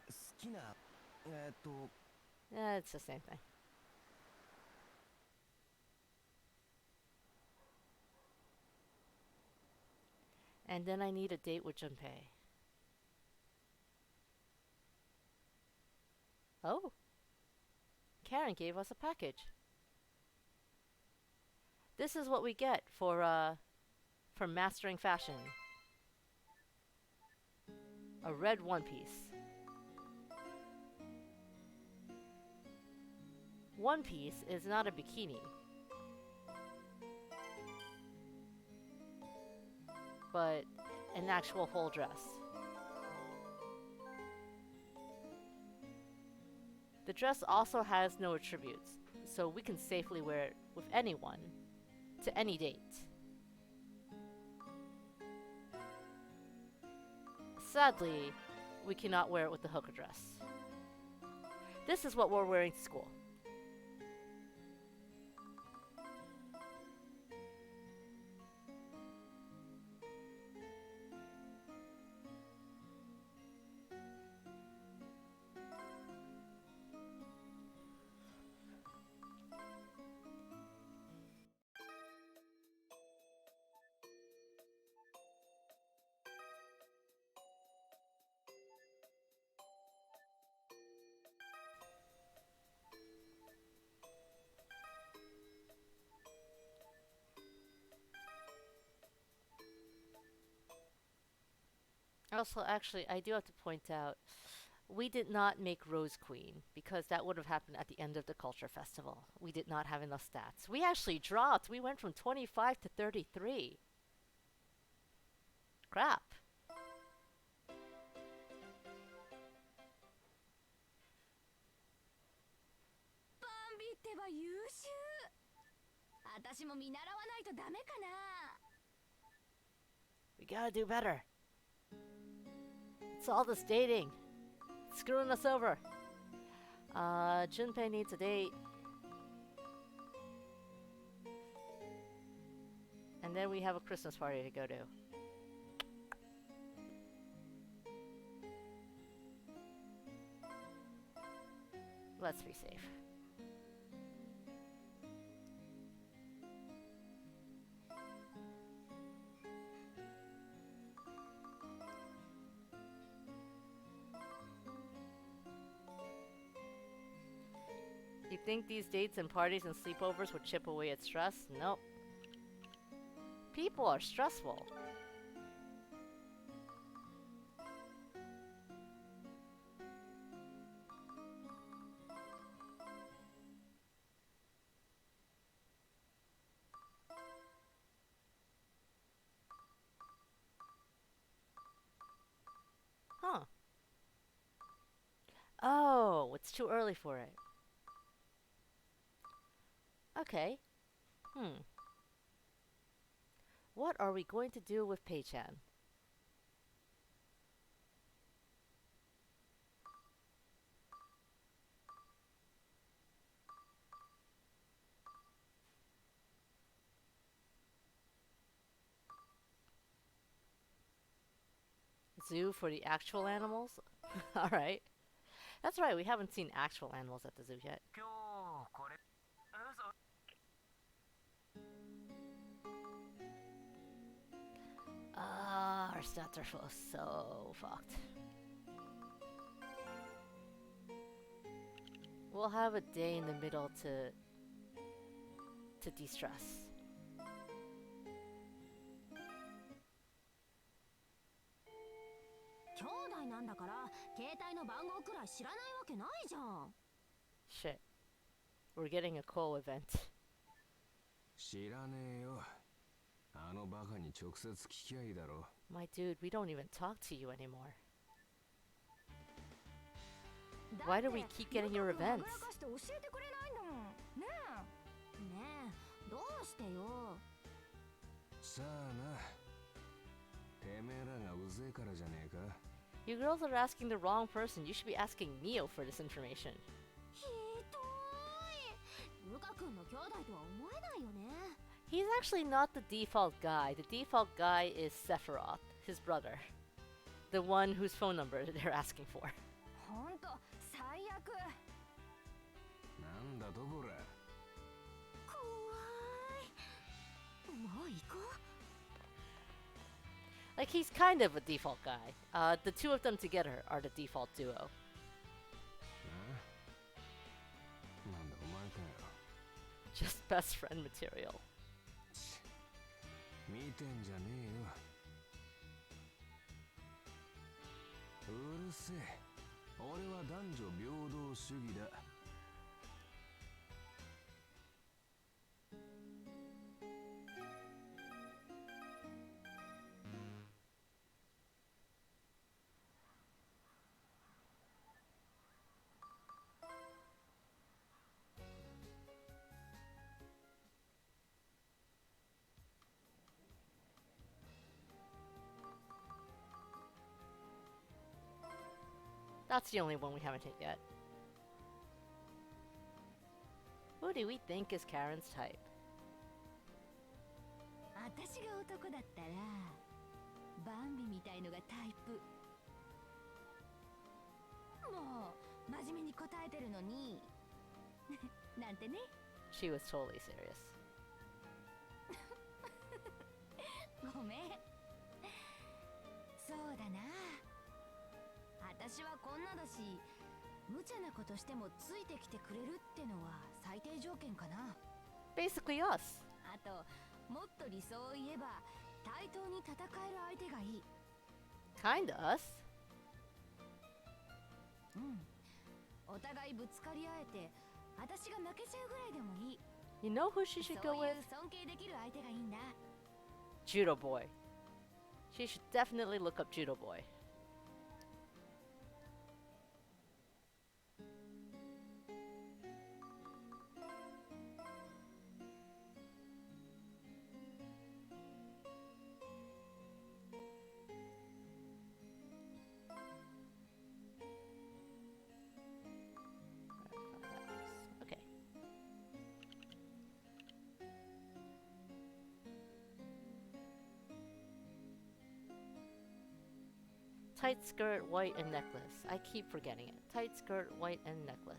好きなYeah, it's the same thing. And then I need a date with Junpei. Oh, Karen gave us a package. This is what we get for mastering fashion. A red one piece. One piece is not a bikini, but an actual whole dress. The dress also has no attributes, so we can safely wear it with anyone, to any date. Sadly, we cannot wear it with the hooker dress. This is what we're wearing to school. Also, actually, I do have to point out, we did not make Rose Queen because that would have happened at the end of the Culture Festival. We did not have enough stats. We actually dropped. We went from 25 to 33. Crap. バンビってば優秀。私も見習わないとダメかな。We gotta do better. It's all this dating. It's screwing us over. Junpei needs a date. And then we have a Christmas party to go to. Let's be safe. You think these dates and parties and sleepovers would chip away at stress? Nope. People are stressful. Huh. Oh, it's too early for it. Okay. What are we going to do with Pei-chan? Zoo for the actual animals? Alright. That's right, we haven't seen actual animals at the zoo yet. 今日これ嘘 Ah, our stats are so fucked. We'll have a day in the middle to de-stress. 兄弟なんだから携帯の番号くらい知らないわけないじゃん。 Shit. We're getting a cool event. 知らねえよ。あのバカに直接聞きゃいいだろ。 My dude, we don't even talk to you anymore. だって Why do we keep getting your 仲良 events? くはぐらかして教えてくれないんだもん。ねえ。ねえ、どうしてよ。さあな。てめえらがうぜえからじゃねえか。 You girls are asking the wrong person. You should be asking Neo for this information. ひどい。ルカ君の兄弟とは思えないよね。 He's actually not the default guy. The default guy is Sephiroth, his brother. The one whose phone number they're asking for. ほんと最悪。なんだとこら。怖い。もう行こう。 Like, he's kind of a default guy. The two of them together are the default duo. Just best friend material. 見てんじゃねえよ。うるせえ。俺は男女平等主義だ。That's the only one we haven't hit yet. Who do we think is Karen's type? 私が男だったらバンビみたいのがタイプ。もう真面目に答えてるのになんてね。 She was totally serious. ごめん。そうだな。私はこんなだし、無茶なことしてもついてきてくれるってのは最低条件かな。 Basically us. あと、もっと理想を言えば対等に戦える相手がいい。 Kinda us. うん。お互いぶつかり合えて、私が負けちゃうぐらいでもいい。 You know who she should そ go うい with? う尊敬できる相手がいいんだ。 Judo Boy. She should definitely look up Judo Boy. Okay. Tight skirt, white, and necklace. I keep forgetting it. Tight skirt, white, and necklace.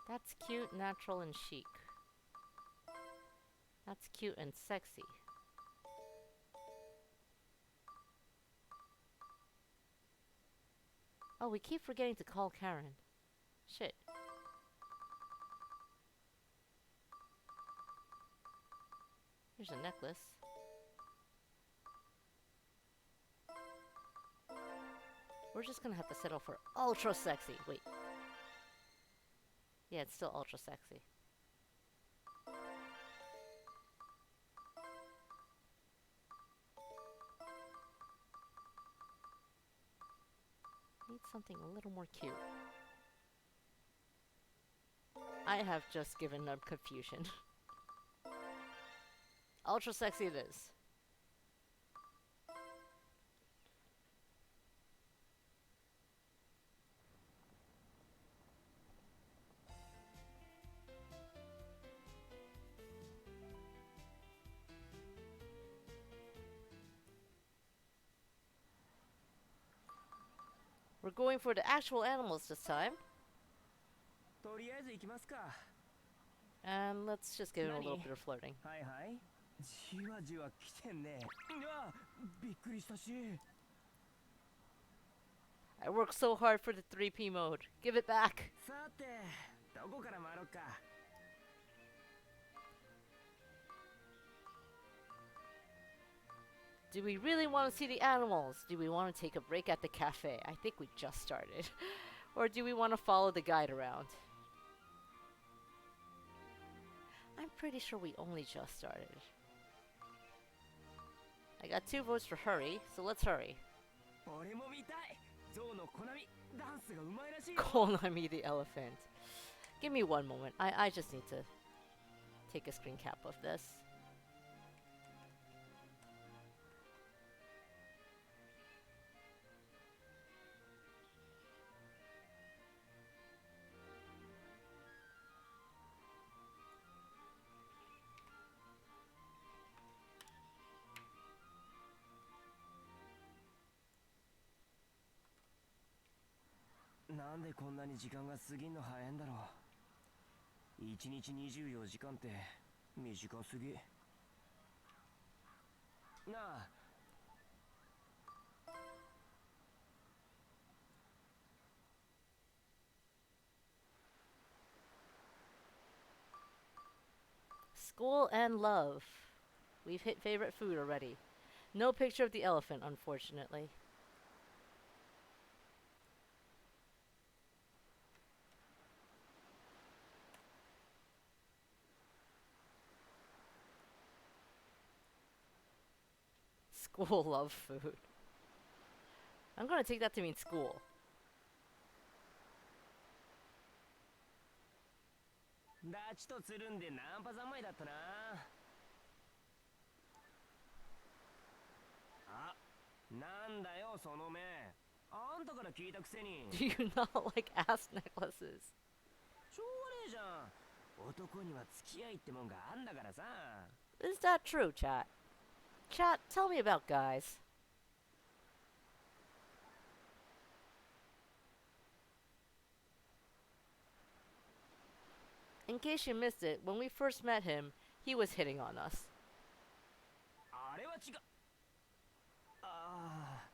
That's cute, natural, and chic. That's cute and sexy. Oh, we keep forgetting to call Karen. Shit. Here's a necklace. We're just gonna have to settle for ultra sexy. Wait. Yeah, it's still ultra sexy. Need something a little more cute. I have just given up confusion. Ultra sexy it is. We're going for the actual animals this time. とりあえず行きますか。 And let's just give him a little bit of flirting. はいはい。じわじわ来てんね。うわ、びっくりしたし。 I worked so hard for the 3P mode. Give it back. さて、どこから回ろうか。 Do we really want to see the animals? Do we want to take a break at the cafe? I think we just started. Or do we want to follow the guide around? I'm pretty sure we only just started. I got 2 votes for hurry, so let's hurry. 俺も見たい。ゾウのコナミ、ダンスがうまいらしい。 Konami the elephant. Give me one moment. I just need to take a screen cap of this. なんでこんなに時間が過ぎんの早いんだろう。1日24時間って短すぎ。なあ、School and love. We've hit favorite food already. No picture of the elephant, unfortunately. School love food. I'm gonna take that to mean school. ダチとつるんでナンパ三昧だったな。あ、なんだよその目。あんたから聞いたくせに。Do you not like ass necklaces? しょうがねえじゃん。男には付き合いってもんがあんだからさ。 Is that true, chat? Chat, tell me about guys. In case you missed it, when we first met him, he was hitting on us. あれは違う。ああ。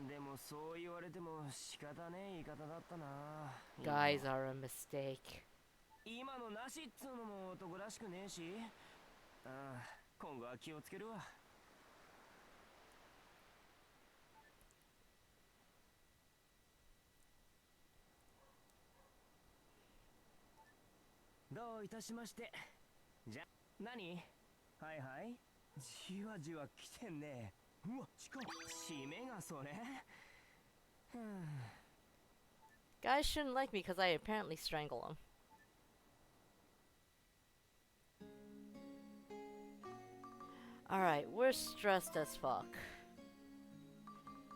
でもそう言われても仕方ねえ言い方だったな。 Guys are a mistake. 今のなしっつうのも男らしくねえし。ああ、今後は気をつけるわ。どういたしまして。じゃ、何？はいはい。じわじわ来てんね。うわ、近っ。締めがそれ。Guys shouldn't like me because I apparently strangle them. Alright, we're stressed as fuck.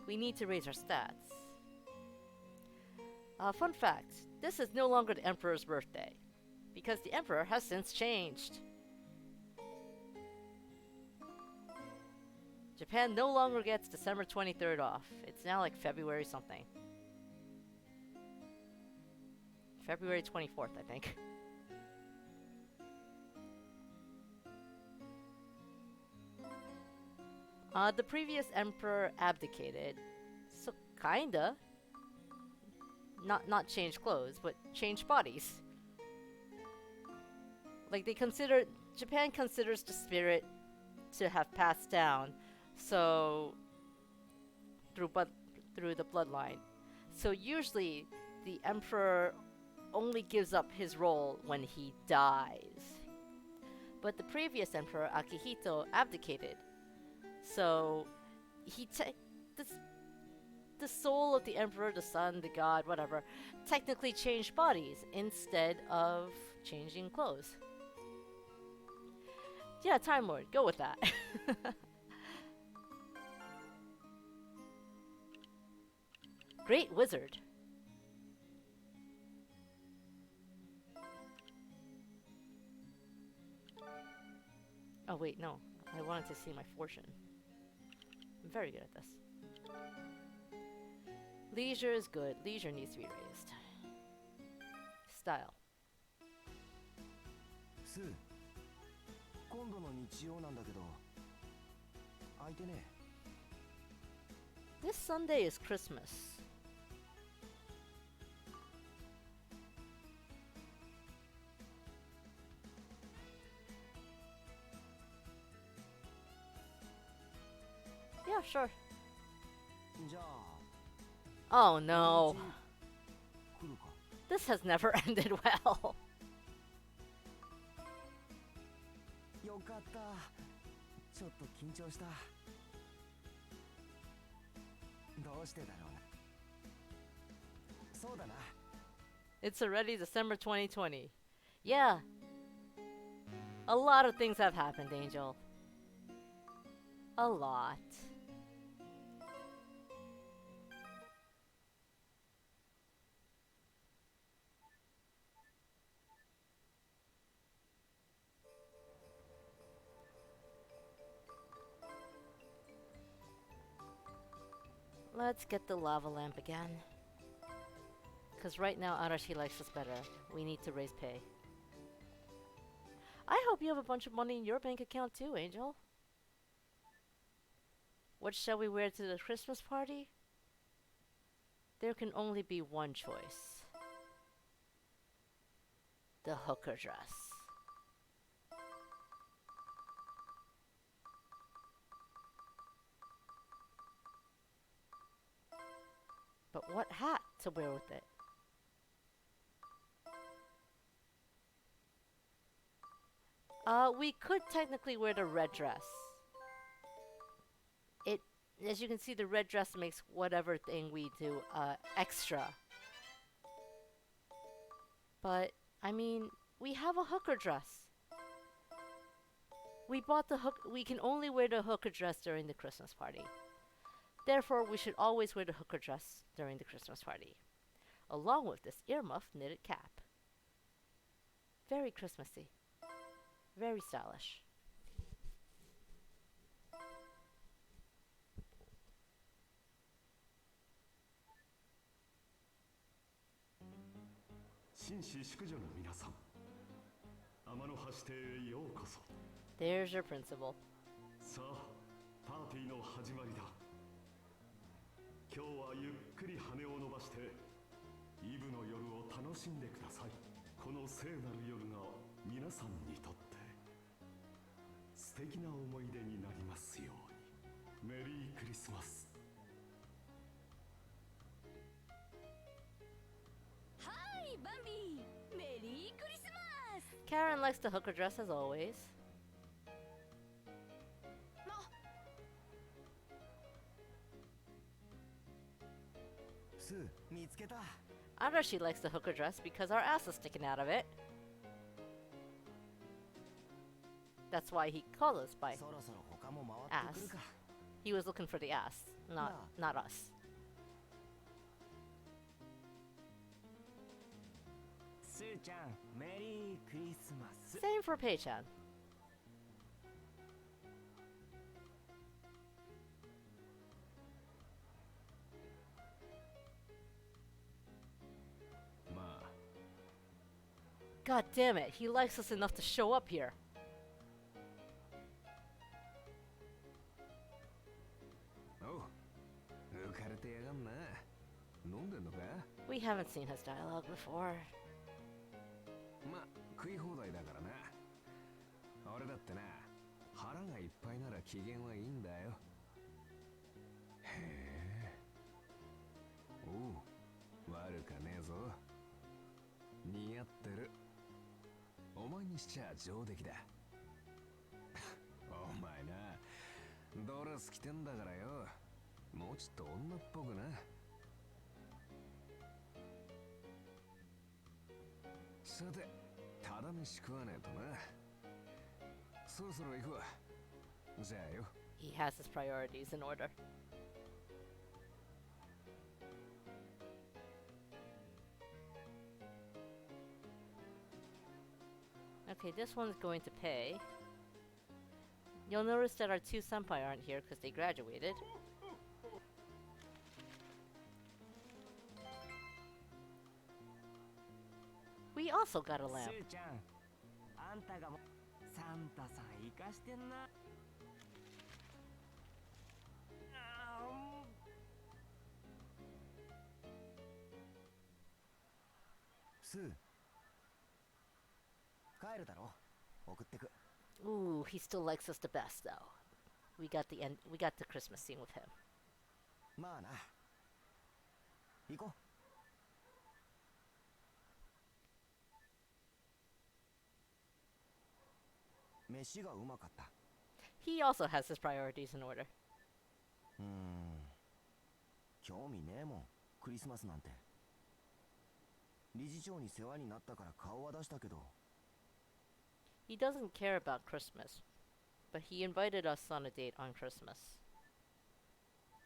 We need to raise our stats. Fun fact, this is no longer the Emperor's birthday, because the Emperor has since changed. Japan no longer gets December 23rd off. It's now like February something. February 24th, I think. The previous emperor abdicated, so kinda. Not change clothes, but change bodies. Like Japan considers the spirit to have passed down, so through the bloodline. So usually the emperor only gives up his role when he dies. But the previous emperor Akihito abdicated. So the soul of the emperor, the sun, the god, whatever, technically changed bodies instead of changing clothes. Yeah, Time Lord, go with that. Great Wizard. Oh wait, no. I wanted to see my fortune. I'm very good at this. Leisure is good. Leisure needs to be raised. Style. スー、今度の日曜なんだけど空いてね。 This Sunday is Christmas. Yeah, sure. じゃあ Oh no. 来るか。 This has never ended well. よかった。ちょっと緊張した。どうしてだろうな。そうだな。 It's already December 2020. Yeah. A lot of things have happened, Angel. A lot. Let's get the lava lamp again. Because right now Arashi likes us better. We need to raise pay. I hope you have a bunch of money in your bank account too, Angel. What shall we wear to the Christmas party? There can only be one choice. The hooker dress. But what hat to wear with it? We could technically wear the red dress. As you can see, the red dress makes whatever thing we do, extra. But, I mean, we have a hooker dress. We bought the we can only wear the hooker dress during the Christmas party. Therefore, we should always wear the hooker dress during the Christmas party. Along with this earmuff knitted cap. Very Christmassy. Very stylish. There's your principal. さあ、パーティーの始まりだ。今日はゆっくり羽を伸ばしてイブの夜を楽しんでください。この聖なる夜が皆さんにとって素敵な思い出になりますように。メリークリスマス。はい、バンビー、メリークリスマス。 Karen likes the hooker dress as always. スー、見つけた。Arashi likes the hooker dress because our ass is sticking out of it. That's why he called us by そろそろ他も回ってくるか。 he was looking for the ass, not us. スーちゃん、メリークリスマス。 Same for Pei-chan. まあ God damn it, he likes us enough to show up here. おう、浮かれてやがんな。飲んでんのか？ We haven't seen his dialogue before. ま、食い放題だからな。俺だってな、腹がいっぱいなら機嫌はいいんだよ。へえ。おう、悪かねえぞ。似合ってる。お前にしちゃ上出来だ。お前な、ドレス着てんだからよ。もうちょっと女っぽくな。さて、ただ飯食わねえとな。そろそろ行くわ。じゃあよ。 He has his priorities in order. Okay, this one's going to pay. You'll notice that our two senpai aren't here because they graduated. We also got a ス lamp. ーちゃん、あんたがもサンタさん生かしてんな。スー、帰るだろ。送ってく。 Ooh, he still likes us the best though. We got the Christmas scene with him. まあな。行こう。飯がうまかった。 He also has his priorities in order. 興味ねえもん、クリスマスなんて。理事長に世話になったから顔は出したけど。 He doesn't care about Christmas, but he invited us on a date on Christmas.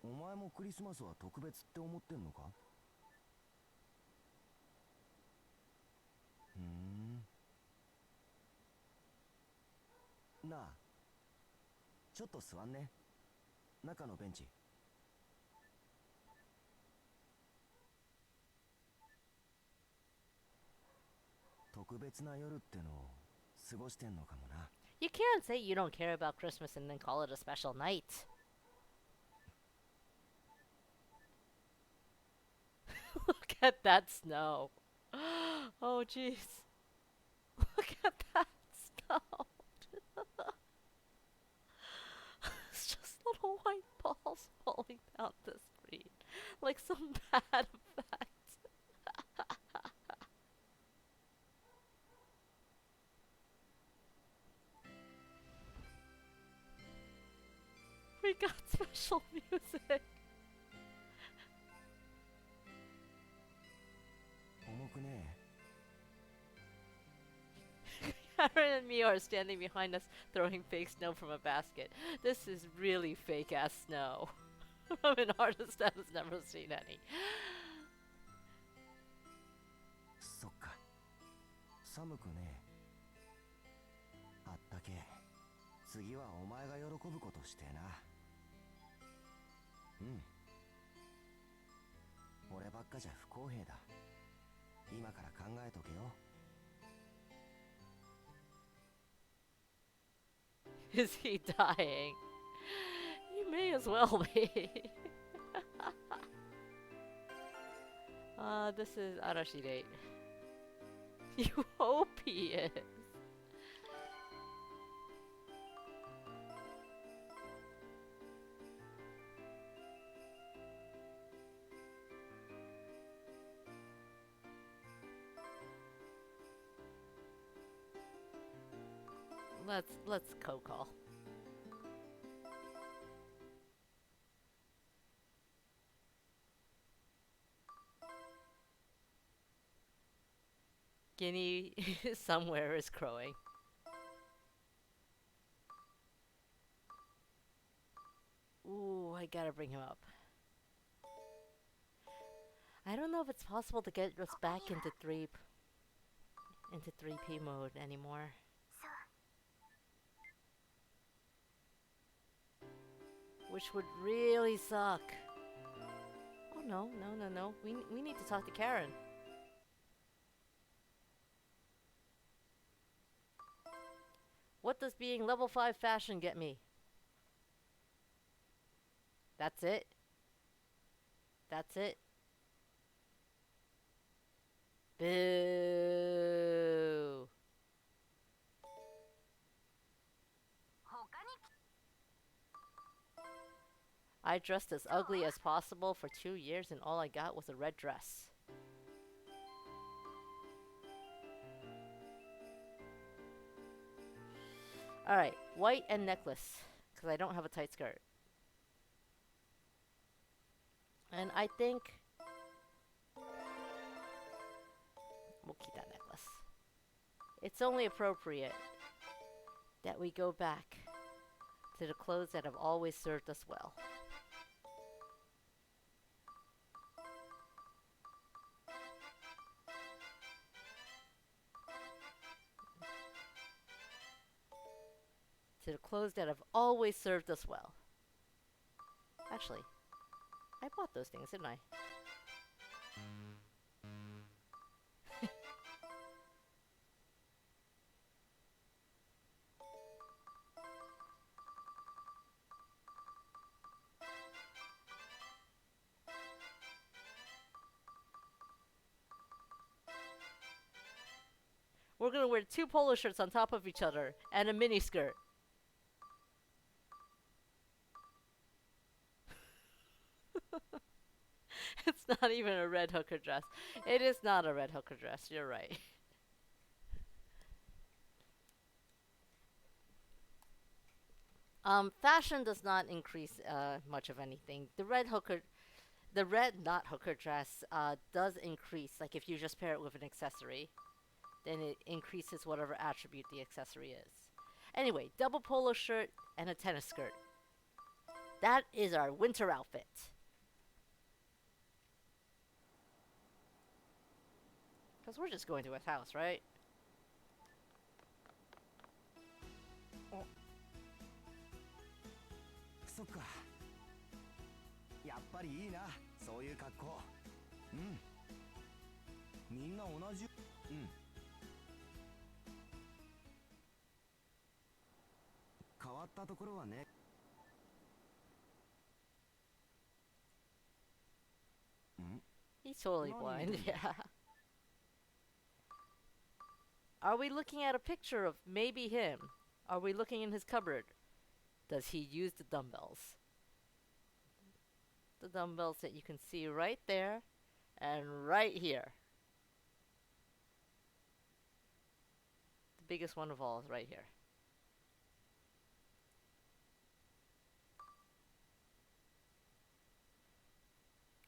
お前もクリスマスは特別って思ってんのか？なあ、ちょっと座んね。中のベンチ。特別な夜ってのを過ごしてんのかもな。 You can't say you don't care about Christmas and then call it a special night. Look at that snow. Oh, jeez. Look at that snow. It's just little white balls falling down the screen. Like some bad effect. We got special music. 重くね Karen and Mio are standing behind us throwing fake snow from a basket. This is really fake ass snow. I'm an artist that has never seen any. そっか寒くねあったけ次はお前が喜ぶことしてな。うん俺ばっかじゃ不公平だ。今から考えとけよ。 Is he dying? He may as well be. This is Arashi date. You hope he is. Let's co-call. Guinea somewhere is crowing. Ooh, I gotta bring him up. I don't know if it's possible to get us back into 3P mode anymore. Which would really suck. Oh no. We need to talk to Karen. What does being level 5 fashion get me? That's it? That's it? Boo! I dressed as ugly as possible for 2 years and all I got was a red dress. Alright, white and necklace, because I don't have a tight skirt. And I think we'll keep that necklace. It's only appropriate that we go back to the clothes that have always served us well. To the clothes that have always served us well. Actually, I bought those things, didn't I? We're gonna wear 2 polo shirts on top of each other and a mini skirt. It's not even a red hooker dress. It is not a red hooker dress, you're right. Fashion does not increase much of anything. The red not hooker dress does increase, like if you just pair it with an accessory, then it increases whatever attribute the accessory is. Anyway, double polo shirt and a tennis skirt. That is our winter outfit. Because we're just going to his house, right? Oh. そっかやっぱりいいなそういう格好。うんみんな同じ。うんったところはね。 He's totally Not blind, even. yeah. Are we looking at a picture of maybe him? Are we looking in his cupboard? Does he use the dumbbells? The dumbbells that you can see right there and right here. The biggest one of all is right here.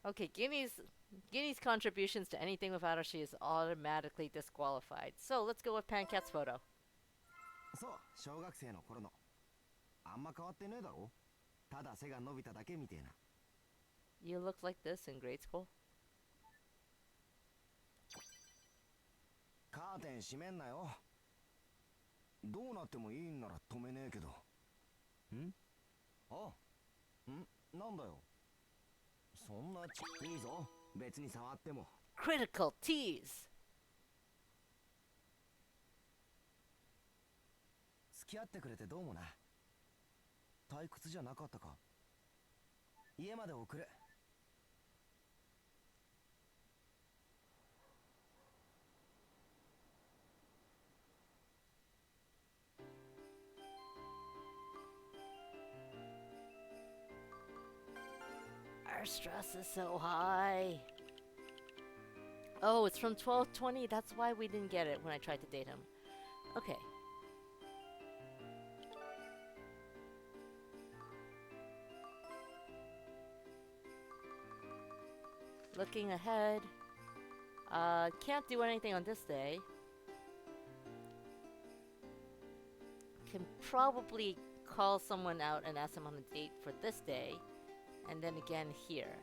Okay, Guinea's contributions to anything with Arashi is automatically disqualified. So let's go with Pancat's photo. そう、小学生の頃の。あんま変わってねえだろ。ただ背が伸びただけみてえな。You looked like this in grade school? カーテン閉めんなよ。どうなってもいいんなら止めねえけど。ん？あ、なんだよ。そんなちいいぞ。別に触っても。Critical tease! 付き合ってくれてどうもな。退屈じゃなかったか。家まで送る。Our stress is so high. Oh, it's from 1220. That's why we didn't get it when I tried to date him. Okay. Looking ahead. Can't do anything on this day. Can probably call someone out and ask them on a date for this day. And then again here.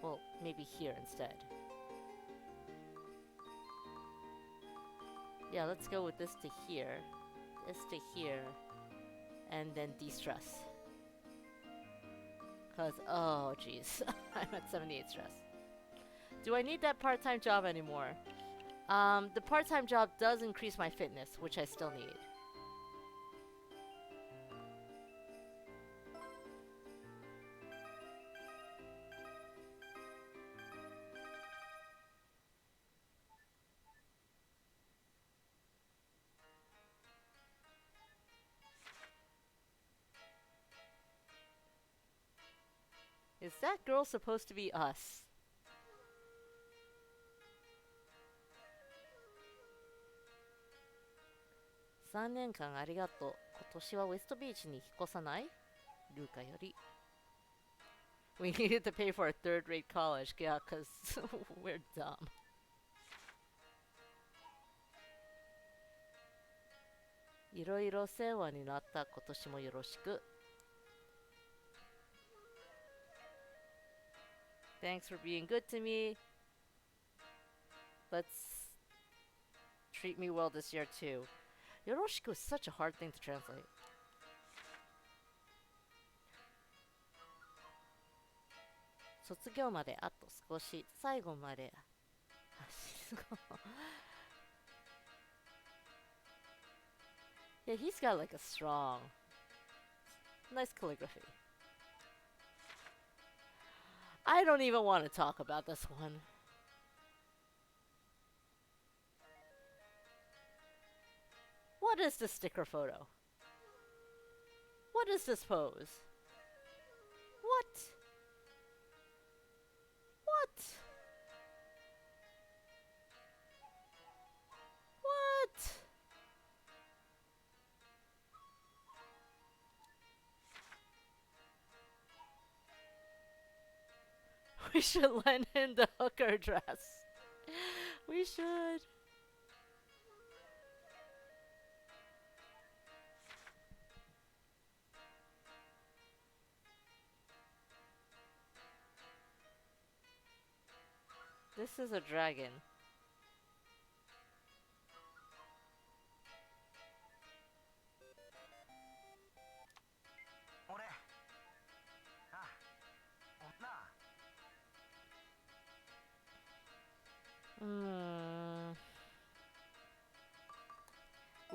Well, maybe here instead. Yeah, let's go with this to here. This to here. And then de-stress. Cause, oh jeez. I'm at 78 stress. Do I need that part-time job anymore? The part-time job does increase my fitness, which I still need. Is that girl supposed to be us? "3年間ありがとう。今年はウェストビーチに引っ越さない?ルーカより." We needed to pay for a third-rate college, yeah, cause we're dumb. "いろいろ世話になった。今年もよろしく." Thanks for being good to me. Let's treat me well this year too. Yoroshiku is such a hard thing to translate. "卒業まであと少し。最後まで." Yeah, he's got like a strong, nice calligraphy. I don't even want to talk about this one. What is this sticker photo? What is this pose? What? What? What? We should lend him the hooker dress. We should. This is a dragon.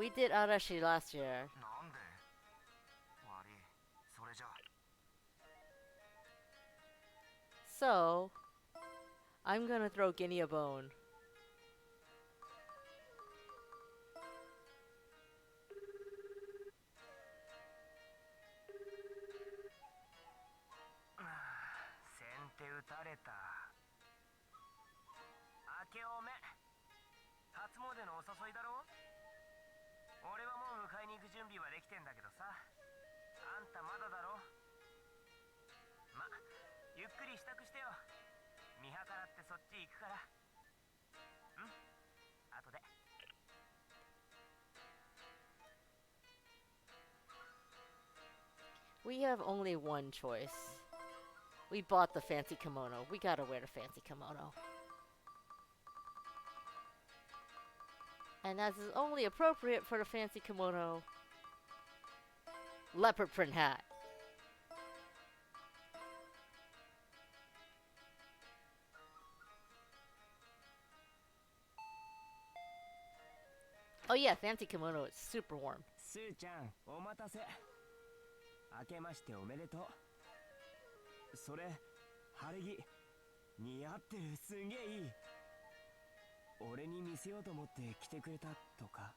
We did Arashi last year. なんで悪いそれじゃ So, I'm gonna throw Guinea a bone. We have only one choice. We bought the fancy kimono. We gotta wear the fancy kimono. And as is only appropriate for the fancy kimono, leopard print hat. Oh yeah, fancy kimono is super warm. スーちゃんお待たせ明けましておめでとうそれ晴れ着似合ってるすんげえいい俺に見せようと思って来てくれたとか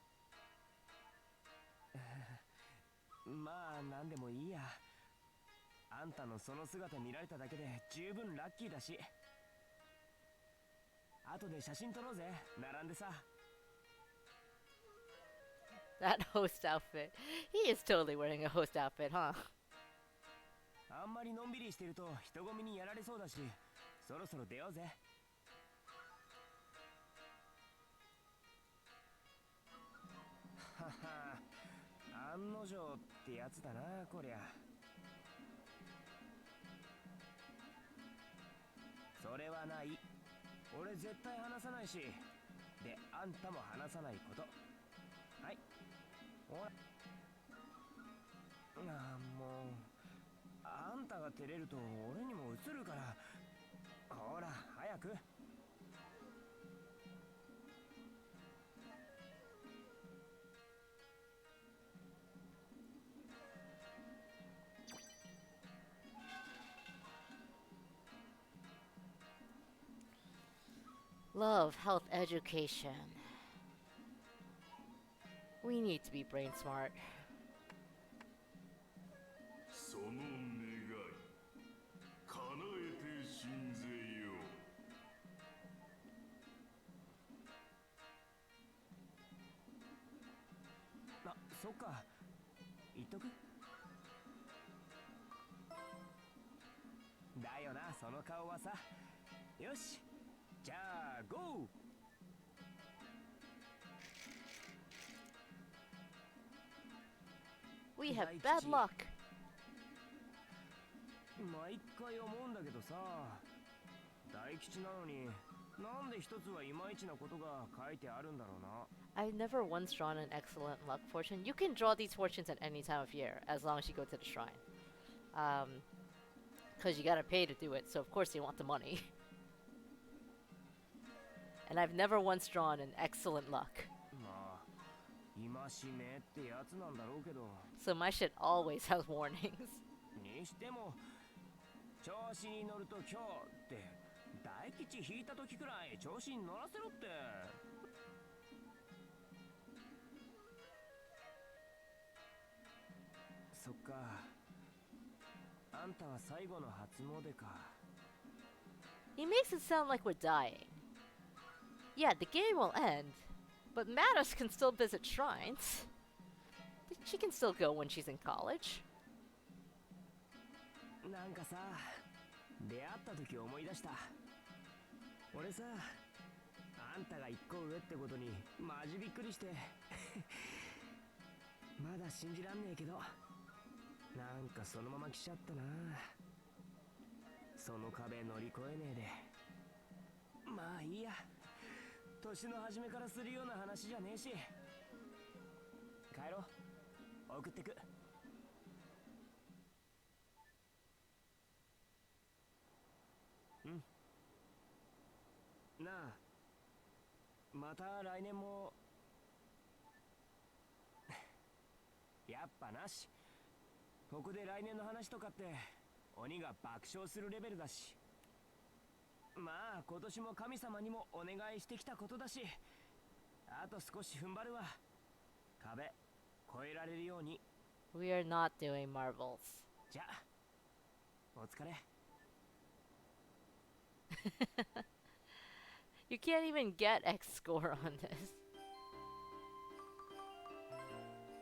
まあなんでもいいやあんたのその姿見られただけで十分ラッキーだし後で写真撮ろうぜ並んでさ That host outfit. He is totally wearing a host outfit, huh? あんまりのんびりしてると人混みにやられそうだしそろそろ出ようぜはは案の定ってやつだなこりゃそれはない俺絶対話さないしであんたも話さないことはいほらもうあんたが照れると俺にも映るからほら早く Love, health, education. We need to be brain smart. その願い叶えて信ぜよあ、そっか言っとくだよなその顔はさよしじゃあゴー We have bad luck. 毎回思うんだけどさ大吉なのになんで一つはいまいちなことが書いてあるんだろうな I've never once drawn an excellent luck fortune. You can draw these fortunes at any time of year, as long as you go to the shrine. Because you gotta pay to do it, so of course you want the money. And I've never once drawn an excellent luck. まあ戒めってやつなんだろうけど So my shit always has warnings. にしても調子に乗ると今日って大吉引いた時くらい調子に乗らせろってそっかあんたは最後の初詣か He makes it sound like we're dying. Yeah, the game will end, but Mattis can still visit shrines. She can still go when she's in college. なんかさ出会った時思い出した俺さあんたが一個上ってことにマジびっくりしてまだ信じらんねえけどなんかそのまま来ちゃったなその壁乗り越えねえでまあいいや年の初めからするような話じゃねえし帰ろう送ってくなあまた来年もやっぱなし。ここで来年の話とかって鬼が爆笑するレベルだし。まあ今年も神様にもお願いしてきたことだし、あと少し踏ん張るわ。壁越えられるように。 We are not doing marbles. じゃあお疲れ。You can't even get X score on this.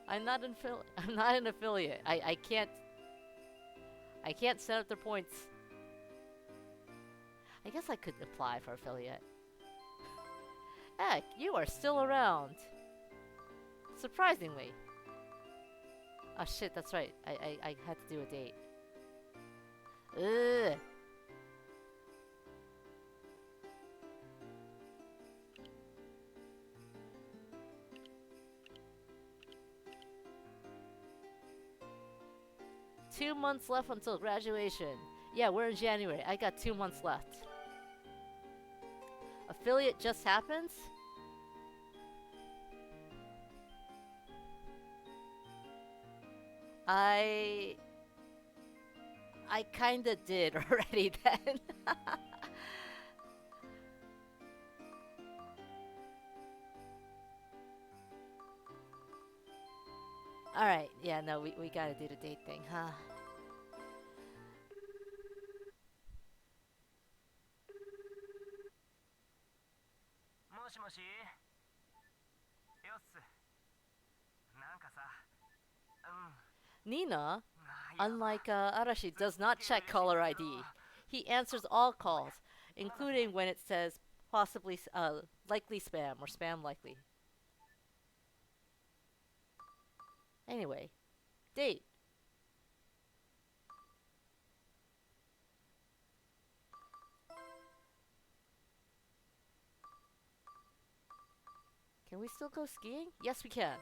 I'm not an affiliate. I can't set up the points. I guess I could apply for affiliate. Heck, you are still around. Surprisingly. Oh shit, that's right. I had to do a date. Ugh. Two months left until graduation. Yeah, we're in January. I got 2 months left. Affiliate just happens? I kinda did already then. Alright, yeah, no, we gotta do the date thing, huh? Nina, unlike Arashi, does not check caller ID. He answers all calls, including when it says possibly likely spam or spam likely. Anyway, date. Can we still go skiing? Yes, we can.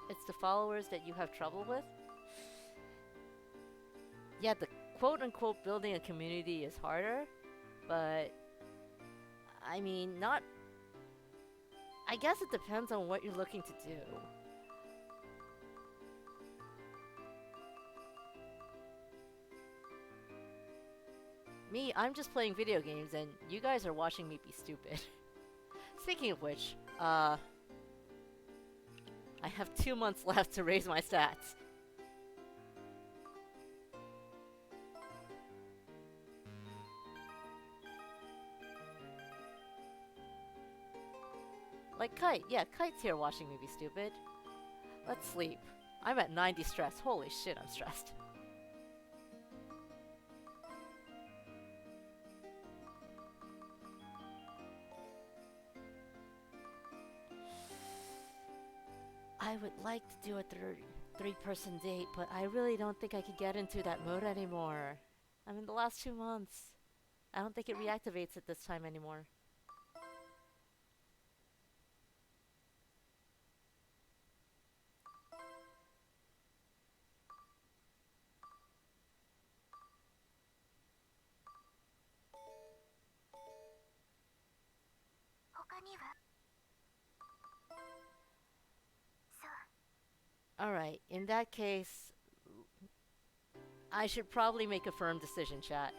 It's the followers that you have trouble with? Yeah, the quote-unquote building a community is harder, but I mean, not... I guess it depends on what you're looking to do. Me, I'm just playing video games and you guys are watching me be stupid. Speaking of which, I have 2 months left to raise my stats. Like Kite, yeah, Kite's here watching me be stupid. Let's sleep. I'm at 90 stress. Holy shit, I'm stressed. I would like to do a three-person date, but I really don't think I could get into that mode anymore. I mean, the last 2 months. I don't think it reactivates it this time anymore. Alright, in that case, I should probably make a firm decision, chat.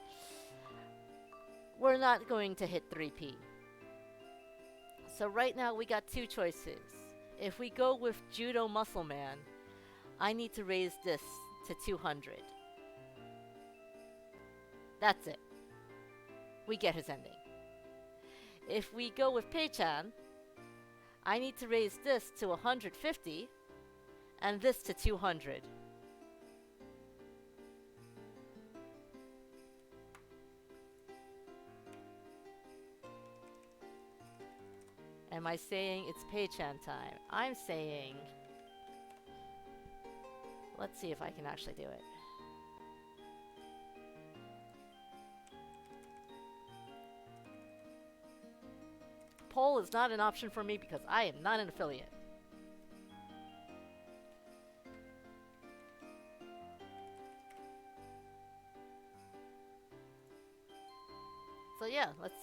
We're not going to hit 3P. So right now we got 2 choices. If we go with Judo Muscle Man, I need to raise this to 200. That's it. We get his ending. If we go with Pei-chan, I need to raise this to 150. And this to 200. Am I saying it's Pei-chan time? I'm saying... Let's see if I can actually do it. Poll is not an option for me because I am not an affiliate. yeah, let's.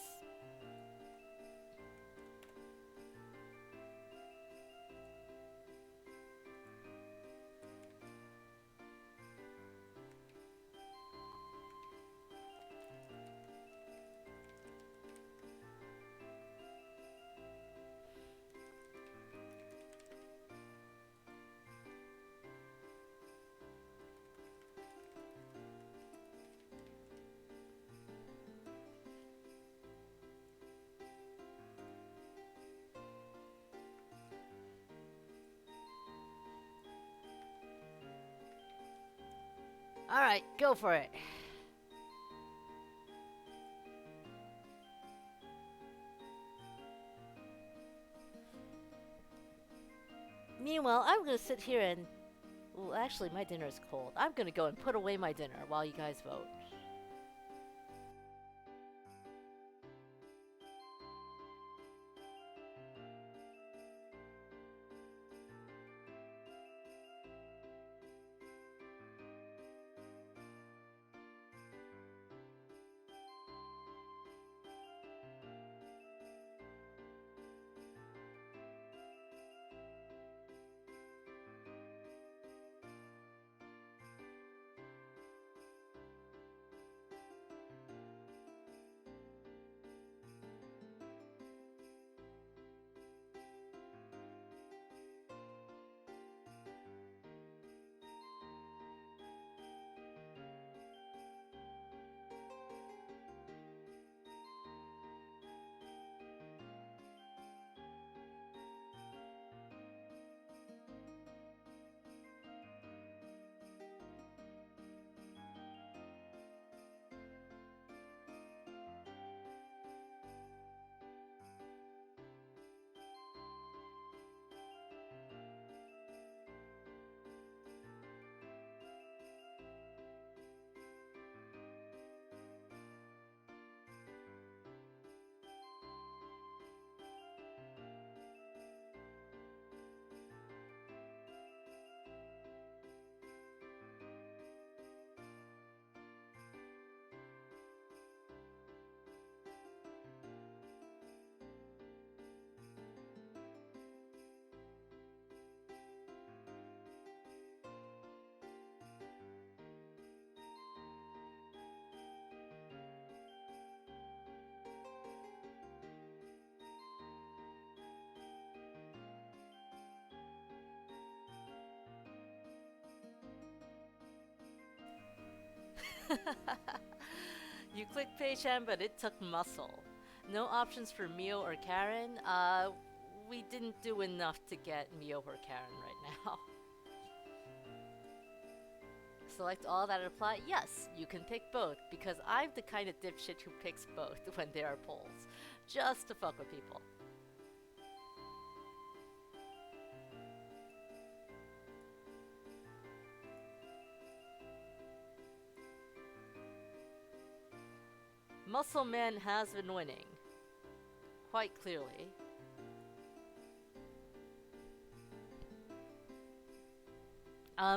All right, go for it. Meanwhile, I'm gonna sit here and. Well, actually, my dinner is cold. I'm gonna go and put away my dinner while you guys vote. You clicked Pei-chan, but it took muscle. No options for Mio or Karen. We didn't do enough to get Mio or Karen right now. Select all that apply? Yes, you can pick both, because I'm the kind of dipshit who picks both when there are polls. Just to fuck with people. Muscle Man has been winning. Quite clearly.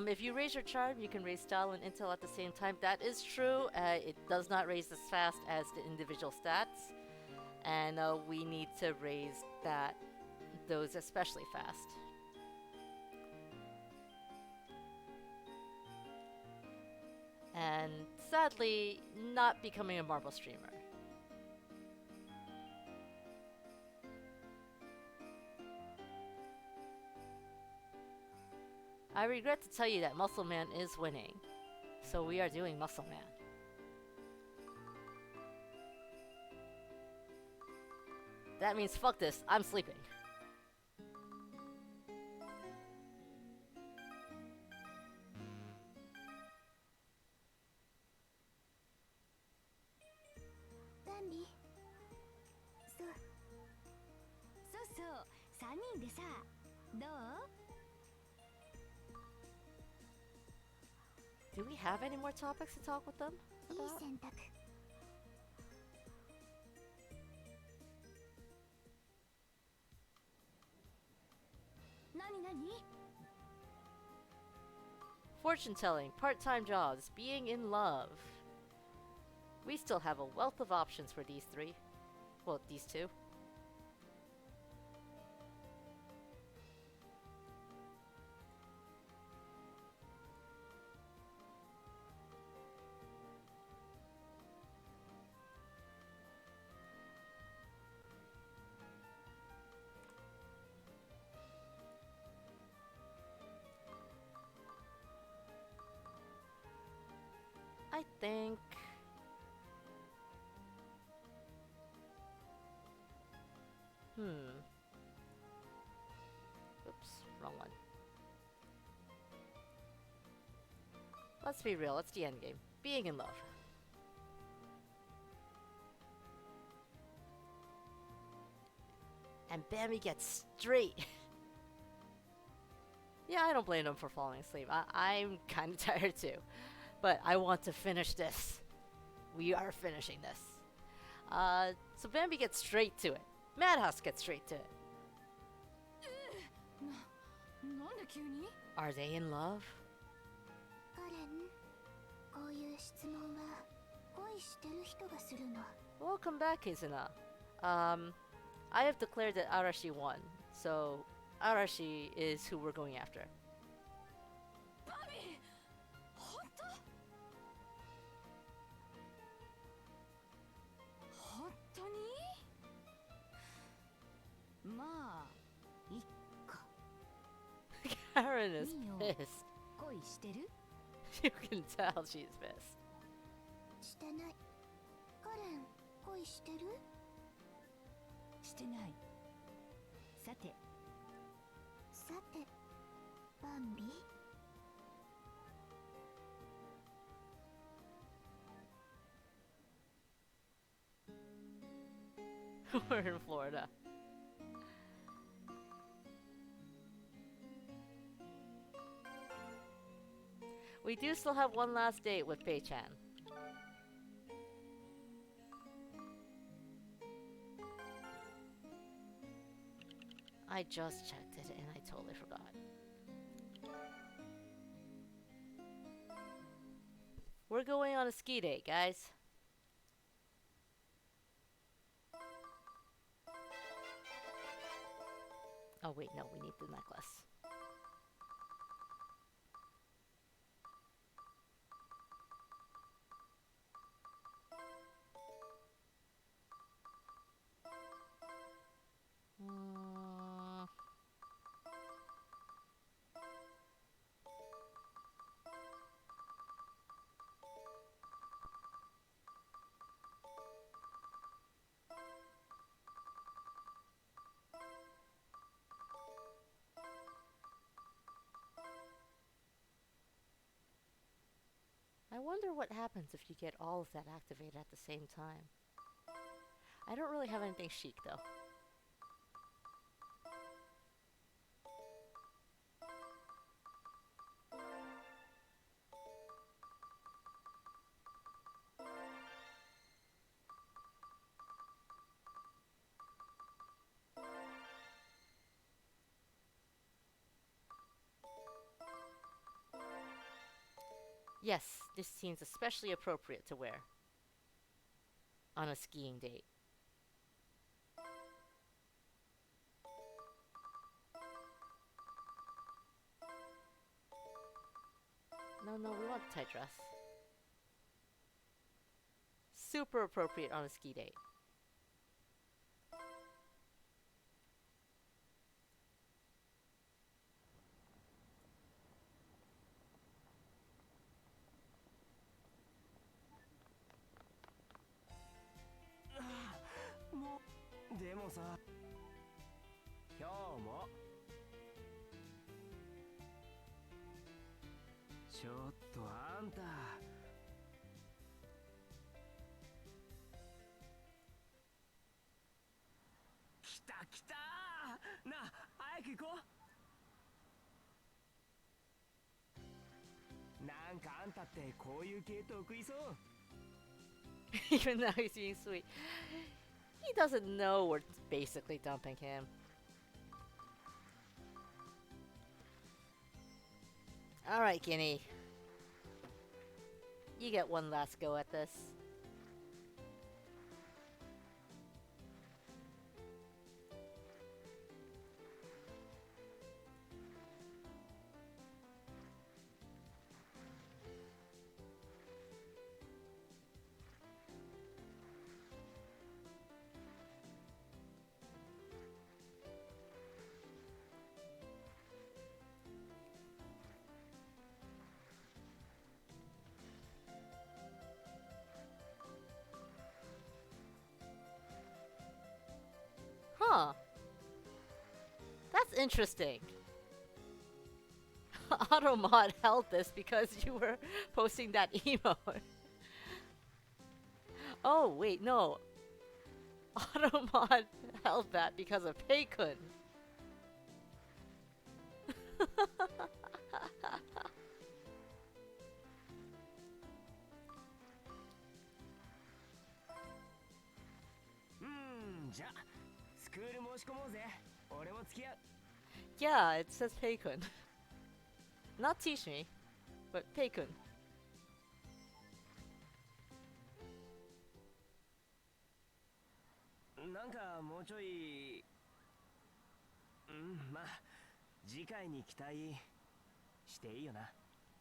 If you raise your charm, you can raise style and intel at the same time. That is true. It does not raise as fast as the individual stats. And we need to raise those especially fast. And sadly, not becoming a marble streamer. I regret to tell you that Muscle Man is winning. So we are doing Muscle Man. That means fuck this, I'm sleeping. Bambi. そう3人でさ、どう？ Do we have any more topics to talk with them いい about? 選択。何？ Fortune telling, part-time jobs, being in love. We still have a wealth of options for these three. Well, these two. I think... Oops, wrong one. Let's be real, it's the endgame. Being in love. And Bambi gets straight. Yeah, I don't blame him for falling asleep. I'm kind of tired too. But I want to finish this. We are finishing this. So Bambi gets straight to it. Madhouse gets straight to it. なんで急に？ Are they in love? カレン、こういう質問は恋してる人がするの。 Welcome back, Kizuna. I have declared that Arashi won, so Arashi is who we're going after. バビー、本当？本当に？まあ、いっか。 Karen is ミオ、 pissed. 恋してる？ You can tell she's pissed. してない。カレン、恋してる？してない。さて。さて、バンビ。 We're in Florida. We do still have one last date with Pei-chan. I just checked it and I totally forgot. We're going on a ski date, guys. Oh wait, no, we need the necklace. I wonder what happens if you get all of that activated at the same time. I don't really have anything chic though. Yes, this seems especially appropriate to wear on a skiing date. No, we want a tight dress. Super appropriate on a ski date. Mo, でもさ、今日もちょっとあんた来た来たなあ、早く行こう。なんかあんたってこういう系得意そう。 Even though he's being sweet. He doesn't know we're basically dumping him. Alright, Guinea. You get one last go at this. Huh. That's interesting. Automod held this because you were posting that emote. Oh, wait, no. Automod held that because of Peikun.じゃあスクール申し込もうぜ。俺も付き合う。 Yeah, it says Peikun. Not teach me, but Peikun. なんかもうちょいまあ次回に期待していいよな。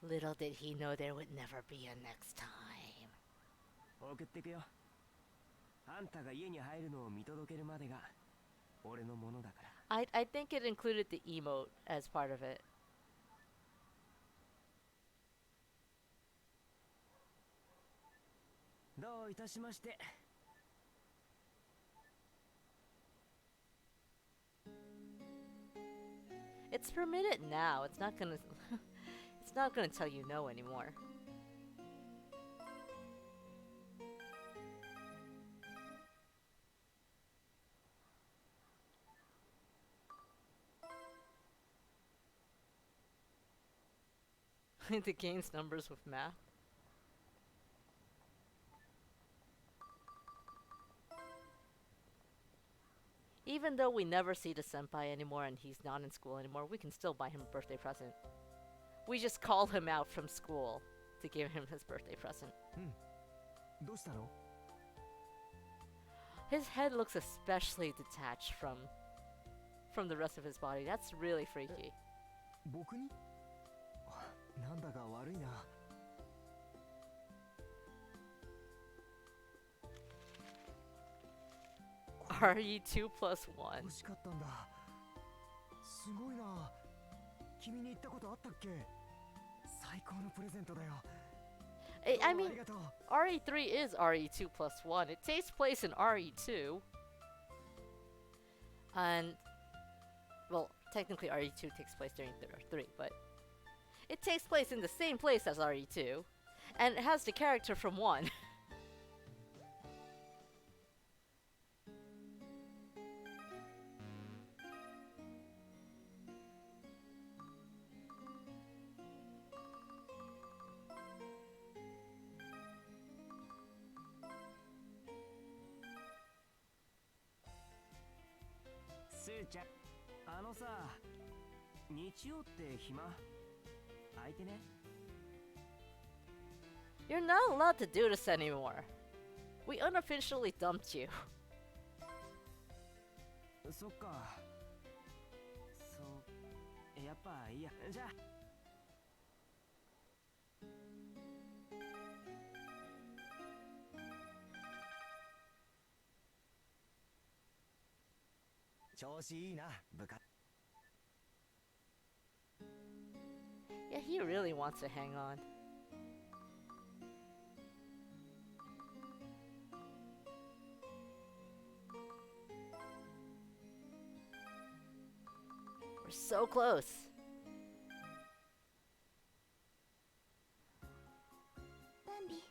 Little did he know there would never be a next time. 送ってくよ。あんたが家に入るのを見届けるまでが俺のものだから。 I think it included the emote as part of it. どういたしまして。 It's permitted now. It's not gonna it's not gonna tell you no anymore. The game's numbers with math. Even though we never see the senpai anymore and he's not in school anymore, we can still buy him a birthday present. We just call him out from school to give him his birthday present. どうしたの？ His head looks especially detached from the rest of his body. That's really freaky. 僕に？なんだか悪いな。 RE2 plus 1. 欲しかったんだ。すごいな。君に言ったことあったっけ？最高のプレゼントだよ。 I mean, ありがとう。 RE3 is RE2 plus 1. It takes place in RE2. And, well, technically RE2 takes place during 3, but it takes place in the same place as RE2. And it has the character from 1.スーちゃん、あのさ、日曜って暇？空いてね？ You're not allowed to do this anymore. We unofficially dumped you. そっか。そう、やっぱいいや。じゃあ。調子いいな、部下。 Yeah, he really wants to hang on. We're so close. Bambi.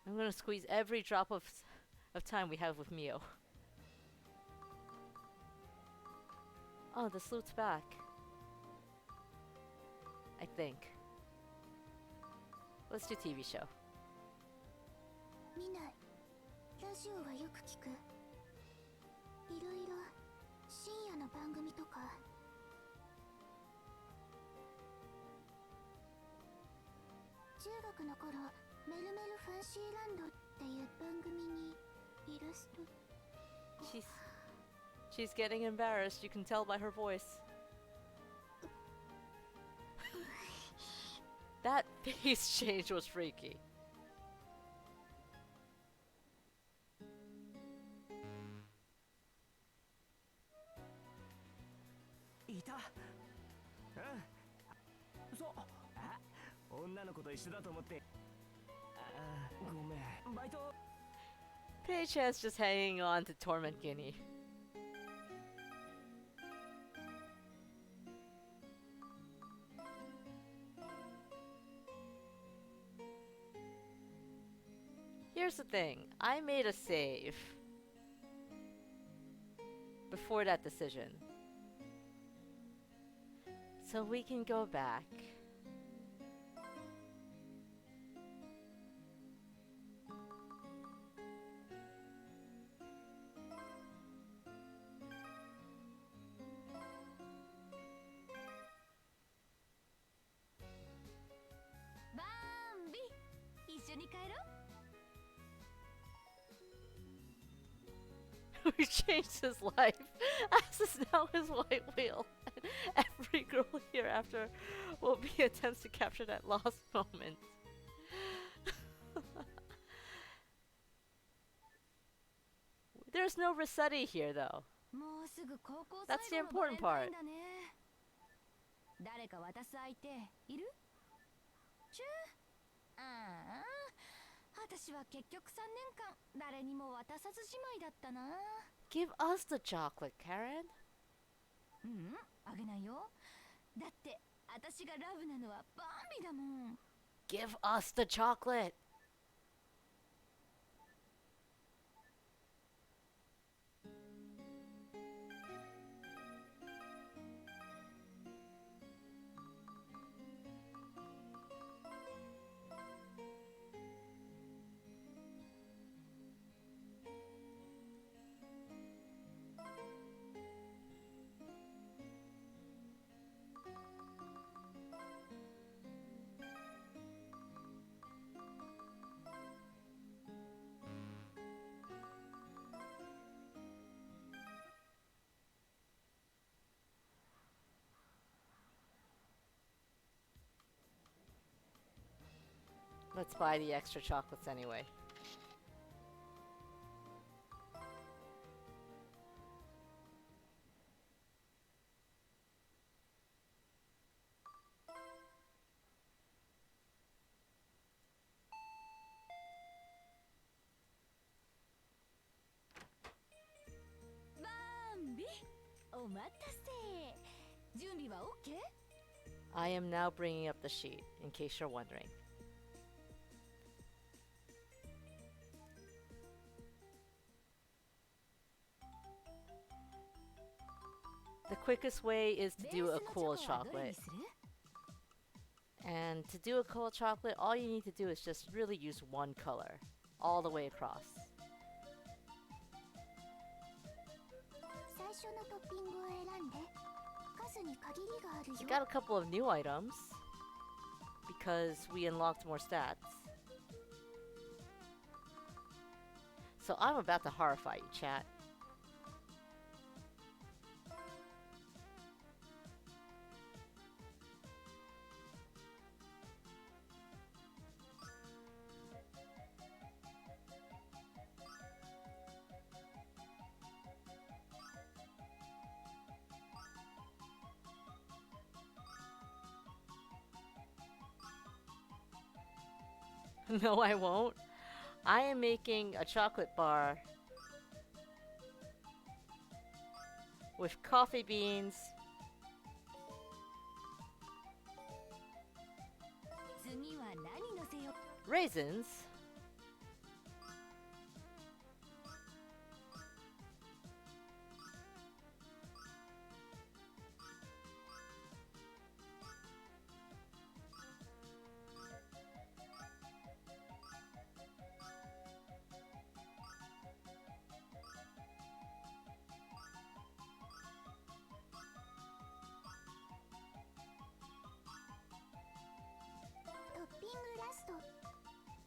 I'm gonna squeeze every drop of time we have with Mio. Oh, the slute's back. I think. Let's do TV show. 見ない。ラジオはよく聞く。いろいろ深夜の番組とか。中学の頃、メルメルファンシーランドっていう番組にイラスト。 She's getting embarrassed. You can tell by her voice. That face change was freaky. いた。そう。あ、女の子と一緒だと思って。あ、ごめん。バイト。 Pei-chan's just hanging on to Torment Guinea. Here's the thing. I made a save before that decision. So we can go back. Bambi! 一緒に帰ろう。 We changed his life. As is now his white whale. Every girl hereafter will be attempts to capture that lost moment. There's no Rossetti here though. もうすぐ高校 That's 最 the 後のバレン important タイ part. ンだね。誰か渡す相手いる？ちゅああ、私は結局3年間誰にも渡さずじまいだったな。 Give us the chocolate, Karen. うん、あげないよ。だって私がラブなのはバンビだもん。 Give us the chocolate. Let's buy the extra chocolates anyway. Bambi! お待たせ。準備は OK？ I am now bringing up the sheet, in case you're wondering. The quickest way is to do a cool chocolate. And to do a cool chocolate, all you need to do is just really use one color, all the way across. 最初のトッピングを選んで。数に限りがあるよ。 We got a couple of new items because we unlocked more stats. So I'm about to horrify you, chat. No, I won't. I am making a chocolate bar with coffee beans, 次は何のせよ。 raisins,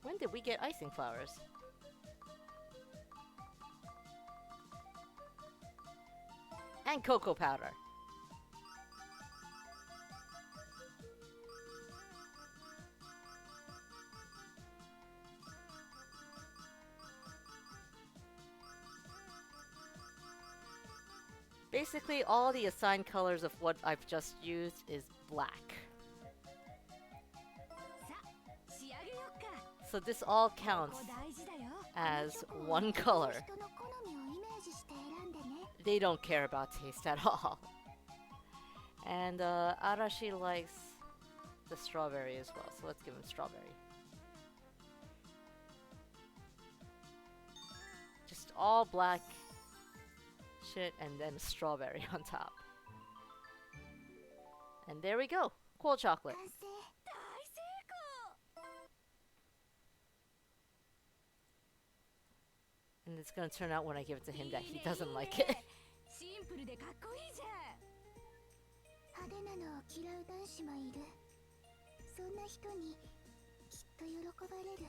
When did we get icing flowers? And cocoa powder. Basically, all the assigned colors of what I've just used is black. So this all counts ここ大事だよ。 as one color. 人の好みをイメージして選んでね。 They don't care about taste at all. And Arashi likes the strawberry as well, so let's give him strawberry. Just all black shit and then strawberry on top. And there we go. Cool chocolate. 完成。大成功。 And it's gonna turn out when I give it to him that he doesn't like it. シンプルでかっこいいじゃん。派手なのを嫌う男子もいる。そんな人にきっと喜ばれる。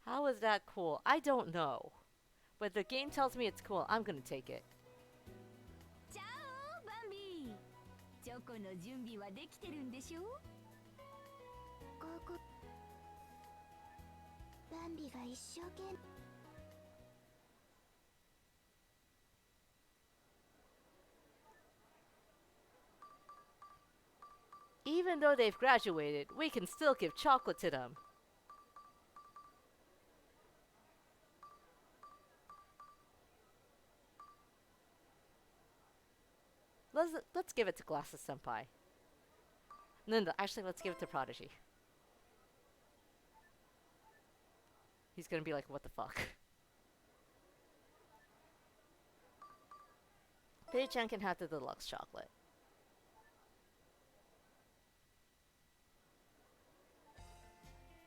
How is that cool? I don't know. But the game tells me it's cool. I'm gonna take it. チャオバンビー。チョコの準備はできてるんでしょ。ここバンビが一生懸命。 Even though they've graduated, we can still give chocolate to them. Let's give it to Glasses Senpai. No, actually, let's give it to Prodigy. He's gonna be like, what the fuck? Pei-chan can have the deluxe chocolate.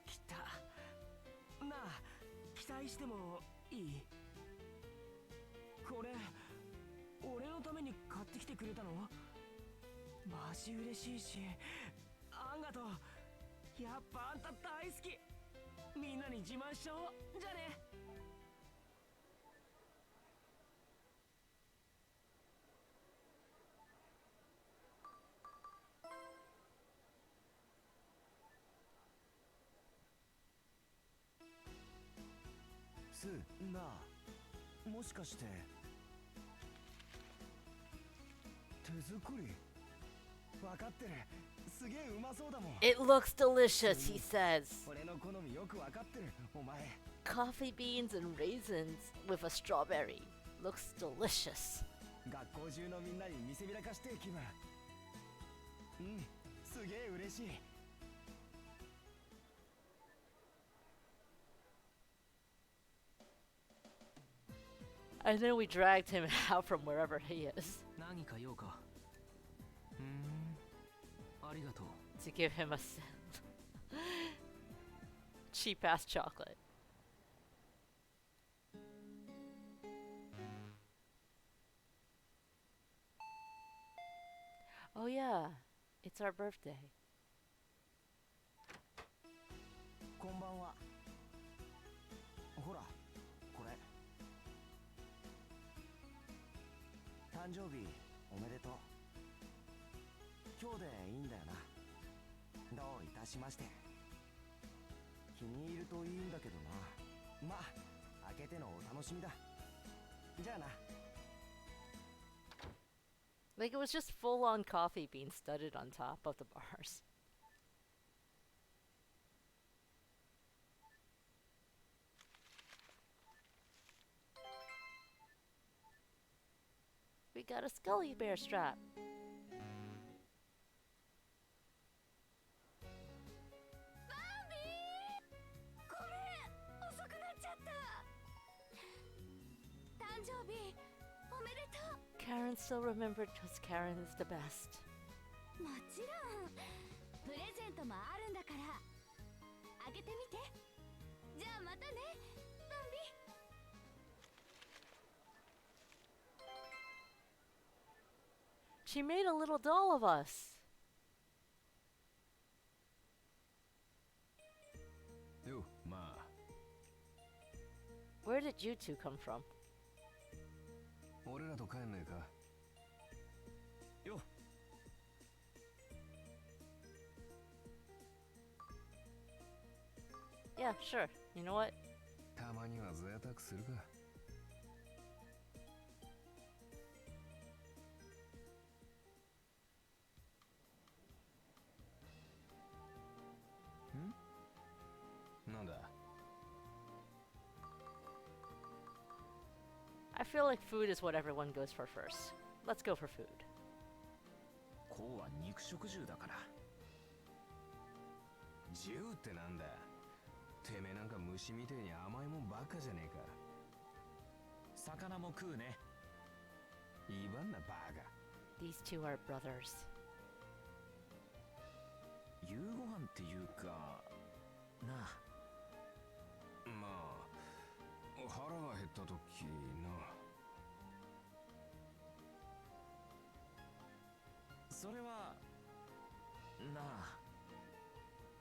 来た。なあ、期待してもいい？これ俺のために買ってきてくれたの？マジ嬉しいし、あんがとう。やっぱあんた大好き。みんなに自慢しちゃおう。じゃあね。スーなあ、もしかして手作り？分かってる。すげえうまそうだもん。 It looks delicious, he says. 俺の好みよく分かってる。お前 Coffee beans and raisins with a strawberry. Looks delicious. 学校中のみんなに見せびらかして気分。うん、すげえ嬉しい。 And then we dragged him out from wherever he is 何か用か。ありがとう。 to give him a cheap ass chocolate. Oh yeah, it's our birthday. こんばんは。ほら、これ。誕生日おめでとう。今日でいいんだよな。どういたしまして。気に入るといいんだけどな。まあ、開けてのお楽しみだ。じゃあな。 Like it was just full on coffee being studded on top of the bars. We got a Scully Bear strap. ごめん、遅くなっちゃった。誕生日おめでとう。 Karen still remembered because Karen is the best. もちろん。プレゼントもあるんだから。開けてみて。じゃあまたね、バンビ。 She made a little doll of us. よ、まあ Where did you two come from? 俺らと帰んねえか。よ。 Yeah, sure. You know what? たまには贅沢するか。 All なんだ。 I feel like food is what everyone goes for first. Let's go for food. こうは肉食獣だから。銃ってなんだ。てめえなんか虫みてえに甘いもんばっかじゃねえか。魚も食うね。いばんなバカ。 These two are brothers. 夕ご飯っていうかなあ。まあ腹が減った時な。それはなあ。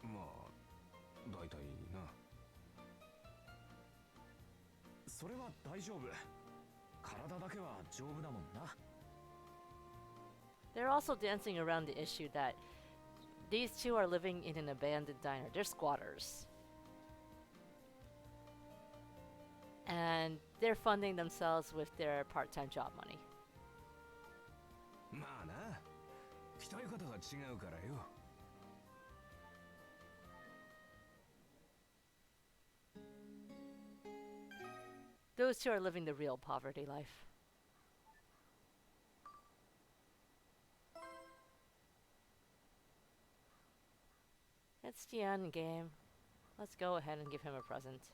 まあ大体な。それは大丈夫。体だけは丈夫だもんな。 They're also dancing around the issue that these two are living in an abandoned diner. They're squatters. And they're funding themselves with their part-time job money. まあな、鍛え方が違うからよ。 Those two are living the real poverty life. It's the end game. Let's go ahead and give him a present.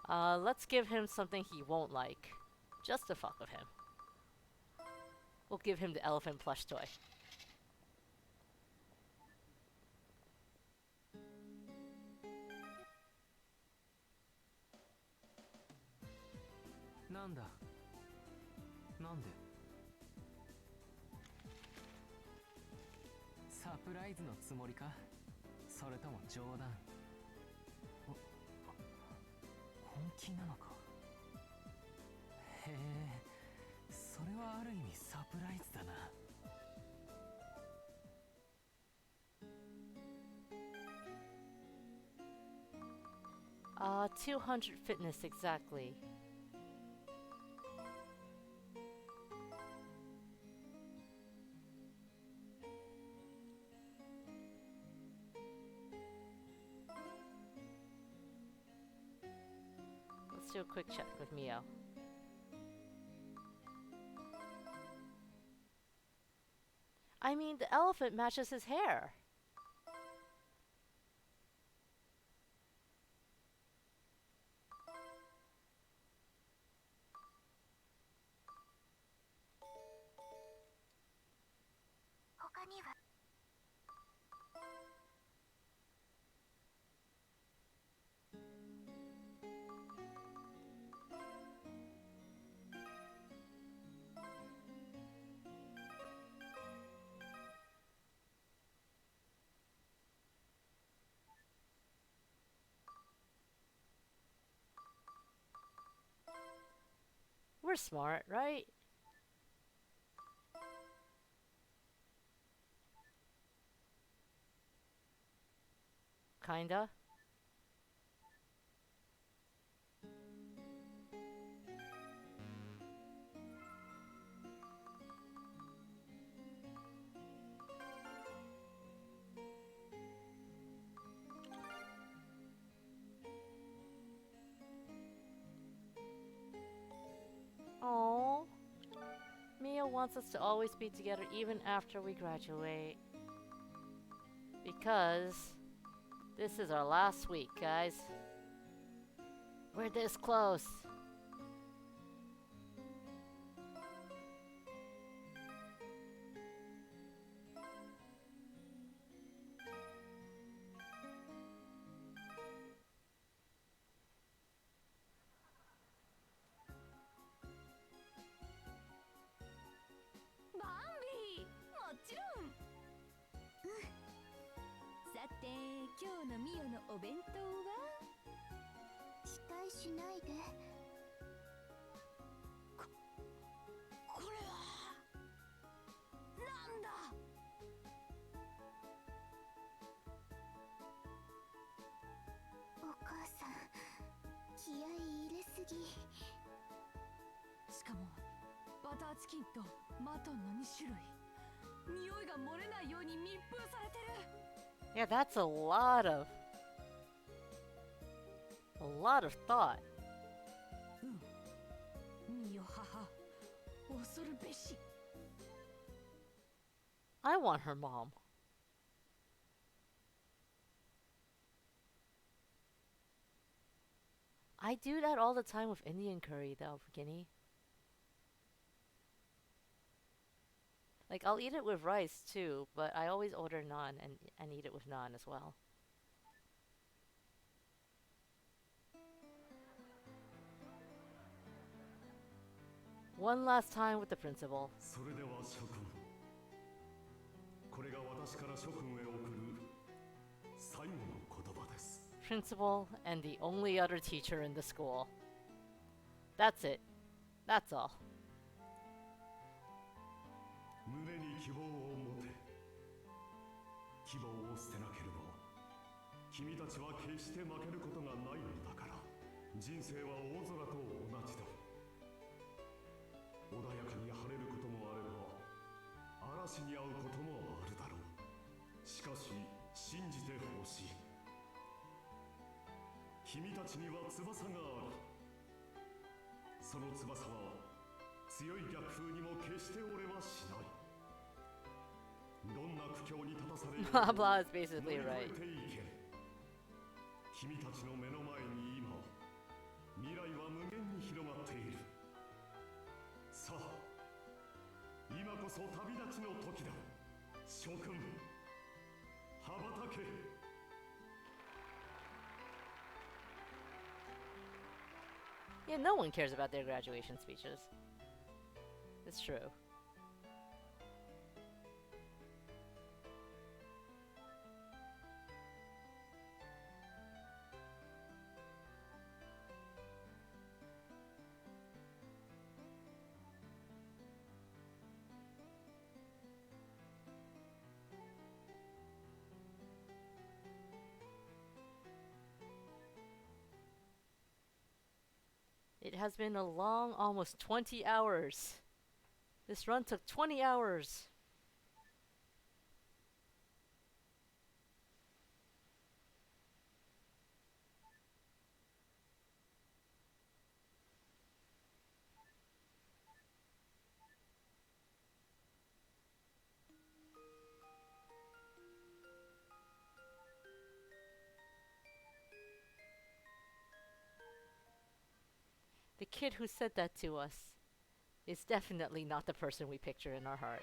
Let's give him something he won't like. Just to fuck with him. We'll give him the elephant plush toy. Nanda? Nande? サプライズのつもりか？それとも冗談？本気なのか？へえ、それはある意味サプライズだな。200 fitness exactly. Let's do a quick check with Mio. I mean, the elephant matches his hair. We're smart, right? Kinda. Oh, Mia wants us to always be together even after we graduate. Because this is our last week, guys. We're this close. Bambi! もちろん。さて、今日のミオのお弁当は？期待しないで。これはなんだ？お母さん、気合い入れすぎ。しかもバターチキンとマトンの2種類。匂いが漏れないように密封されてる。Yeah, that's a lot of A lot of thought. 身よ母恐るべし I want her mom. I do that all the time with Indian curry though, Guinea. Like, I'll eat it with rice too, but I always order naan and eat it with naan as well. One last time with the principal. それでは諸君、これが私から諸君へ送る最後の言葉です。 Principal and the only other teacher in the school. That's it. That's all. 胸に希望を持て。希望を捨てなければ、君たちは決して負けることがないのだから。人生は大空と同じだ。穏やかに晴れることもあれば、嵐に遭うこともあるだろう。しかし信じてほしい。君たちには翼がある。その翼は強い逆風にも決して折れはしない。どんな苦境に立たされようと Blah blah is basically 乗 right. り越えていけ。君たちの目の前に今、未来は無限に広がっている。さあ、今こそ旅立ちの時だ。諸君、羽ばたけ。 Yeah, no one cares about their graduation speeches. It's true. It has been a long, almost 20 hours. This run took 20 hours. The kid who said that to us is definitely not the person we picture in our heart.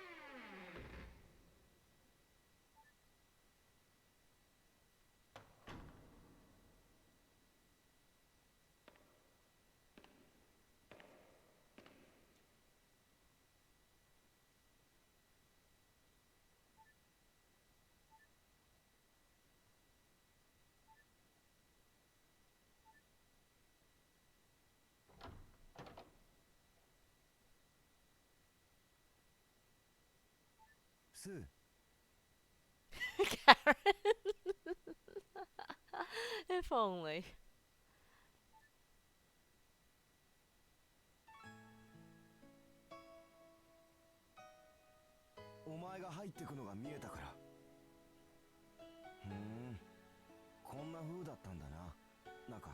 Sue. Karen. If only. お前が入ってくのが見えたから。こんな風だったんだな。なんか。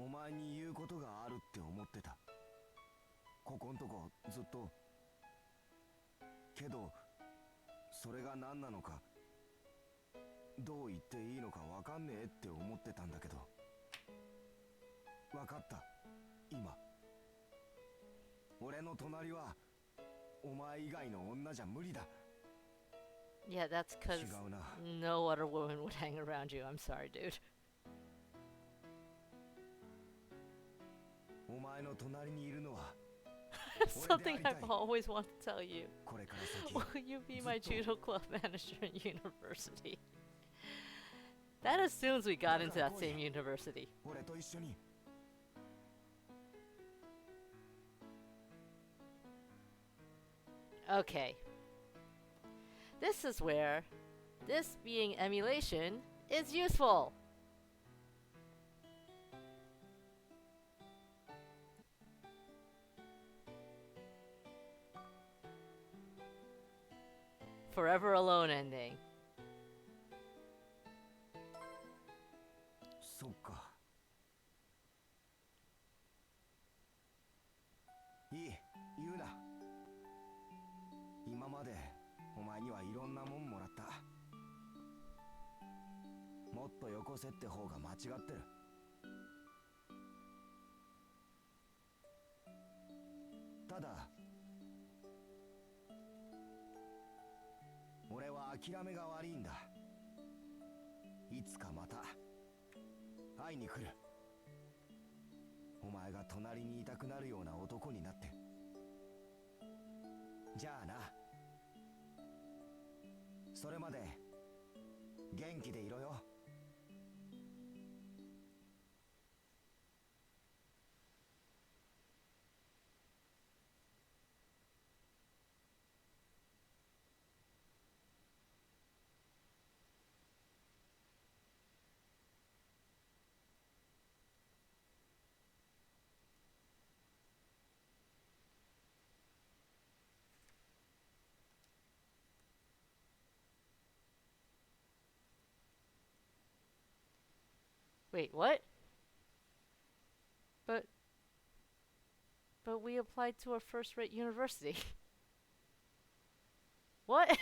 お前に言うことがあるって思ってた。ここんとこずっと。けどそれが何なのか、どう言っていいのかわかんねえって思ってたんだけど、わかった。今俺の隣はお前以外の女じゃ無理だ。 Yeah, that's because 違うな。 no other woman would hang around you. I'm sorry, dude. お前の隣にいるのは Something I've always wanted to tell you. これから先 Will you be my judo club manager in university? That assumes we got into that same university. 俺と一緒に。 Okay. This is where this being emulation is useful. Forever Alone ending. そっか。いい、言うな。今までお前にはいろんなもんもらった。もっとよこせって方が間違ってる。ただ俺は諦めが悪いんだ。いつかまた会いに来る。お前が隣にいたくなるような男になって。じゃあな。それまで元気でいろよ。Wait, what? But we applied to a first-rate university. What?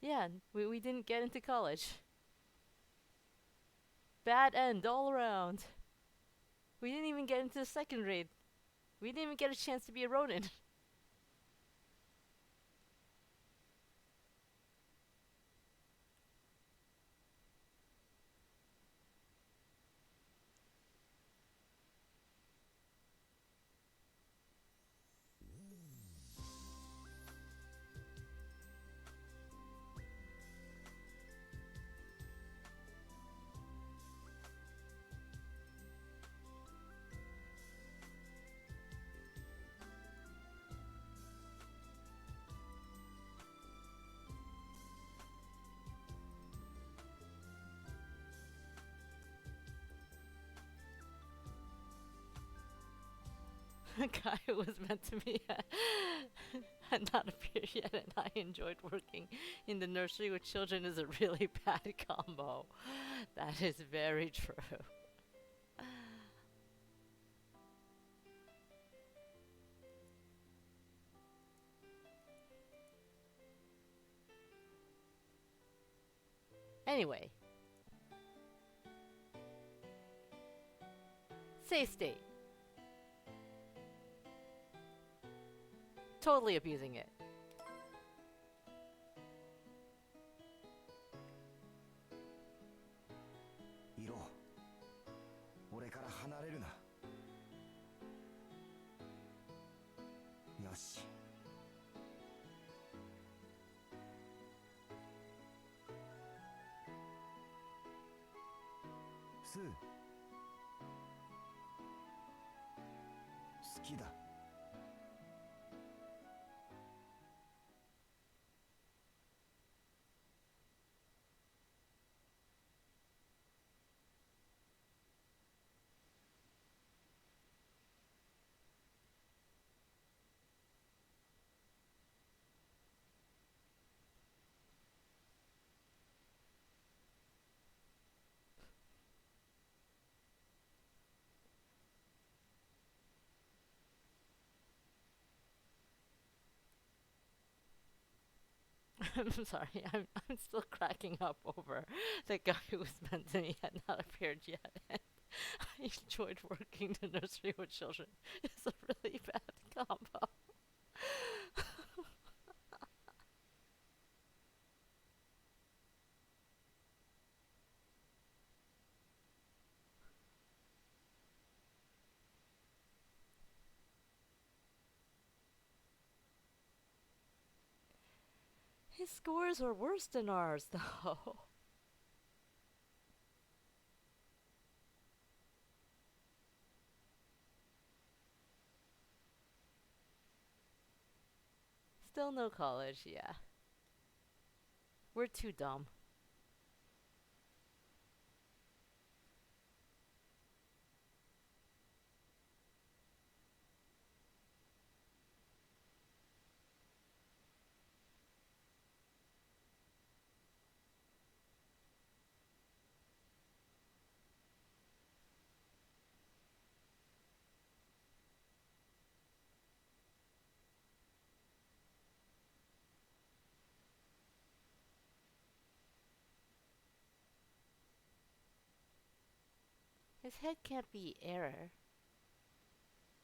Yeah, we didn't get into college. Bad end all around. We didn't even get into the second grade. We didn't even get a chance to be a Ronin. The guy who was meant to be had not appeared yet, and I enjoyed working in the nursery with children is a really bad combo. That is very true. Anyway. Save state. Totally abusing it. Iro, 俺から離れるな。よし。スー、好きだ。I'm sorry, I'm still cracking up over the guy who was meant to be had not appeared yet. And I enjoyed working the nursery with children. It's a really bad combo. His scores are worse than ours, though. Still no college, yeah. We're too dumb. His head can't be error,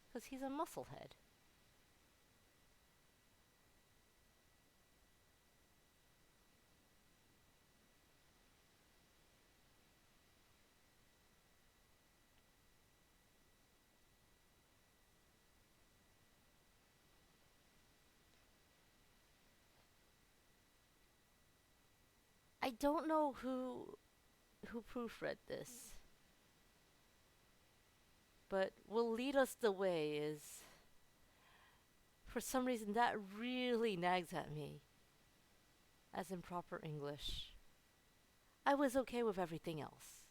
because he's a muscle head. I don't know who proofread this, but will lead us the way is, for some reason, that really nags at me as improper English. I was okay with everything else.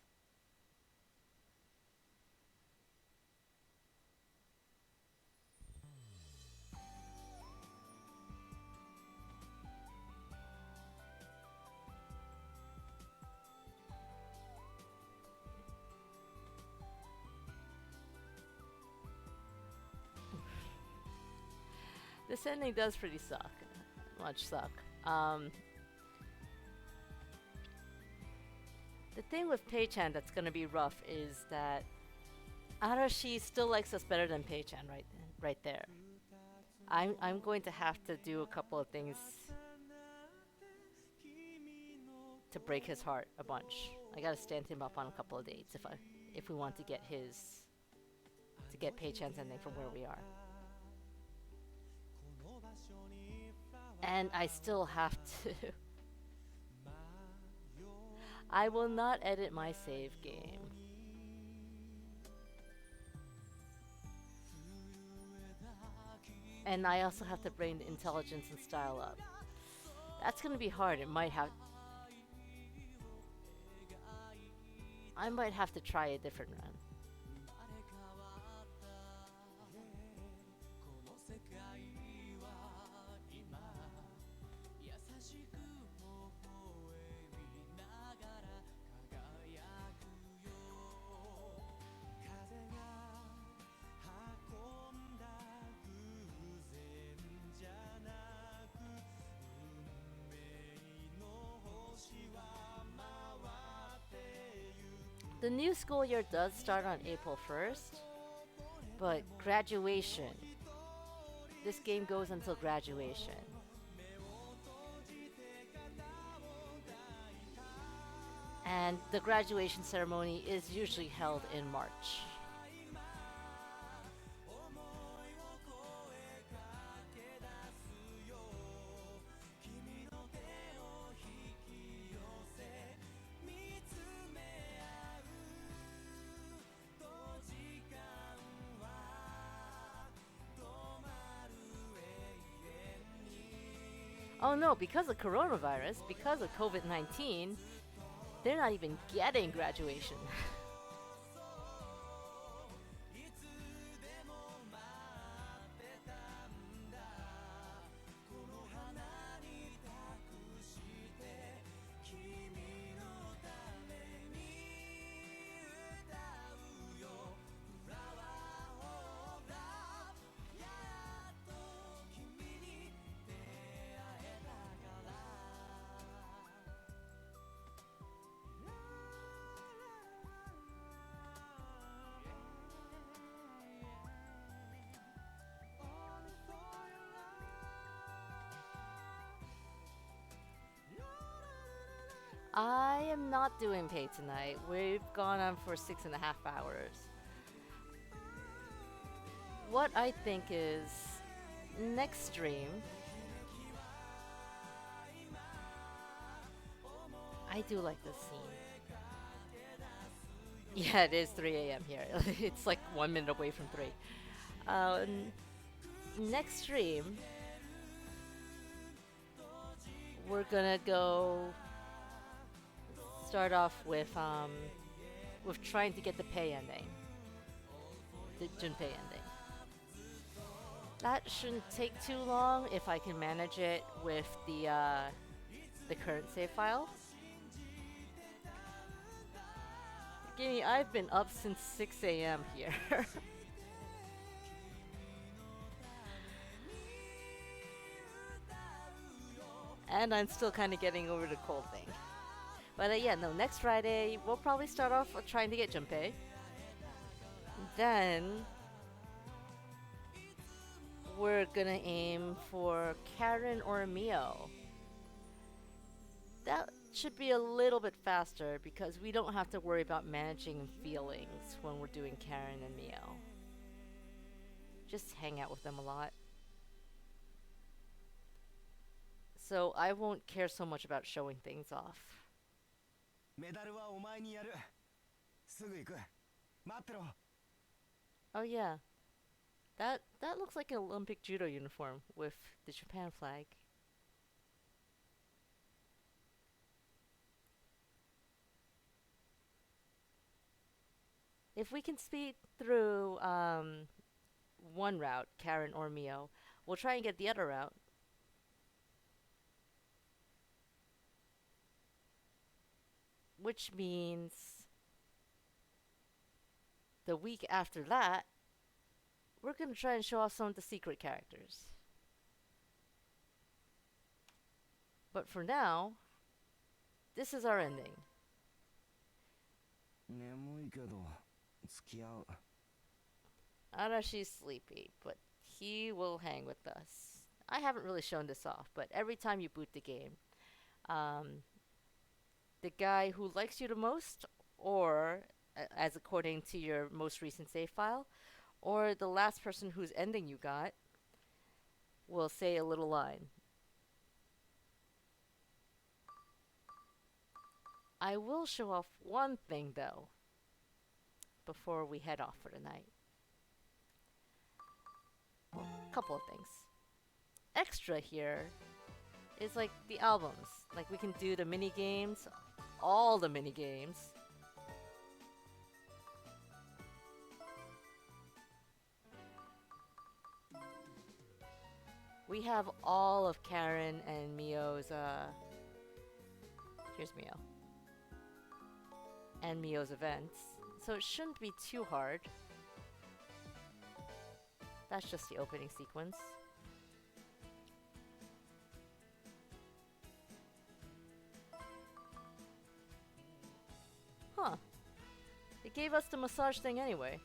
This ending does pretty suck. Much suck. The thing with Pei-chan that's gonna be rough is that Arashi still likes us better than Pei-chan right there. I'm going to have to do a couple of things to break his heart a bunch. I gotta stand him up on a couple of dates if we want to get Pei-chan's ending from where we are. And I still have to. I will not edit my save game. And I also have to bring the intelligence and style up. That's gonna be hard. I might have to try a different run. The new school year does start on April 1st, but graduation. This game goes until graduation. And the graduation ceremony is usually held in March. Oh no, because of coronavirus, because of COVID-19, they're not even getting graduation. I am not doing pay tonight. We've gone on for 6.5 hours. What I think is next stream, I do like this scene. Yeah, it is 3 a.m. here. It's like 1 minute away from 3. Next stream, we're gonna go start off with trying to get the pay ending, the Junpei ending. That shouldn't take too long if I can manage it with the current save file. Gimme, I've been up since 6 a.m. here. And I'm still kind of getting over the cold thing. But yeah, no, next Friday, we'll probably start off trying to get Junpei. then we're gonna aim for Karen or Mio. That should be a little bit faster because we don't have to worry about managing feelings when we're doing Karen and Mio. Just hang out with them a lot. So I won't care so much about showing things off. メダルはお前にやる。すぐ行く。待ってろ。 Oh yeah. That looks like an Olympic judo uniform with the Japan flag. If we can speed through one route, Karen or Mio, we'll try and get the other route. Which means the week after that, we're going to try and show off some of the secret characters. But for now, this is our ending. 眠いけど付き合う。 Arashi's sleepy, but he will hang with us. I haven't really shown this off, but every time you boot the game, the guy who likes you the most, or as according to your most recent save file, or the last person whose ending you got, will say a little line. I will show off one thing though, before we head off for the night. Well, a couple of things. Extra here is like the albums. Like we can do the mini games, all the mini games. We have all of Karen and Mio's, here's Mio. And Mio's events. So it shouldn't be too hard. That's just the opening sequence. Huh. It gave us the massage thing anyway.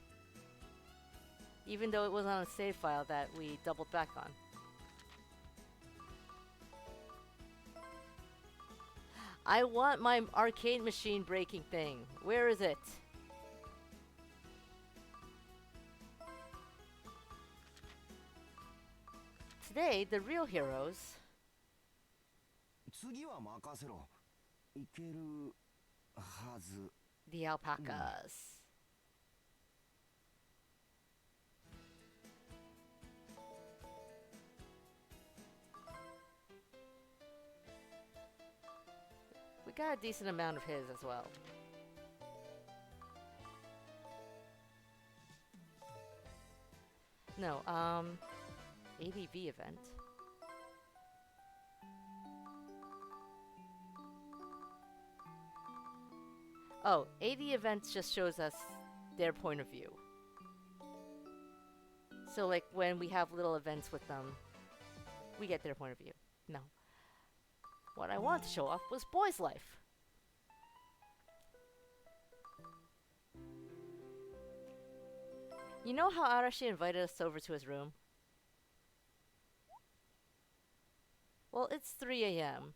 Even though it was on a save file that we doubled back on. I want my arcade machine breaking thing. Where is it? Today, the real heroes. 次は任せろ。いけるはず。 The alpacas. We got a decent amount of his as well. No, ADV event. Oh, AD events just shows us their point of view. So like when we have little events with them, we get their point of view. No. What I wanted to show off was Boy's Life. You know how Arashi invited us over to his room? Well, it's 3 a.m.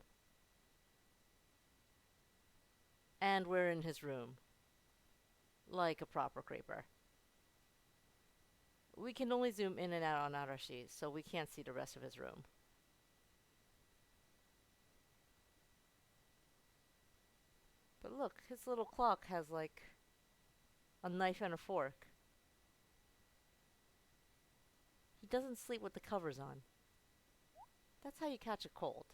And we're in his room. Like a proper creeper. We can only zoom in and out on Arashi, so we can't see the rest of his room. But look, his little clock has like a knife and a fork. He doesn't sleep with the covers on. That's how you catch a cold.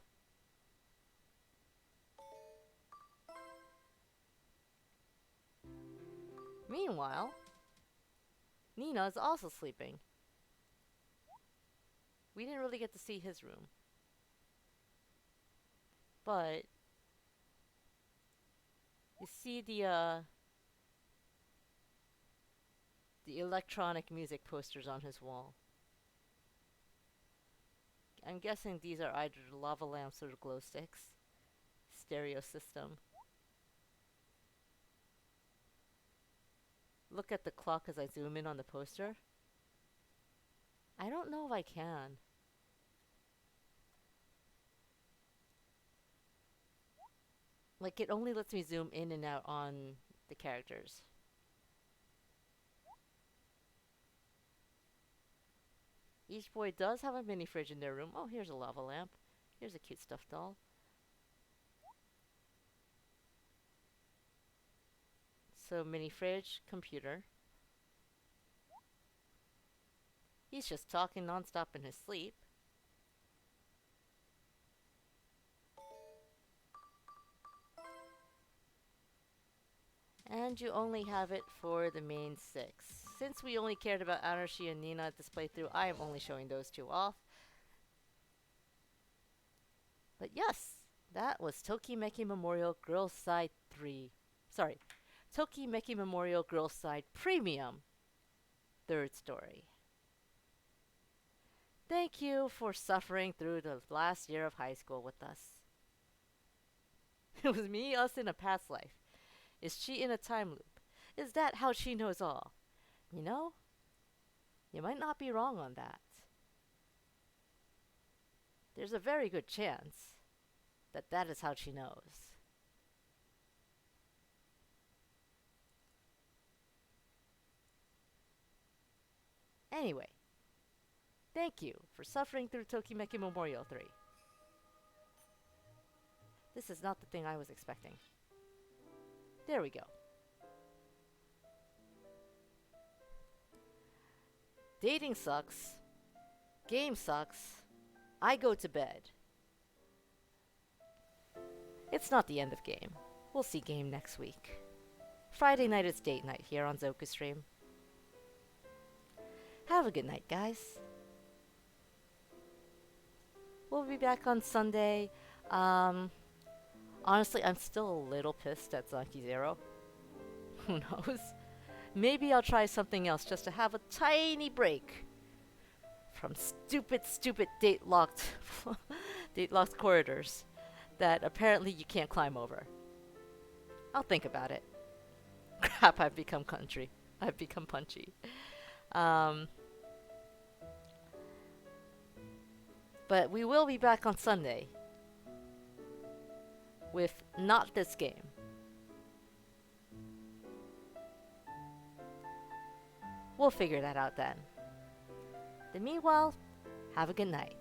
Meanwhile, Nina is also sleeping. We didn't really get to see his room. But you see the electronic music posters on his wall. I'm guessing these are either the lava lamps or the glow sticks. Stereo system. look at the clock as I zoom in on the poster? I don't know if I can. Like, it only lets me zoom in and out on the characters. Each boy does have a mini fridge in their room. Oh, here's a lava lamp. Here's a cute stuffed doll. So, mini fridge, computer. He's just talking nonstop in his sleep. And you only have it for the main 6. Since we only cared about Arashi and Nina at this playthrough, I am only showing those 2 off. But yes, that was Tokimeki Memorial Girls Side 3. Sorry, Tokimeki Memorial Girls Side Premium 3rd story. Thank you for suffering through the last year of high school with us. It was me, us in a past life. Is she in a time loop? Is that how she knows all? You know, you might not be wrong on that. There's a very good chance that that is how she knows. Anyway, thank you for suffering through Tokimeki Memorial 3. This is not the thing I was expecting. There we go. Dating sucks. Game sucks. I go to bed. It's not the end of game. We'll see game next week. Friday night is date night here on Zoku Stream. Have a good night, guys. We'll be back on Sunday. Honestly, I'm still a little pissed at Zanki Zero. Who knows? Maybe I'll try something else just to have a tiny break from stupid date-locked corridors that apparently you can't climb over. I'll think about it. Crap, I've become punchy. But we will be back on Sunday with not this game. We'll figure that out then. Meanwhile, have a good night.